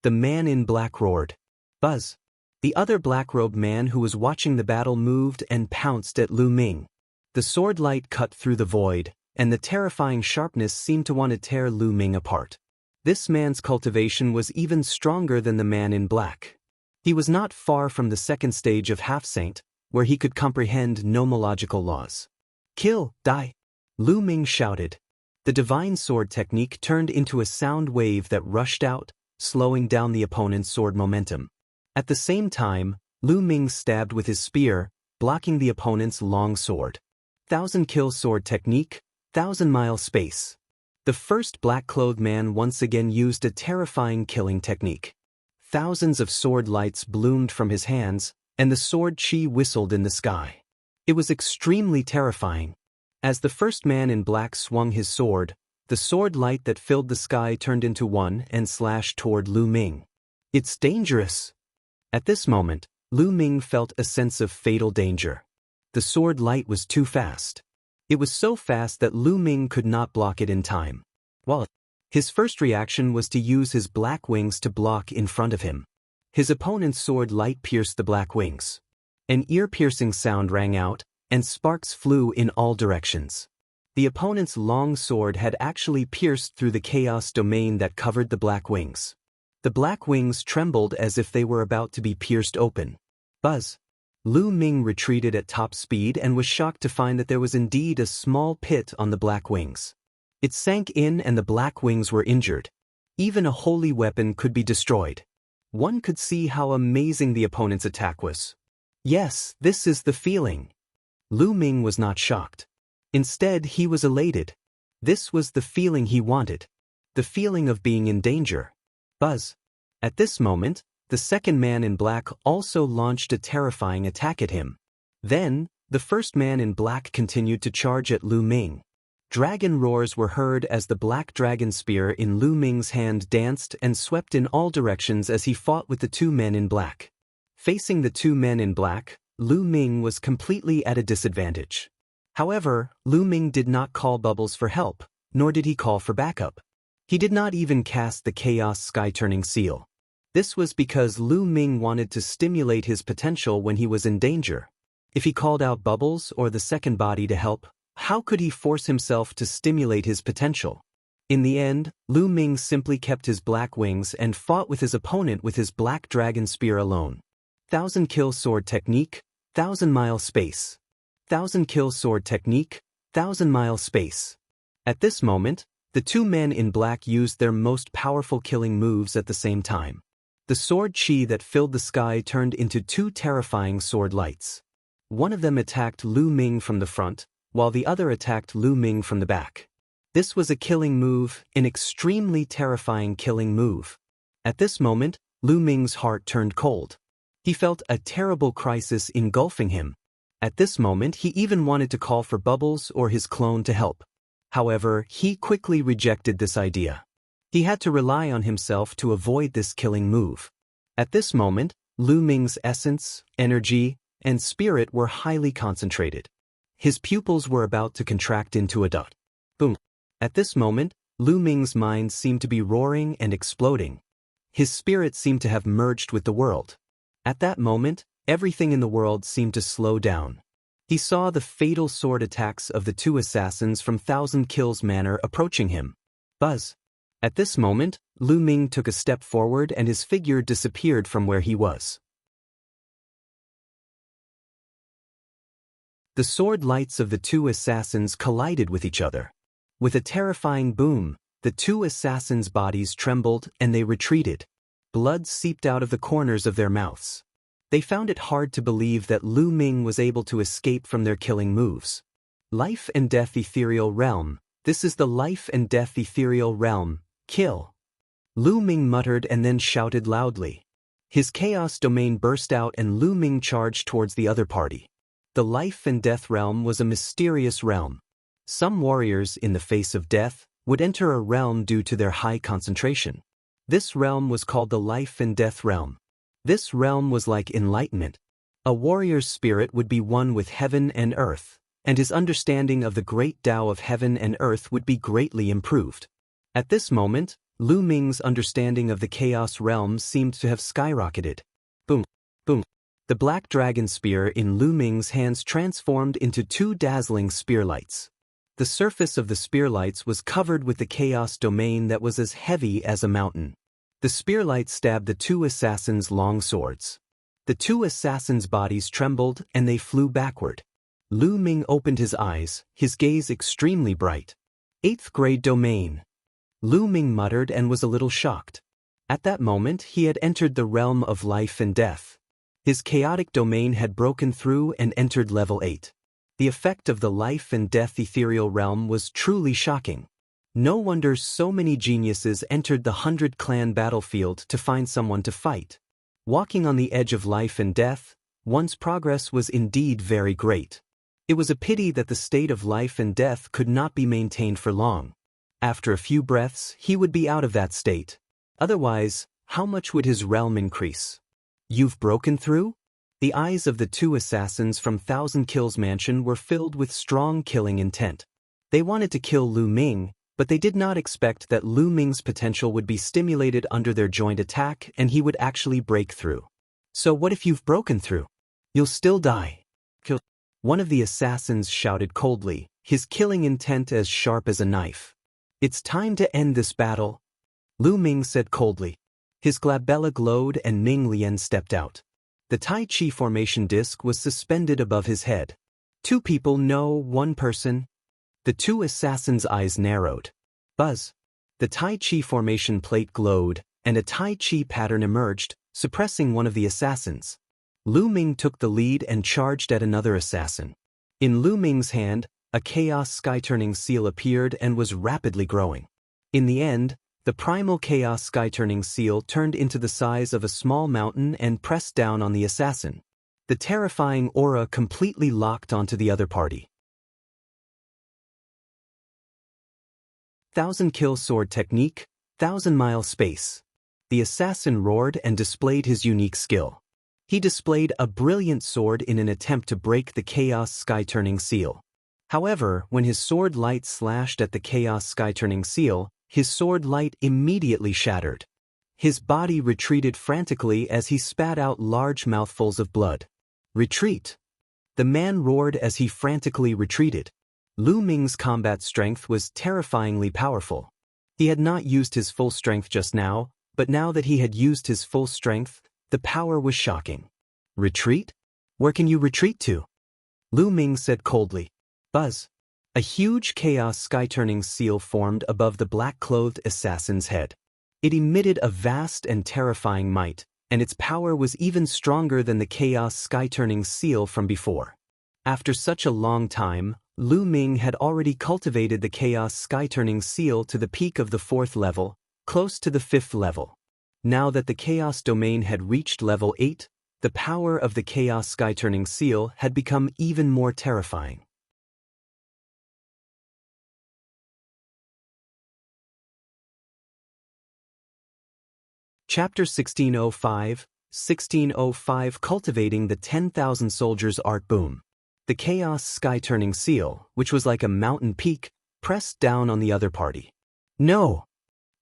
The man in black roared. Buzz. The other black-robed man who was watching the battle moved and pounced at Lu Ming. The sword light cut through the void, and the terrifying sharpness seemed to want to tear Lu Ming apart. This man's cultivation was even stronger than the man in black. He was not far from the second stage of half-saint, where he could comprehend nomological laws. Kill, die! Lu Ming shouted. The divine sword technique turned into a sound wave that rushed out, slowing down the opponent's sword momentum. At the same time, Lu Ming stabbed with his spear, blocking the opponent's long sword. 1,000-kill sword technique, 1,000-mile space. The first black-clothed man once again used a terrifying killing technique. Thousands of sword lights bloomed from his hands, and the sword chi whistled in the sky. It was extremely terrifying. As the first man in black swung his sword, the sword light that filled the sky turned into one and slashed toward Lu Ming. It's dangerous. At this moment, Lu Ming felt a sense of fatal danger. The sword light was too fast. It was so fast that Lu Ming could not block it in time. His first reaction was to use his black wings to block in front of him. His opponent's sword light pierced the black wings. An ear-piercing sound rang out, and sparks flew in all directions. The opponent's long sword had actually pierced through the chaos domain that covered the black wings. The black wings trembled as if they were about to be pierced open. Buzz. Lu Ming retreated at top speed and was shocked to find that there was indeed a small pit on the black wings. It sank in and the black wings were injured. Even a holy weapon could be destroyed. One could see how amazing the opponent's attack was. Yes, this is the feeling. Lu Ming was not shocked. Instead, he was elated. This was the feeling he wanted. The feeling of being in danger. Buzz. At this moment, the second man in black also launched a terrifying attack at him. Then, the first man in black continued to charge at Lu Ming. Dragon roars were heard as the black dragon spear in Lu Ming's hand danced and swept in all directions as he fought with the two men in black. Facing the two men in black, Lu Ming was completely at a disadvantage. However, Lu Ming did not call Bubbles for help, nor did he call for backup. He did not even cast the Chaos Sky-turning seal. This was because Lu Ming wanted to stimulate his potential when he was in danger. If he called out Bubbles or the second body to help, how could he force himself to stimulate his potential? In the end, Lu Ming simply kept his black wings and fought with his opponent with his black dragon spear alone. 1,000-kill sword technique, 1,000-mile space. 1,000-kill sword technique, 1,000-mile space. At this moment, the two men in black used their most powerful killing moves at the same time. The sword chi that filled the sky turned into two terrifying sword lights. One of them attacked Lu Ming from the front, while the other attacked Lu Ming from the back. This was a killing move, an extremely terrifying killing move. At this moment, Lu Ming's heart turned cold. He felt a terrible crisis engulfing him. At this moment, he even wanted to call for Bubbles or his clone to help. However, he quickly rejected this idea. He had to rely on himself to avoid this killing move. At this moment, Lu Ming's essence, energy, and spirit were highly concentrated. His pupils were about to contract into a dot. Boom. At this moment, Lu Ming's mind seemed to be roaring and exploding. His spirit seemed to have merged with the world. At that moment, everything in the world seemed to slow down. He saw the fatal sword attacks of the two assassins from 1,000 Kills Manor approaching him. Buzz. At this moment, Lu Ming took a step forward and his figure disappeared from where he was. The sword lights of the two assassins collided with each other. With a terrifying boom, the two assassins' bodies trembled and they retreated. Blood seeped out of the corners of their mouths. They found it hard to believe that Lu Ming was able to escape from their killing moves. Life and death ethereal realm. This is the life and death ethereal realm. Kill. Lu Ming muttered and then shouted loudly. His chaos domain burst out and Lu Ming charged towards the other party. The life and death realm was a mysterious realm. Some warriors, in the face of death, would enter a realm due to their high concentration. This realm was called the life and death realm. This realm was like enlightenment. A warrior's spirit would be one with heaven and earth, and his understanding of the great Tao of heaven and earth would be greatly improved. At this moment, Lu Ming's understanding of the chaos realm seemed to have skyrocketed. Boom, boom. The black dragon spear in Lu Ming's hands transformed into two dazzling spear lights. The surface of the spear lights was covered with the chaos domain that was as heavy as a mountain. The spear lights stabbed the two assassins' long swords. The two assassins' bodies trembled and they flew backward. Lu Ming opened his eyes, his gaze extremely bright. 8th grade domain. Lu Ming muttered and was a little shocked. At that moment he had entered the realm of life and death. His chaotic domain had broken through and entered level 8. The effect of the life and death ethereal realm was truly shocking. No wonder so many geniuses entered the 100-clan battlefield to find someone to fight. Walking on the edge of life and death, one's progress was indeed very great. It was a pity that the state of life and death could not be maintained for long. After a few breaths, he would be out of that state. Otherwise, how much would his realm increase? You've broken through? The eyes of the two assassins from Thousand Kills Mansion were filled with strong killing intent. They wanted to kill Lu Ming, but they did not expect that Lu Ming's potential would be stimulated under their joint attack and he would actually break through. So what if you've broken through? You'll still die. Kill. One of the assassins shouted coldly, his killing intent as sharp as a knife. It's time to end this battle. Lu Ming said coldly. His glabella glowed and Ming Lian stepped out. The Tai Chi formation disc was suspended above his head. Two people, no, one person. The two assassins' eyes narrowed. Buzz. The Tai Chi formation plate glowed, and a Tai Chi pattern emerged, suppressing one of the assassins. Lu Ming took the lead and charged at another assassin. In Lu Ming's hand, a chaos sky-turning seal appeared and was rapidly growing. In the end, the primal chaos sky-turning seal turned into the size of a small mountain and pressed down on the assassin. The terrifying aura completely locked onto the other party. 1000-kill sword technique, 1000-mile space. The assassin roared and displayed his unique skill. He displayed a brilliant sword in an attempt to break the chaos sky-turning seal. However, when his sword light slashed at the chaos sky-turning seal, his sword light immediately shattered. His body retreated frantically as he spat out large mouthfuls of blood. Retreat! The man roared as he frantically retreated. Lu Ming's combat strength was terrifyingly powerful. He had not used his full strength just now, but now that he had used his full strength, the power was shocking. Retreat? Where can you retreat to? Lu Ming said coldly. Buzz. A huge chaos sky-turning seal formed above the black-clothed assassin's head. It emitted a vast and terrifying might, and its power was even stronger than the chaos sky-turning seal from before. After such a long time, Lu Ming had already cultivated the chaos sky-turning seal to the peak of the 4th level, close to the 5th level. Now that the chaos domain had reached level 8, the power of the chaos sky-turning seal had become even more terrifying. Chapter 1605 Cultivating the 10,000 Soldiers Art Boom. The chaos sky-turning seal, which was like a mountain peak, pressed down on the other party. No!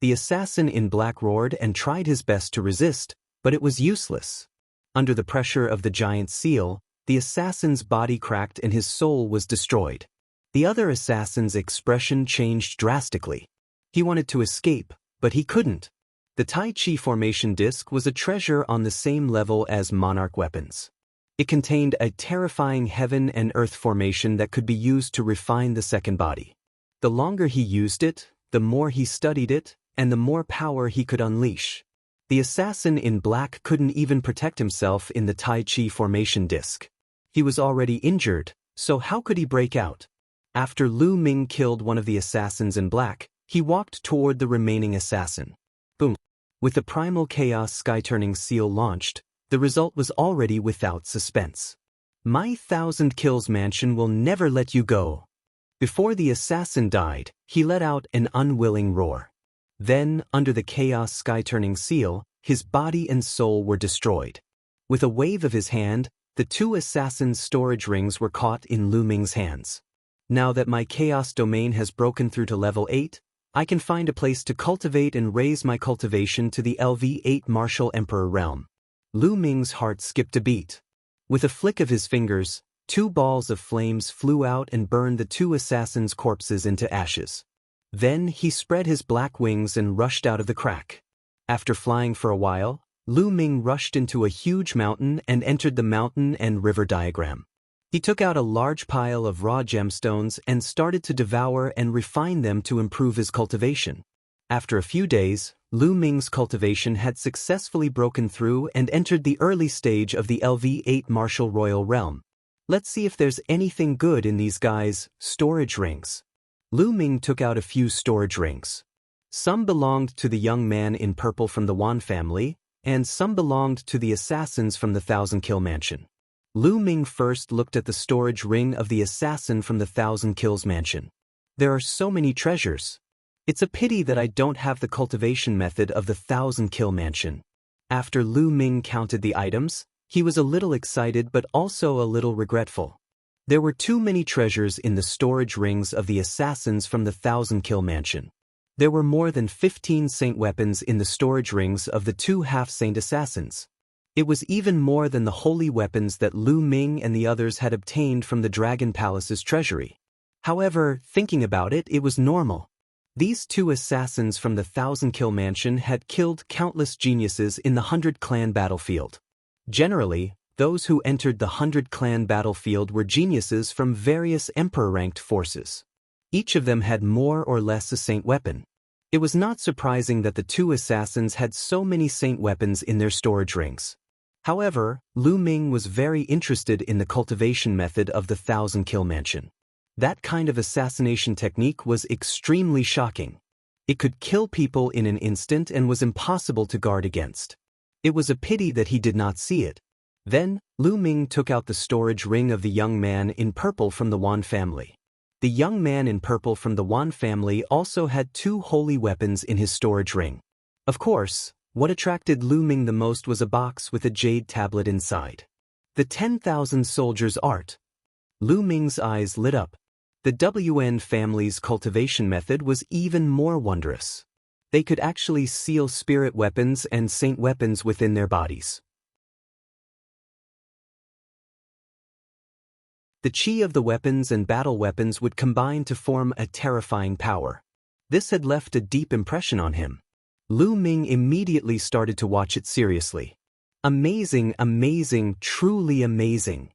The assassin in black roared and tried his best to resist, but it was useless. Under the pressure of the giant seal, the assassin's body cracked and his soul was destroyed. The other assassin's expression changed drastically. He wanted to escape, But he couldn't. The Tai Chi formation disc was a treasure on the same level as monarch weapons. It contained a terrifying heaven and earth formation that could be used to refine the second body. The longer he used it, the more he studied it, and the more power he could unleash. The assassin in black couldn't even protect himself in the Tai Chi formation disc. He was already injured, so how could he break out? After Lu Ming killed one of the assassins in black, he walked toward the remaining assassin. Boom. With the primal chaos sky-turning seal launched, the result was already without suspense. My 1,000 kills mansion will never let you go. Before the assassin died, he let out an unwilling roar. Then, under the chaos sky-turning seal, his body and soul were destroyed. With a wave of his hand, the two assassins' storage rings were caught in Lu Ming's hands. Now that my chaos domain has broken through to level 8, I can find a place to cultivate and raise my cultivation to the LV8 Martial Emperor realm. Lu Ming's heart skipped a beat. With a flick of his fingers, 2 balls of flames flew out and burned the 2 assassins' corpses into ashes. Then he spread his black wings and rushed out of the crack. After flying for a while, Lu Ming rushed into a huge mountain and entered the mountain and river diagram. He took out a large pile of raw gemstones and started to devour and refine them to improve his cultivation. After a few days, Lu Ming's cultivation had successfully broken through and entered the early stage of the LV8 Martial Royal realm. Let's see if there's anything good in these guys' storage rings. Lu Ming took out a few storage rings. Some belonged to the young man in purple from the Wan family, and some belonged to the assassins from the 1,000 Kill Mansion. Lu Ming first looked at the storage ring of the assassin from the 1,000 Kills Mansion. There are so many treasures. It's a pity that I don't have the cultivation method of the 1,000 Kill Mansion. After Lu Ming counted the items, he was a little excited but also a little regretful. There were too many treasures in the storage rings of the assassins from the 1,000 Kill Mansion. There were more than 15 saint weapons in the storage rings of the 2 half-saint assassins. It was even more than the holy weapons that Lu Ming and the others had obtained from the Dragon Palace's treasury. However, thinking about it, it was normal. These 2 assassins from the 1,000 Kill Mansion had killed countless geniuses in the 100 Clan battlefield. Generally, those who entered the 100 Clan battlefield were geniuses from various emperor-ranked forces. Each of them had more or less a saint weapon. It was not surprising that the 2 assassins had so many saint weapons in their storage rings. However, Lu Ming was very interested in the cultivation method of the 1,000 Kill Mansion. That kind of assassination technique was extremely shocking. It could kill people in an instant and was impossible to guard against. It was a pity that he did not see it. Then, Lu Ming took out the storage ring of the young man in purple from the Wan family. The young man in purple from the Wan family also had 2 holy weapons in his storage ring. Of course, what attracted Lu Ming the most was a box with a jade tablet inside. The 10,000 Soldiers Art. Lu Ming's eyes lit up. The WN family's cultivation method was even more wondrous. They could actually seal spirit weapons and saint weapons within their bodies. The chi of the weapons and battle weapons would combine to form a terrifying power. This had left a deep impression on him. Lu Ming immediately started to watch it seriously. Amazing, amazing, truly amazing.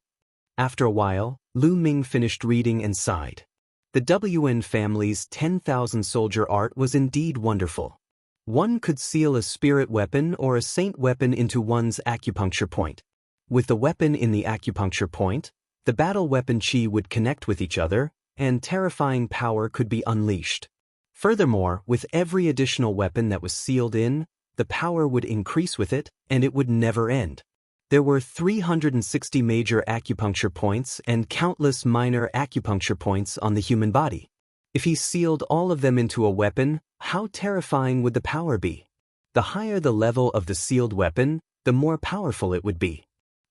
After a while, Lu Ming finished reading and sighed. The WN family's 10,000 Soldier Art was indeed wonderful. One could seal a spirit weapon or a saint weapon into one's acupuncture point. With the weapon in the acupuncture point, the battle weapon chi would connect with each other, and terrifying power could be unleashed. Furthermore, with every additional weapon that was sealed in, the power would increase with it, and it would never end. There were 360 major acupuncture points and countless minor acupuncture points on the human body. If he sealed all of them into a weapon, how terrifying would the power be? The higher the level of the sealed weapon, the more powerful it would be.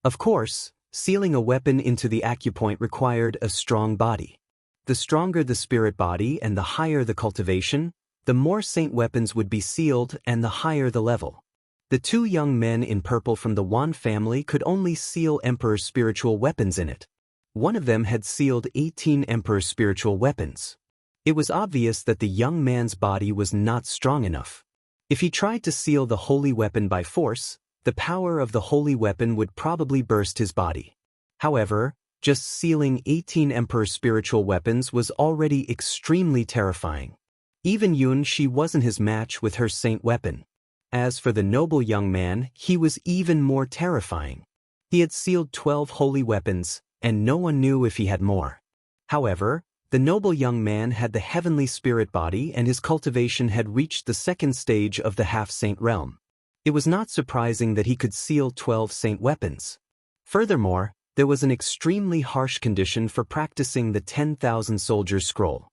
Of course, sealing a weapon into the acupoint required a strong body. The stronger the spirit body and the higher the cultivation, the more saint weapons would be sealed and the higher the level. The 2 young men in purple from the Wan family could only seal Emperor's spiritual weapons in it. One of them had sealed 18 Emperor's spiritual weapons. It was obvious that the young man's body was not strong enough. If he tried to seal the holy weapon by force, the power of the holy weapon would probably burst his body. However, just sealing 18 Emperor spiritual weapons was already extremely terrifying. Even Yun-Shi wasn't his match with her saint weapon. As for the noble young man, he was even more terrifying. He had sealed 12 holy weapons, and no one knew if he had more. However, the noble young man had the heavenly spirit body and his cultivation had reached the second stage of the half-saint realm. It was not surprising that he could seal 12 saint weapons. Furthermore, there was an extremely harsh condition for practicing the 10,000 soldiers scroll.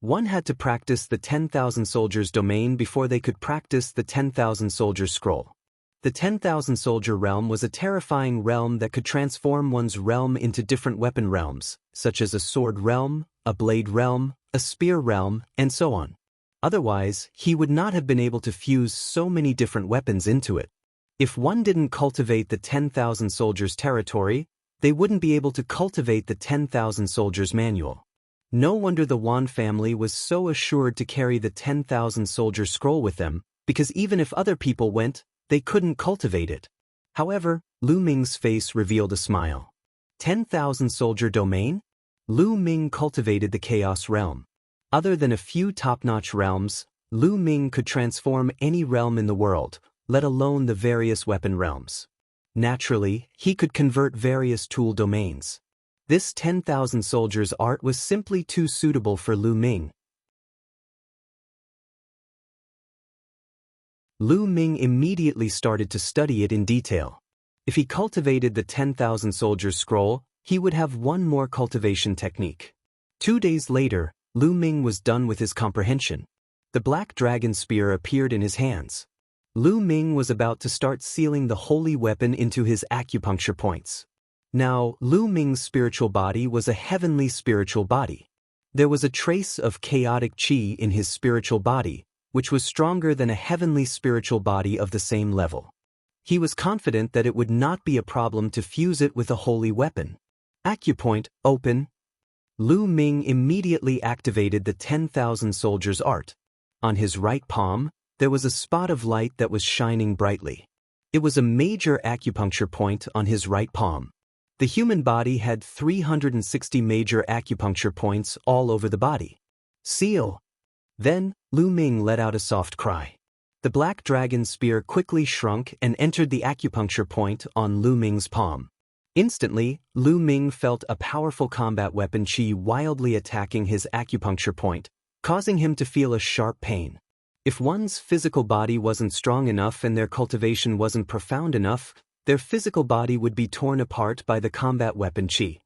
One had to practice the 10,000 soldiers domain before they could practice the 10,000 soldiers scroll. The 10,000 soldier realm was a terrifying realm that could transform one's realm into different weapon realms, such as a sword realm, a blade realm, a spear realm, and so on. Otherwise, he would not have been able to fuse so many different weapons into it. If one didn't cultivate the 10,000 soldiers territory, they wouldn't be able to cultivate the 10,000 soldiers manual. No wonder the Wan family was so assured to carry the 10,000 soldier scroll with them, because even if other people went, they couldn't cultivate it. However, Lu Ming's face revealed a smile. 10,000 soldier domain? Lu Ming cultivated the chaos realm. Other than a few top-notch realms, Lu Ming could transform any realm in the world, let alone the various weapon realms. Naturally, he could convert various tool domains. This 10,000 soldiers art was simply too suitable for Lu Ming. Lu Ming immediately started to study it in detail. If he cultivated the 10,000 soldiers scroll, he would have one more cultivation technique. 2 days later, Lu Ming was done with his comprehension. The black dragon spear appeared in his hands. Lu Ming was about to start sealing the holy weapon into his acupuncture points. Now, Lu Ming's spiritual body was a heavenly spiritual body. There was a trace of chaotic qi in his spiritual body, which was stronger than a heavenly spiritual body of the same level. He was confident that it would not be a problem to fuse it with a holy weapon. Acupoint, open. Lu Ming immediately activated the 10,000 soldiers art. On his right palm, there was a spot of light that was shining brightly. It was a major acupuncture point on his right palm. The human body had 360 major acupuncture points all over the body. Seal. Then, Lu Ming let out a soft cry. The black dragon spear quickly shrunk and entered the acupuncture point on Lu Ming's palm. Instantly, Lu Ming felt a powerful combat weapon qi wildly attacking his acupuncture point, causing him to feel a sharp pain. If one's physical body wasn't strong enough and their cultivation wasn't profound enough, their physical body would be torn apart by the combat weapon qi.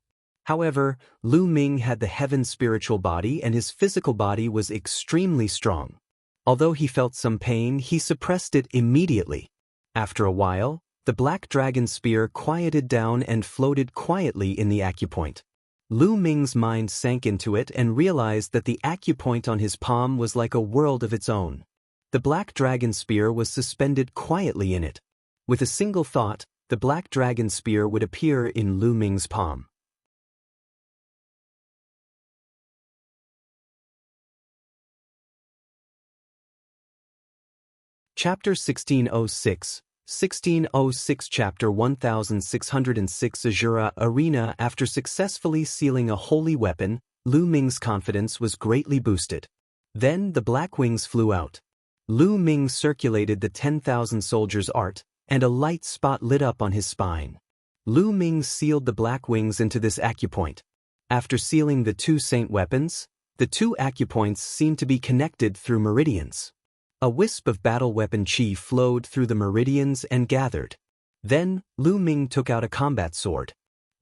However, Lu Ming had the heaven spiritual body and his physical body was extremely strong. Although he felt some pain, he suppressed it immediately. After a while, the black dragon spear quieted down and floated quietly in the acupoint. Lu Ming's mind sank into it and realized that the acupoint on his palm was like a world of its own. The black dragon spear was suspended quietly in it. With a single thought, the black dragon spear would appear in Lu Ming's palm. Chapter 1606, 1606 Chapter 1606 Azura Arena. After successfully sealing a holy weapon, Lu Ming's confidence was greatly boosted. Then the black wings flew out. Lu Ming circulated the 10,000 soldiers art, and a light spot lit up on his spine. Lu Ming sealed the black wings into this acupoint. After sealing the 2 saint weapons, the 2 acupoints seemed to be connected through meridians. A wisp of battle weapon qi flowed through the meridians and gathered. Then, Lu Ming took out a combat sword.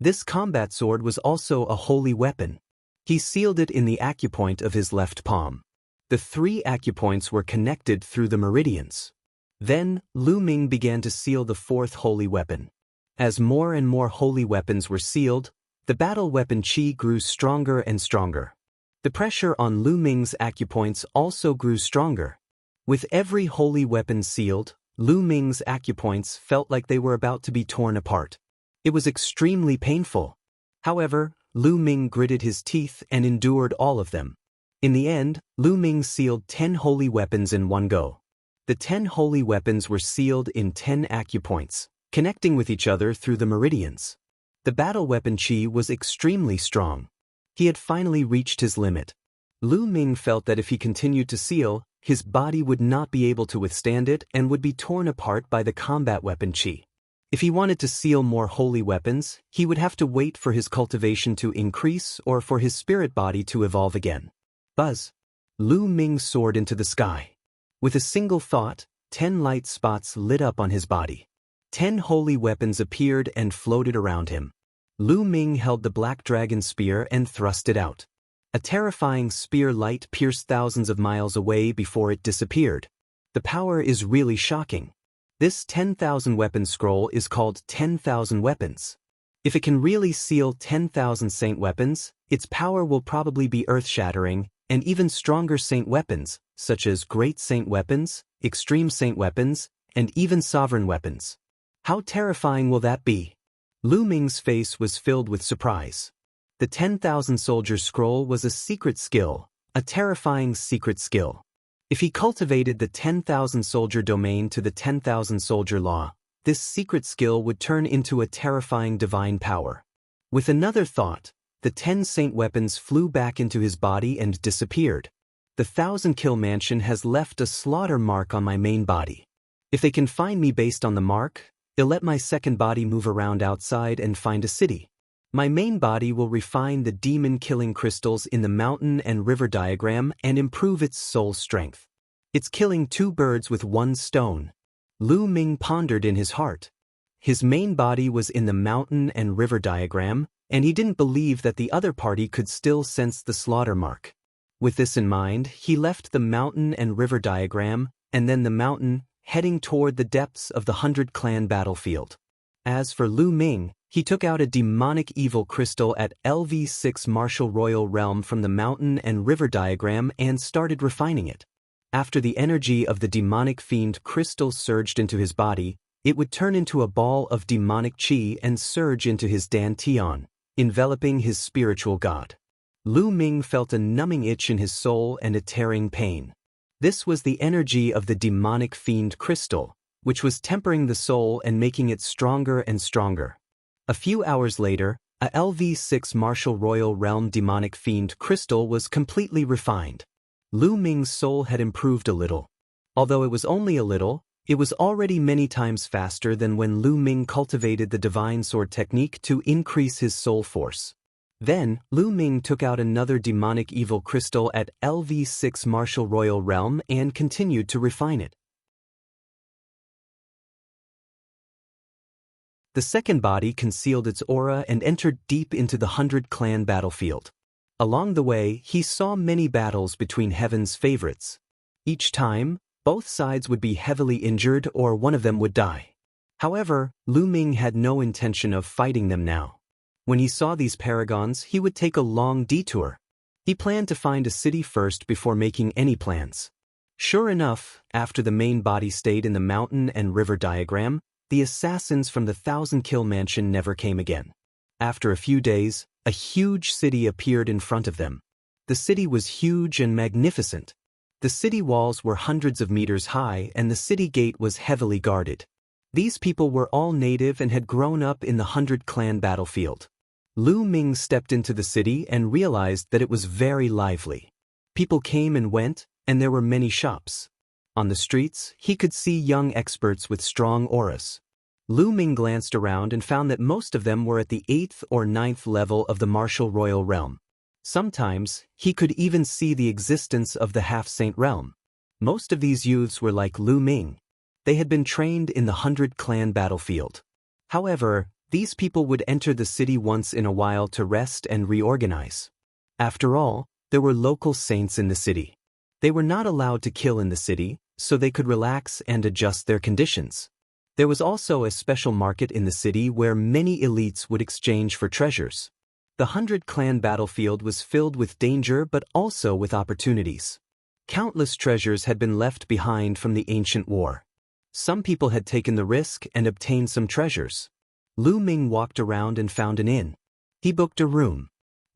This combat sword was also a holy weapon. He sealed it in the acupoint of his left palm. The 3 acupoints were connected through the meridians. Then, Lu Ming began to seal the 4th holy weapon. As more and more holy weapons were sealed, the battle weapon qi grew stronger and stronger. The pressure on Lu Ming's acupoints also grew stronger. With every holy weapon sealed, Lu Ming's acupoints felt like they were about to be torn apart. It was extremely painful. However, Lu Ming gritted his teeth and endured all of them. In the end, Lu Ming sealed 10 holy weapons in one go. The 10 holy weapons were sealed in 10 acupoints, connecting with each other through the meridians. The battle weapon Qi was extremely strong. He had finally reached his limit. Lu Ming felt that if he continued to seal, his body would not be able to withstand it and would be torn apart by the combat weapon Qi. If he wanted to seal more holy weapons, he would have to wait for his cultivation to increase or for his spirit body to evolve again. Buzz! Lu Ming soared into the sky. With a single thought, 10 light spots lit up on his body. 10 holy weapons appeared and floated around him. Lu Ming held the black dragon spear and thrust it out. A terrifying spear light pierced thousands of miles away before it disappeared. The power is really shocking. This 10,000 weapon scroll is called 10,000 weapons. If it can really seal 10,000 saint weapons, its power will probably be earth-shattering, and even stronger saint weapons, such as great saint weapons, extreme saint weapons, and even sovereign weapons. How terrifying will that be? Lu Ming's face was filled with surprise. The 10,000 soldier scroll was a secret skill, a terrifying secret skill. If he cultivated the 10,000 soldier domain to the 10,000 soldier law, this secret skill would turn into a terrifying divine power. With another thought, the 10 saint weapons flew back into his body and disappeared. The 1,000-kill mansion has left a slaughter mark on my main body. If they can find me based on the mark, they'll let my second body move around outside and find a city. My main body will refine the demon-killing crystals in the mountain and river diagram and improve its soul strength. It's killing 2 birds with 1 stone. Lu Ming pondered in his heart. His main body was in the mountain and river diagram, and he didn't believe that the other party could still sense the slaughter mark. With this in mind, he left the mountain and river diagram, and then the mountain, heading toward the depths of the 100-clan battlefield. As for Lu Ming, he took out a demonic evil crystal at LV6 Martial Royal Realm from the mountain and river diagram and started refining it. After the energy of the demonic fiend crystal surged into his body, it would turn into a ball of demonic qi and surge into his dantian, enveloping his spiritual god. Lu Ming felt a numbing itch in his soul and a tearing pain. This was the energy of the demonic fiend crystal, which was tempering the soul and making it stronger and stronger. A few hours later, a LV6 Martial Royal Realm demonic fiend crystal was completely refined. Lu Ming's soul had improved a little. Although it was only a little, it was already many times faster than when Lu Ming cultivated the divine sword technique to increase his soul force. Then, Lu Ming took out another demonic evil crystal at LV6 Martial Royal Realm and continued to refine it. The second body concealed its aura and entered deep into the 100-clan battlefield. Along the way, he saw many battles between heaven's favorites. Each time, both sides would be heavily injured or one of them would die. However, Lu Ming had no intention of fighting them now. When he saw these paragons, he would take a long detour. He planned to find a city first before making any plans. Sure enough, after the main body stayed in the mountain and river diagram, the assassins from the 1,000-kill mansion never came again. After a few days, a huge city appeared in front of them. The city was huge and magnificent. The city walls were hundreds of meters high and the city gate was heavily guarded. These people were all native and had grown up in the 100-clan battlefield. Lu Ming stepped into the city and realized that it was very lively. People came and went, and there were many shops. On the streets, he could see young experts with strong auras. Lu Ming glanced around and found that most of them were at the 8th or 9th level of the Martial Royal Realm. Sometimes, he could even see the existence of the Half-Saint Realm. Most of these youths were like Lu Ming. They had been trained in the 100-clan battlefield. However, these people would enter the city once in a while to rest and reorganize. After all, there were local saints in the city. They were not allowed to kill in the city, so they could relax and adjust their conditions. There was also a special market in the city where many elites would exchange for treasures. The 100-clan battlefield was filled with danger but also with opportunities. Countless treasures had been left behind from the ancient war. Some people had taken the risk and obtained some treasures. Lu Ming walked around and found an inn. He booked a room.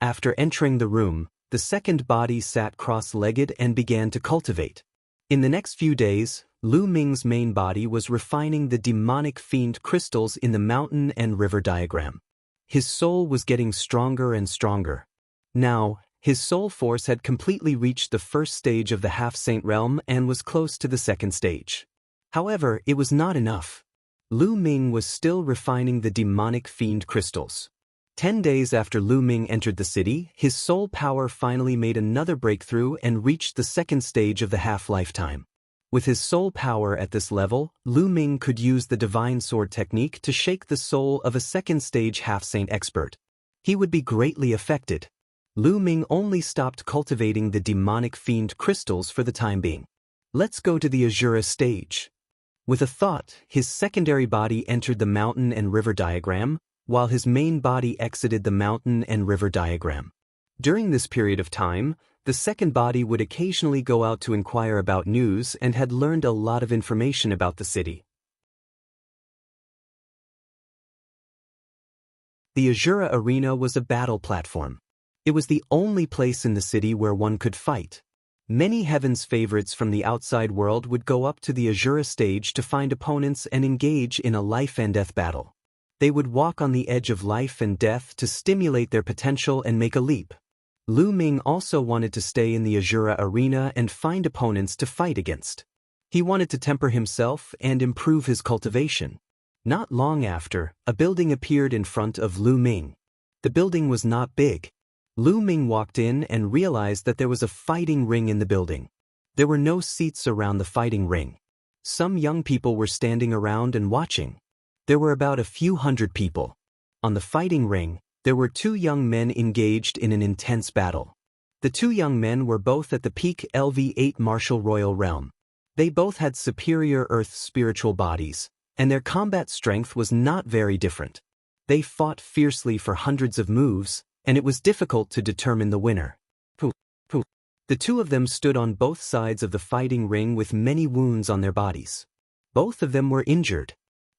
After entering the room, the second body sat cross-legged and began to cultivate. In the next few days, Lu Ming's main body was refining the demonic fiend crystals in the mountain and river diagram. His soul was getting stronger and stronger. Now, his soul force had completely reached the first stage of the half-saint realm and was close to the second stage. However, it was not enough. Lu Ming was still refining the demonic fiend crystals. 10 days after Lu Ming entered the city, his soul power finally made another breakthrough and reached the second stage of the half-lifetime. With his soul power at this level, Lu Ming could use the divine sword technique to shake the soul of a second-stage half-saint expert. He would be greatly affected. Lu Ming only stopped cultivating the demonic fiend crystals for the time being. Let's go to the Azura stage. With a thought, his secondary body entered the mountain and river diagram, while his main body exited the mountain and river diagram. During this period of time, the second body would occasionally go out to inquire about news and had learned a lot of information about the city. The Azura Arena was a battle platform. It was the only place in the city where one could fight. Many Heaven's favorites from the outside world would go up to the Azura stage to find opponents and engage in a life-and-death battle. They would walk on the edge of life and death to stimulate their potential and make a leap. Lu Ming also wanted to stay in the Azura Arena and find opponents to fight against. He wanted to temper himself and improve his cultivation. Not long after, a building appeared in front of Lu Ming. The building was not big. Lu Ming walked in and realized that there was a fighting ring in the building. There were no seats around the fighting ring. Some young people were standing around and watching. There were about a few hundred people. On the fighting ring, there were two young men engaged in an intense battle. The two young men were both at the peak LV8 martial royal realm. They both had superior earth spiritual bodies, and their combat strength was not very different. They fought fiercely for hundreds of moves, and it was difficult to determine the winner. The two of them stood on both sides of the fighting ring with many wounds on their bodies. Both of them were injured.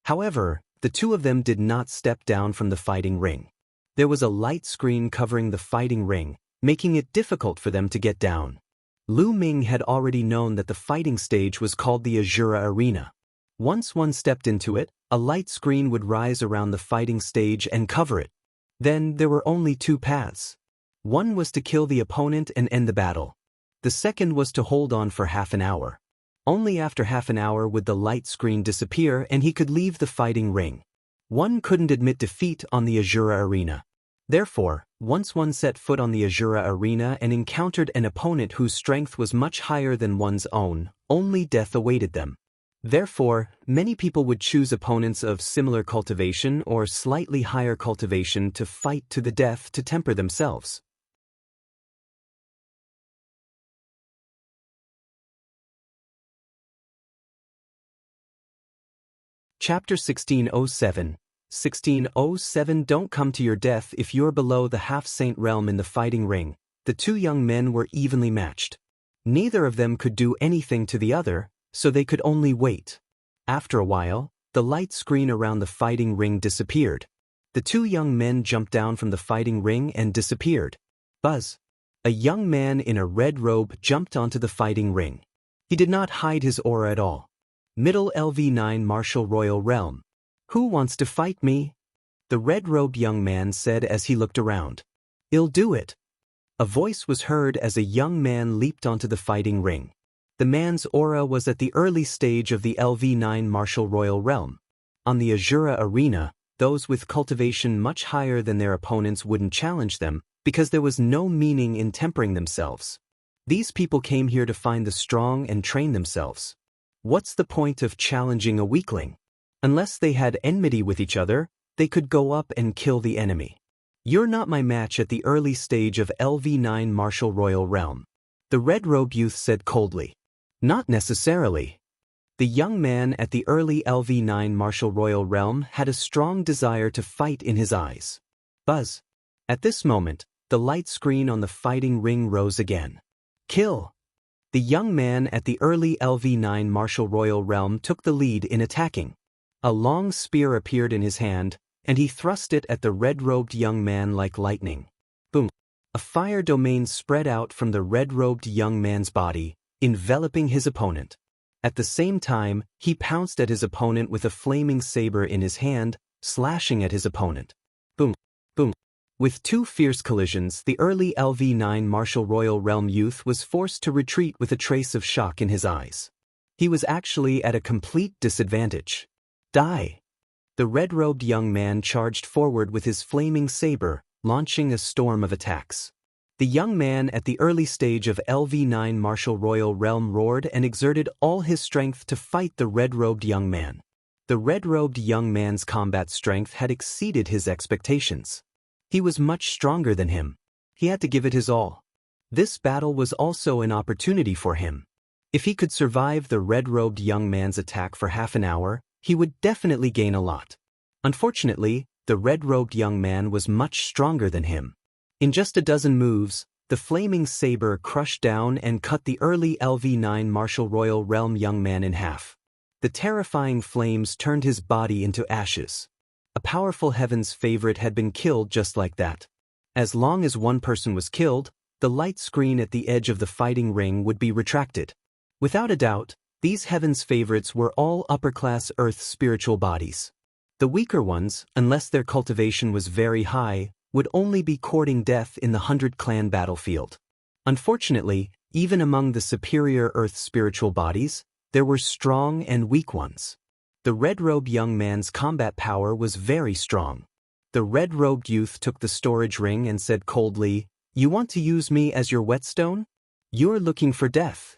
However, the two of them did not step down from the fighting ring. There was a light screen covering the fighting ring, making it difficult for them to get down. Lu Ming had already known that the fighting stage was called the Azura Arena. Once one stepped into it, a light screen would rise around the fighting stage and cover it. Then there were only two paths. One was to kill the opponent and end the battle. The second was to hold on for half an hour. Only after half an hour would the light screen disappear and he could leave the fighting ring. One couldn't admit defeat on the Azura Arena. Therefore, once one set foot on the Azura Arena and encountered an opponent whose strength was much higher than one's own, only death awaited them. Therefore, many people would choose opponents of similar cultivation or slightly higher cultivation to fight to the death to temper themselves. Chapter 1607. 1607 Don't come to your death if you're below the half-saint realm in the fighting ring. The two young men were evenly matched. Neither of them could do anything to the other, so they could only wait. After a while, the light screen around the fighting ring disappeared. The two young men jumped down from the fighting ring and disappeared. Buzz! A young man in a red robe jumped onto the fighting ring. He did not hide his aura at all. Middle LV9 Martial Royal Realm. Who wants to fight me? The red-robed young man said as he looked around. I'll do it. A voice was heard as a young man leaped onto the fighting ring. The man's aura was at the early stage of the LV9 Martial Royal Realm. On the Azura Arena, those with cultivation much higher than their opponents wouldn't challenge them, because there was no meaning in tempering themselves. These people came here to find the strong and train themselves. What's the point of challenging a weakling? Unless they had enmity with each other, they could go up and kill the enemy. You're not my match at the early stage of LV9 Martial Royal Realm. The red-robe youth said coldly. Not necessarily. The young man at the early LV9 Martial Royal Realm had a strong desire to fight in his eyes. Buzz. At this moment, the light screen on the fighting ring rose again. Kill. The young man at the early LV9 Martial Royal Realm took the lead in attacking. A long spear appeared in his hand, and he thrust it at the red-robed young man like lightning. Boom! A fire domain spread out from the red-robed young man's body, enveloping his opponent. At the same time, he pounced at his opponent with a flaming saber in his hand, slashing at his opponent. Boom, boom. With two fierce collisions, the early LV9 Martial Royal Realm youth was forced to retreat with a trace of shock in his eyes. He was actually at a complete disadvantage. Die! The red-robed young man charged forward with his flaming saber, launching a storm of attacks. The young man at the early stage of LV9 Martial Royal Realm roared and exerted all his strength to fight the red-robed young man. The red-robed young man's combat strength had exceeded his expectations. He was much stronger than him. He had to give it his all. This battle was also an opportunity for him. If he could survive the red-robed young man's attack for half an hour, he would definitely gain a lot. Unfortunately, the red-robed young man was much stronger than him. In just a dozen moves, the flaming saber crushed down and cut the early LV9 Martial Royal Realm young man in half. The terrifying flames turned his body into ashes. A powerful Heaven's favorite had been killed just like that. As long as one person was killed, the light screen at the edge of the fighting ring would be retracted. Without a doubt, these Heaven's favorites were all upper-class Earth spiritual bodies. The weaker ones, unless their cultivation was very high, would only be courting death in the 100-clan battlefield. Unfortunately, even among the superior Earth spiritual bodies, there were strong and weak ones. The red-robed young man's combat power was very strong. The red-robed youth took the storage ring and said coldly, "You want to use me as your whetstone? You're looking for death."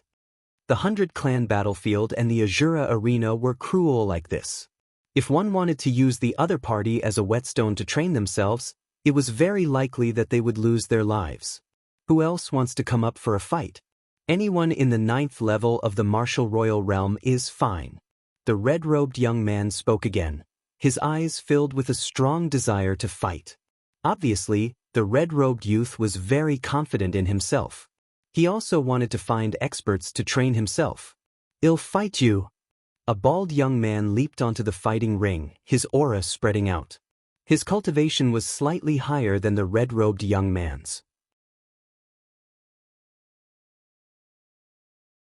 The 100-clan battlefield and the Azura arena were cruel like this. If one wanted to use the other party as a whetstone to train themselves, it was very likely that they would lose their lives. Who else wants to come up for a fight? Anyone in the 9th level of the Martial Royal Realm is fine. The red-robed young man spoke again, his eyes filled with a strong desire to fight. Obviously, the red-robed youth was very confident in himself. He also wanted to find experts to train himself. "I'll fight you." A bald young man leaped onto the fighting ring, his aura spreading out. His cultivation was slightly higher than the red-robed young man's.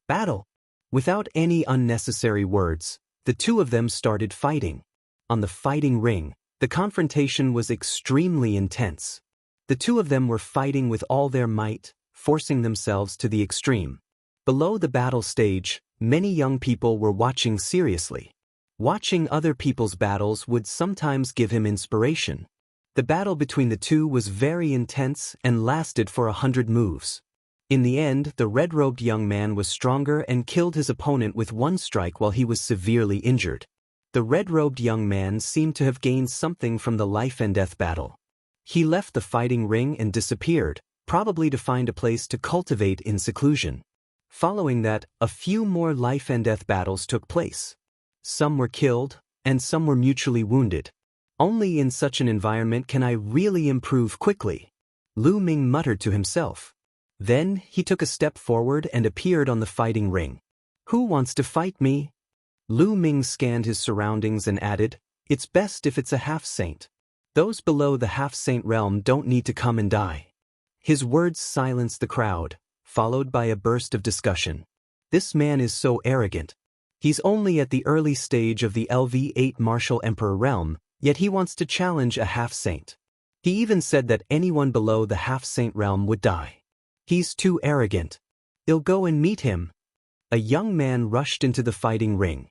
Battle! Without any unnecessary words, the two of them started fighting. On the fighting ring, the confrontation was extremely intense. The two of them were fighting with all their might, forcing themselves to the extreme. Below the battle stage, many young people were watching seriously. Watching other people's battles would sometimes give him inspiration. The battle between the two was very intense and lasted for 100 moves. In the end, the red-robed young man was stronger and killed his opponent with one strike while he was severely injured. The red-robed young man seemed to have gained something from the life and death battle. He left the fighting ring and disappeared, probably to find a place to cultivate in seclusion. Following that, a few more life and death battles took place. Some were killed, and some were mutually wounded. Only in such an environment can I really improve quickly, Lu Ming muttered to himself. Then, he took a step forward and appeared on the fighting ring. "Who wants to fight me?" Lu Ming scanned his surroundings and added, "It's best if it's a half-saint. Those below the half-saint realm don't need to come and die." His words silenced the crowd, followed by a burst of discussion. "This man is so arrogant. He's only at the early stage of the LV8 Martial Emperor realm, yet he wants to challenge a half-saint. He even said that anyone below the half-saint realm would die. He's too arrogant. I'll go and meet him." A young man rushed into the fighting ring.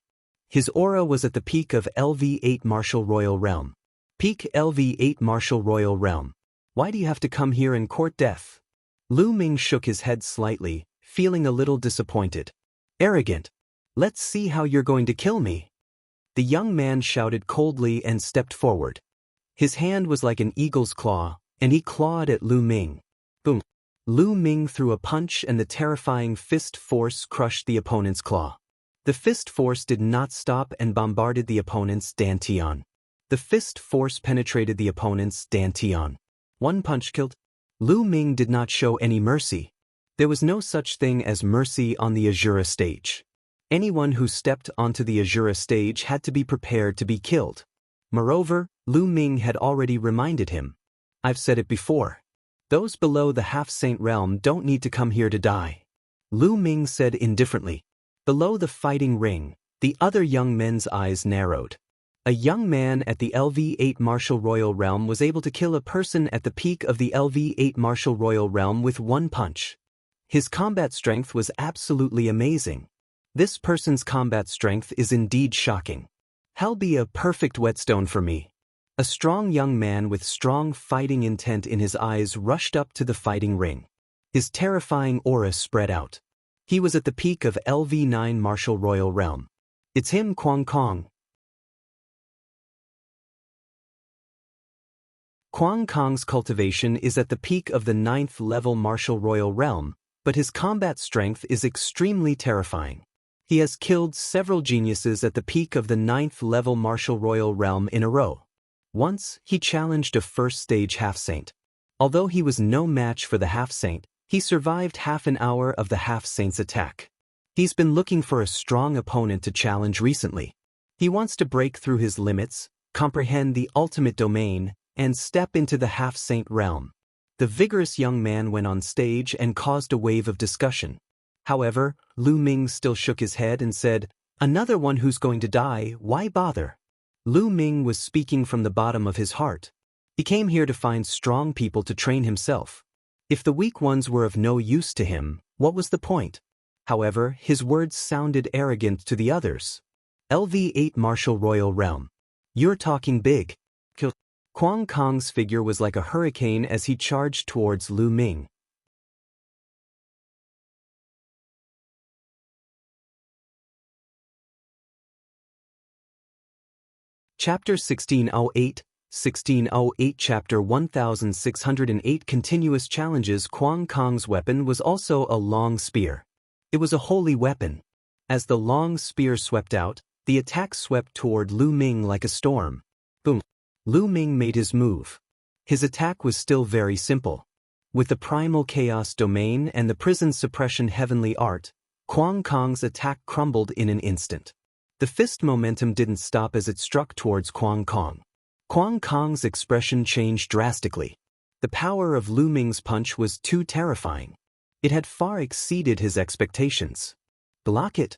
His aura was at the peak of LV8 Martial Royal Realm. Peak LV8 Martial Royal Realm. Why do you have to come here and court death? Lu Ming shook his head slightly, feeling a little disappointed. "Arrogant. Let's see how you're going to kill me." The young man shouted coldly and stepped forward. His hand was like an eagle's claw, and he clawed at Lu Ming. Boom. Lu Ming threw a punch and the terrifying fist force crushed the opponent's claw. The fist force did not stop and bombarded the opponent's dantian. The fist force penetrated the opponent's dantian. One punch killed. Lu Ming did not show any mercy. There was no such thing as mercy on the Azura stage. Anyone who stepped onto the Azura stage had to be prepared to be killed. Moreover, Lu Ming had already reminded him. "I've said it before. Those below the half-saint realm don't need to come here to die," Lu Ming said indifferently. Below the fighting ring, the other young men's eyes narrowed. A young man at the LV8 martial royal realm was able to kill a person at the peak of the LV8 martial royal realm with one punch. His combat strength was absolutely amazing. This person's combat strength is indeed shocking. He'll be a perfect whetstone for me. A strong young man with strong fighting intent in his eyes rushed up to the fighting ring. His terrifying aura spread out. He was at the peak of LV9 martial royal realm. It's him, Kwang Kong. Kwang Kong's cultivation is at the peak of the 9th level martial royal realm, but his combat strength is extremely terrifying. He has killed several geniuses at the peak of the 9th level martial royal realm in a row. Once, he challenged a first-stage half-saint. Although he was no match for the half-saint, he survived half an hour of the half-saint's attack. He's been looking for a strong opponent to challenge recently. He wants to break through his limits, comprehend the ultimate domain, and step into the half-saint realm. The vigorous young man went on stage and caused a wave of discussion. However, Lu Ming still shook his head and said, "Another one who's going to die, why bother?" Lu Ming was speaking from the bottom of his heart. He came here to find strong people to train himself. If the weak ones were of no use to him, what was the point? However, his words sounded arrogant to the others. LV8 Martial Royal Realm. You're talking big. Kwang Kong's figure was like a hurricane as he charged towards Lu Ming. Chapter 1608, 1608 Chapter 1608 Continuous Challenges. Kwang Kong's weapon was also a long spear. It was a holy weapon. As the long spear swept out, the attack swept toward Lu Ming like a storm. Boom! Lu Ming made his move. His attack was still very simple. With the primal chaos domain and the prison suppression heavenly art, Kwang Kong's attack crumbled in an instant. The fist momentum didn't stop as it struck towards Kwang Kong. Kwang Kong's expression changed drastically. The power of Lu Ming's punch was too terrifying. It had far exceeded his expectations. Block it!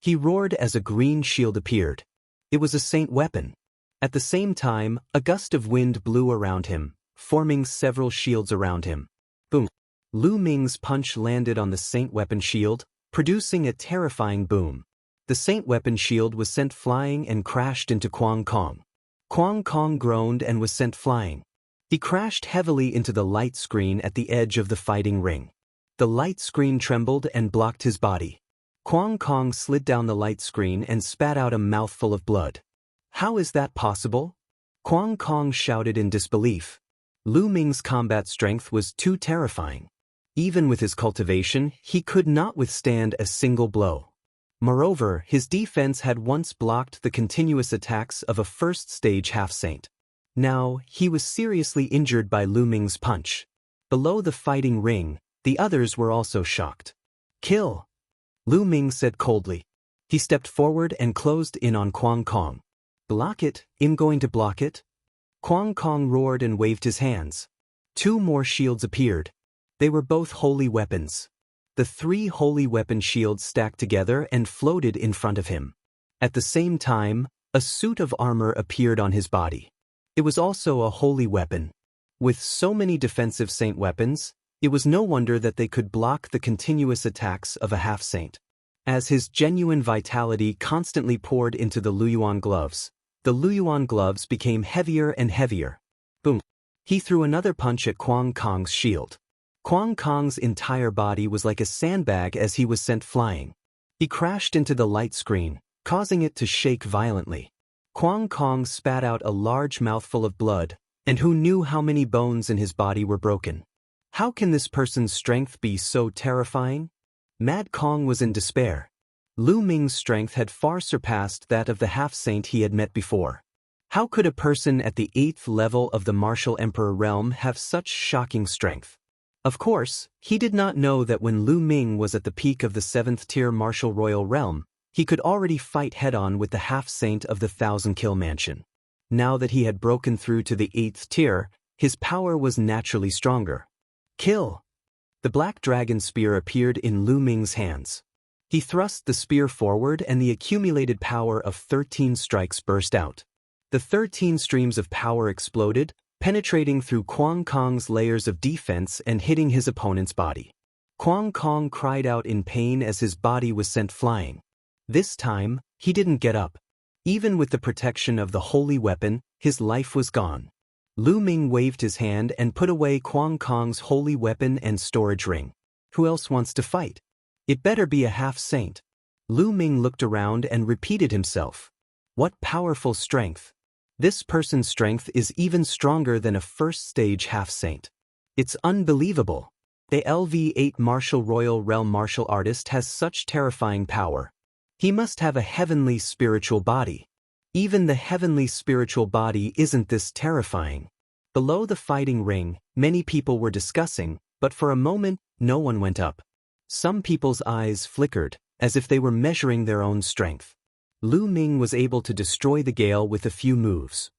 He roared as a green shield appeared. It was a saint weapon. At the same time, a gust of wind blew around him, forming several shields around him. Boom! Lu Ming's punch landed on the saint weapon shield, producing a terrifying boom. The saint weapon shield was sent flying and crashed into Kwang Kong. Kwang Kong groaned and was sent flying. He crashed heavily into the light screen at the edge of the fighting ring. The light screen trembled and blocked his body. Kwang Kong slid down the light screen and spat out a mouthful of blood. How is that possible? Kwang Kong shouted in disbelief. Lu Ming's combat strength was too terrifying. Even with his cultivation, he could not withstand a single blow. Moreover, his defense had once blocked the continuous attacks of a first-stage half-saint. Now, he was seriously injured by Lu Ming's punch. Below the fighting ring, the others were also shocked. Kill! Lu Ming said coldly. He stepped forward and closed in on Kwang Kong. Block it, I'm going to block it. Kwang Kong roared and waved his hands. Two more shields appeared. They were both holy weapons. The three holy weapon shields stacked together and floated in front of him. At the same time, a suit of armor appeared on his body. It was also a holy weapon. With so many defensive saint weapons, it was no wonder that they could block the continuous attacks of a half-saint. As his genuine vitality constantly poured into the Luyuan gloves, the Luyuan gloves became heavier and heavier. Boom! He threw another punch at Kwang Kong's shield. Kwang Kong's entire body was like a sandbag as he was sent flying. He crashed into the light screen, causing it to shake violently. Kwang Kong spat out a large mouthful of blood, and who knew how many bones in his body were broken? How can this person's strength be so terrifying? Mad Kong was in despair. Lu Ming's strength had far surpassed that of the half-saint he had met before. How could a person at the 8th level of the Martial Emperor realm have such shocking strength? Of course, he did not know that when Lu Ming was at the peak of the 7th-tier Martial Royal realm, he could already fight head-on with the half-saint of the 1,000-kill mansion. Now that he had broken through to the 8th tier, his power was naturally stronger. Kill! The black dragon spear appeared in Lu Ming's hands. He thrust the spear forward and the accumulated power of 13 strikes burst out. The 13 streams of power exploded, penetrating through Kwang Kong's layers of defense and hitting his opponent's body. Kwang Kong cried out in pain as his body was sent flying. This time, he didn't get up. Even with the protection of the holy weapon, his life was gone. Lu Ming waved his hand and put away Kwang Kong's holy weapon and storage ring. Who else wants to fight? It better be a half-saint. Lu Ming looked around and repeated himself. What powerful strength. This person's strength is even stronger than a first-stage half-saint. It's unbelievable. The LV8 Martial Royal Realm martial artist has such terrifying power. He must have a heavenly spiritual body. Even the heavenly spiritual body isn't this terrifying. Below the fighting ring, many people were discussing, but for a moment, no one went up. Some people's eyes flickered, as if they were measuring their own strength. Lu Ming was able to destroy the gale with a few moves.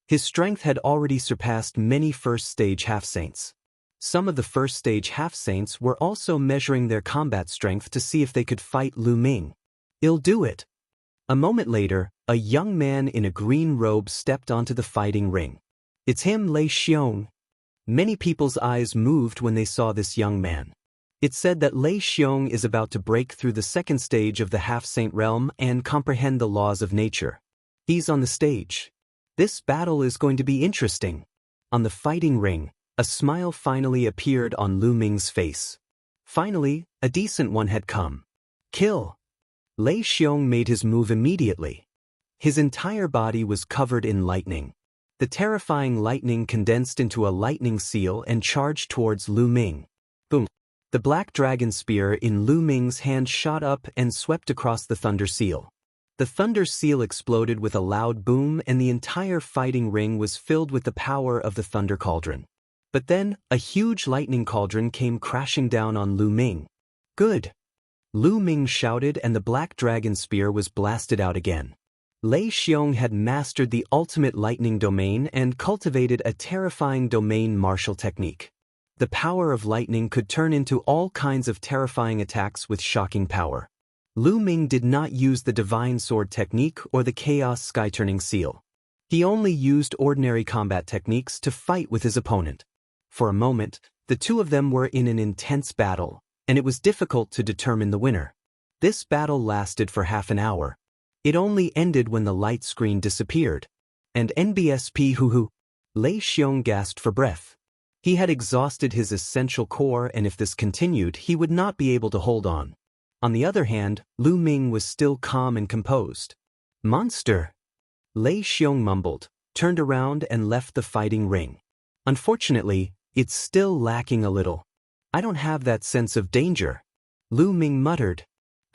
His strength had already surpassed many first-stage half-saints. Some of the first-stage half-saints were also measuring their combat strength to see if they could fight Lu Ming. "I'll do it." A moment later, a young man in a green robe stepped onto the fighting ring. "It's him, Lei Xiong." Many people's eyes moved when they saw this young man. It said that Lei Xiong is about to break through the second stage of the half-saint realm and comprehend the laws of nature. He's on the stage. This battle is going to be interesting. On the fighting ring, a smile finally appeared on Lu Ming's face. Finally, a decent one had come. Kill! Lei Xiong made his move immediately. His entire body was covered in lightning. The terrifying lightning condensed into a lightning seal and charged towards Lu Ming. Boom! The black dragon spear in Lu Ming's hand shot up and swept across the thunder seal. The thunder seal exploded with a loud boom and the entire fighting ring was filled with the power of the thunder cauldron. But then, a huge lightning cauldron came crashing down on Lu Ming. Good! Lu Ming shouted and the black dragon spear was blasted out again. Lei Xiong had mastered the ultimate lightning domain and cultivated a terrifying domain martial technique. The power of lightning could turn into all kinds of terrifying attacks with shocking power. Lu Ming did not use the divine sword technique or the chaos sky-turning seal. He only used ordinary combat techniques to fight with his opponent. For a moment, the two of them were in an intense battle, and it was difficult to determine the winner. This battle lasted for half an hour. It only ended when the light screen disappeared. And NBSP hoo-hoo. Lei Xiong gasped for breath. He had exhausted his essential core and if this continued, he would not be able to hold on. On the other hand, Lu Ming was still calm and composed. Monster! Lei Xiong mumbled, turned around and left the fighting ring. Unfortunately, it's still lacking a little. I don't have that sense of danger. Lu Ming muttered.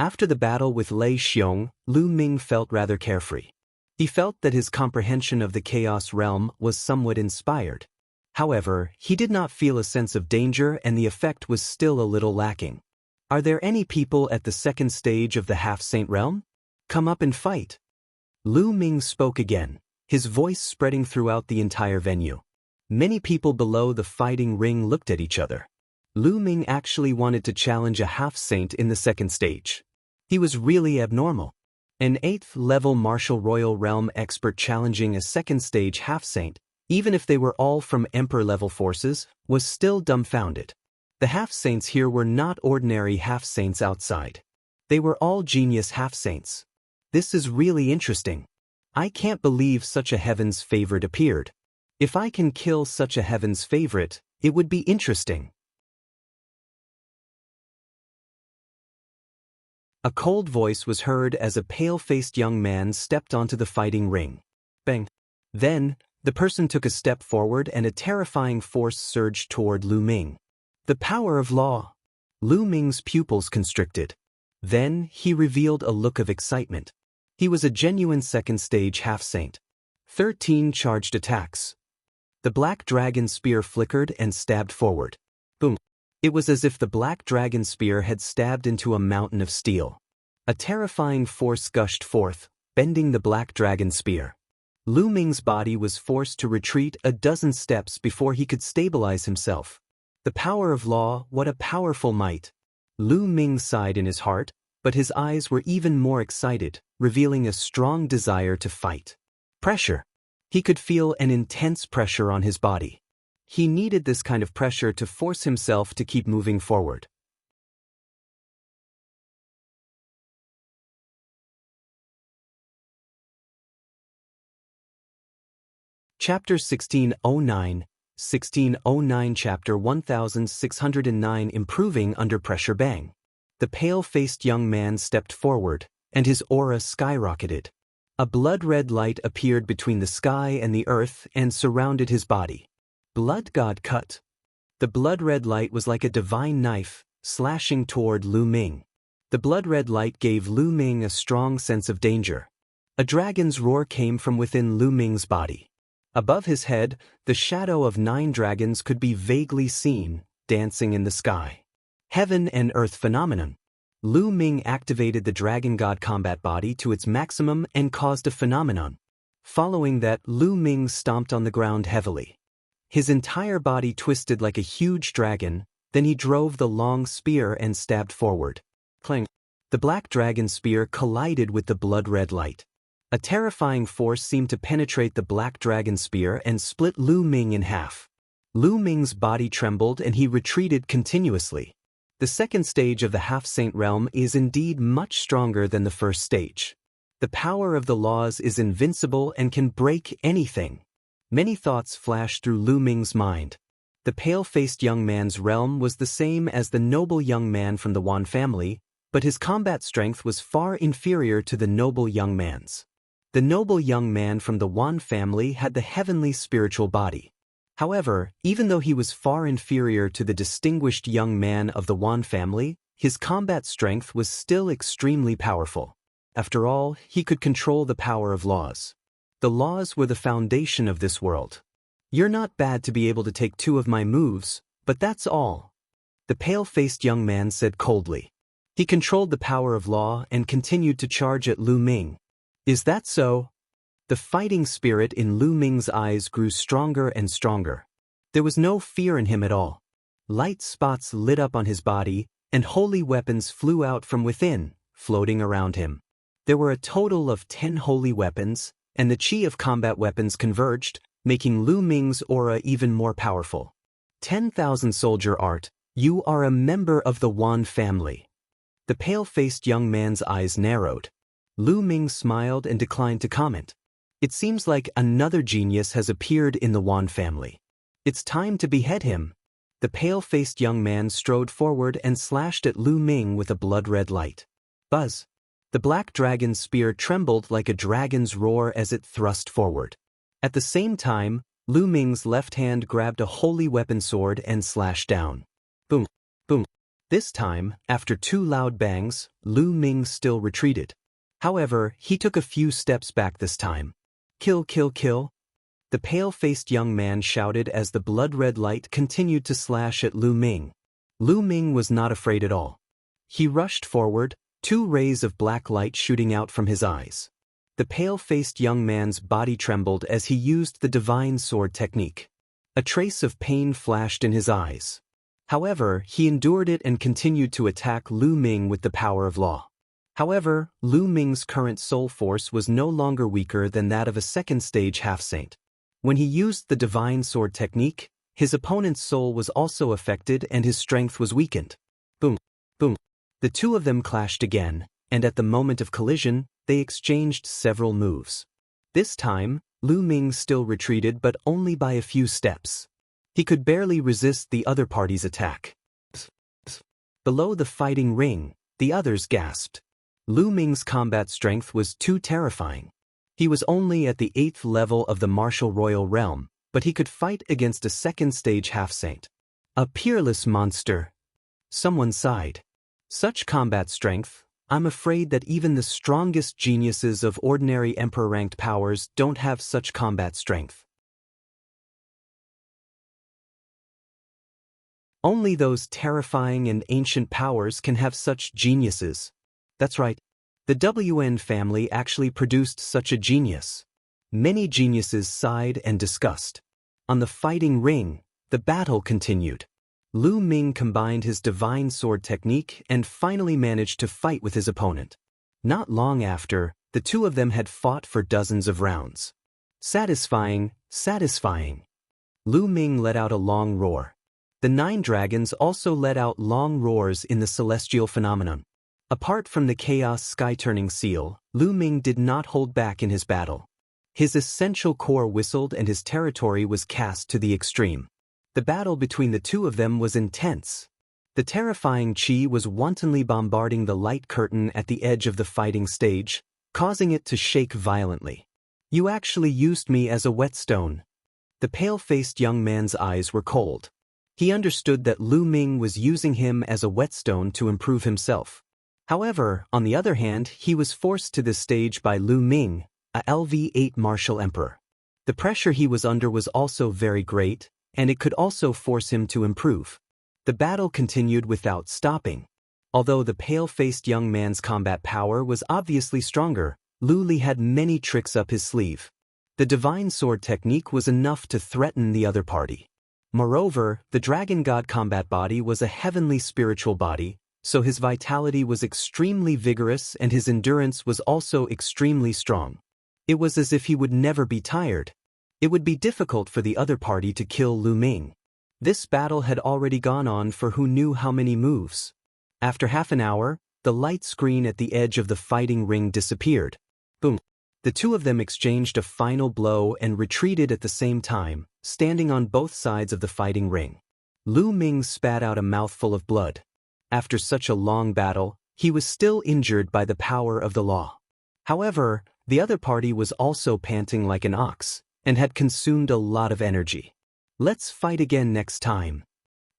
After the battle with Lei Xiong, Lu Ming felt rather carefree. He felt that his comprehension of the chaos realm was somewhat inspired. However, he did not feel a sense of danger and the effect was still a little lacking. Are there any people at the second stage of the half-saint realm? Come up and fight. Lu Ming spoke again, his voice spreading throughout the entire venue. Many people below the fighting ring looked at each other. Lu Ming actually wanted to challenge a half-saint in the second stage. He was really abnormal. An 8th-level martial royal realm expert challenging a second-stage half-saint, even if they were all from emperor-level forces, was still dumbfounded. The half-saints here were not ordinary half-saints outside. They were all genius half-saints. This is really interesting. I can't believe such a heaven's favorite appeared. If I can kill such a heaven's favorite, it would be interesting. A cold voice was heard as a pale-faced young man stepped onto the fighting ring. Bang! Then, the person took a step forward and a terrifying force surged toward Lu Ming. The power of law! Lu Ming's pupils constricted. Then, he revealed a look of excitement. He was a genuine second-stage half-saint. 13 charged attacks. The black dragon spear flickered and stabbed forward. Boom! It was as if the black dragon spear had stabbed into a mountain of steel. A terrifying force gushed forth, bending the black dragon spear. Lu Ming's body was forced to retreat a dozen steps before he could stabilize himself. The power of law, what a powerful might. Lu Ming sighed in his heart, but his eyes were even more excited, revealing a strong desire to fight. Pressure. He could feel an intense pressure on his body. He needed this kind of pressure to force himself to keep moving forward. Chapter 1609, 1609 Chapter 1609 Improving Under Pressure. Bang. The pale-faced young man stepped forward, and his aura skyrocketed. A blood-red light appeared between the sky and the earth and surrounded his body. Blood God cut. The blood-red light was like a divine knife, slashing toward Lu Ming. The blood-red light gave Lu Ming a strong sense of danger. A dragon's roar came from within Lu Ming's body. Above his head, the shadow of 9 dragons could be vaguely seen, dancing in the sky. Heaven and earth phenomenon. Lu Ming activated the dragon god combat body to its maximum and caused a phenomenon. Following that, Lu Ming stomped on the ground heavily. His entire body twisted like a huge dragon, then he drove the long spear and stabbed forward. Clang. The black dragon spear collided with the blood-red light. A terrifying force seemed to penetrate the black dragon spear and split Lu Ming in half. Lu Ming's body trembled and he retreated continuously. The second stage of the half-saint realm is indeed much stronger than the first stage. The power of the laws is invincible and can break anything. Many thoughts flashed through Lu Ming's mind. The pale-faced young man's realm was the same as the noble young man from the Wan family, but his combat strength was far inferior to the noble young man's. The noble young man from the Wan family had the heavenly spiritual body. However, even though he was far inferior to the distinguished young man of the Wan family, his combat strength was still extremely powerful. After all, he could control the power of laws. The laws were the foundation of this world. You're not bad to be able to take 2 of my moves, but that's all. The pale-faced young man said coldly. He controlled the power of law and continued to charge at Lu Ming. Is that so? The fighting spirit in Lu Ming's eyes grew stronger and stronger. There was no fear in him at all. Light spots lit up on his body, and holy weapons flew out from within, floating around him. There were a total of 10 holy weapons, and the chi of combat weapons converged, making Lu Ming's aura even more powerful. 10,000 soldier art, you are a member of the Wan family. The pale-faced young man's eyes narrowed. Lu Ming smiled and declined to comment. It seems like another genius has appeared in the Wan family. It's time to behead him. The pale-faced young man strode forward and slashed at Lu Ming with a blood-red light. Buzz. The black dragon's spear trembled like a dragon's roar as it thrust forward. At the same time, Lu Ming's left hand grabbed a holy weapon sword and slashed down. Boom, boom. This time, after 2 loud bangs, Lu Ming still retreated. However, he took a few steps back this time. Kill, kill, kill. The pale-faced young man shouted as the blood-red light continued to slash at Lu Ming. Lu Ming was not afraid at all. He rushed forward, 2 rays of black light shooting out from his eyes. The pale-faced young man's body trembled as he used the divine sword technique. A trace of pain flashed in his eyes. However, he endured it and continued to attack Lu Ming with the power of law. However, Lu Ming's current soul force was no longer weaker than that of a second-stage half-saint. When he used the divine sword technique, his opponent's soul was also affected and his strength was weakened. Boom, boom. The 2 of them clashed again, and at the moment of collision, they exchanged several moves. This time, Lu Ming still retreated but only by a few steps. He could barely resist the other party's attack. Psst, psst. Below the fighting ring, the others gasped. Lu Ming's combat strength was too terrifying. He was only at the 8th level of the martial royal realm, but he could fight against a second-stage half-saint. A peerless monster. Someone sighed. Such combat strength, I'm afraid that even the strongest geniuses of ordinary emperor-ranked powers don't have such combat strength. Only those terrifying and ancient powers can have such geniuses. That's right. The WN family actually produced such a genius. Many geniuses sighed and discussed. On the fighting ring, the battle continued. Lu Ming combined his divine sword technique and finally managed to fight with his opponent. Not long after, the two of them had fought for dozens of rounds. Satisfying, satisfying. Lu Ming let out a long roar. The 9 dragons also let out long roars in the celestial phenomenon. Apart from the chaos sky-turning seal, Lu Ming did not hold back in his battle. His essential core whistled and his territory was cast to the extreme. The battle between the two of them was intense. The terrifying Qi was wantonly bombarding the light curtain at the edge of the fighting stage, causing it to shake violently. "You actually used me as a whetstone." The pale-faced young man's eyes were cold. He understood that Lu Ming was using him as a whetstone to improve himself. However, on the other hand, he was forced to this stage by Lu Ming, a LV8 martial emperor. The pressure he was under was also very great, and it could also force him to improve. The battle continued without stopping. Although the pale-faced young man's combat power was obviously stronger, Lu Li had many tricks up his sleeve. The divine sword technique was enough to threaten the other party. Moreover, the dragon god combat body was a heavenly spiritual body, so his vitality was extremely vigorous and his endurance was also extremely strong. It was as if he would never be tired. It would be difficult for the other party to kill Lu Ming. This battle had already gone on for who knew how many moves. After half an hour, the light screen at the edge of the fighting ring disappeared. Boom. The two of them exchanged a final blow and retreated at the same time, standing on both sides of the fighting ring. Lu Ming spat out a mouthful of blood. After such a long battle, he was still injured by the power of the law. However, the other party was also panting like an ox, and had consumed a lot of energy. "Let's fight again next time."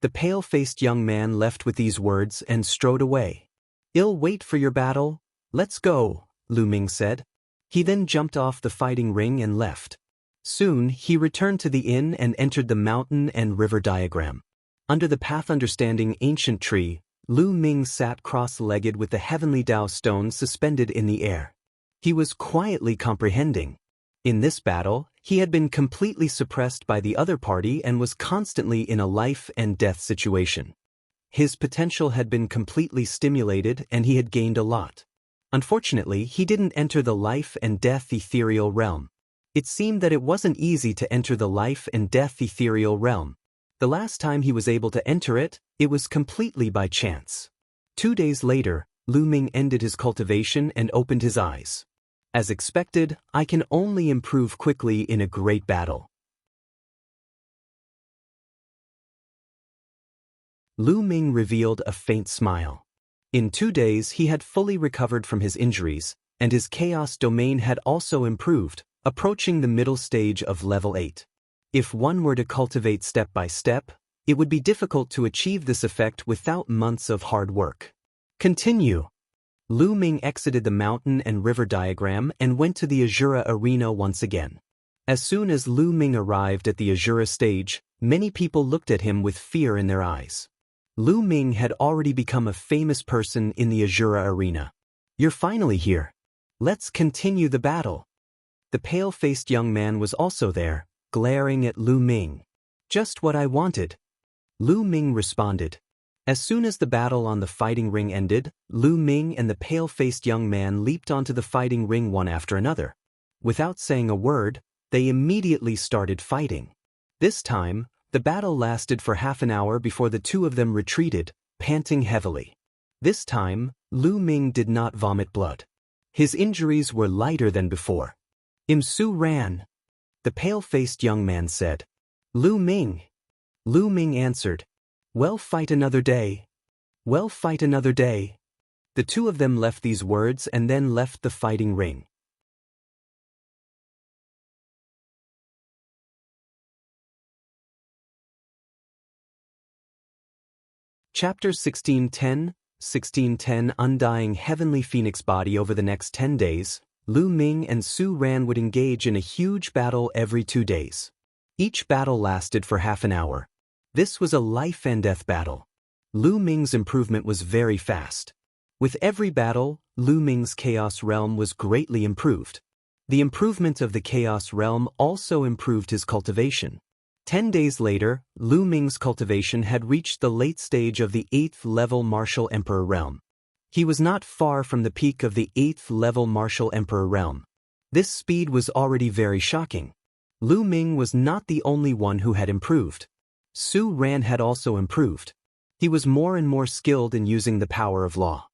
The pale-faced young man left with these words and strode away. "I'll wait for your battle. Let's go," Lu Ming said. He then jumped off the fighting ring and left. Soon, he returned to the inn and entered the mountain and river diagram. Under the path understanding ancient tree, Lu Ming sat cross-legged with the heavenly Dao stone suspended in the air. He was quietly comprehending. In this battle, he had been completely suppressed by the other party and was constantly in a life-and-death situation. His potential had been completely stimulated and he had gained a lot. Unfortunately, he didn't enter the life-and-death ethereal realm. It seemed that it wasn't easy to enter the life-and-death ethereal realm. The last time he was able to enter it, it was completely by chance. 2 days later, Lu Ming ended his cultivation and opened his eyes. As expected, I can only improve quickly in a great battle. Lu Ming revealed a faint smile. In 2 days he had fully recovered from his injuries, and his chaos domain had also improved, approaching the middle stage of level 8. If one were to cultivate step by step, it would be difficult to achieve this effect without months of hard work. Continue. Lu Ming exited the mountain and river diagram and went to the Azura arena once again. As soon as Lu Ming arrived at the Azura stage, many people looked at him with fear in their eyes. Lu Ming had already become a famous person in the Azura arena. "You're finally here. Let's continue the battle." The pale-faced young man was also there, glaring at Lu Ming. "Just what I wanted." Lu Ming responded. As soon as the battle on the fighting ring ended, Lu Ming and the pale-faced young man leaped onto the fighting ring one after another. Without saying a word, they immediately started fighting. This time, the battle lasted for half an hour before the two of them retreated, panting heavily. This time, Lu Ming did not vomit blood. His injuries were lighter than before. "Imsu ran." The pale-faced young man said. "Lu Ming." Lu Ming answered. "Well, fight another day. Well, fight another day." The two of them left these words and then left the fighting ring. Chapter 1610 Undying Heavenly Phoenix Body. Over the next 10 days, Lu Ming and Su Ran would engage in a huge battle every 2 days. Each battle lasted for half an hour. This was a life-and-death battle. Lu Ming's improvement was very fast. With every battle, Lu Ming's Chaos Realm was greatly improved. The improvement of the Chaos Realm also improved his cultivation. 10 days later, Lu Ming's cultivation had reached the late stage of the 8th level Martial Emperor realm. He was not far from the peak of the 8th level Martial Emperor realm. This speed was already very shocking. Lu Ming was not the only one who had improved. Su Ran had also improved. He was more and more skilled in using the power of law.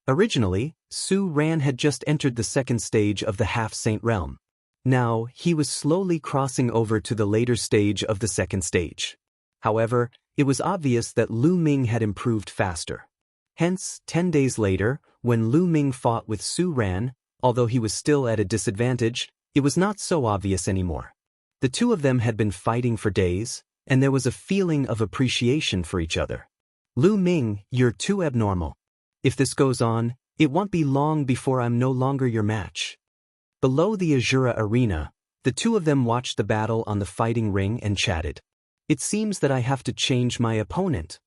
Originally, Su Ran had just entered the second stage of the half-saint realm. Now, he was slowly crossing over to the later stage of the second stage. However, it was obvious that Lu Ming had improved faster. Hence, 10 days later, when Lu Ming fought with Su Ran, although he was still at a disadvantage, it was not so obvious anymore. The two of them had been fighting for days, and there was a feeling of appreciation for each other. Lu Ming, you're too abnormal. If this goes on, it won't be long before I'm no longer your match. Below the Azura arena, the two of them watched the battle on the fighting ring and chatted. It seems that I have to change my opponent.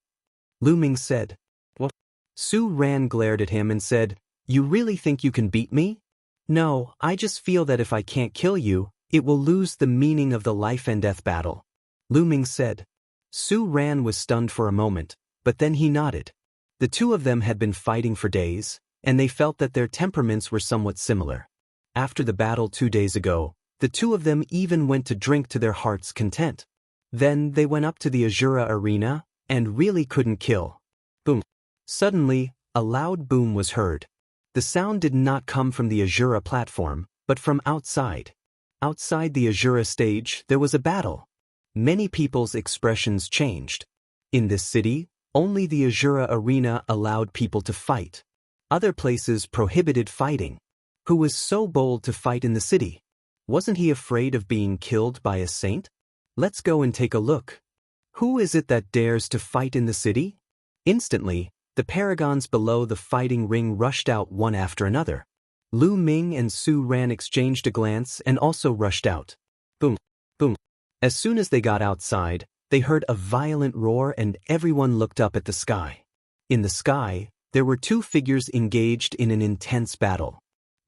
Lu Ming said. What? Su Ran glared at him and said, You really think you can beat me? No, I just feel that if I can't kill you, it will lose the meaning of the life and death battle. Lu Ming said. Su Ran was stunned for a moment, but then he nodded. The two of them had been fighting for days, and they felt that their temperaments were somewhat similar. After the battle 2 days ago, the two of them even went to drink to their heart's content. Then they went up to the Azura arena, and really couldn't kill. Boom. Suddenly, a loud boom was heard. The sound did not come from the Azura platform, but from outside. Outside the Azura stage, there was a battle. Many people's expressions changed. In this city, only the Azura arena allowed people to fight. Other places prohibited fighting. Who was so bold to fight in the city? Wasn't he afraid of being killed by a saint? Let's go and take a look. Who is it that dares to fight in the city? Instantly, the paragons below the fighting ring rushed out one after another. Lu Ming and Su Ran exchanged a glance and also rushed out. Boom, boom. As soon as they got outside, they heard a violent roar and everyone looked up at the sky. In the sky, there were two figures engaged in an intense battle.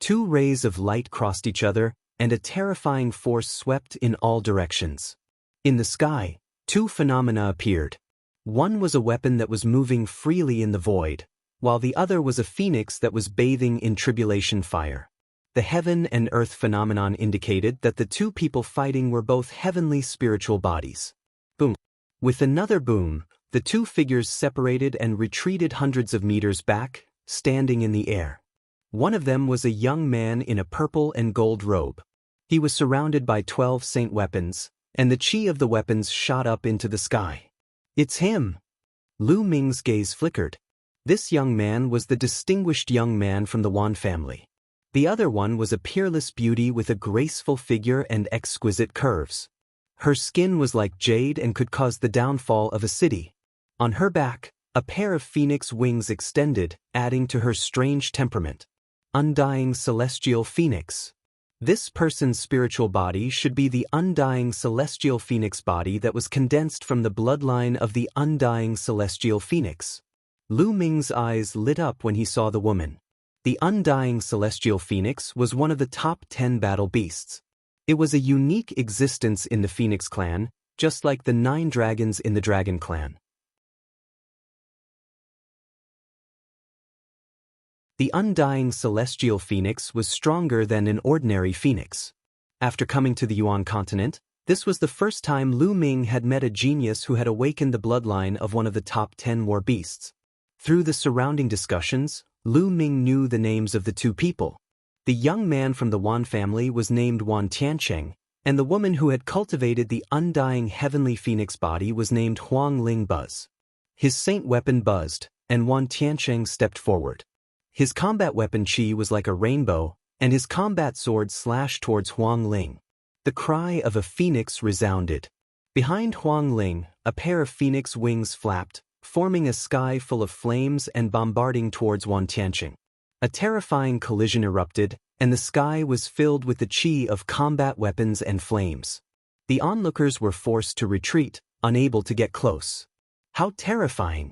Two rays of light crossed each other, and a terrifying force swept in all directions. In the sky, two phenomena appeared. One was a weapon that was moving freely in the void, while the other was a phoenix that was bathing in tribulation fire. The heaven and earth phenomenon indicated that the two people fighting were both heavenly spiritual bodies. Boom. With another boom, the two figures separated and retreated hundreds of meters back, standing in the air. One of them was a young man in a purple and gold robe. He was surrounded by 12 saint weapons, and the chi of the weapons shot up into the sky. It's him! Lu Ming's gaze flickered. This young man was the distinguished young man from the Wan family. The other one was a peerless beauty with a graceful figure and exquisite curves. Her skin was like jade and could cause the downfall of a city. On her back, a pair of phoenix wings extended, adding to her strange temperament. Undying celestial phoenix. This person's spiritual body should be the undying celestial phoenix body that was condensed from the bloodline of the undying celestial phoenix. Lu Ming's eyes lit up when he saw the woman. The undying celestial phoenix was one of the top 10 battle beasts. It was a unique existence in the Phoenix clan, just like the 9 dragons in the Dragon clan. The undying celestial phoenix was stronger than an ordinary phoenix. After coming to the Yuan continent, this was the first time Lu Ming had met a genius who had awakened the bloodline of one of the top 10 war beasts. Through the surrounding discussions, Lu Ming knew the names of the two people. The young man from the Wan family was named Wan Tiancheng, and the woman who had cultivated the undying heavenly phoenix body was named Wang Lin Buzz. His saint weapon buzzed, and Wan Tiancheng stepped forward. His combat weapon chi was like a rainbow, and his combat sword slashed towards Huang Ling. The cry of a phoenix resounded. Behind Huang Ling, a pair of phoenix wings flapped, forming a sky full of flames and bombarding towards Wan Tiancheng. A terrifying collision erupted, and the sky was filled with the chi of combat weapons and flames. The onlookers were forced to retreat, unable to get close. How terrifying!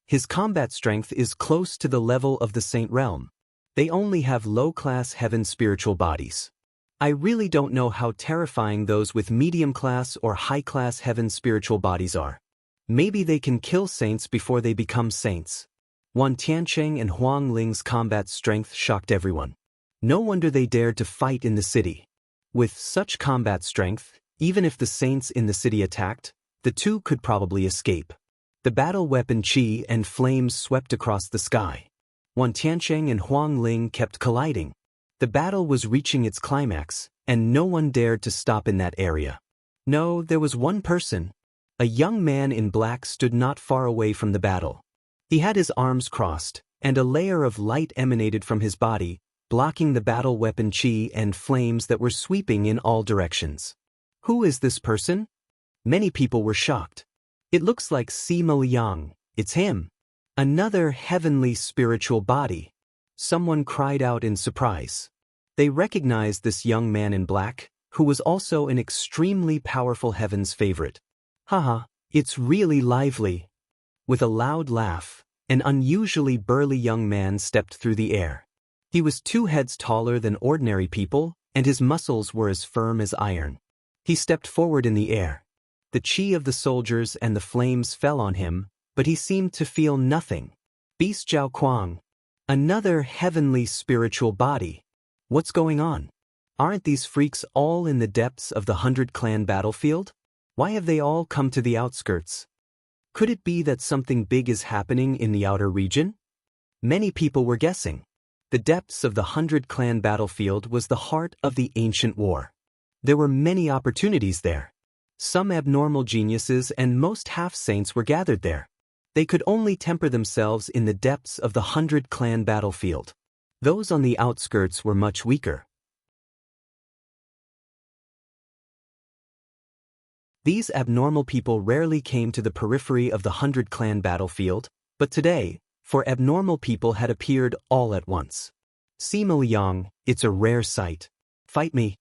His combat strength is close to the level of the Saint Realm. They only have low-class heaven spiritual bodies. I really don't know how terrifying those with medium-class or high-class heaven spiritual bodies are. Maybe they can kill saints before they become saints. Wan Tiancheng and Wang Lin's combat strength shocked everyone. No wonder they dared to fight in the city. With such combat strength, even if the saints in the city attacked, the two could probably escape. The battle weapon qi and flames swept across the sky. Wan Tiancheng and Wang Lin kept colliding. The battle was reaching its climax, and no one dared to stop in that area. No, there was one person. A young man in black stood not far away from the battle. He had his arms crossed, and a layer of light emanated from his body, blocking the battle weapon qi and flames that were sweeping in all directions. Who is this person? Many people were shocked. It looks like Sima Liang. It's him. Another heavenly spiritual body. Someone cried out in surprise. They recognized this young man in black, who was also an extremely powerful heaven's favorite. Haha, it's really lively. With a loud laugh, an unusually burly young man stepped through the air. He was 2 heads taller than ordinary people, and his muscles were as firm as iron. He stepped forward in the air. The qi of the soldiers and the flames fell on him, but he seemed to feel nothing. Beast Zhao Kuang. Another heavenly spiritual body. What's going on? Aren't these freaks all in the depths of the 100-clan battlefield? Why have they all come to the outskirts? Could it be that something big is happening in the outer region? Many people were guessing. The depths of the 100-clan battlefield was the heart of the ancient war. There were many opportunities there. Some abnormal geniuses and most half-saints were gathered there. They could only temper themselves in the depths of the 100-clan battlefield. Those on the outskirts were much weaker. These abnormal people rarely came to the periphery of the 100-clan battlefield, but today, 4 abnormal people had appeared all at once. Sima Liang, it's a rare sight. Fight me.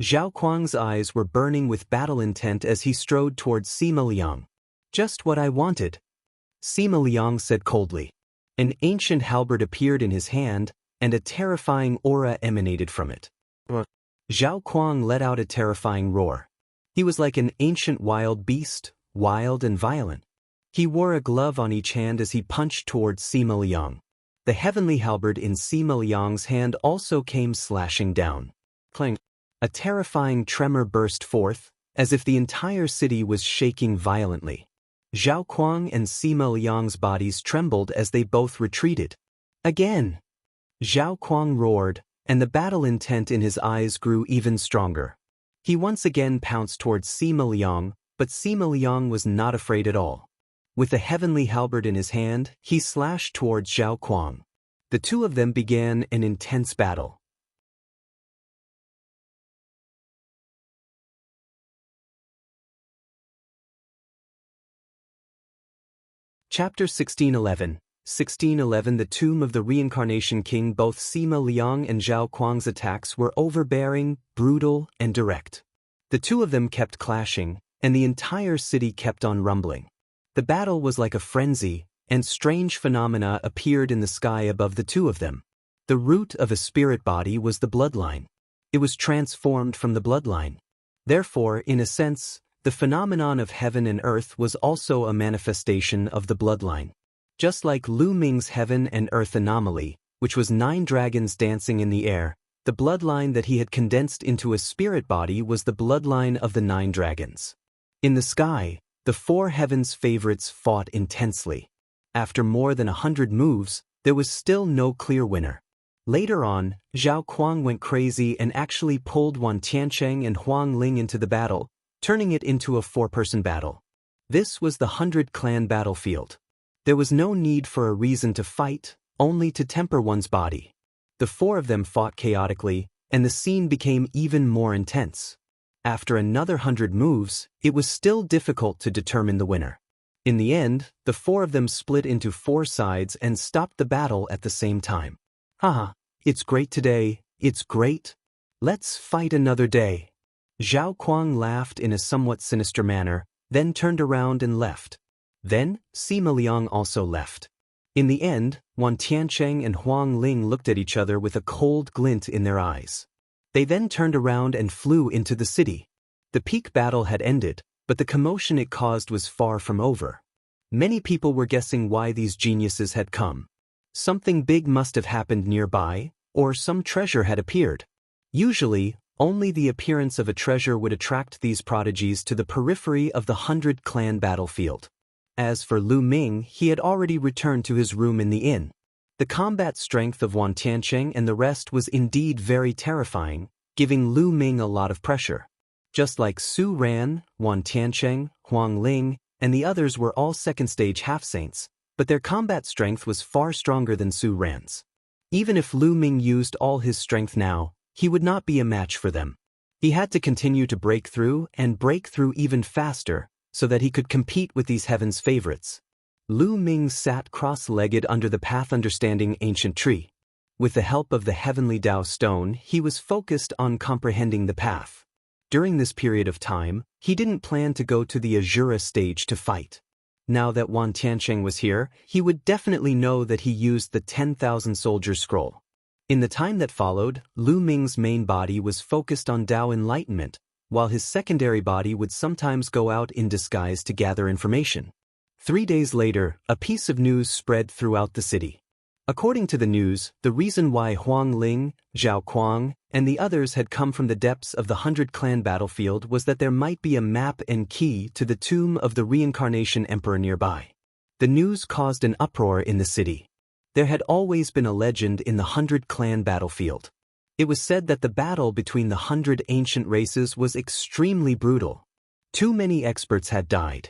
Zhao Kuang's eyes were burning with battle intent as he strode towards Sima Liang. Just what I wanted. Sima Liang said coldly. An ancient halberd appeared in his hand, and a terrifying aura emanated from it. Zhao Kuang let out a terrifying roar. He was like an ancient wild beast, wild and violent. He wore a glove on each hand as he punched towards Sima Liang. The heavenly halberd in Sima Liang's hand also came slashing down. Clang! A terrifying tremor burst forth, as if the entire city was shaking violently. Zhao Kuang and Sima Liang's bodies trembled as they both retreated. Again! Zhao Kuang roared, and the battle intent in his eyes grew even stronger. He once again pounced towards Sima Liang, but Sima Liang was not afraid at all. With the heavenly halberd in his hand, he slashed towards Zhao Kuang. The two of them began an intense battle. Chapter 1611. 1611 The tomb of the reincarnation king. Both Sima Liang and Zhao Kuang's attacks were overbearing, brutal, and direct. The two of them kept clashing, and the entire city kept on rumbling. The battle was like a frenzy, and strange phenomena appeared in the sky above the two of them. The root of a spirit body was the bloodline. It was transformed from the bloodline. Therefore, in a sense, the phenomenon of heaven and earth was also a manifestation of the bloodline. Just like Lu Ming's heaven and earth anomaly, which was 9 dragons dancing in the air, the bloodline that he had condensed into a spirit body was the bloodline of the 9 dragons. In the sky, the 4 heavens favorites fought intensely. After more than 100 moves, there was still no clear winner. Later on, Zhao Kuang went crazy and actually pulled Wan Tiancheng and Wang Lin into the battle, turning it into a 4-person battle. This was the 100-clan battlefield. There was no need for a reason to fight, only to temper one's body. The 4 of them fought chaotically, and the scene became even more intense. After another 100 moves, it was still difficult to determine the winner. In the end, the 4 of them split into 4 sides and stopped the battle at the same time. Haha, it's great today, it's great. Let's fight another day. Zhao Kuang laughed in a somewhat sinister manner, then turned around and left. Then, Sima Liang also left. In the end, Wan Tiancheng and Wang Lin looked at each other with a cold glint in their eyes. They then turned around and flew into the city. The peak battle had ended, but the commotion it caused was far from over. Many people were guessing why these geniuses had come. Something big must have happened nearby, or some treasure had appeared. Usually, only the appearance of a treasure would attract these prodigies to the periphery of the 100-clan battlefield. As for Lu Ming, he had already returned to his room in the inn. The combat strength of Wang Tiancheng and the rest was indeed very terrifying, giving Lu Ming a lot of pressure. Just like Su Ran, Wang Tiancheng, Wang Lin, and the others were all second-stage half-saints, but their combat strength was far stronger than Su Ran's. Even if Lu Ming used all his strength now, he would not be a match for them. He had to continue to break through even faster, so that he could compete with these heaven's favorites. Lu Ming sat cross-legged under the path understanding ancient tree. With the help of the heavenly Dao stone, he was focused on comprehending the path. During this period of time, he didn't plan to go to the Azura stage to fight. Now that Wang Tiancheng was here, he would definitely know that he used the 10,000 soldier scroll. In the time that followed, Lu Ming's main body was focused on Dao enlightenment, while his secondary body would sometimes go out in disguise to gather information. 3 days later, a piece of news spread throughout the city. According to the news, the reason why Huang Ling, Zhao Kuang, and the others had come from the depths of the 100-clan battlefield was that there might be a map and key to the tomb of the reincarnation emperor nearby. The news caused an uproar in the city. There had always been a legend in the 100-clan battlefield. It was said that the battle between the 100 ancient races was extremely brutal. Too many experts had died.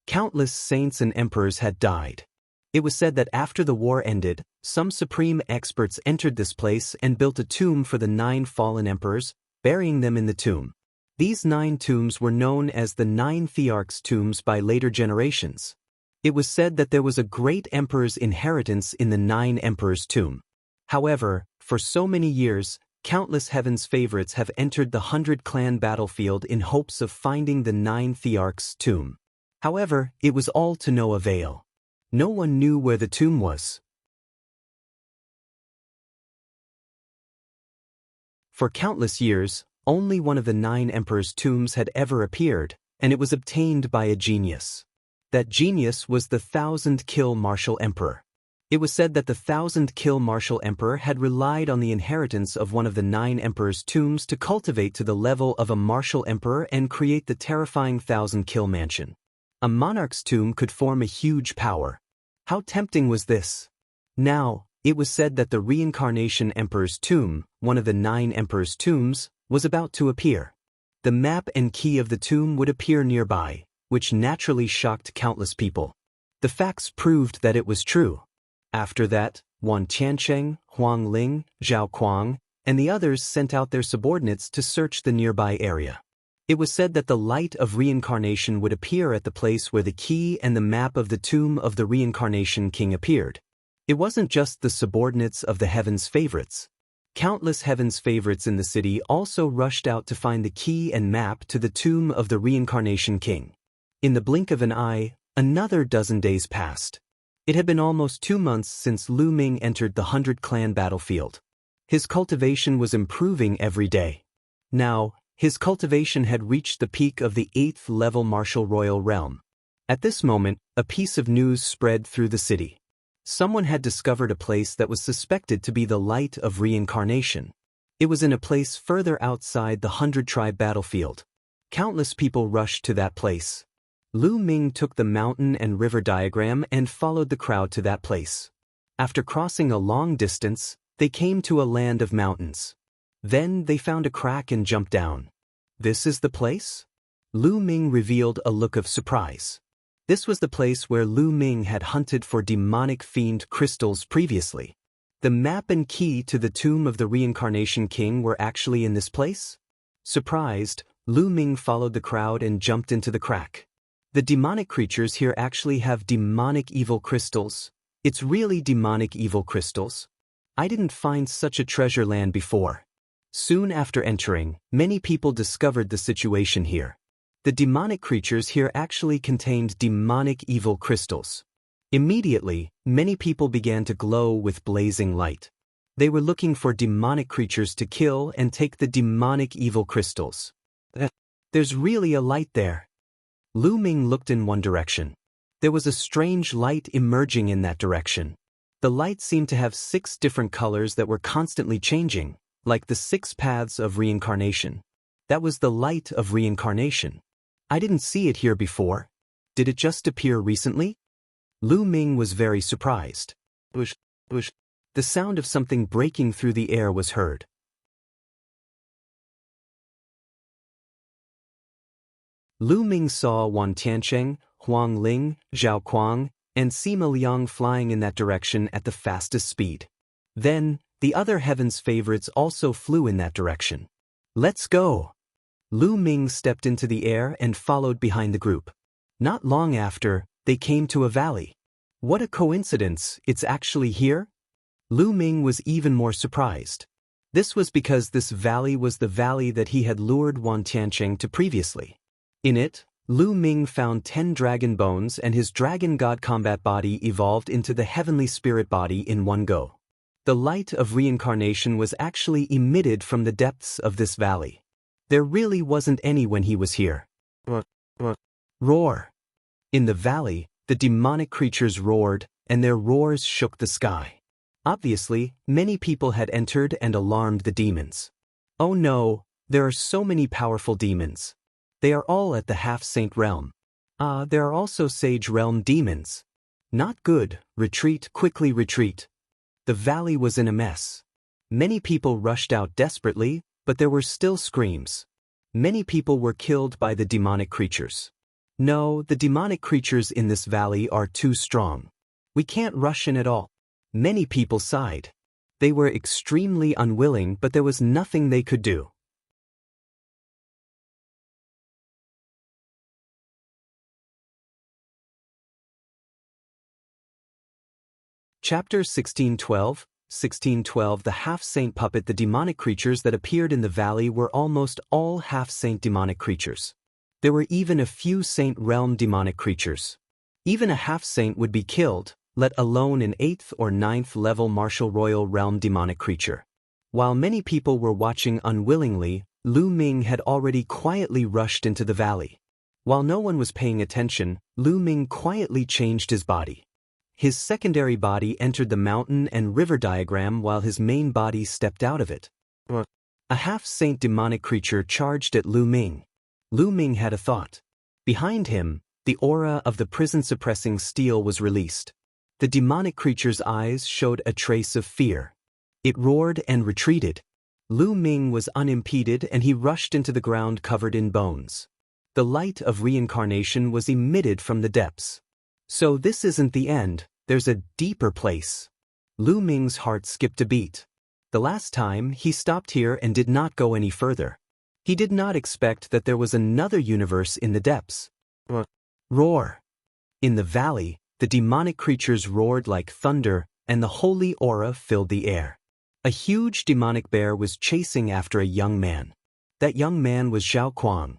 Countless saints and emperors had died. It was said that after the war ended, some supreme experts entered this place and built a tomb for the 9 fallen emperors, burying them in the tomb. These 9 tombs were known as the 9 Thearchs' tombs by later generations. It was said that there was a great emperor's inheritance in the 9 emperors' tomb. However, for so many years, countless heaven's favorites have entered the 100-clan battlefield in hopes of finding the 9 Thearchs' tomb. However, it was all to no avail. No one knew where the tomb was. For countless years, only one of the 9 emperors' tombs had ever appeared, and it was obtained by a genius. That genius was the 1,000-kill martial emperor. It was said that the 1,000-kill martial emperor had relied on the inheritance of one of the 9 emperors' tombs to cultivate to the level of a martial emperor and create the terrifying 1,000-kill mansion. A monarch's tomb could form a huge power. How tempting was this? Now, it was said that the reincarnation emperor's tomb, one of the 9 emperors' tombs, was about to appear. The map and key of the tomb would appear nearby, which naturally shocked countless people. The facts proved that it was true. After that, Wang Tiancheng, Huang Ling, Zhao Kuang, and the others sent out their subordinates to search the nearby area. It was said that the light of reincarnation would appear at the place where the key and the map of the tomb of the reincarnation king appeared. It wasn't just the subordinates of the heaven's favorites. Countless heaven's favorites in the city also rushed out to find the key and map to the tomb of the reincarnation king. In the blink of an eye, another dozen days passed. It had been almost 2 months since Lu Ming entered the 100-clan battlefield. His cultivation was improving every day. Now, his cultivation had reached the peak of the 8th level martial royal realm. At this moment, a piece of news spread through the city. Someone had discovered a place that was suspected to be the light of reincarnation. It was in a place further outside the 100-tribe battlefield. Countless people rushed to that place. Lu Ming took the mountain and river diagram and followed the crowd to that place. After crossing a long distance, they came to a land of mountains. Then they found a crack and jumped down. This is the place? Lu Ming revealed a look of surprise. This was the place where Lu Ming had hunted for demonic fiend crystals previously. The map and key to the tomb of the reincarnation king were actually in this place? Surprised, Lu Ming followed the crowd and jumped into the crack. The demonic creatures here actually have demonic evil crystals. It's really demonic evil crystals. I didn't find such a treasure land before. Soon after entering, many people discovered the situation here. The demonic creatures here actually contained demonic evil crystals. Immediately, many people began to glow with blazing light. They were looking for demonic creatures to kill and take the demonic evil crystals. There's really a light there. Lu Ming looked in one direction. There was a strange light emerging in that direction. The light seemed to have 6 different colors that were constantly changing, like the 6 paths of reincarnation. That was the light of reincarnation. I didn't see it here before. Did it just appear recently? Lu Ming was very surprised. Whoosh, whoosh. The sound of something breaking through the air was heard. Lu Ming saw Wan Tiancheng, Wang Lin, Zhao Kuang, and Sima Liang flying in that direction at the fastest speed. Then, the other heaven's favorites also flew in that direction. Let's go! Lu Ming stepped into the air and followed behind the group. Not long after, they came to a valley. What a coincidence, it's actually here? Lu Ming was even more surprised. This was because this valley was the valley that he had lured Wan Tiancheng to previously. In it, Lu Ming found 10 dragon bones and his dragon god combat body evolved into the heavenly spirit body in one go. The light of reincarnation was actually emitted from the depths of this valley. There really wasn't any when he was here. Roar! In the valley, the demonic creatures roared, and their roars shook the sky. Obviously, many people had entered and alarmed the demons. Oh no, there are so many powerful demons. They are all at the half-saint realm. There are also sage realm demons. Not good, retreat, quickly retreat. The valley was in a mess. Many people rushed out desperately, but there were still screams. Many people were killed by the demonic creatures. No, the demonic creatures in this valley are too strong. We can't rush in at all. Many people sighed. They were extremely unwilling, but there was nothing they could do. Chapter 1612, 1612 The half-saint puppet. The demonic creatures that appeared in the valley were almost all half-saint demonic creatures. There were even a few saint realm demonic creatures. Even a half-saint would be killed, let alone an 8th or 9th level martial royal realm demonic creature. While many people were watching unwillingly, Lu Ming had already quietly rushed into the valley. While no one was paying attention, Lu Ming quietly changed his body. His secondary body entered the mountain and river diagram while his main body stepped out of it. A half-saint demonic creature charged at Lu Ming. Lu Ming had a thought. Behind him, the aura of the prison-suppressing steel was released. The demonic creature's eyes showed a trace of fear. It roared and retreated. Lu Ming was unimpeded and he rushed into the ground covered in bones. The light of reincarnation was emitted from the depths. So this isn't the end, there's a deeper place. Lu Ming's heart skipped a beat. The last time, he stopped here and did not go any further. He did not expect that there was another universe in the depths. Roar! In the valley, the demonic creatures roared like thunder, and the holy aura filled the air. A huge demonic bear was chasing after a young man. That young man was Zhao Kuang.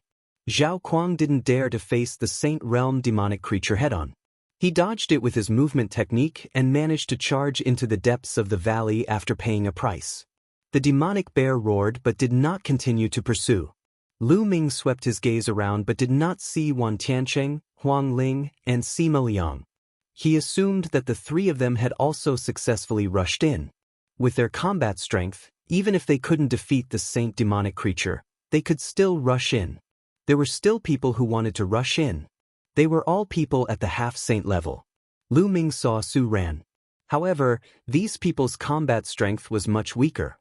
Zhao Kuang didn't dare to face the Saint Realm demonic creature head-on. He dodged it with his movement technique and managed to charge into the depths of the valley after paying a price. The demonic bear roared but did not continue to pursue. Lu Ming swept his gaze around but did not see Wan Tiancheng, Wang Lin, and Sima Liang. He assumed that the 3 of them had also successfully rushed in. With their combat strength, even if they couldn't defeat the saint demonic creature, they could still rush in. There were still people who wanted to rush in. They were all people at the half-saint level. Lu Ming saw Su Ran. However, these people's combat strength was much weaker.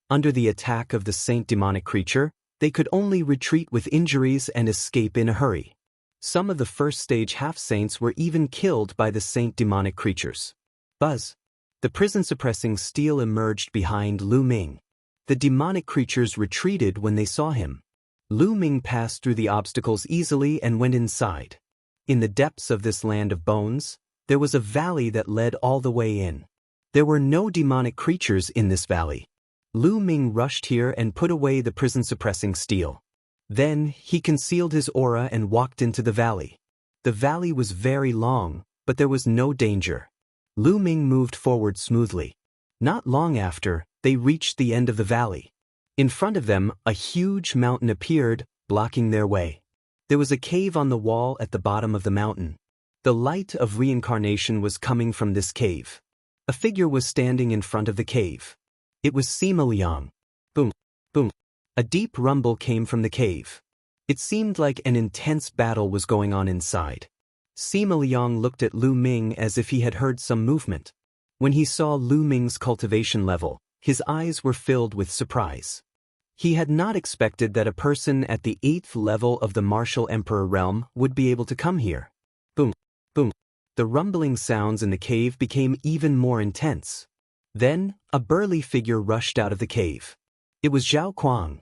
Under the attack of the saint demonic creature, they could only retreat with injuries and escape in a hurry. Some of the first-stage half-saints were even killed by the saint demonic creatures. Buzz! The prison-suppressing steel emerged behind Lu Ming. The demonic creatures retreated when they saw him. Lu Ming passed through the obstacles easily and went inside. In the depths of this land of bones, there was a valley that led all the way in. There were no demonic creatures in this valley. Lu Ming rushed here and put away the prison-suppressing steel. Then, he concealed his aura and walked into the valley. The valley was very long, but there was no danger. Lu Ming moved forward smoothly. Not long after, They reached the end of the valley. In front of them, a huge mountain appeared, blocking their way. There was a cave on the wall at the bottom of the mountain. The light of reincarnation was coming from this cave. A figure was standing in front of the cave. It was Sima Liang. Boom, boom. A deep rumble came from the cave. It seemed like an intense battle was going on inside. Sima Liang looked at Lu Ming as if he had heard some movement. When he saw Lu Ming's cultivation level, his eyes were filled with surprise. He had not expected that a person at the 8th level of the Martial Emperor realm would be able to come here. Boom, boom. The rumbling sounds in the cave became even more intense. Then, a burly figure rushed out of the cave. It was Zhao Kuang.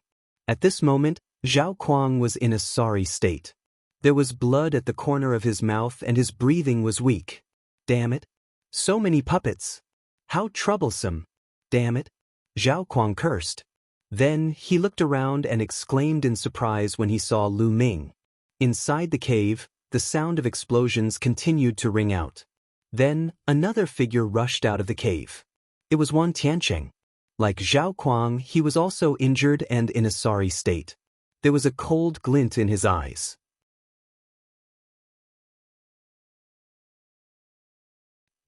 At this moment, Zhao Kuang was in a sorry state. There was blood at the corner of his mouth and his breathing was weak. Damn it. So many puppets. How troublesome. Damn it. Zhao Kuang cursed. Then, he looked around and exclaimed in surprise when he saw Lu Ming. Inside the cave, the sound of explosions continued to ring out. Then, another figure rushed out of the cave. It was Wan Tiancheng. Like Zhao Kuang, he was also injured and in a sorry state. There was a cold glint in his eyes.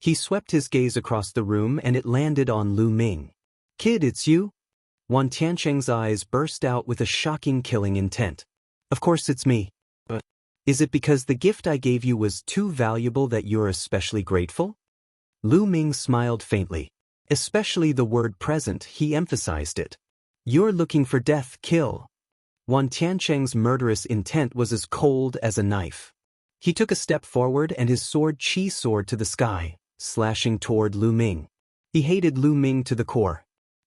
He swept his gaze across the room and it landed on Lu Ming. Kid, it's you? Wan Tiancheng's eyes burst out with a shocking killing intent. Of course it's me. But is it because the gift I gave you was too valuable that you're especially grateful? Lu Ming smiled faintly. Especially the word present, he emphasized it. You're looking for death, kill. Wan Tiancheng's murderous intent was as cold as a knife. He took a step forward and his sword chi soared to the sky, slashing toward Lu Ming. He hated Lu Ming to the core.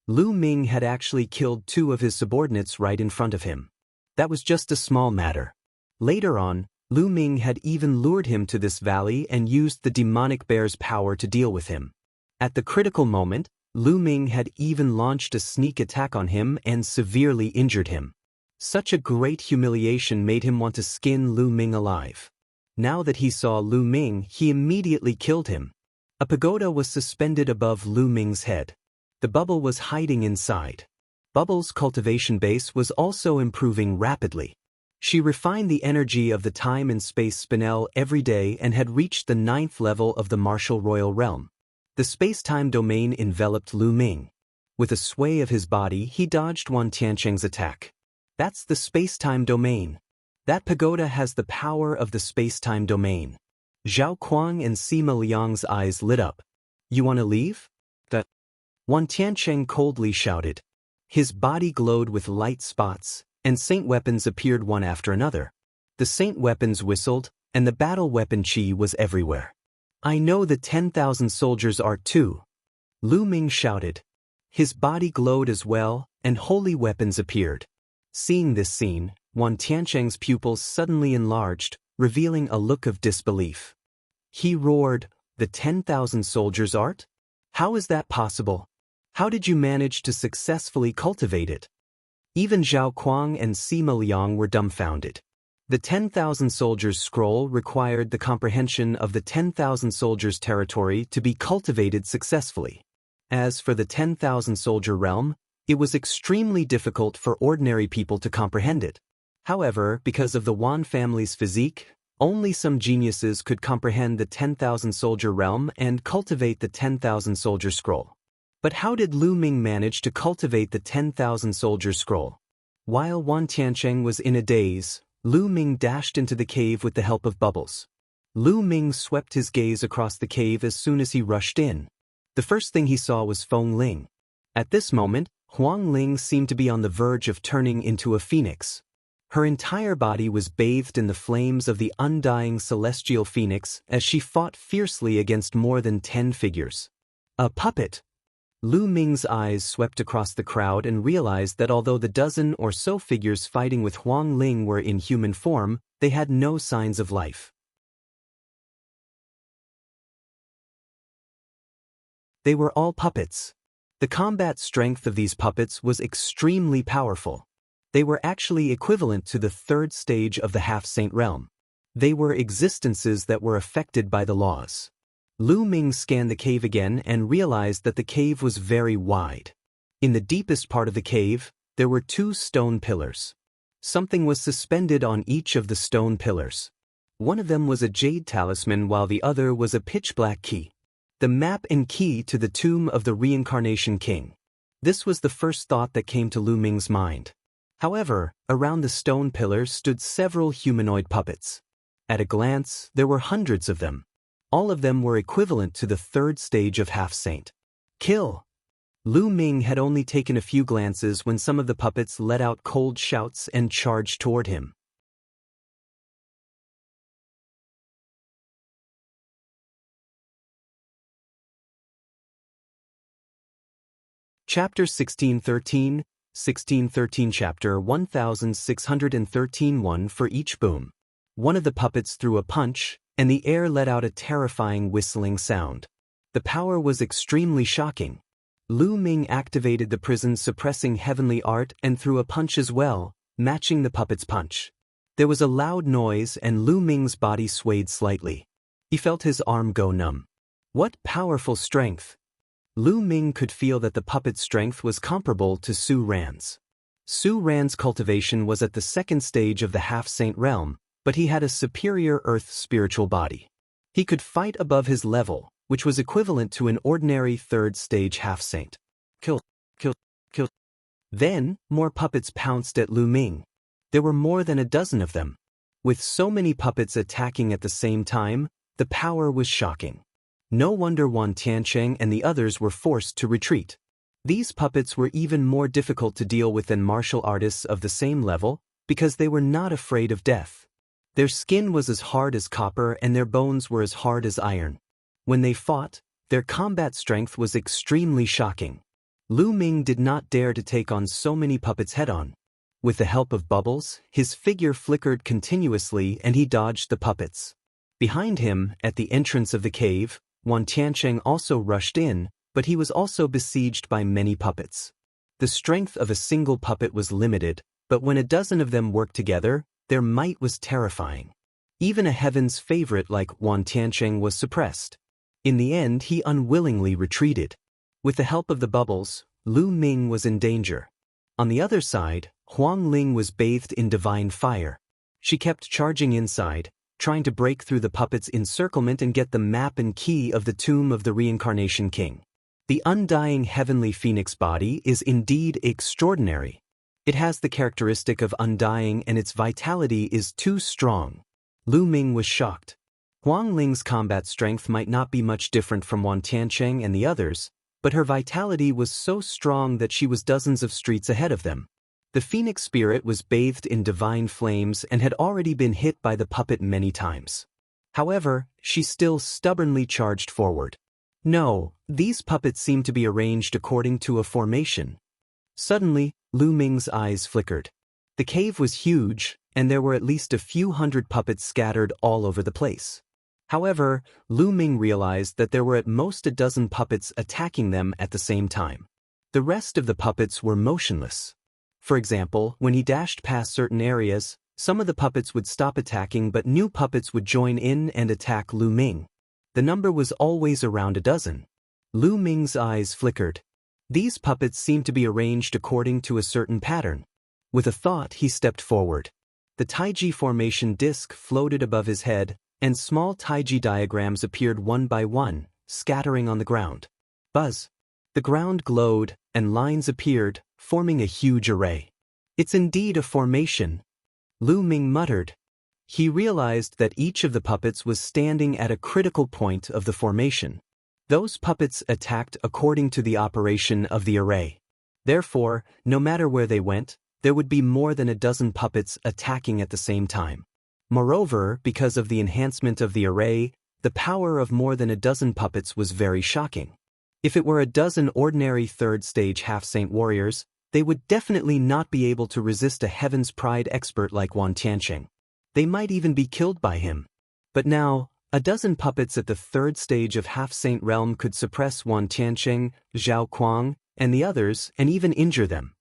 Lu Ming had actually killed 2 of his subordinates right in front of him. That was just a small matter. Later on, Lu Ming had even lured him to this valley and used the demonic bear's power to deal with him. At the critical moment, Lu Ming had even launched a sneak attack on him and severely injured him. Such a great humiliation made him want to skin Lu Ming alive. Now that he saw Lu Ming, he immediately killed him. A pagoda was suspended above Lu Ming's head. The bubble was hiding inside. Bubble's cultivation base was also improving rapidly. She refined the energy of the time and space spinel every day and had reached the 9th level of the martial royal realm. The space-time domain enveloped Lu Ming. With a sway of his body, he dodged Wan Tiancheng's attack. That's the space-time domain. That pagoda has the power of the space-time domain. Zhao Kuang and Sima Liang's eyes lit up. You want to leave? That Wan Tiancheng coldly shouted. His body glowed with light spots, and saint weapons appeared one after another. The saint weapons whistled, and the battle weapon chi was everywhere. I know the 10,000 soldiers art too. Lu Ming shouted. His body glowed as well, and holy weapons appeared. Seeing this scene, Wan Tiancheng's pupils suddenly enlarged, revealing a look of disbelief. He roared, the 10,000 soldiers art? How is that possible? How did you manage to successfully cultivate it? Even Zhao Kuang and Sima Liang were dumbfounded. The 10,000 soldiers scroll required the comprehension of the 10,000 soldiers territory to be cultivated successfully. As for the 10,000 soldier realm, it was extremely difficult for ordinary people to comprehend it. However, because of the Wan family's physique, only some geniuses could comprehend the 10,000 soldier realm and cultivate the 10,000 soldier scroll. But how did Lu Ming manage to cultivate the 10,000 soldier scroll? While Wan Tiancheng was in a daze, Lu Ming dashed into the cave with the help of bubbles. Lu Ming swept his gaze across the cave as soon as he rushed in. The first thing he saw was Feng Ling. At this moment, Wang Lin seemed to be on the verge of turning into a phoenix. Her entire body was bathed in the flames of the undying celestial phoenix as she fought fiercely against more than 10 figures. A puppet! Lu Ming's eyes swept across the crowd and realized that although the dozen or so figures fighting with Wang Lin were in human form, they had no signs of life. They were all puppets. The combat strength of these puppets was extremely powerful. They were actually equivalent to the 3rd stage of the half-saint realm. They were existences that were affected by the laws. Lu Ming scanned the cave again and realized that the cave was very wide. In the deepest part of the cave, there were 2 stone pillars. Something was suspended on each of the stone pillars. One of them was a jade talisman while the other was a pitch-black key. The map and key to the tomb of the reincarnation king. This was the first thought that came to Lu Ming's mind. However, around the stone pillars stood several humanoid puppets. At a glance, there were hundreds of them. All of them were equivalent to the 3rd stage of half-saint. Kill! Lu Ming had only taken a few glances when some of the puppets let out cold shouts and charged toward him. Chapter 1613, 1613 Chapter 1613 1 for each boom. One of the puppets threw a punch, and the air let out a terrifying whistling sound. The power was extremely shocking. Lu Ming activated the prison's suppressing heavenly art and threw a punch as well, matching the puppet's punch. There was a loud noise and Lu Ming's body swayed slightly. He felt his arm go numb. What powerful strength! Lu Ming could feel that the puppet's strength was comparable to Su Ran's. Su Ran's cultivation was at the 2nd stage of the half-saint realm, but he had a superior earth spiritual body. He could fight above his level, which was equivalent to an ordinary 3rd stage half-saint. Kill, kill, kill. Then, more puppets pounced at Lu Ming. There were more than a dozen of them. With so many puppets attacking at the same time, the power was shocking. No wonder Wang Tiancheng and the others were forced to retreat. These puppets were even more difficult to deal with than martial artists of the same level, because they were not afraid of death. Their skin was as hard as copper and their bones were as hard as iron. When they fought, their combat strength was extremely shocking. Lu Ming did not dare to take on so many puppets head-on. With the help of bubbles, his figure flickered continuously and he dodged the puppets. Behind him, at the entrance of the cave, Wang Tiancheng also rushed in, but he was also besieged by many puppets. The strength of a single puppet was limited, but when a dozen of them worked together, their might was terrifying. Even a heaven's favorite like Wang Tiancheng was suppressed. In the end, he unwillingly retreated. With the help of the bubbles, Lu Ming was in danger. On the other side, Wang Lin was bathed in divine fire. She kept charging inside, trying to break through the puppet's encirclement and get the map and key of the tomb of the reincarnation king. The undying heavenly phoenix body is indeed extraordinary. It has the characteristic of undying and its vitality is too strong. Lu Ming was shocked. Wang Ling's combat strength might not be much different from Wang Tiancheng and the others, but her vitality was so strong that she was dozens of streets ahead of them. The phoenix spirit was bathed in divine flames and had already been hit by the puppet many times. However, she still stubbornly charged forward. No, these puppets seemed to be arranged according to a formation. Suddenly, Lu Ming's eyes flickered. The cave was huge, and there were at least a few hundred puppets scattered all over the place. However, Lu Ming realized that there were at most a dozen puppets attacking them at the same time. The rest of the puppets were motionless. For example, when he dashed past certain areas, some of the puppets would stop attacking but new puppets would join in and attack Lu Ming. The number was always around a dozen. Lu Ming's eyes flickered. These puppets seemed to be arranged according to a certain pattern. With a thought, he stepped forward. The Taiji formation disc floated above his head, and small Taiji diagrams appeared one by one, scattering on the ground. Buzz! The ground glowed, and lines appeared, forming a huge array. It's indeed a formation, Lu Ming muttered. He realized that each of the puppets was standing at a critical point of the formation. Those puppets attacked according to the operation of the array. Therefore, no matter where they went, there would be more than a dozen puppets attacking at the same time. Moreover, because of the enhancement of the array, the power of more than a dozen puppets was very shocking. If it were a dozen ordinary third-stage half-saint warriors, they would definitely not be able to resist a Heaven's Pride expert like Wang Tiancheng. They might even be killed by him. But now, a dozen puppets at the third stage of half-saint realm could suppress Wang Tiancheng, Zhao Kuang, and the others and even injure them.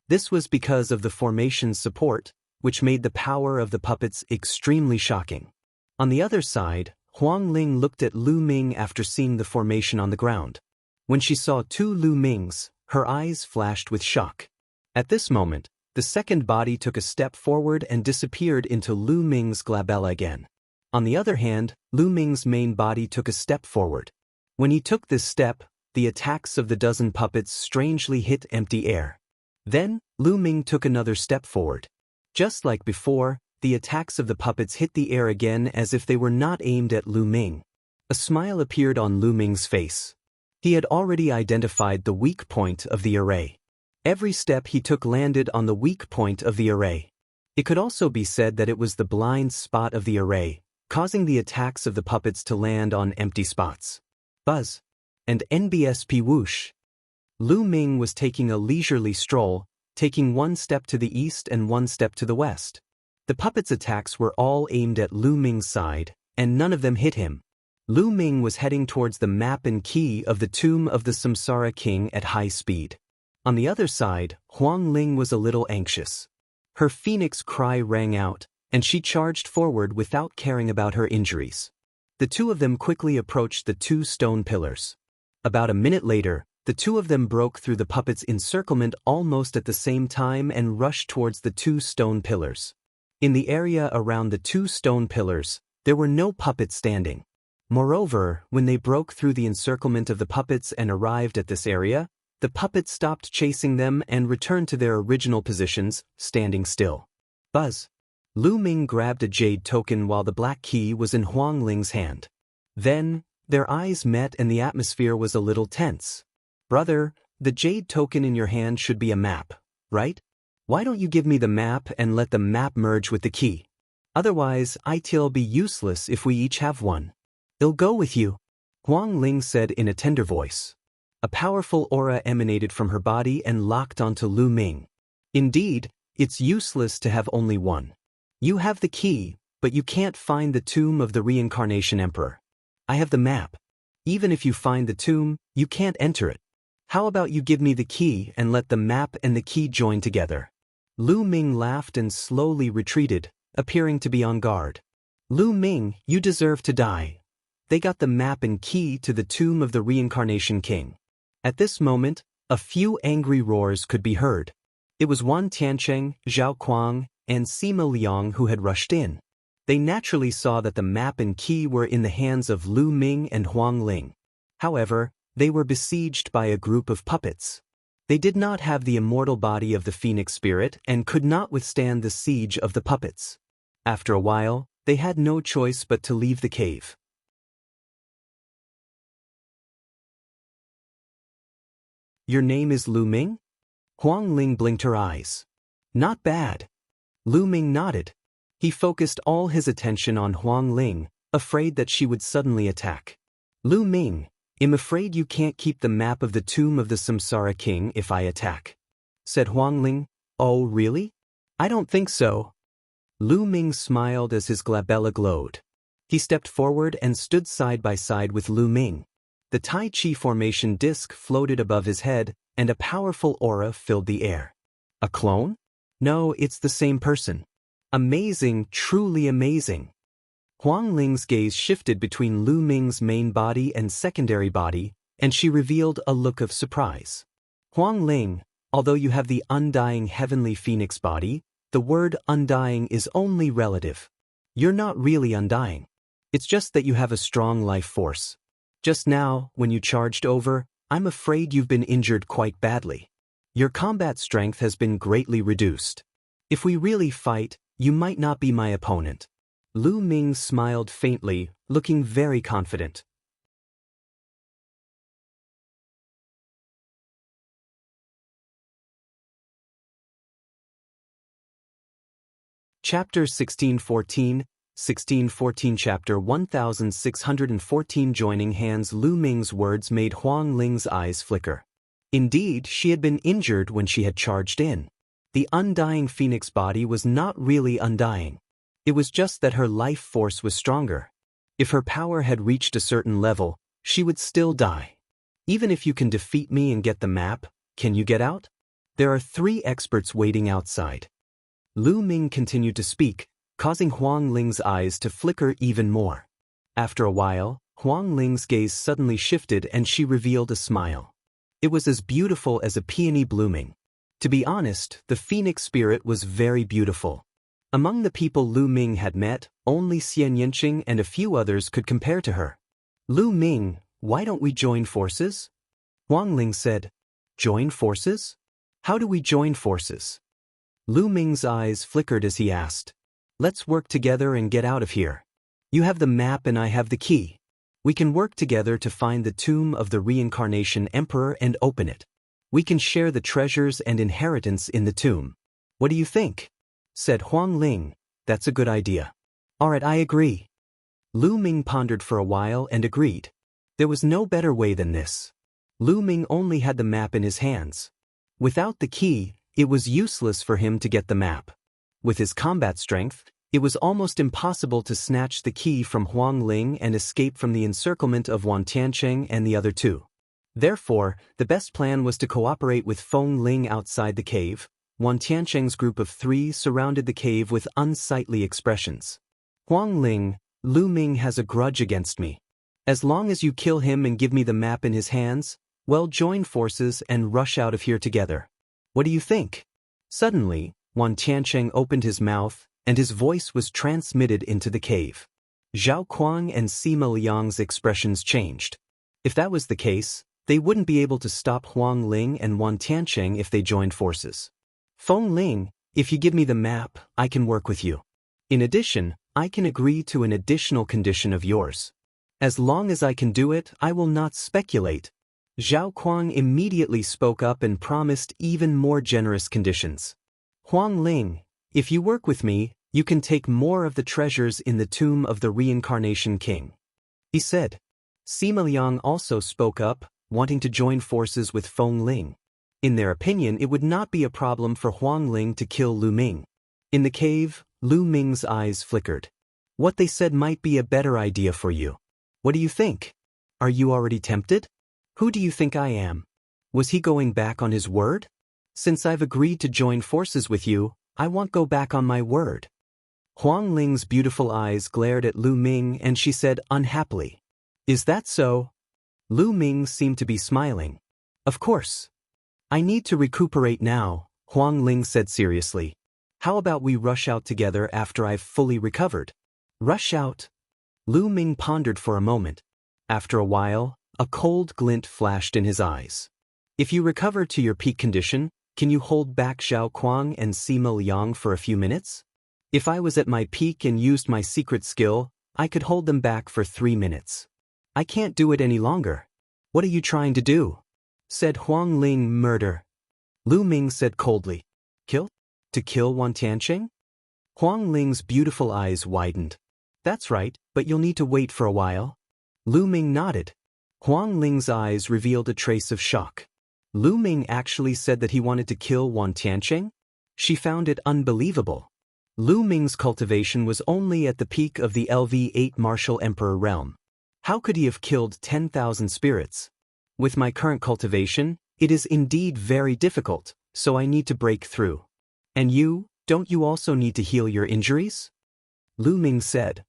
This was because of the formation's support, which made the power of the puppets extremely shocking. On the other side, Huang Ling looked at Lu Ming after seeing the formation on the ground. When she saw two Lu Mings, her eyes flashed with shock. At this moment, the second body took a step forward and disappeared into Lu Ming's glabella again. On the other hand, Lu Ming's main body took a step forward. When he took this step, the attacks of the dozen puppets strangely hit empty air. Then, Lu Ming took another step forward. Just like before, the attacks of the puppets hit the air again as if they were not aimed at Lu Ming. A smile appeared on Lu Ming's face. He had already identified the weak point of the array. Every step he took landed on the weak point of the array. It could also be said that it was the blind spot of the array, causing the attacks of the puppets to land on empty spots. Buzz. And NBSP whoosh. Lu Ming was taking a leisurely stroll, taking one step to the east and one step to the west. The puppets' attacks were all aimed at Lu Ming's side, and none of them hit him. Lu Ming was heading towards the map and key of the tomb of the Samsara king at high speed. On the other side, Huang Ling was a little anxious. Her phoenix cry rang out, and she charged forward without caring about her injuries. The two of them quickly approached the two stone pillars. About a minute later, the two of them broke through the puppets' encirclement almost at the same time and rushed towards the two stone pillars. In the area around the two stone pillars, there were no puppets standing. Moreover, when they broke through the encirclement of the puppets and arrived at this area, the puppets stopped chasing them and returned to their original positions, standing still. Buzz. Lu Ming grabbed a jade token while the black key was in Huang Ling's hand. Then, their eyes met and the atmosphere was a little tense. Brother, the jade token in your hand should be a map, right? Why don't you give me the map and let the map merge with the key? Otherwise, it'll be useless if we each have one. I'll go with you, Huang Ling said in a tender voice. A powerful aura emanated from her body and locked onto Lu Ming. Indeed, it's useless to have only one. You have the key, but you can't find the tomb of the reincarnation emperor. I have the map. Even if you find the tomb, you can't enter it. How about you give me the key and let the map and the key join together? Lu Ming laughed and slowly retreated, appearing to be on guard. Lu Ming, you deserve to die. They got the map and key to the tomb of the reincarnation king. At this moment, a few angry roars could be heard. It was Wan Tiancheng, Zhao Kuang, and Sima Liang who had rushed in. They naturally saw that the map and key were in the hands of Lu Ming and Huang Ling. However, they were besieged by a group of puppets. They did not have the immortal body of the phoenix spirit and could not withstand the siege of the puppets. After a while, they had no choice but to leave the cave. Your name is Lu Ming? Huang Ling blinked her eyes. Not bad. Lu Ming nodded. He focused all his attention on Huang Ling, afraid that she would suddenly attack. Lu Ming, I'm afraid you can't keep the map of the tomb of the Samsara king if I attack, said Huang Ling. Oh, really? I don't think so. Lu Ming smiled as his glabella glowed. He stepped forward and stood side by side with Lu Ming. The Tai Chi formation disc floated above his head, and a powerful aura filled the air. A clone? No, it's the same person. Amazing, truly amazing. Huang Ling's gaze shifted between Lu Ming's main body and secondary body, and she revealed a look of surprise. Huang Ling, although you have the undying heavenly phoenix body, the word undying is only relative. You're not really undying. It's just that you have a strong life force. Just now, when you charged over, I'm afraid you've been injured quite badly. Your combat strength has been greatly reduced. If we really fight, you might not be my opponent. Lu Ming smiled faintly, looking very confident. Chapter 1614, 1614 Chapter 1614 Joining hands. Lu Ming's words made Huang Ling's eyes flicker. Indeed, she had been injured when she had charged in. The undying phoenix body was not really undying. It was just that her life force was stronger. If her power had reached a certain level, she would still die. Even if you can defeat me and get the map, can you get out? There are 3 experts waiting outside. Lu Ming continued to speak, causing Huang Ling's eyes to flicker even more. After a while, Wang Ling's gaze suddenly shifted and she revealed a smile. It was as beautiful as a peony blooming. To be honest, the phoenix spirit was very beautiful. Among the people Lu Ming had met, only Xianxia and a few others could compare to her. Lu Ming, why don't we join forces? Wang Ling said. Join forces? How do we join forces? Lu Ming's eyes flickered as he asked. Let's work together and get out of here. You have the map and I have the key. We can work together to find the tomb of the reincarnation emperor and open it. We can share the treasures and inheritance in the tomb. What do you think? Said Wang Ling. That's a good idea. Alright, I agree. Lu Ming pondered for a while and agreed. There was no better way than this. Lu Ming only had the map in his hands. Without the key, it was useless for him to get the map. With his combat strength, it was almost impossible to snatch the key from Wang Ling and escape from the encirclement of Wan Tianqing and the other two. Therefore, the best plan was to cooperate with Feng Ling outside the cave. Wan Tianqing's group of 3 surrounded the cave with unsightly expressions. Wang Ling, Lu Ming has a grudge against me. As long as you kill him and give me the map in his hands, well, join forces and rush out of here together. What do you think? Suddenly, Wan Tianqing opened his mouth, and his voice was transmitted into the cave. Zhao Kuang and Sima Liang's expressions changed. If that was the case, they wouldn't be able to stop Huang Ling and Wan Tianqing if they joined forces. Feng Ling, if you give me the map, I can work with you. In addition, I can agree to an additional condition of yours. As long as I can do it, I will not speculate. Zhao Kuang immediately spoke up and promised even more generous conditions. Huang Ling, if you work with me, you can take more of the treasures in the tomb of the reincarnation king. He said. Sima Liang also spoke up, wanting to join forces with Feng Ling. In their opinion, it would not be a problem for Huang Ling to kill Lu Ming. In the cave, Lu Ming's eyes flickered. What they said might be a better idea for you. What do you think? Are you already tempted? Who do you think I am? Was he going back on his word? Since I've agreed to join forces with you, I won't go back on my word. Huang Ling's beautiful eyes glared at Lu Ming and she said unhappily. Is that so? Lu Ming seemed to be smiling. Of course. I need to recuperate now, Huang Ling said seriously. How about we rush out together after I've fully recovered? Rush out? Lu Ming pondered for a moment. After a while, a cold glint flashed in his eyes. If you recover to your peak condition, can you hold back Zhao Kuang and Sima Liang for a few minutes? If I was at my peak and used my secret skill, I could hold them back for 3 minutes. I can't do it any longer. What are you trying to do? Said Huang Ling. Murder. Lu Ming said coldly. Kill? To kill Wan Tianqing? Huang Ling's beautiful eyes widened. That's right, but you'll need to wait for a while. Lu Ming nodded. Huang Ling's eyes revealed a trace of shock. Lu Ming actually said that he wanted to kill Wan Tianqing? She found it unbelievable. Lu Ming's cultivation was only at the peak of the LV8 Martial Emperor realm. How could he have killed 10,000 spirits? With my current cultivation, it is indeed very difficult, so I need to break through. And you, don't you also need to heal your injuries? Lu Ming said.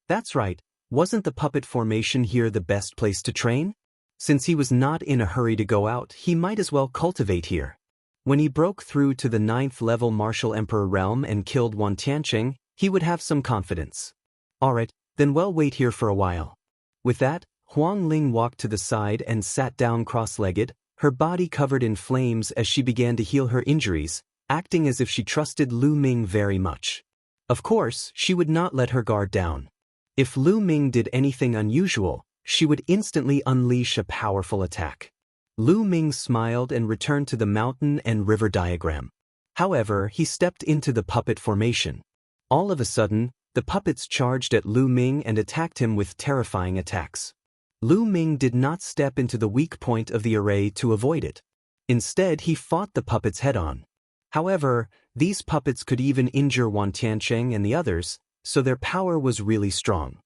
That's right, wasn't the puppet formation here the best place to train? Since he was not in a hurry to go out, he might as well cultivate here. When he broke through to the 9th level Martial Emperor realm and killed Wan Tianqing, he would have some confidence. Alright, then we'll wait here for a while. With that, Huang Ling walked to the side and sat down cross-legged, her body covered in flames as she began to heal her injuries, acting as if she trusted Lu Ming very much. Of course, she would not let her guard down. If Lu Ming did anything unusual, she would instantly unleash a powerful attack. Lu Ming smiled and returned to the mountain and river diagram. However, he stepped into the puppet formation. All of a sudden, the puppets charged at Lu Ming and attacked him with terrifying attacks. Lu Ming did not step into the weak point of the array to avoid it. Instead, he fought the puppets head-on. However, these puppets could even injure Wan Tianqing and the others, so their power was really strong.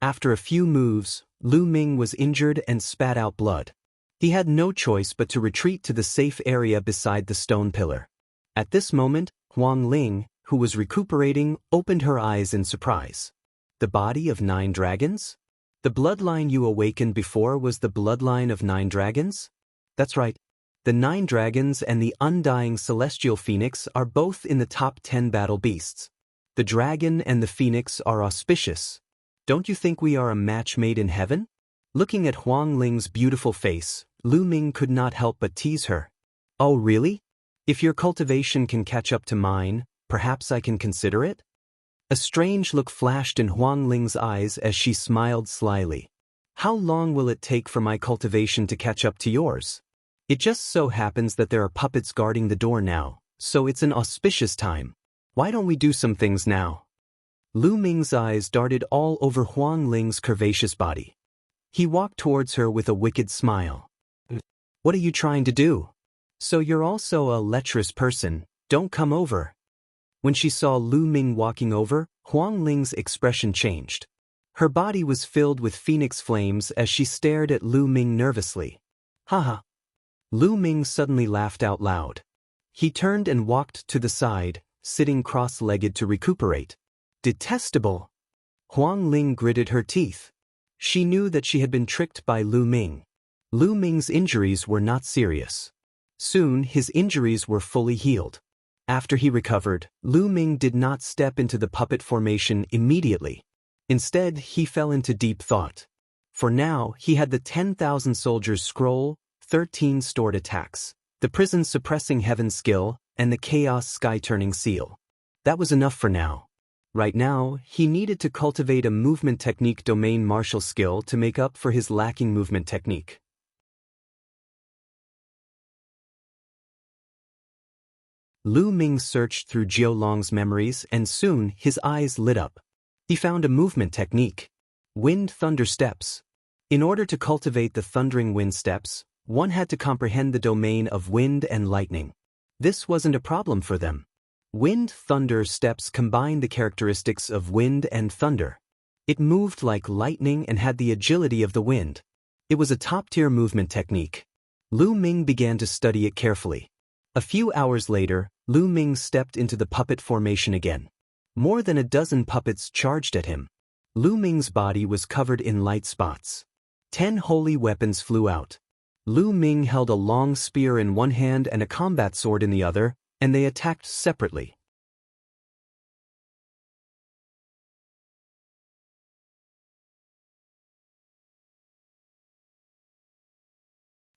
After a few moves, Lu Ming was injured and spat out blood. He had no choice but to retreat to the safe area beside the stone pillar. At this moment, Huang Ling, who was recuperating, opened her eyes in surprise. The body of 9 dragons? The bloodline you awakened before was the bloodline of 9 dragons? That's right. The 9 dragons and the undying celestial phoenix are both in the top 10 battle beasts. The dragon and the phoenix are auspicious. Don't you think we are a match made in heaven? Looking at Wang Lin's beautiful face, Lu Ming could not help but tease her. Oh really? If your cultivation can catch up to mine, perhaps I can consider it? A strange look flashed in Wang Ling's eyes as she smiled slyly. How long will it take for my cultivation to catch up to yours? It just so happens that there are puppets guarding the door now, so it's an auspicious time. Why don't we do some things now? Lu Ming's eyes darted all over Wang Ling's curvaceous body. He walked towards her with a wicked smile. What are you trying to do? So you're also a lecherous person, don't come over. When she saw Lu Ming walking over, Wang Ling's expression changed. Her body was filled with phoenix flames as she stared at Lu Ming nervously. Haha. Lu Ming suddenly laughed out loud. He turned and walked to the side, sitting cross-legged to recuperate. Detestable! Wang Ling gritted her teeth. She knew that she had been tricked by Lu Ming. Lu Ming's injuries were not serious. Soon his injuries were fully healed. After he recovered, Lu Ming did not step into the puppet formation immediately. Instead, he fell into deep thought. For now, he had the 10,000 soldiers scroll, 13 stored attacks, the prison suppressing heaven skill, and the chaos sky turning seal. That was enough for now. Right now, he needed to cultivate a movement technique domain martial skill to make up for his lacking movement technique. Lu Ming searched through Jiu Long's memories and soon his eyes lit up. He found a movement technique. Wind Thunder Steps. In order to cultivate the thundering wind steps, one had to comprehend the domain of wind and lightning. This wasn't a problem for them. Wind Thunder Steps combined the characteristics of wind and thunder. It moved like lightning and had the agility of the wind. It was a top-tier movement technique. Lu Ming began to study it carefully. A few hours later, Lu Ming stepped into the puppet formation again. More than a dozen puppets charged at him. Lu Ming's body was covered in light spots. 10 holy weapons flew out. Lu Ming held a long spear in one hand and a combat sword in the other, and they attacked separately.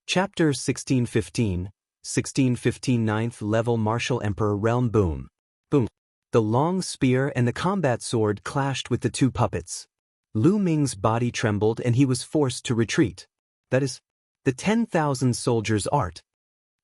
Chapter 1615, 1615 9th Level Martial Emperor Realm Boom. Boom. The long spear and the combat sword clashed with the 2 puppets. Lu Ming's body trembled and he was forced to retreat. That is, the 10,000 soldiers' art.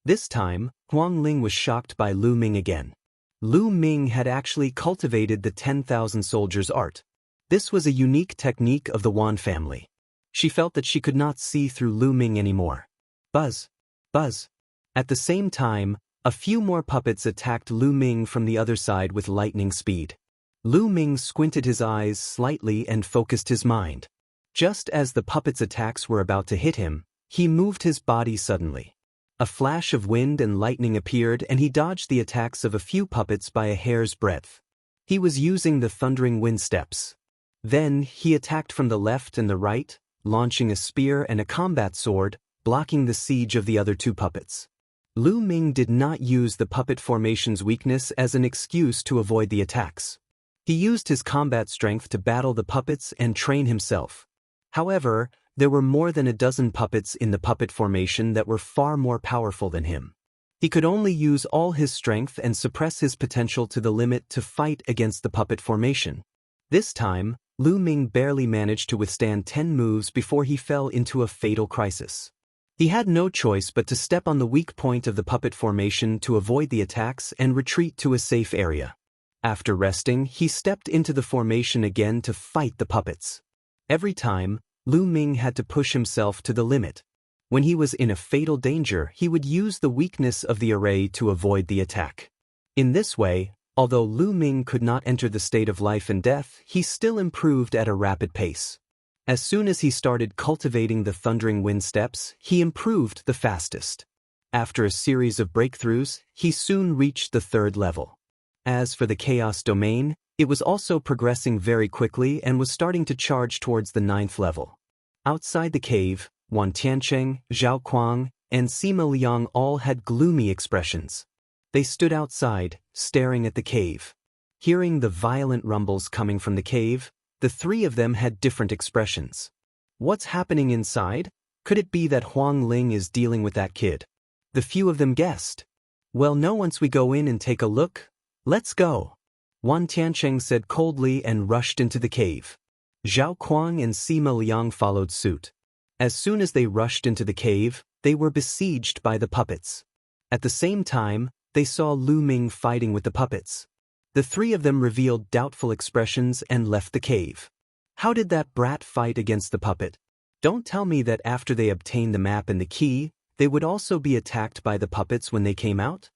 This time, Wang Ling was shocked by Lu Ming again. Lu Ming had actually cultivated the 10,000 soldiers' art. This was a unique technique of the Wan family. She felt that she could not see through Lu Ming anymore. Buzz. Buzz. At the same time, a few more puppets attacked Lu Ming from the other side with lightning speed. Lu Ming squinted his eyes slightly and focused his mind. Just as the puppets' attacks were about to hit him, he moved his body suddenly. A flash of wind and lightning appeared and he dodged the attacks of a few puppets by a hair's breadth. He was using the thundering wind steps. Then he attacked from the left and the right, launching a spear and a combat sword, blocking the siege of the other 2 puppets. Lu Ming did not use the puppet formation's weakness as an excuse to avoid the attacks. He used his combat strength to battle the puppets and train himself. However, there were more than a dozen puppets in the puppet formation that were far more powerful than him. He could only use all his strength and suppress his potential to the limit to fight against the puppet formation. This time, Lu Ming barely managed to withstand 10 moves before he fell into a fatal crisis. He had no choice but to step on the weak point of the puppet formation to avoid the attacks and retreat to a safe area. After resting, he stepped into the formation again to fight the puppets. Every time, Lu Ming had to push himself to the limit. When he was in a fatal danger, he would use the weakness of the array to avoid the attack. In this way, although Lu Ming could not enter the state of life and death, he still improved at a rapid pace. As soon as he started cultivating the thundering wind steps, he improved the fastest. After a series of breakthroughs, he soon reached the 3rd level. As for the chaos domain, it was also progressing very quickly and was starting to charge towards the 9th level. Outside the cave, Wan Tiancheng, Zhao Kuang, and Sima Liang all had gloomy expressions. They stood outside, staring at the cave. Hearing the violent rumbles coming from the cave, the three of them had different expressions. What's happening inside? Could it be that Wang Lin is dealing with that kid? The few of them guessed. Well, no, once we go in and take a look, let's go. Wan Tiancheng said coldly and rushed into the cave. Zhao Kuang and Sima Liang followed suit. As soon as they rushed into the cave, they were besieged by the puppets. At the same time, they saw Lu Ming fighting with the puppets. The three of them revealed doubtful expressions and left the cave. How did that brat fight against the puppet? Don't tell me that after they obtained the map and the key, they would also be attacked by the puppets when they came out?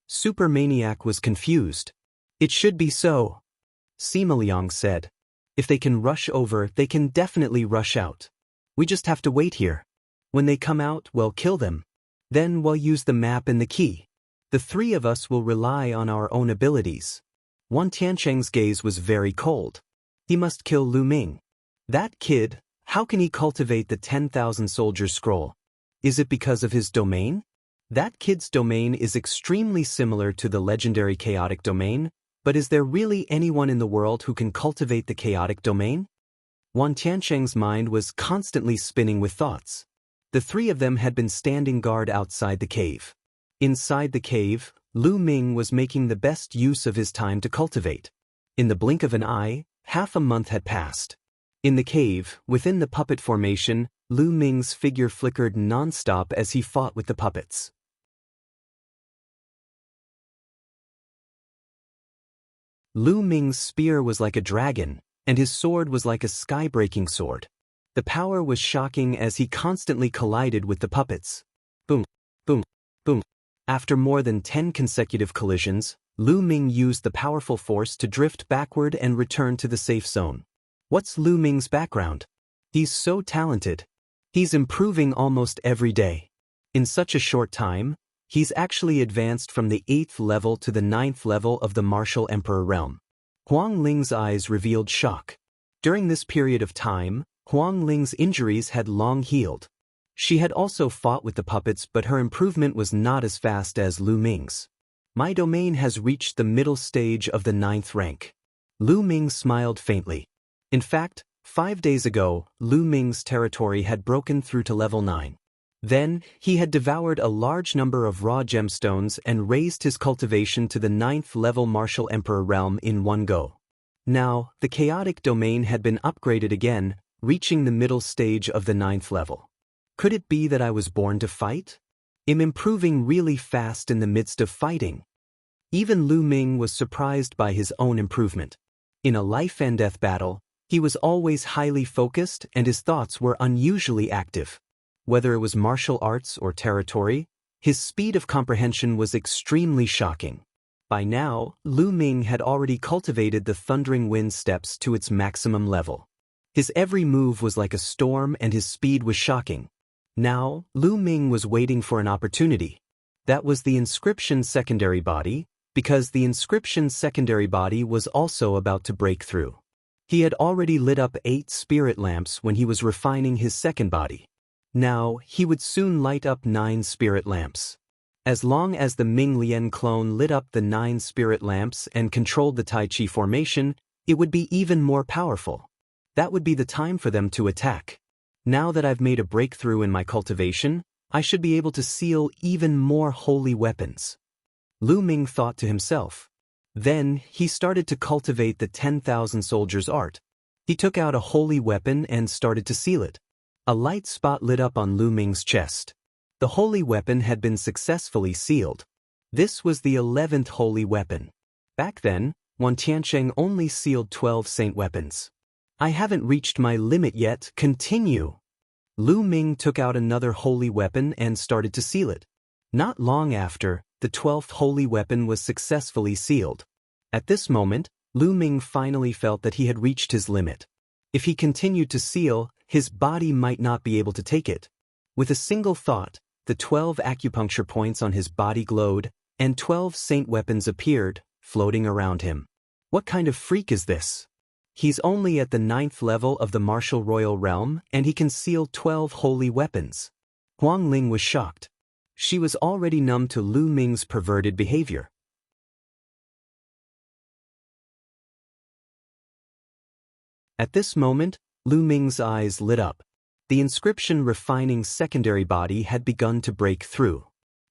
Super Maniac was confused. It should be so. Sima Liang said. If they can rush over, they can definitely rush out. We just have to wait here. When they come out, we'll kill them. Then we'll use the map and the key. The three of us will rely on our own abilities. Wan Tiancheng's gaze was very cold. He must kill Lu Ming. That kid, how can he cultivate the 10,000 soldiers scroll? Is it because of his domain? That kid's domain is extremely similar to the legendary chaotic domain, but is there really anyone in the world who can cultivate the chaotic domain? Wan Tiancheng's mind was constantly spinning with thoughts. The three of them had been standing guard outside the cave. Inside the cave, Lu Ming was making the best use of his time to cultivate. In the blink of an eye, half a month had passed. In the cave, within the puppet formation, Lu Ming's figure flickered non-stop as he fought with the puppets. Lu Ming's spear was like a dragon, and his sword was like a sky-breaking sword. The power was shocking as he constantly collided with the puppets. Boom, boom, boom. After more than 10 consecutive collisions, Lu Ming used the powerful force to drift backward and return to the safe zone. What's Lu Ming's background? He's so talented. He's improving almost every day. In such a short time, he's actually advanced from the 8th level to the 9th level of the Martial Emperor realm. Huang Ling's eyes revealed shock. During this period of time, Huang Ling's injuries had long healed. She had also fought with the puppets, but her improvement was not as fast as Lu Ming's. My domain has reached the middle stage of the 9th rank. Lu Ming smiled faintly. In fact, 5 days ago, Lu Ming's territory had broken through to level 9. Then, he had devoured a large number of raw gemstones and raised his cultivation to the 9th level Martial Emperor realm in one go. Now, the chaotic domain had been upgraded again, reaching the middle stage of the 9th level. Could it be that I was born to fight? I'm improving really fast in the midst of fighting. Even Lu Ming was surprised by his own improvement. In a life and death battle, he was always highly focused and his thoughts were unusually active. Whether it was martial arts or territory, his speed of comprehension was extremely shocking. By now, Lu Ming had already cultivated the Thundering Wind steps to its maximum level. His every move was like a storm and his speed was shocking. Now, Lu Ming was waiting for an opportunity. That was the inscription secondary body, because the inscription secondary body was also about to break through. He had already lit up 8 spirit lamps when he was refining his second body. Now, he would soon light up 9 spirit lamps. As long as the Ming Lian clone lit up the 9 spirit lamps and controlled the Tai Chi formation, it would be even more powerful. That would be the time for them to attack. Now that I've made a breakthrough in my cultivation, I should be able to seal even more holy weapons. Lu Ming thought to himself. Then, he started to cultivate the 10,000 soldiers art. He took out a holy weapon and started to seal it. A light spot lit up on Lu Ming's chest. The holy weapon had been successfully sealed. This was the 11th holy weapon. Back then, Wan Tiancheng only sealed 12 saint weapons. I haven't reached my limit yet, continue. Lu Ming took out another holy weapon and started to seal it. Not long after, the 12th holy weapon was successfully sealed. At this moment, Lu Ming finally felt that he had reached his limit. If he continued to seal, his body might not be able to take it. With a single thought, the 12 acupuncture points on his body glowed, and 12 saint weapons appeared, floating around him. What kind of freak is this? He's only at the 9th level of the martial royal realm, and he can seal 12 holy weapons. Wang Lin was shocked. She was already numb to Lu Ming's perverted behavior. At this moment, Lu Ming's eyes lit up. The inscription refining secondary body had begun to break through.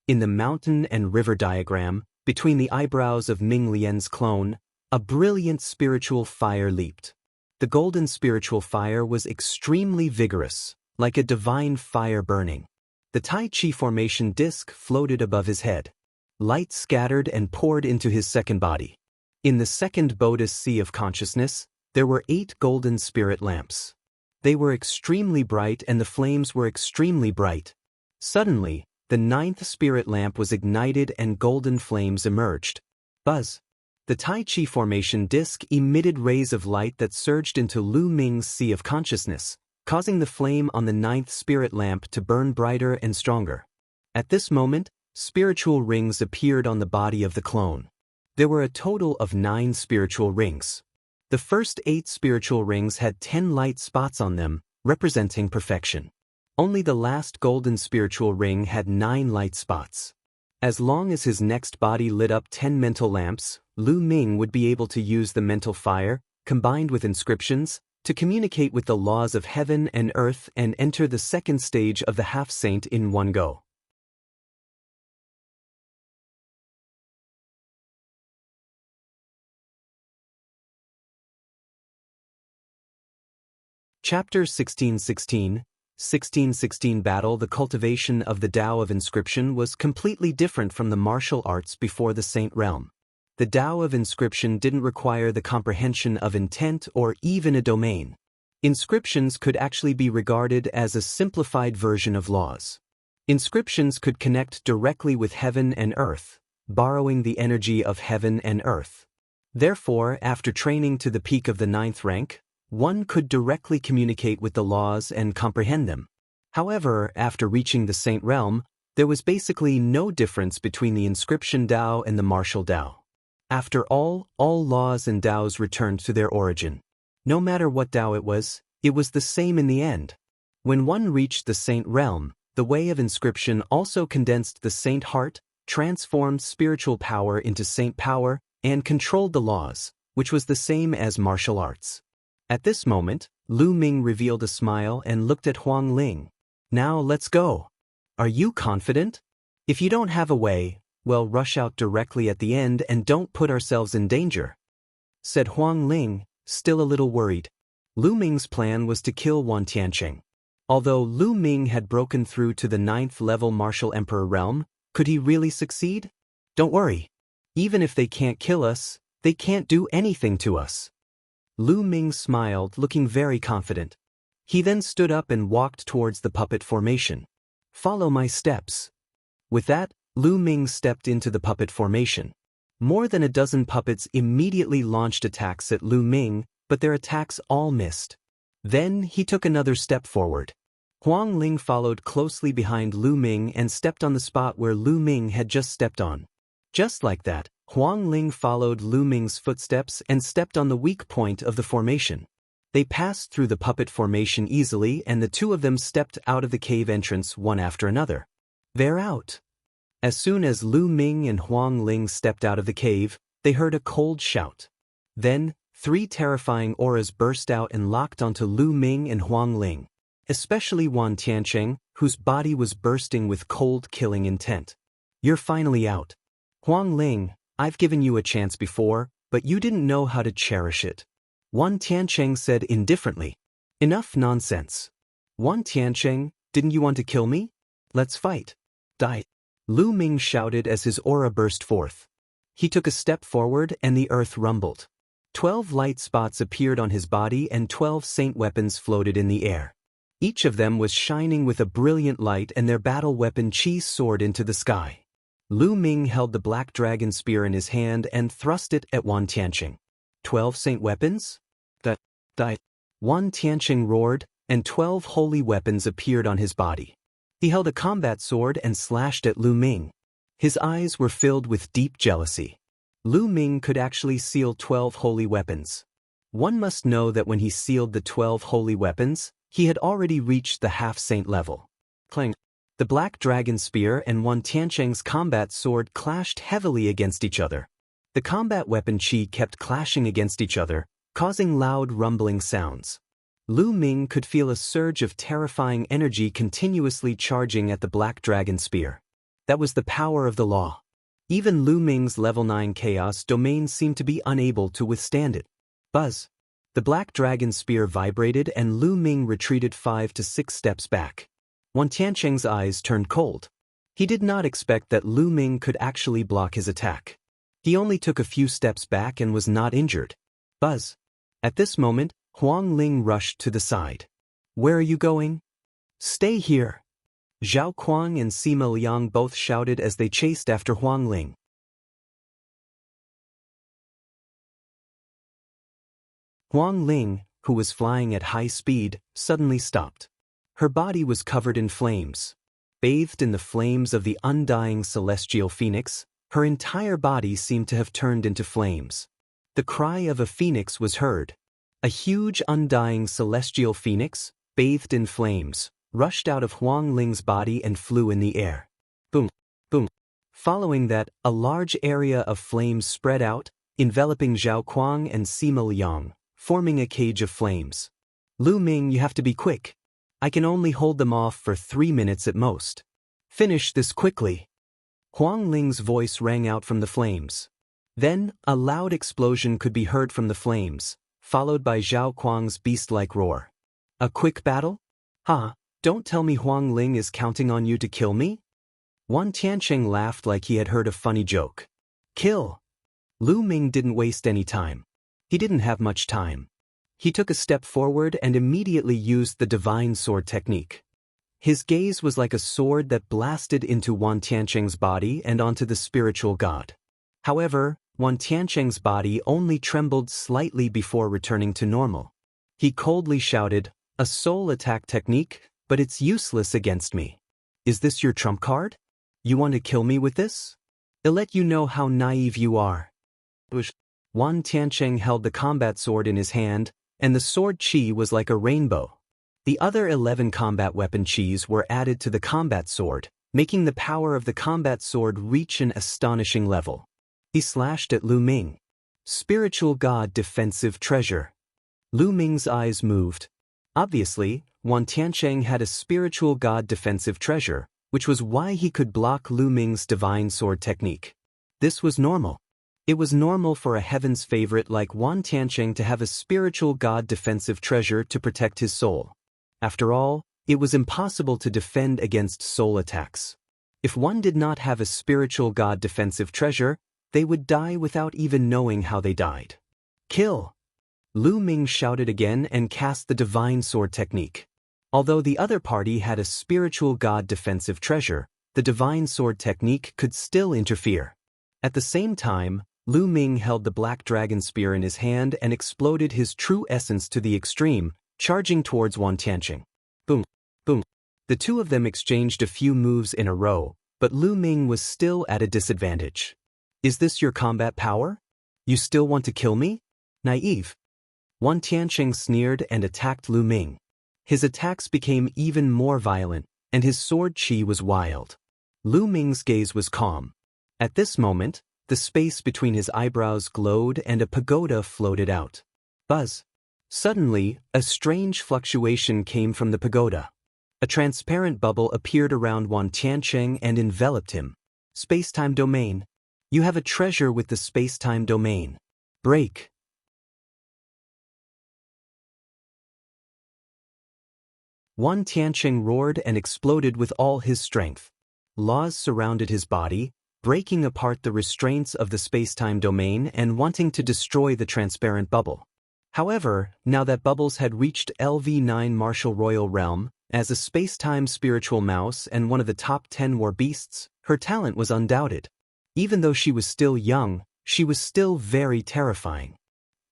In the mountain and river diagram, between the eyebrows of Ming Lian's clone, a brilliant spiritual fire leaped. The golden spiritual fire was extremely vigorous, like a divine fire burning. The Tai Chi formation disc floated above his head. Light scattered and poured into his second body. In the second Buddhist sea of consciousness, there were 8 golden spirit lamps. They were extremely bright and the flames were extremely bright. Suddenly, the 9th spirit lamp was ignited and golden flames emerged. Buzz! The Tai Chi formation disc emitted rays of light that surged into Lu Ming's sea of consciousness, causing the flame on the 9th spirit lamp to burn brighter and stronger. At this moment, spiritual rings appeared on the body of the clone. There were a total of 9 spiritual rings. The first 8 spiritual rings had 10 light spots on them, representing perfection. Only the last golden spiritual ring had 9 light spots. As long as his next body lit up 10 mental lamps, Lu Ming would be able to use the mental fire, combined with inscriptions, to communicate with the laws of heaven and earth and enter the second stage of the half-saint in one go. Chapter 1616 Battle. The cultivation of the Tao of inscription was completely different from the martial arts before the Saint realm. The Tao of inscription didn't require the comprehension of intent or even a domain. Inscriptions could actually be regarded as a simplified version of laws. Inscriptions could connect directly with heaven and earth, borrowing the energy of heaven and earth. Therefore, after training to the peak of the 9th rank, one could directly communicate with the laws and comprehend them. However, after reaching the Saint realm, there was basically no difference between the inscription Tao and the martial Tao. After all laws and Taos returned to their origin. No matter what Tao it was the same in the end. When one reached the Saint realm, the way of inscription also condensed the Saint heart, transformed spiritual power into Saint power, and controlled the laws, which was the same as martial arts. At this moment, Lu Ming revealed a smile and looked at Wang Lin. Now let's go. Are you confident? If you don't have a way, well, rush out directly at the end and don't put ourselves in danger, said Wang Lin, still a little worried. Lu Ming's plan was to kill Wan Tianqing. Although Lu Ming had broken through to the 9th level martial emperor realm, could he really succeed? Don't worry. Even if they can't kill us, they can't do anything to us. Lu Ming smiled, looking very confident. He then stood up and walked towards the puppet formation. Follow my steps. With that, Lu Ming stepped into the puppet formation. More than a dozen puppets immediately launched attacks at Lu Ming, but their attacks all missed. Then he took another step forward. Wang Lin followed closely behind Lu Ming and stepped on the spot where Lu Ming had just stepped on. Just like that, Wang Lin followed Lu Ming's footsteps and stepped on the weak point of the formation. They passed through the puppet formation easily and the two of them stepped out of the cave entrance one after another. They're out. As soon as Lu Ming and Wang Lin stepped out of the cave, they heard a cold shout. Then, 3 terrifying auras burst out and locked onto Lu Ming and Wang Lin, especially Wan Tianqing, whose body was bursting with cold killing intent. You're finally out. Wang Lin, I've given you a chance before, but you didn't know how to cherish it. Wan Tianqing said indifferently. Enough nonsense. Wan Tianqing, didn't you want to kill me? Let's fight. Die. Lu Ming shouted as his aura burst forth. He took a step forward and the earth rumbled. 12 light spots appeared on his body and 12 saint weapons floated in the air. Each of them was shining with a brilliant light and their battle weapon Qi soared into the sky. Lu Ming held the black dragon spear in his hand and thrust it at Wan Tianqing. 12 saint weapons? Die. Wan Tianqing roared, and 12 holy weapons appeared on his body. He held a combat sword and slashed at Lu Ming. His eyes were filled with deep jealousy. Lu Ming could actually seal 12 holy weapons. One must know that when he sealed the 12 holy weapons, he had already reached the half-saint level. Clang. The Black Dragon Spear and Wan Tiancheng's combat sword clashed heavily against each other. The combat weapon chi kept clashing against each other, causing loud rumbling sounds. Lu Ming could feel a surge of terrifying energy continuously charging at the Black Dragon Spear. That was the power of the law. Even Lu Ming's level 9 chaos domain seemed to be unable to withstand it. Buzz. The Black Dragon Spear vibrated and Lu Ming retreated 5 to 6 steps back. Wan Tiancheng's eyes turned cold. He did not expect that Lu Ming could actually block his attack. He only took a few steps back and was not injured. Buzz. At this moment, Wang Lin rushed to the side. Where are you going? Stay here. Zhao Kuang and Sima Liang both shouted as they chased after Wang Lin. Wang Lin, who was flying at high speed, suddenly stopped. Her body was covered in flames. Bathed in the flames of the undying celestial phoenix, her entire body seemed to have turned into flames. The cry of a phoenix was heard. A huge undying celestial phoenix, bathed in flames, rushed out of Wang Ling's body and flew in the air. Boom, boom. Following that, a large area of flames spread out, enveloping Zhao Kuang and Sima Liang, forming a cage of flames. Lu Ming, you have to be quick. I can only hold them off for 3 minutes at most. Finish this quickly. Wang Ling's voice rang out from the flames. Then, a loud explosion could be heard from the flames, followed by Zhao Kuang's beast-like roar. A quick battle? Don't tell me Wang Ling is counting on you to kill me? Wan Tiancheng laughed like he had heard a funny joke. Kill! Lu Ming didn't waste any time. He didn't have much time. He took a step forward and immediately used the divine sword technique. His gaze was like a sword that blasted into Wan Tiancheng's body and onto the spiritual god. However, Wan Tiancheng's body only trembled slightly before returning to normal. He coldly shouted, "A soul attack technique, but it's useless against me. Is this your trump card? You want to kill me with this? I'll let you know how naive you are." Wan Tiancheng held the combat sword in his hand, and the sword chi was like a rainbow. The other 11 combat weapon chis were added to the combat sword, making the power of the combat sword reach an astonishing level. He slashed at Lu Ming. Spiritual God defensive treasure. Lu Ming's eyes moved. Obviously, Wan Tiancheng had a spiritual god defensive treasure, which was why he could block Lu Ming's divine sword technique. This was normal. It was normal for a heaven's favorite like Wan Tiancheng to have a spiritual god defensive treasure to protect his soul. After all, it was impossible to defend against soul attacks. If one did not have a spiritual god defensive treasure, they would die without even knowing how they died. Kill! Lu Ming shouted again and cast the divine sword technique. Although the other party had a spiritual god defensive treasure, the divine sword technique could still interfere. At the same time, Lu Ming held the Black Dragon Spear in his hand and exploded his true essence to the extreme, charging towards Wan Tiancheng. Boom, boom. The two of them exchanged a few moves in a row, but Lu Ming was still at a disadvantage. Is this your combat power? You still want to kill me? Naive. Wan Tiancheng sneered and attacked Lu Ming. His attacks became even more violent, and his sword chi was wild. Lu Ming's gaze was calm. At this moment, the space between his eyebrows glowed and a pagoda floated out. Buzz. Suddenly, a strange fluctuation came from the pagoda. A transparent bubble appeared around Wan Tiancheng and enveloped him. Space-time domain. You have a treasure with the space-time domain. Break. Wan Tiancheng roared and exploded with all his strength. Laws surrounded his body, breaking apart the restraints of the space-time domain and wanting to destroy the transparent bubble. However, now that Bubbles had reached LV9 Martial Royal Realm, as a space-time spiritual mouse and one of the top 10 war beasts, her talent was undoubted. Even though she was still young, she was still very terrifying.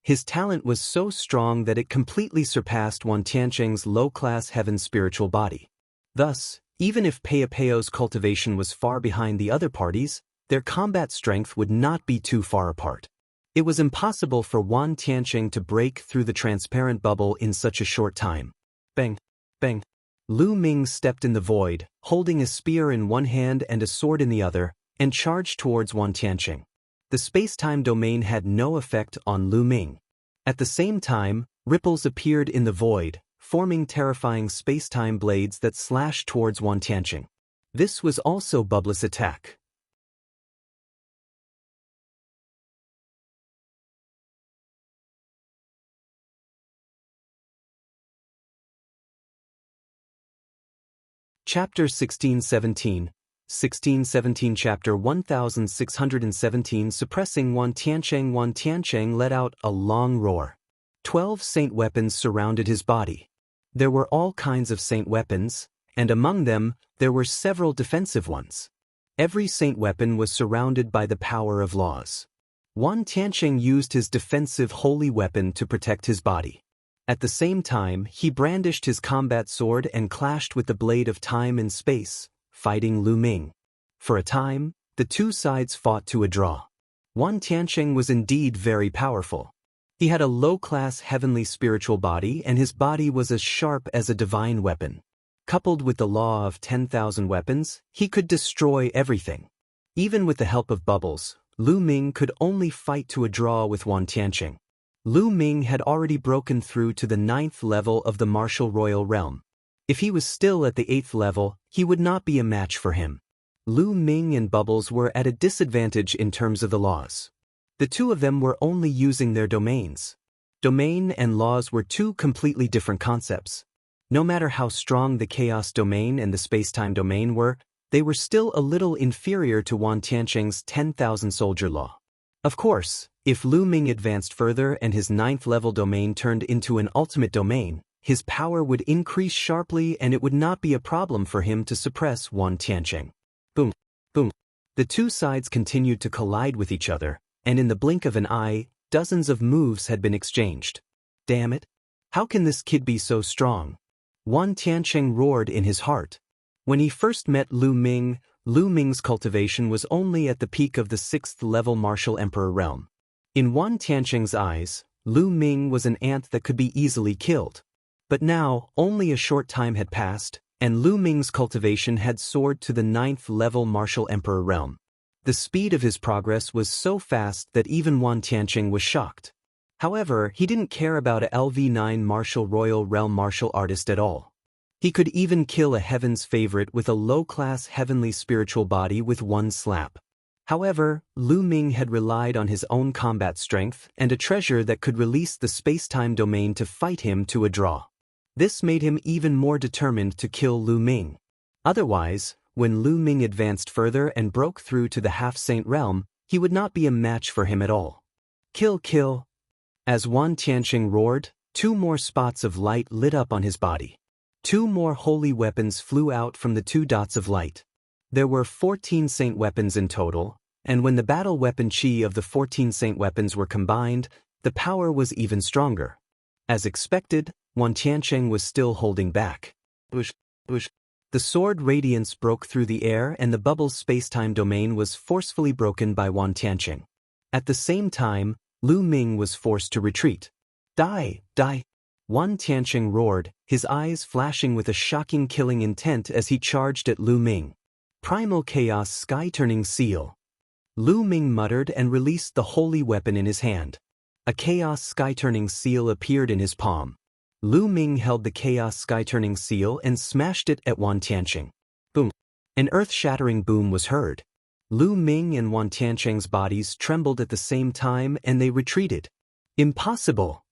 His talent was so strong that it completely surpassed Wan Tiancheng's low-class heaven spiritual body. Thus, even if Peopeo's cultivation was far behind the other parties, Their combat strength would not be too far apart. It was impossible for Wan Tianqing to break through the transparent bubble in such a short time. Bang! Bang! Lu Ming stepped in the void, holding a spear in one hand and a sword in the other, and charged towards Wan Tianqing. The space-time domain had no effect on Lu Ming. At the same time, ripples appeared in the void, forming terrifying space-time blades that slashed towards Wan Tianqing. This was also Bubbless attack. Chapter 1617, 1617 Chapter 1617 Suppressing Wan Tianqing let out a long roar. 12 saint weapons surrounded his body. There were all kinds of saint weapons, and among them, there were several defensive ones. Every saint weapon was surrounded by the power of laws. Wan Tianqing used his defensive holy weapon to protect his body. At the same time, he brandished his combat sword and clashed with the blade of time and space, fighting Lu Ming. For a time, the two sides fought to a draw. Wan Tianqing was indeed very powerful. He had a low-class heavenly spiritual body, and his body was as sharp as a divine weapon. Coupled with the law of 10,000 weapons, he could destroy everything. Even with the help of bubbles, Lu Ming could only fight to a draw with Wan Tianqing. Lu Ming had already broken through to the 9th level of the martial royal realm. If he was still at the 8th level, he would not be a match for him. Lu Ming and Bubbles were at a disadvantage in terms of the laws. The two of them were only using their domains. Domain and laws were two completely different concepts. No matter how strong the chaos domain and the space-time domain were, they were still a little inferior to Wan Tianqing's 10,000 soldier law. Of course, if Lu Ming advanced further and his 9th level domain turned into an ultimate domain, his power would increase sharply and it would not be a problem for him to suppress Wan Tianqing. Boom! Boom! The two sides continued to collide with each other, and in the blink of an eye, dozens of moves had been exchanged. Damn it! How can this kid be so strong? Wan Tianqing roared in his heart. When he first met Lu Ming's cultivation was only at the peak of the 6th level martial emperor realm. In Wan Tianqing's eyes, Lu Ming was an ant that could be easily killed. But now, only a short time had passed, and Lu Ming's cultivation had soared to the 9th level martial emperor realm. The speed of his progress was so fast that even Wan Tianqing was shocked. However, he didn't care about a LV9 martial royal realm martial artist at all. He could even kill a heaven's favorite with a low-class heavenly spiritual body with one slap. However, Lu Ming had relied on his own combat strength and a treasure that could release the space-time domain to fight him to a draw. This made him even more determined to kill Lu Ming. Otherwise, when Lu Ming advanced further and broke through to the half-saint realm, he would not be a match for him at all. Kill, kill! As Wan Tianqing roared, 2 more spots of light lit up on his body. 2 more holy weapons flew out from the 2 dots of light. There were 14 saint weapons in total, and when the battle weapon chi of the 14 saint weapons were combined, the power was even stronger. As expected, Wan Tianqing was still holding back. Bush, bush. The sword radiance broke through the air and the bubble's space-time domain was forcefully broken by Wan Tianqing. At the same time, Lu Ming was forced to retreat. Die, die! Wan Tianqing roared, his eyes flashing with a shocking killing intent as he charged at Lu Ming. Primal Chaos Sky-Turning Seal. Lu Ming muttered and released the holy weapon in his hand. A Chaos Sky-Turning Seal appeared in his palm. Lu Ming held the Chaos Sky-Turning Seal and smashed it at Wan Tianqing. Boom! An earth-shattering boom was heard. Lu Ming and Wan Tianqing's bodies trembled at the same time and they retreated. Impossible!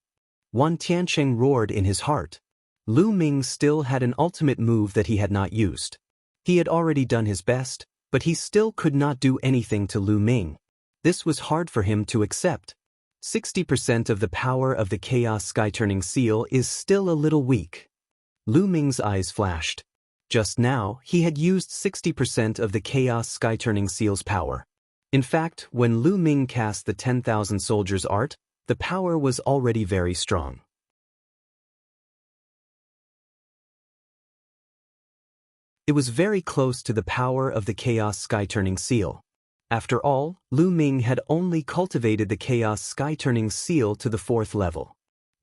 Wan Tianqing roared in his heart. Lu Ming still had an ultimate move that he had not used. He had already done his best, but he still could not do anything to Lu Ming. This was hard for him to accept. 60% of the power of the Chaos Sky-Turning Seal is still a little weak. Lu Ming's eyes flashed. Just now, he had used 60% of the Chaos Sky-Turning Seal's power. In fact, when Lu Ming cast the 10,000 Soldiers art, the power was already very strong. It was very close to the power of the Chaos Sky-Turning Seal. After all, Lu Ming had only cultivated the Chaos Sky-Turning Seal to the 4th level.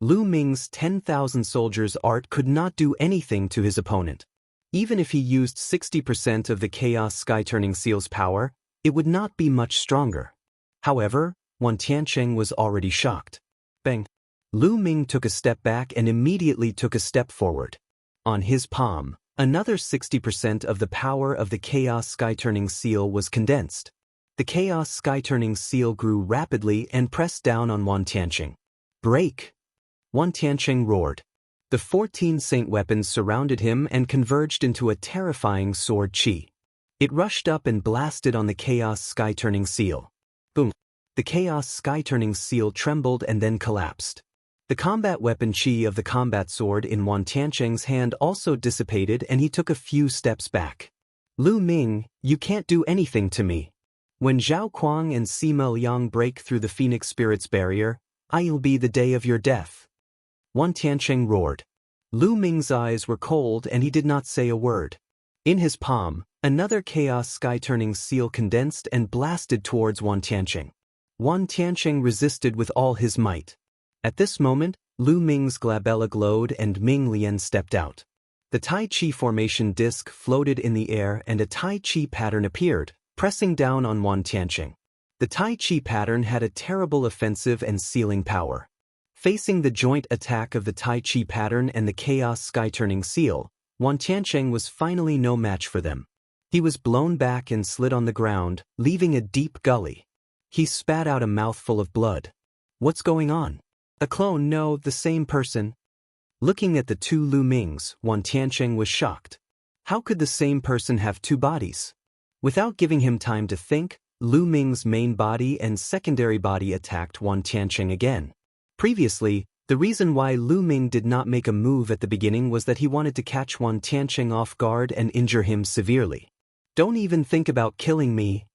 Lu Ming's 10,000 soldiers art could not do anything to his opponent. Even if he used 60% of the Chaos Sky-Turning Seal's power, it would not be much stronger. However, Wan Tiancheng was already shocked. Bang! Lu Ming took a step back and immediately took a step forward. On his palm, another 60% of the power of the Chaos Sky-Turning Seal was condensed. The Chaos Sky-Turning Seal grew rapidly and pressed down on Wan Tiancheng. Break! Wan Tiancheng roared. The 14 saint weapons surrounded him and converged into a terrifying sword chi. It rushed up and blasted on the Chaos Sky-Turning Seal. Boom! The Chaos Sky-Turning Seal trembled and then collapsed. The combat weapon chi of the combat sword in Wan Tiancheng's hand also dissipated and he took a few steps back. Lu Ming, you can't do anything to me. When Zhao Kuang and Sima Liang break through the Phoenix Spirit's barrier, I'll be the day of your death. Wan Tiancheng roared. Lu Ming's eyes were cold and he did not say a word. In his palm, another Chaos Sky-Turning Seal condensed and blasted towards Wan Tiancheng. Wan Tiancheng resisted with all his might. At this moment, Lu Ming's glabella glowed and Ming Lian stepped out. The Tai Chi formation disc floated in the air and a Tai Chi pattern appeared, pressing down on Wan Tiancheng. The Tai Chi pattern had a terrible offensive and sealing power. Facing the joint attack of the Tai Chi pattern and the Chaos Sky-Turning Seal, Wan Tiancheng was finally no match for them. He was blown back and slid on the ground, leaving a deep gully. He spat out a mouthful of blood. What's going on? A clone? No, the same person. Looking at the two Lu Mings, Wan Tiancheng was shocked. How could the same person have two bodies? Without giving him time to think, Lu Ming's main body and secondary body attacked Wan Tiancheng again. Previously, the reason why Lu Ming did not make a move at the beginning was that he wanted to catch Wan Tiancheng off guard and injure him severely. Don't even think about killing me.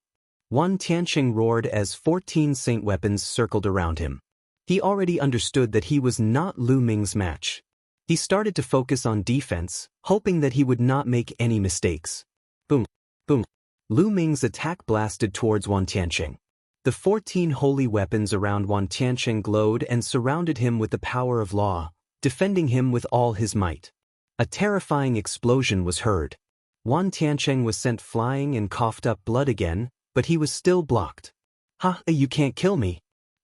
Wan Tiancheng roared as 14 saint weapons circled around him. He already understood that he was not Lu Ming's match. He started to focus on defense, hoping that he would not make any mistakes. Boom! Boom! Lu Ming's attack blasted towards Wan Tiancheng. The 14 holy weapons around Wan Tiancheng glowed and surrounded him with the power of law, defending him with all his might. A terrifying explosion was heard. Wan Tiancheng was sent flying and coughed up blood again, but he was still blocked. Ha! You can't kill me.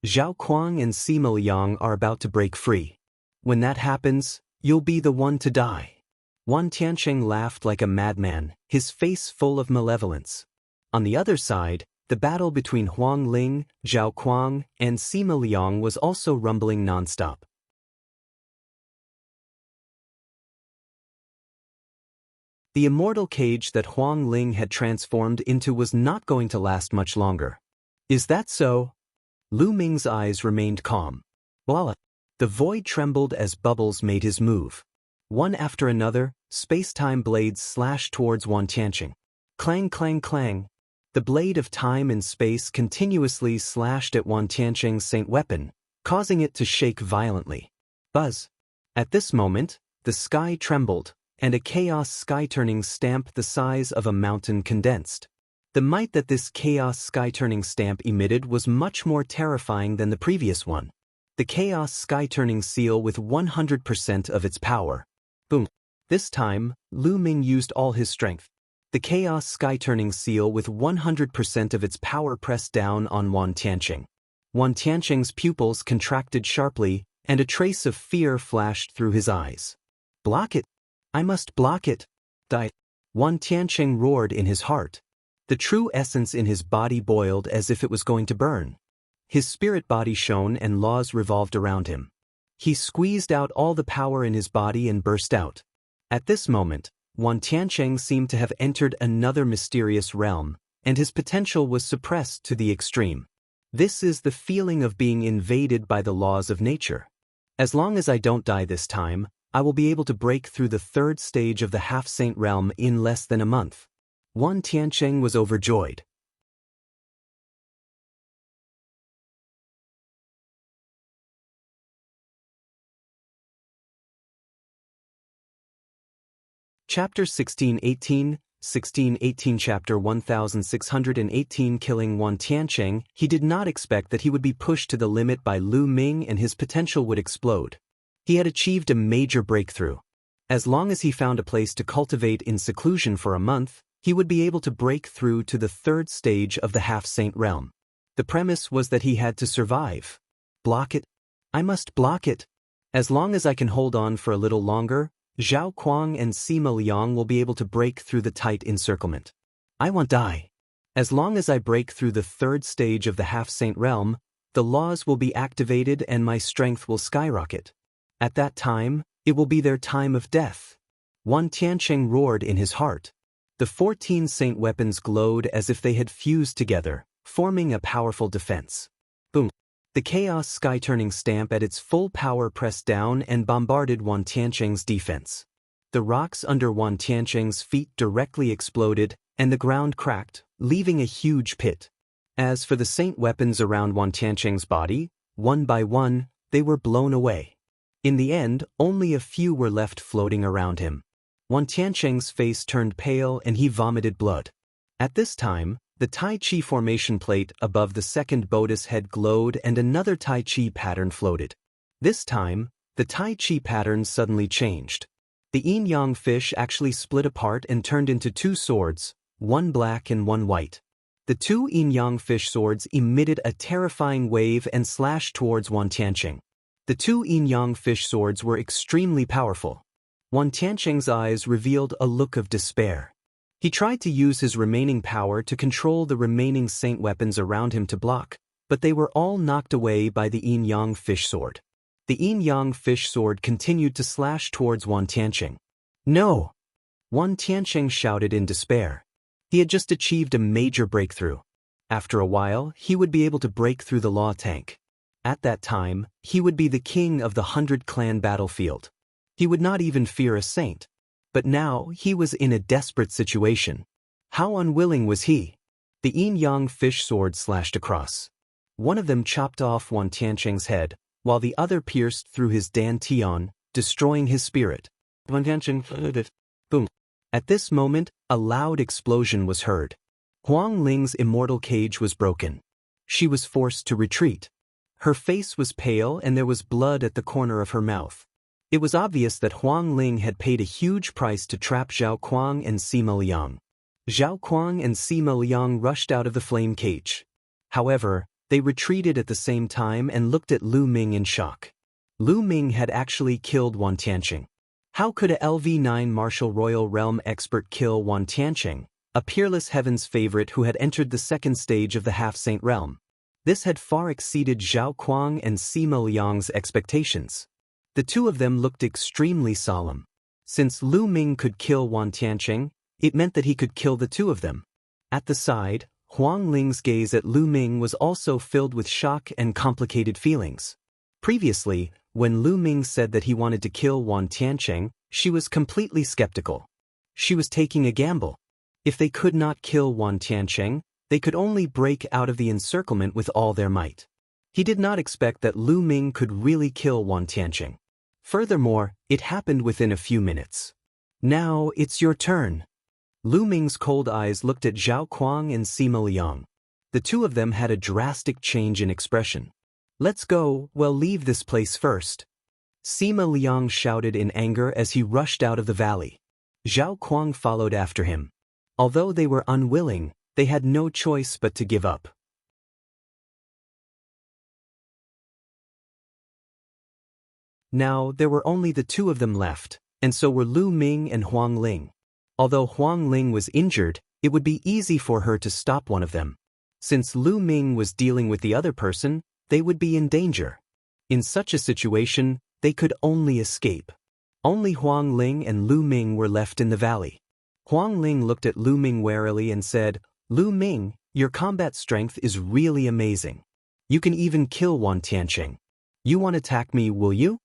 Zhao Kuang and Sima Liang are about to break free. When that happens, you'll be the one to die. Wan Tiancheng laughed like a madman, his face full of malevolence. On the other side, the battle between Wang Lin, Zhao Kuang, and Sima Liang was also rumbling nonstop. The immortal cage that Wang Lin had transformed into was not going to last much longer. Is that so? Lu Ming's eyes remained calm. Voila! The void trembled as bubbles made his move. One after another, space-time blades slashed towards Wan Tiancheng. Clang, clang, clang. The blade of time and space continuously slashed at Wan Tiancheng's saint weapon, causing it to shake violently. Buzz! At this moment, the sky trembled, and a Chaos Sky-Turning stamp the size of a mountain condensed. The might that this Chaos Sky-Turning stamp emitted was much more terrifying than the previous one. The Chaos Sky-Turning Seal with 100% of its power. Boom! This time, Lu Ming used all his strength. The Chaos Sky-Turning Seal with 100% of its power pressed down on Wan Tiancheng. Wan Tiancheng's pupils contracted sharply, and a trace of fear flashed through his eyes. Block it! I must block it! Die! Wan Tiancheng roared in his heart. The true essence in his body boiled as if it was going to burn. His spirit body shone and laws revolved around him. He squeezed out all the power in his body and burst out. At this moment, Wan Tiancheng seemed to have entered another mysterious realm, and his potential was suppressed to the extreme. This is the feeling of being invaded by the laws of nature. As long as I don't die this time, I will be able to break through the third stage of the half-saint realm in less than a month. Wan Tiancheng was overjoyed. Chapter 16-18, 1618 Chapter 1618 Killing Wan Tiancheng, he did not expect that he would be pushed to the limit by Lu Ming and his potential would explode. He had achieved a major breakthrough. As long as he found a place to cultivate in seclusion for a month, he would be able to break through to the third stage of the half-saint realm. The premise was that he had to survive. Block it? I must block it. As long as I can hold on for a little longer, Zhao Kuang and Sima Liang will be able to break through the tight encirclement. I won't die. As long as I break through the third stage of the half-saint realm, the laws will be activated and my strength will skyrocket. At that time, it will be their time of death. Wan Tiancheng roared in his heart. The 14 saint weapons glowed as if they had fused together, forming a powerful defense. Boom! The chaos sky-turning stamp at its full power pressed down and bombarded Wan Tiancheng's defense. The rocks under Wan Tiancheng's feet directly exploded, and the ground cracked, leaving a huge pit. As for the saint weapons around Wan Tiancheng's body, one by one, they were blown away. In the end, only a few were left floating around him. Wan Tiancheng's face turned pale and he vomited blood. At this time, the Tai Chi formation plate above the second Bodhi's head glowed and another Tai Chi pattern floated. This time, the Tai Chi pattern suddenly changed. The yin-yang fish actually split apart and turned into two swords, one black and one white. The two yin-yang fish swords emitted a terrifying wave and slashed towards Wan Tiancheng. The two yin-yang fish swords were extremely powerful. Wan Tiancheng's eyes revealed a look of despair. He tried to use his remaining power to control the remaining saint weapons around him to block, but they were all knocked away by the yin-yang fish sword. The yin-yang fish sword continued to slash towards Wan Tiancheng. No! Wan Tiancheng shouted in despair. He had just achieved a major breakthrough. After a while, he would be able to break through the law tank. At that time, he would be the king of the 100-clan battlefield. He would not even fear a saint. But now, he was in a desperate situation. How unwilling was he? The yin-yang fish sword slashed across. One of them chopped off Wan Tiancheng's head, while the other pierced through his Dan Tian, destroying his spirit. Wan Tiancheng boom. At this moment, a loud explosion was heard. Wang Lin's immortal cage was broken. She was forced to retreat. Her face was pale and there was blood at the corner of her mouth. It was obvious that Wang Lin had paid a huge price to trap Zhao Kuang and Sima Liang. Zhao Kuang and Sima Liang rushed out of the flame cage. However, they retreated at the same time and looked at Lu Ming in shock. Lu Ming had actually killed Wan Tiancheng. How could a LV9 martial royal realm expert kill Wan Tiancheng, a peerless heaven's favorite who had entered the second stage of the half-saint realm? This had far exceeded Zhao Kuang and Sima Liang's expectations. The two of them looked extremely solemn. Since Lu Ming could kill Wan Tiancheng, it meant that he could kill the two of them. At the side, Huang Ling's gaze at Lu Ming was also filled with shock and complicated feelings. Previously, when Lu Ming said that he wanted to kill Wan Tiancheng, she was completely skeptical. She was taking a gamble. If they could not kill Wan Tiancheng, they could only break out of the encirclement with all their might. He did not expect that Lu Ming could really kill Wan Tiancheng. Furthermore, it happened within a few minutes. Now, it's your turn. Lu Ming's cold eyes looked at Zhao Kuang and Sima Liang. The two of them had a drastic change in expression. Let's go, well, leave this place first. Sima Liang shouted in anger as he rushed out of the valley. Zhao Kuang followed after him. Although they were unwilling, they had no choice but to give up. Now, there were only the two of them left, and so were Lu Ming and Huang Ling. Although Huang Ling was injured, it would be easy for her to stop one of them. Since Lu Ming was dealing with the other person, they would be in danger. In such a situation, they could only escape. Only Huang Ling and Lu Ming were left in the valley. Huang Ling looked at Lu Ming warily and said, Lu Ming, your combat strength is really amazing. You can even kill Wan Tiancheng. You won't attack me, will you?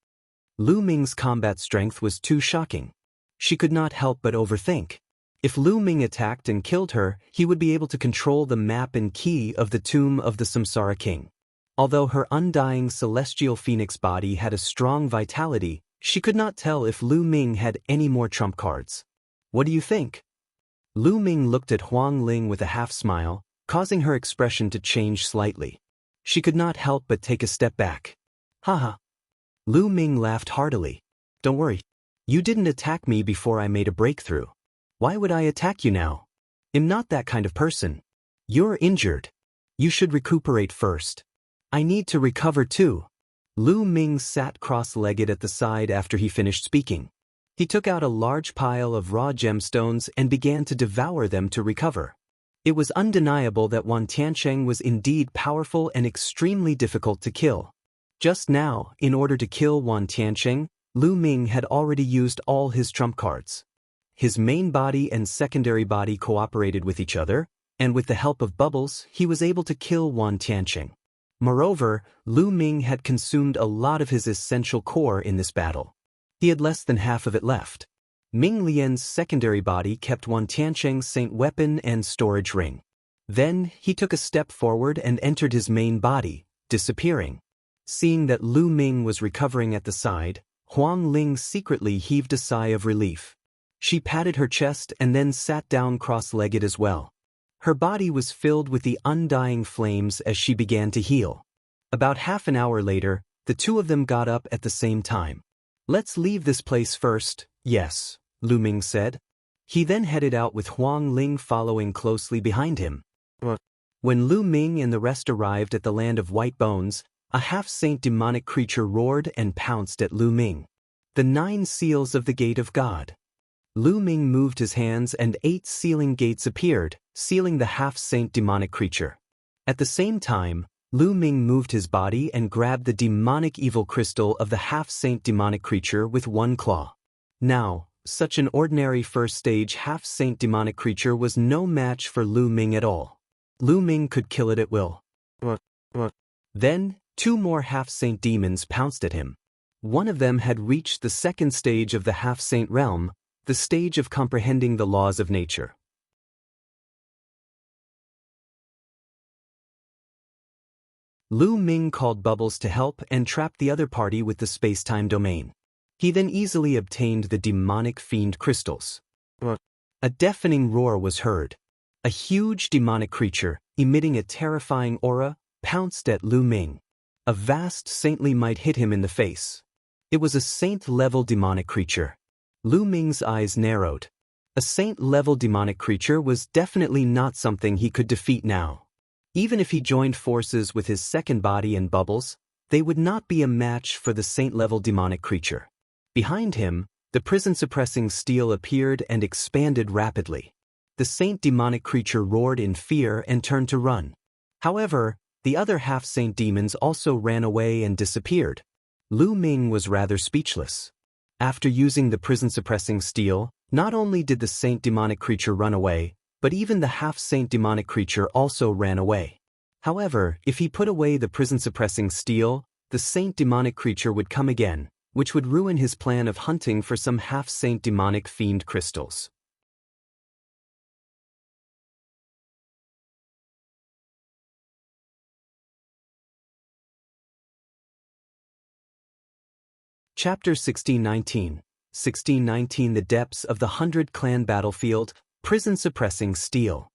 Lu Ming's combat strength was too shocking. She could not help but overthink. If Lu Ming attacked and killed her, he would be able to control the map and key of the tomb of the Samsara King. Although her undying celestial phoenix body had a strong vitality, she could not tell if Lu Ming had any more trump cards. What do you think? Lu Ming looked at Huang Ling with a half-smile, causing her expression to change slightly. She could not help but take a step back. Haha. Lu Ming laughed heartily. Don't worry. You didn't attack me before I made a breakthrough. Why would I attack you now? I'm not that kind of person. You're injured. You should recuperate first. I need to recover too. Lu Ming sat cross-legged at the side after he finished speaking. He took out a large pile of raw gemstones and began to devour them to recover. It was undeniable that Wan Tiancheng was indeed powerful and extremely difficult to kill. Just now, in order to kill Wan Tiancheng, Lu Ming had already used all his trump cards. His main body and secondary body cooperated with each other, and with the help of bubbles, he was able to kill Wan Tiancheng. Moreover, Lu Ming had consumed a lot of his essential core in this battle. He had less than half of it left. Ming Lian's secondary body kept Wan Tiancheng's saint weapon and storage ring. Then, he took a step forward and entered his main body, disappearing. Seeing that Lu Ming was recovering at the side, Huang Ling secretly heaved a sigh of relief. She patted her chest and then sat down cross-legged as well. Her body was filled with the undying flames as she began to heal. About half an hour later, the two of them got up at the same time. Let's leave this place first. Yes, Lu Ming said. He then headed out with Huang Ling following closely behind him. When Lu Ming and the rest arrived at the land of white bones, a half-saint demonic creature roared and pounced at Lu Ming. The 9 seals of the Gate of God. Lu Ming moved his hands and 8 sealing gates appeared, sealing the half-saint demonic creature. At the same time, Lu Ming moved his body and grabbed the demonic evil crystal of the half-saint demonic creature with one claw. Now, such an ordinary first-stage half-saint demonic creature was no match for Lu Ming at all. Lu Ming could kill it at will. Then, 2 more half-saint demons pounced at him. One of them had reached the second stage of the half-saint realm, the stage of comprehending the laws of nature. Lu Ming called Bubbles to help and trapped the other party with the space-time domain. He then easily obtained the demonic fiend crystals. A deafening roar was heard. A huge demonic creature, emitting a terrifying aura, pounced at Lu Ming. A vast saintly might hit him in the face. It was a saint-level demonic creature. Lu Ming's eyes narrowed. A saint-level demonic creature was definitely not something he could defeat now. Even if he joined forces with his second body and Bubbles, they would not be a match for the saint-level demonic creature. Behind him, the prison-suppressing steel appeared and expanded rapidly. The saint demonic creature roared in fear and turned to run. However, the other half-saint demons also ran away and disappeared. Lu Ming was rather speechless. After using the prison-suppressing steel, not only did the saint demonic creature run away, but even the half-saint demonic creature also ran away. However, if he put away the prison-suppressing steel, the saint demonic creature would come again, which would ruin his plan of hunting for some half-saint demonic fiend crystals. Chapter 1619. 1619 The Depths of the 100-Clan Battlefield, Prison-Suppressing Steel.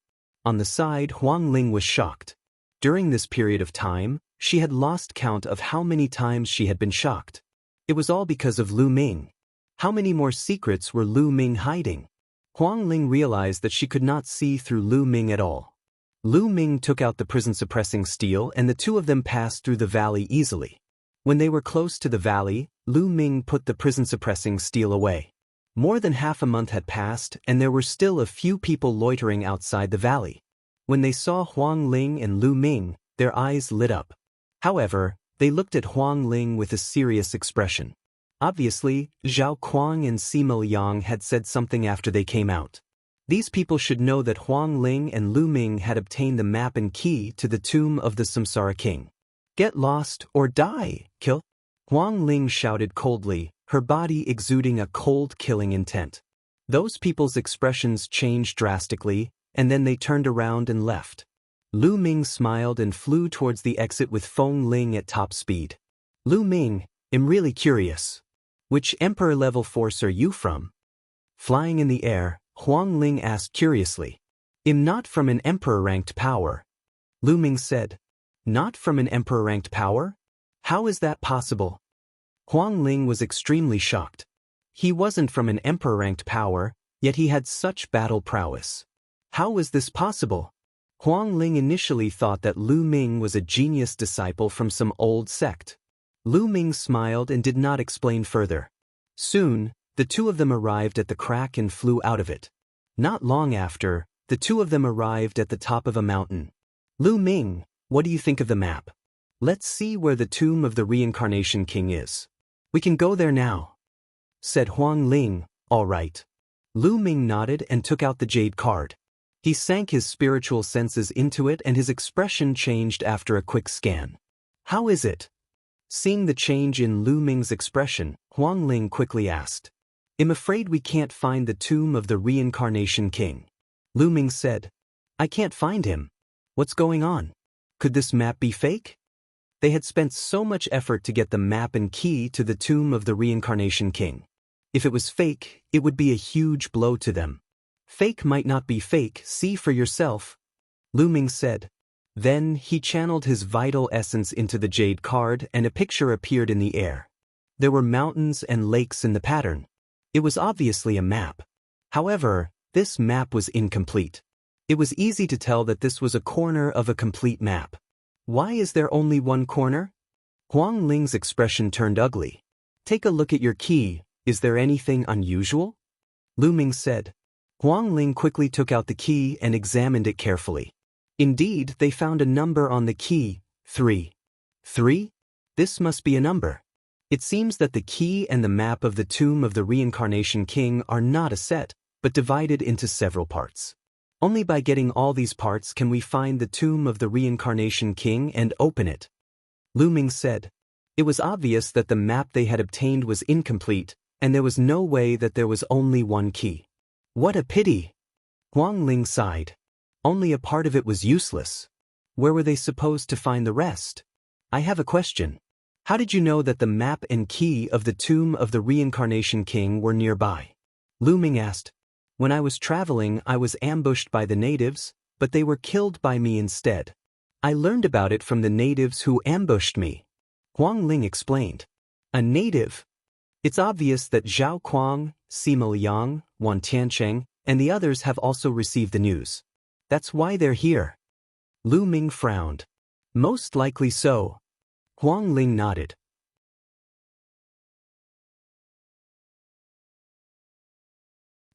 On the side, Huang Ling was shocked. During this period of time, she had lost count of how many times she had been shocked. It was all because of Lu Ming. How many more secrets were Lu Ming hiding? Huang Ling realized that she could not see through Lu Ming at all. Lu Ming took out the prison-suppressing steel and the two of them passed through the valley easily. When they were close to the valley, Lu Ming put the prison-suppressing steel away. More than half a month had passed and there were still a few people loitering outside the valley. When they saw Huang Ling and Lu Ming, their eyes lit up. However, they looked at Huang Ling with a serious expression. Obviously, Zhao Kuang and Sima Liang had said something after they came out. These people should know that Huang Ling and Lu Ming had obtained the map and key to the tomb of the Samsara King. Get lost or die, kill. Huang Ling shouted coldly, her body exuding a cold killing intent. Those people's expressions changed drastically, and then they turned around and left. Lu Ming smiled and flew towards the exit with Feng Ling at top speed. Lu Ming, I'm really curious. Which Emperor-level force are you from? Flying in the air, Huang Ling asked curiously. Not from an emperor-ranked power. Lu Ming said. Not from an emperor-ranked power? How is that possible? Huang Ling was extremely shocked. He wasn't from an emperor-ranked power, yet he had such battle prowess. How was this possible? Huang Ling initially thought that Lu Ming was a genius disciple from some old sect. Lu Ming smiled and did not explain further. Soon, the two of them arrived at the crack and flew out of it. Not long after, the two of them arrived at the top of a mountain. Lu Ming, what do you think of the map? Let's see where the tomb of the Reincarnation King is. We can go there now, said Huang Ling. All right. Lu Ming nodded and took out the jade card. He sank his spiritual senses into it and his expression changed after a quick scan. How is it? Seeing the change in Lu Ming's expression, Huang Ling quickly asked. I'm afraid we can't find the tomb of the Reincarnation King. Lu Ming said. I can't find him. What's going on? Could this map be fake? They had spent so much effort to get the map and key to the tomb of the Reincarnation King. If it was fake, it would be a huge blow to them. Fake might not be fake, see for yourself, Lu Ming said. Then he channeled his vital essence into the jade card and a picture appeared in the air. There were mountains and lakes in the pattern. It was obviously a map. However, this map was incomplete. It was easy to tell that this was a corner of a complete map. Why is there only one corner? Huang Ling's expression turned ugly. Take a look at your key, is there anything unusual? Lu Ming said. Huang Ling quickly took out the key and examined it carefully. Indeed, they found a number on the key, 3. 3? This must be a number. It seems that the key and the map of the tomb of the Reincarnation King are not a set, but divided into several parts. Only by getting all these parts can we find the tomb of the Reincarnation King and open it. Lu Ming said. It was obvious that the map they had obtained was incomplete, and there was no way that there was only one key. What a pity! Huang Ling sighed. Only a part of it was useless. Where were they supposed to find the rest? I have a question. How did you know that the map and key of the tomb of the Reincarnation King were nearby? Lu Ming asked. When I was traveling, I was ambushed by the natives, but they were killed by me instead. I learned about it from the natives who ambushed me. Huang Ling explained. A native? It's obvious that Zhao Kuang, Sima Liang, Wan Tiancheng, and the others have also received the news. That's why they're here. Lu Ming frowned. Most likely so. Huang Ling nodded.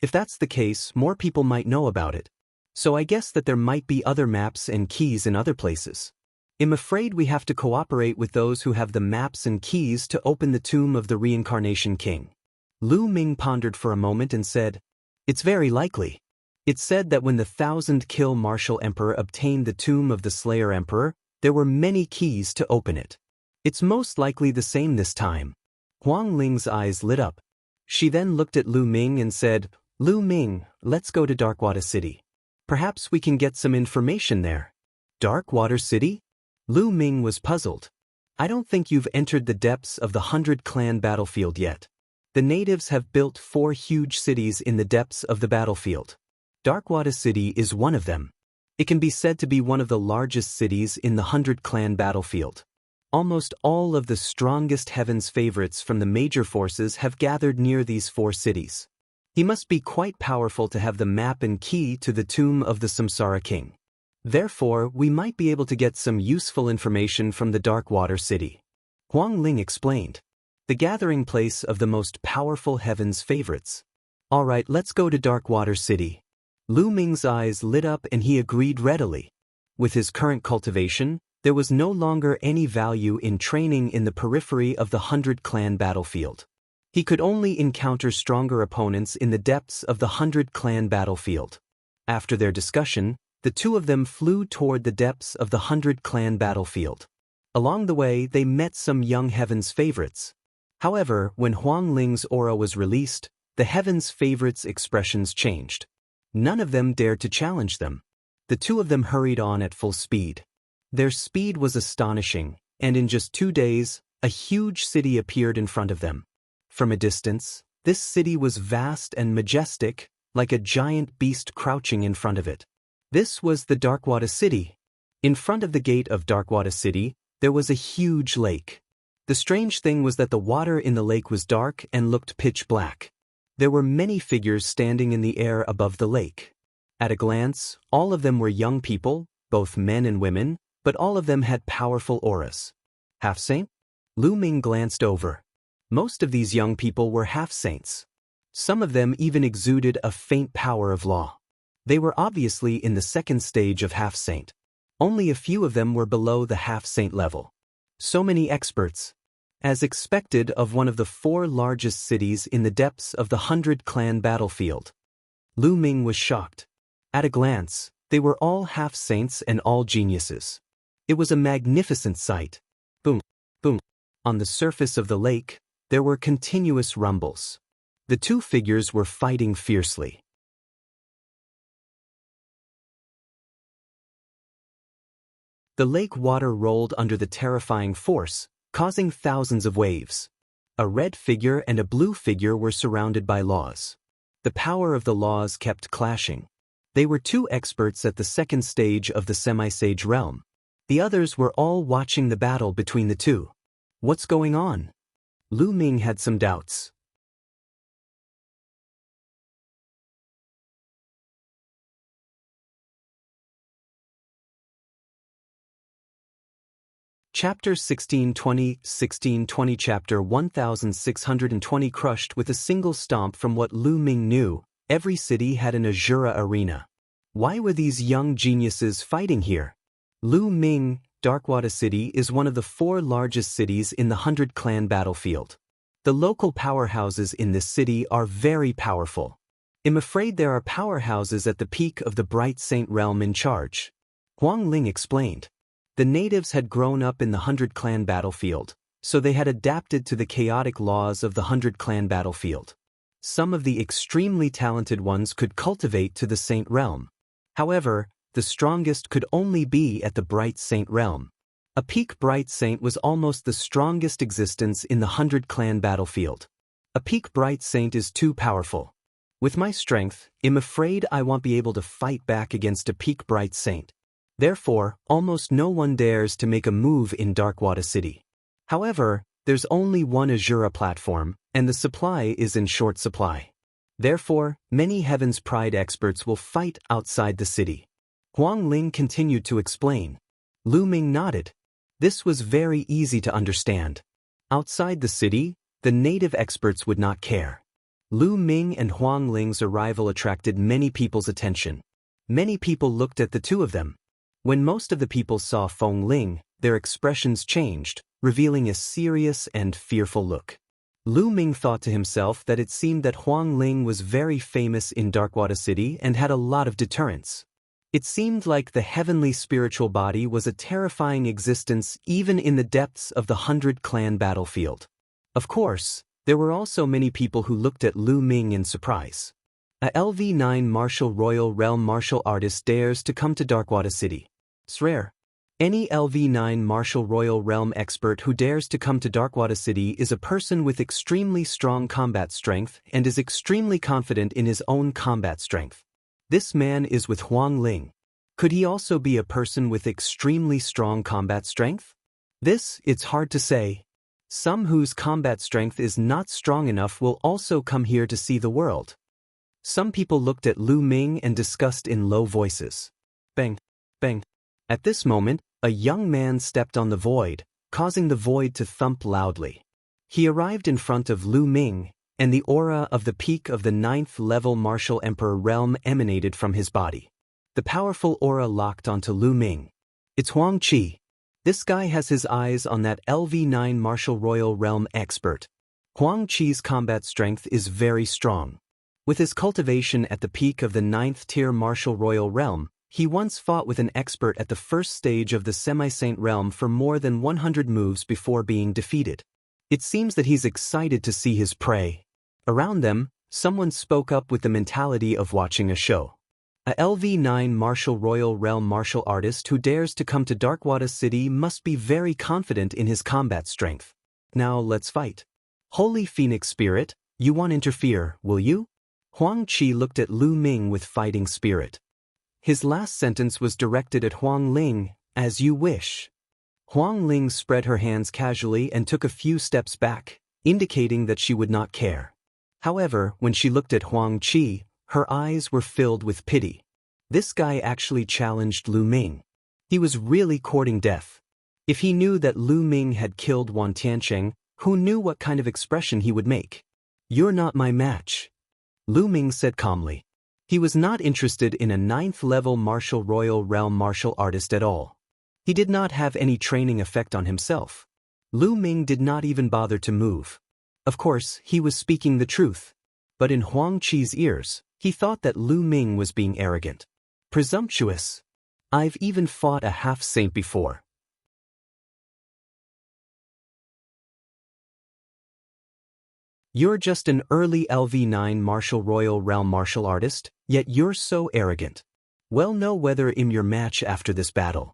If that's the case, more people might know about it. So I guess that there might be other maps and keys in other places. I'm afraid we have to cooperate with those who have the maps and keys to open the tomb of the Reincarnation King. Lu Ming pondered for a moment and said, It's very likely. It's said that when the 1,000-kill martial emperor obtained the tomb of the Slayer Emperor, there were many keys to open it. It's most likely the same this time. Huang Ling's eyes lit up. She then looked at Lu Ming and said, Lu Ming, let's go to Darkwater City. Perhaps we can get some information there. Darkwater City? Lu Ming was puzzled. I don't think you've entered the depths of the 100-clan battlefield yet. The natives have built 4 huge cities in the depths of the battlefield. Darkwater City is one of them. It can be said to be one of the largest cities in the 100-clan battlefield. Almost all of the strongest Heaven's favorites from the major forces have gathered near these 4 cities. He must be quite powerful to have the map and key to the tomb of the Samsara King. Therefore, we might be able to get some useful information from the Darkwater City. Huang Ling explained. The gathering place of the most powerful Heaven's favorites. All right, let's go to Darkwater City. Lu Ming's eyes lit up and he agreed readily. With his current cultivation, there was no longer any value in training in the periphery of the 100-clan battlefield. He could only encounter stronger opponents in the depths of the 100-clan battlefield. After their discussion, the two of them flew toward the depths of the 100-clan battlefield. Along the way, they met some young Heaven's favorites. However, when Huang Ling's aura was released, the Heaven's favorites' expressions changed. None of them dared to challenge them. The two of them hurried on at full speed. Their speed was astonishing, and in just 2 days, a huge city appeared in front of them. From a distance, this city was vast and majestic, like a giant beast crouching in front of it. This was the Darkwater City. In front of the gate of Darkwater City, there was a huge lake. The strange thing was that the water in the lake was dark and looked pitch black. There were many figures standing in the air above the lake. At a glance, all of them were young people, both men and women, but all of them had powerful auras. Half-saint? Lu Ming glanced over. Most of these young people were half-saints. Some of them even exuded a faint power of law. They were obviously in the second stage of half-saint. Only a few of them were below the half-saint level. So many experts. As expected of one of the 4 largest cities in the depths of the 100-clan battlefield. Lu Ming was shocked. At a glance, they were all half-saints and all geniuses. It was a magnificent sight. Boom, boom. On the surface of the lake, there were continuous rumbles. The 2 figures were fighting fiercely. The lake water rolled under the terrifying force, causing thousands of waves. A red figure and a blue figure were surrounded by laws. The power of the laws kept clashing. They were 2 experts at the second stage of the semi-sage realm. The others were all watching the battle between the 2. What's going on? Lu Ming had some doubts. Chapter 1620 Chapter 1620 Crushed with a single stomp. From what Lu Ming knew, every city had an Azura arena. Why were these young geniuses fighting here? Lu Ming, Darkwater City is one of the 4 largest cities in the 100-clan battlefield. The local powerhouses in this city are very powerful. I'm afraid there are powerhouses at the peak of the Bright Saint realm in charge. Wang Lin explained. The natives had grown up in the 100-clan battlefield, so they had adapted to the chaotic laws of the 100-clan battlefield. Some of the extremely talented ones could cultivate to the Saint realm. However, the strongest could only be at the Bright Saint realm. A peak Bright Saint was almost the strongest existence in the 100-clan battlefield. A peak Bright Saint is too powerful. With my strength, I'm afraid I won't be able to fight back against a peak Bright Saint. Therefore, almost no one dares to make a move in Darkwater City. However, there's only one Azura platform, and the supply is in short supply. Therefore, many Heaven's Pride experts will fight outside the city. Wang Lin continued to explain. Lu Ming nodded. This was very easy to understand. Outside the city, the native experts would not care. Lu Ming and Wang Lin's arrival attracted many people's attention. Many people looked at the 2 of them. When most of the people saw Feng Ling, their expressions changed, revealing a serious and fearful look. Lu Ming thought to himself that it seemed that Wang Ling was very famous in Darkwater City and had a lot of deterrence. It seemed like the heavenly spiritual body was a terrifying existence even in the depths of the 100-clan battlefield. Of course, there were also many people who looked at Lu Ming in surprise. A LV9 Martial Royal Realm martial artist dares to come to Darkwater City. It's rare. Any LV9 Martial Royal Realm expert who dares to come to Darkwater City is a person with extremely strong combat strength and is extremely confident in his own combat strength. This man is with Wang Lin. Could he also be a person with extremely strong combat strength? This, it's hard to say. Some whose combat strength is not strong enough will also come here to see the world. Some people looked at Lu Ming and discussed in low voices. Bang, bang. At this moment, a young man stepped on the void, causing the void to thump loudly. He arrived in front of Lu Ming, and the aura of the peak of the 9th-level Martial Emperor realm emanated from his body. The powerful aura locked onto Lu Ming. It's Huang Qi. This guy has his eyes on that LV9 Martial Royal Realm expert. Huang Qi's combat strength is very strong. With his cultivation at the peak of the 9th-tier Martial Royal Realm, he once fought with an expert at the first stage of the Semi-Saint realm for more than 100 moves before being defeated. It seems that he's excited to see his prey. Around them, someone spoke up with the mentality of watching a show. A LV9 Martial Royal Realm martial artist who dares to come to Darkwater City must be very confident in his combat strength. Now let's fight. Holy Phoenix Spirit, you won't interfere, will you? Huang Qi looked at Lu Ming with fighting spirit. His last sentence was directed at Huang Ling, "As you wish." Huang Ling spread her hands casually and took a few steps back, indicating that she would not care. However, when she looked at Huang Qi, her eyes were filled with pity. This guy actually challenged Lu Ming. He was really courting death. If he knew that Lu Ming had killed Wan Tiancheng, who knew what kind of expression he would make? "You're not my match," Lu Ming said calmly. He was not interested in a 9th-level martial royal realm martial artist at all. He did not have any training effect on himself. Lu Ming did not even bother to move. Of course, he was speaking the truth. But in Huang Qi's ears, he thought that Lu Ming was being arrogant. Presumptuous. "I've even fought a half-saint before." "You're just an early LV9 martial royal realm martial artist, yet you're so arrogant. Well, know whether I'm your match after this battle."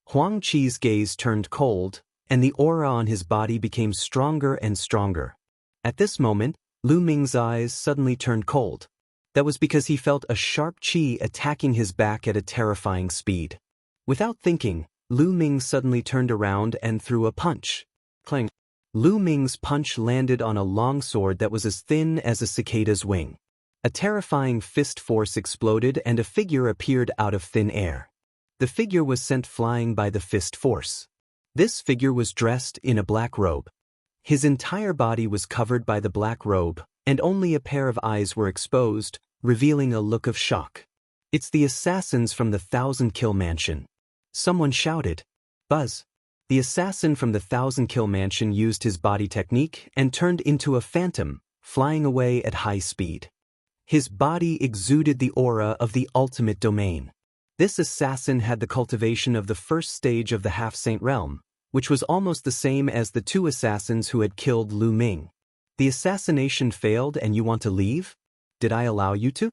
Huang Qi's gaze turned cold, and the aura on his body became stronger and stronger. At this moment, Lu Ming's eyes suddenly turned cold. That was because he felt a sharp qi attacking his back at a terrifying speed. Without thinking, Lu Ming suddenly turned around and threw a punch. Clang. Lu Ming's punch landed on a long sword that was as thin as a cicada's wing. A terrifying fist force exploded and a figure appeared out of thin air. The figure was sent flying by the fist force. This figure was dressed in a black robe. His entire body was covered by the black robe, and only a pair of eyes were exposed, revealing a look of shock. "It's the assassins from the 1,000-kill mansion," someone shouted. Buzz. The assassin from the 1,000-kill mansion used his body technique and turned into a phantom, flying away at high speed. His body exuded the aura of the ultimate domain. This assassin had the cultivation of the first stage of the half-saint realm, which was almost the same as the 2 assassins who had killed Lu Ming. "The assassination failed and you want to leave? Did I allow you to?"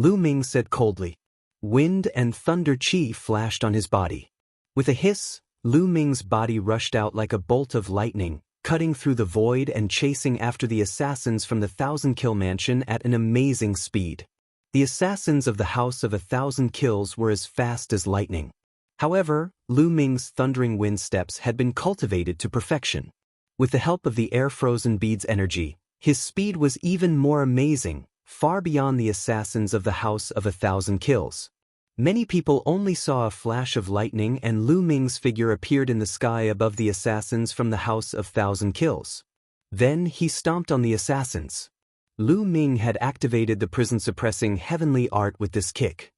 Lu Ming said coldly. Wind and thunder qi flashed on his body. With a hiss, Lu Ming's body rushed out like a bolt of lightning, cutting through the void and chasing after the assassins from the 1,000-kill mansion at an amazing speed. The assassins of the House of 1,000 Kills were as fast as lightning. However, Lu Ming's thundering wind steps had been cultivated to perfection. With the help of the air-frozen bead's energy, his speed was even more amazing, far beyond the assassins of the House of 1,000 Kills. Many people only saw a flash of lightning and Lu Ming's figure appeared in the sky above the assassins from the House of 1,000 Kills. Then he stomped on the assassins. Lu Ming had activated the prison-suppressing heavenly art with this kick.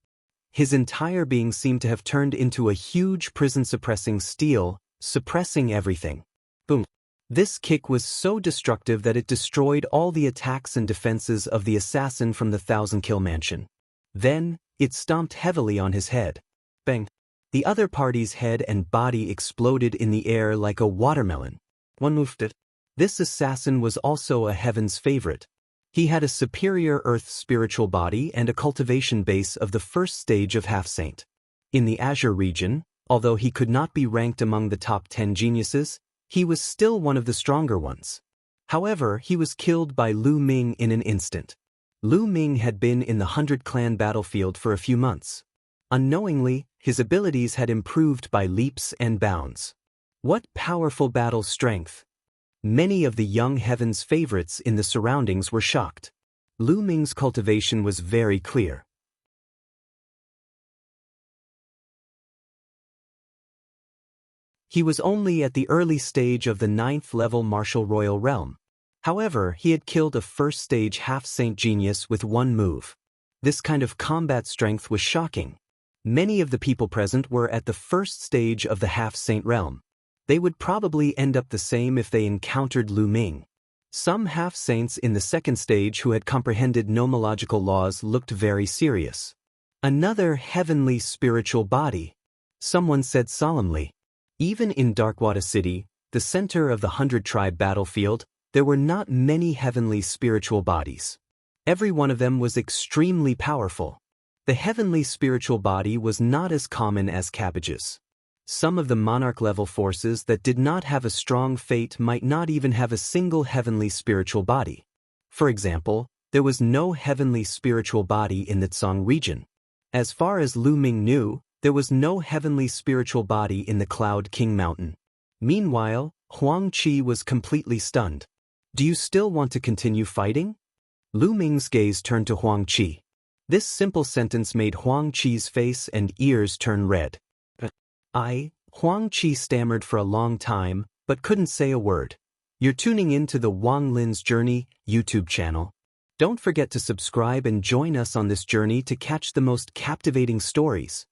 His entire being seemed to have turned into a huge prison-suppressing steel, suppressing everything. Boom. This kick was so destructive that it destroyed all the attacks and defenses of the assassin from the 1,000-kill mansion. Then, it stomped heavily on his head. Bang! The other party's head and body exploded in the air like a watermelon. One moved it. This assassin was also a heaven's favorite. He had a superior earth spiritual body and a cultivation base of the first stage of half-saint. In the Azure region, although he could not be ranked among the top 10 geniuses, he was still one of the stronger ones. However, he was killed by Lu Ming in an instant. Lu Ming had been in the 100-clan battlefield for a few months. Unknowingly, his abilities had improved by leaps and bounds. What powerful battle strength! Many of the young heaven's favorites in the surroundings were shocked. Lu Ming's cultivation was very clear. He was only at the early stage of the 9th-level martial royal realm. However, he had killed a first-stage half-saint genius with one move. This kind of combat strength was shocking. Many of the people present were at the first stage of the half-saint realm. They would probably end up the same if they encountered Lu Ming. Some half-saints in the second stage who had comprehended nomological laws looked very serious. "Another heavenly spiritual body," someone said solemnly. Even in Darkwater City, the center of the 100-tribe battlefield, there were not many heavenly spiritual bodies. Every one of them was extremely powerful. The heavenly spiritual body was not as common as cabbages. Some of the monarch-level forces that did not have a strong fate might not even have a single heavenly spiritual body. For example, There was no heavenly spiritual body in the Tsang region. As far as Lu Ming knew, there was no heavenly spiritual body in the Cloud King Mountain. Meanwhile, Huang Qi was completely stunned. Do you still want to continue fighting? Lu Ming's gaze turned to Huang Qi. This simple sentence made Huang Qi's face and ears turn red. Huang Qi stammered for a long time, but couldn't say a word. You're tuning in to the Wang Lin's Journey YouTube channel. Don't forget to subscribe and join us on this journey to catch the most captivating stories.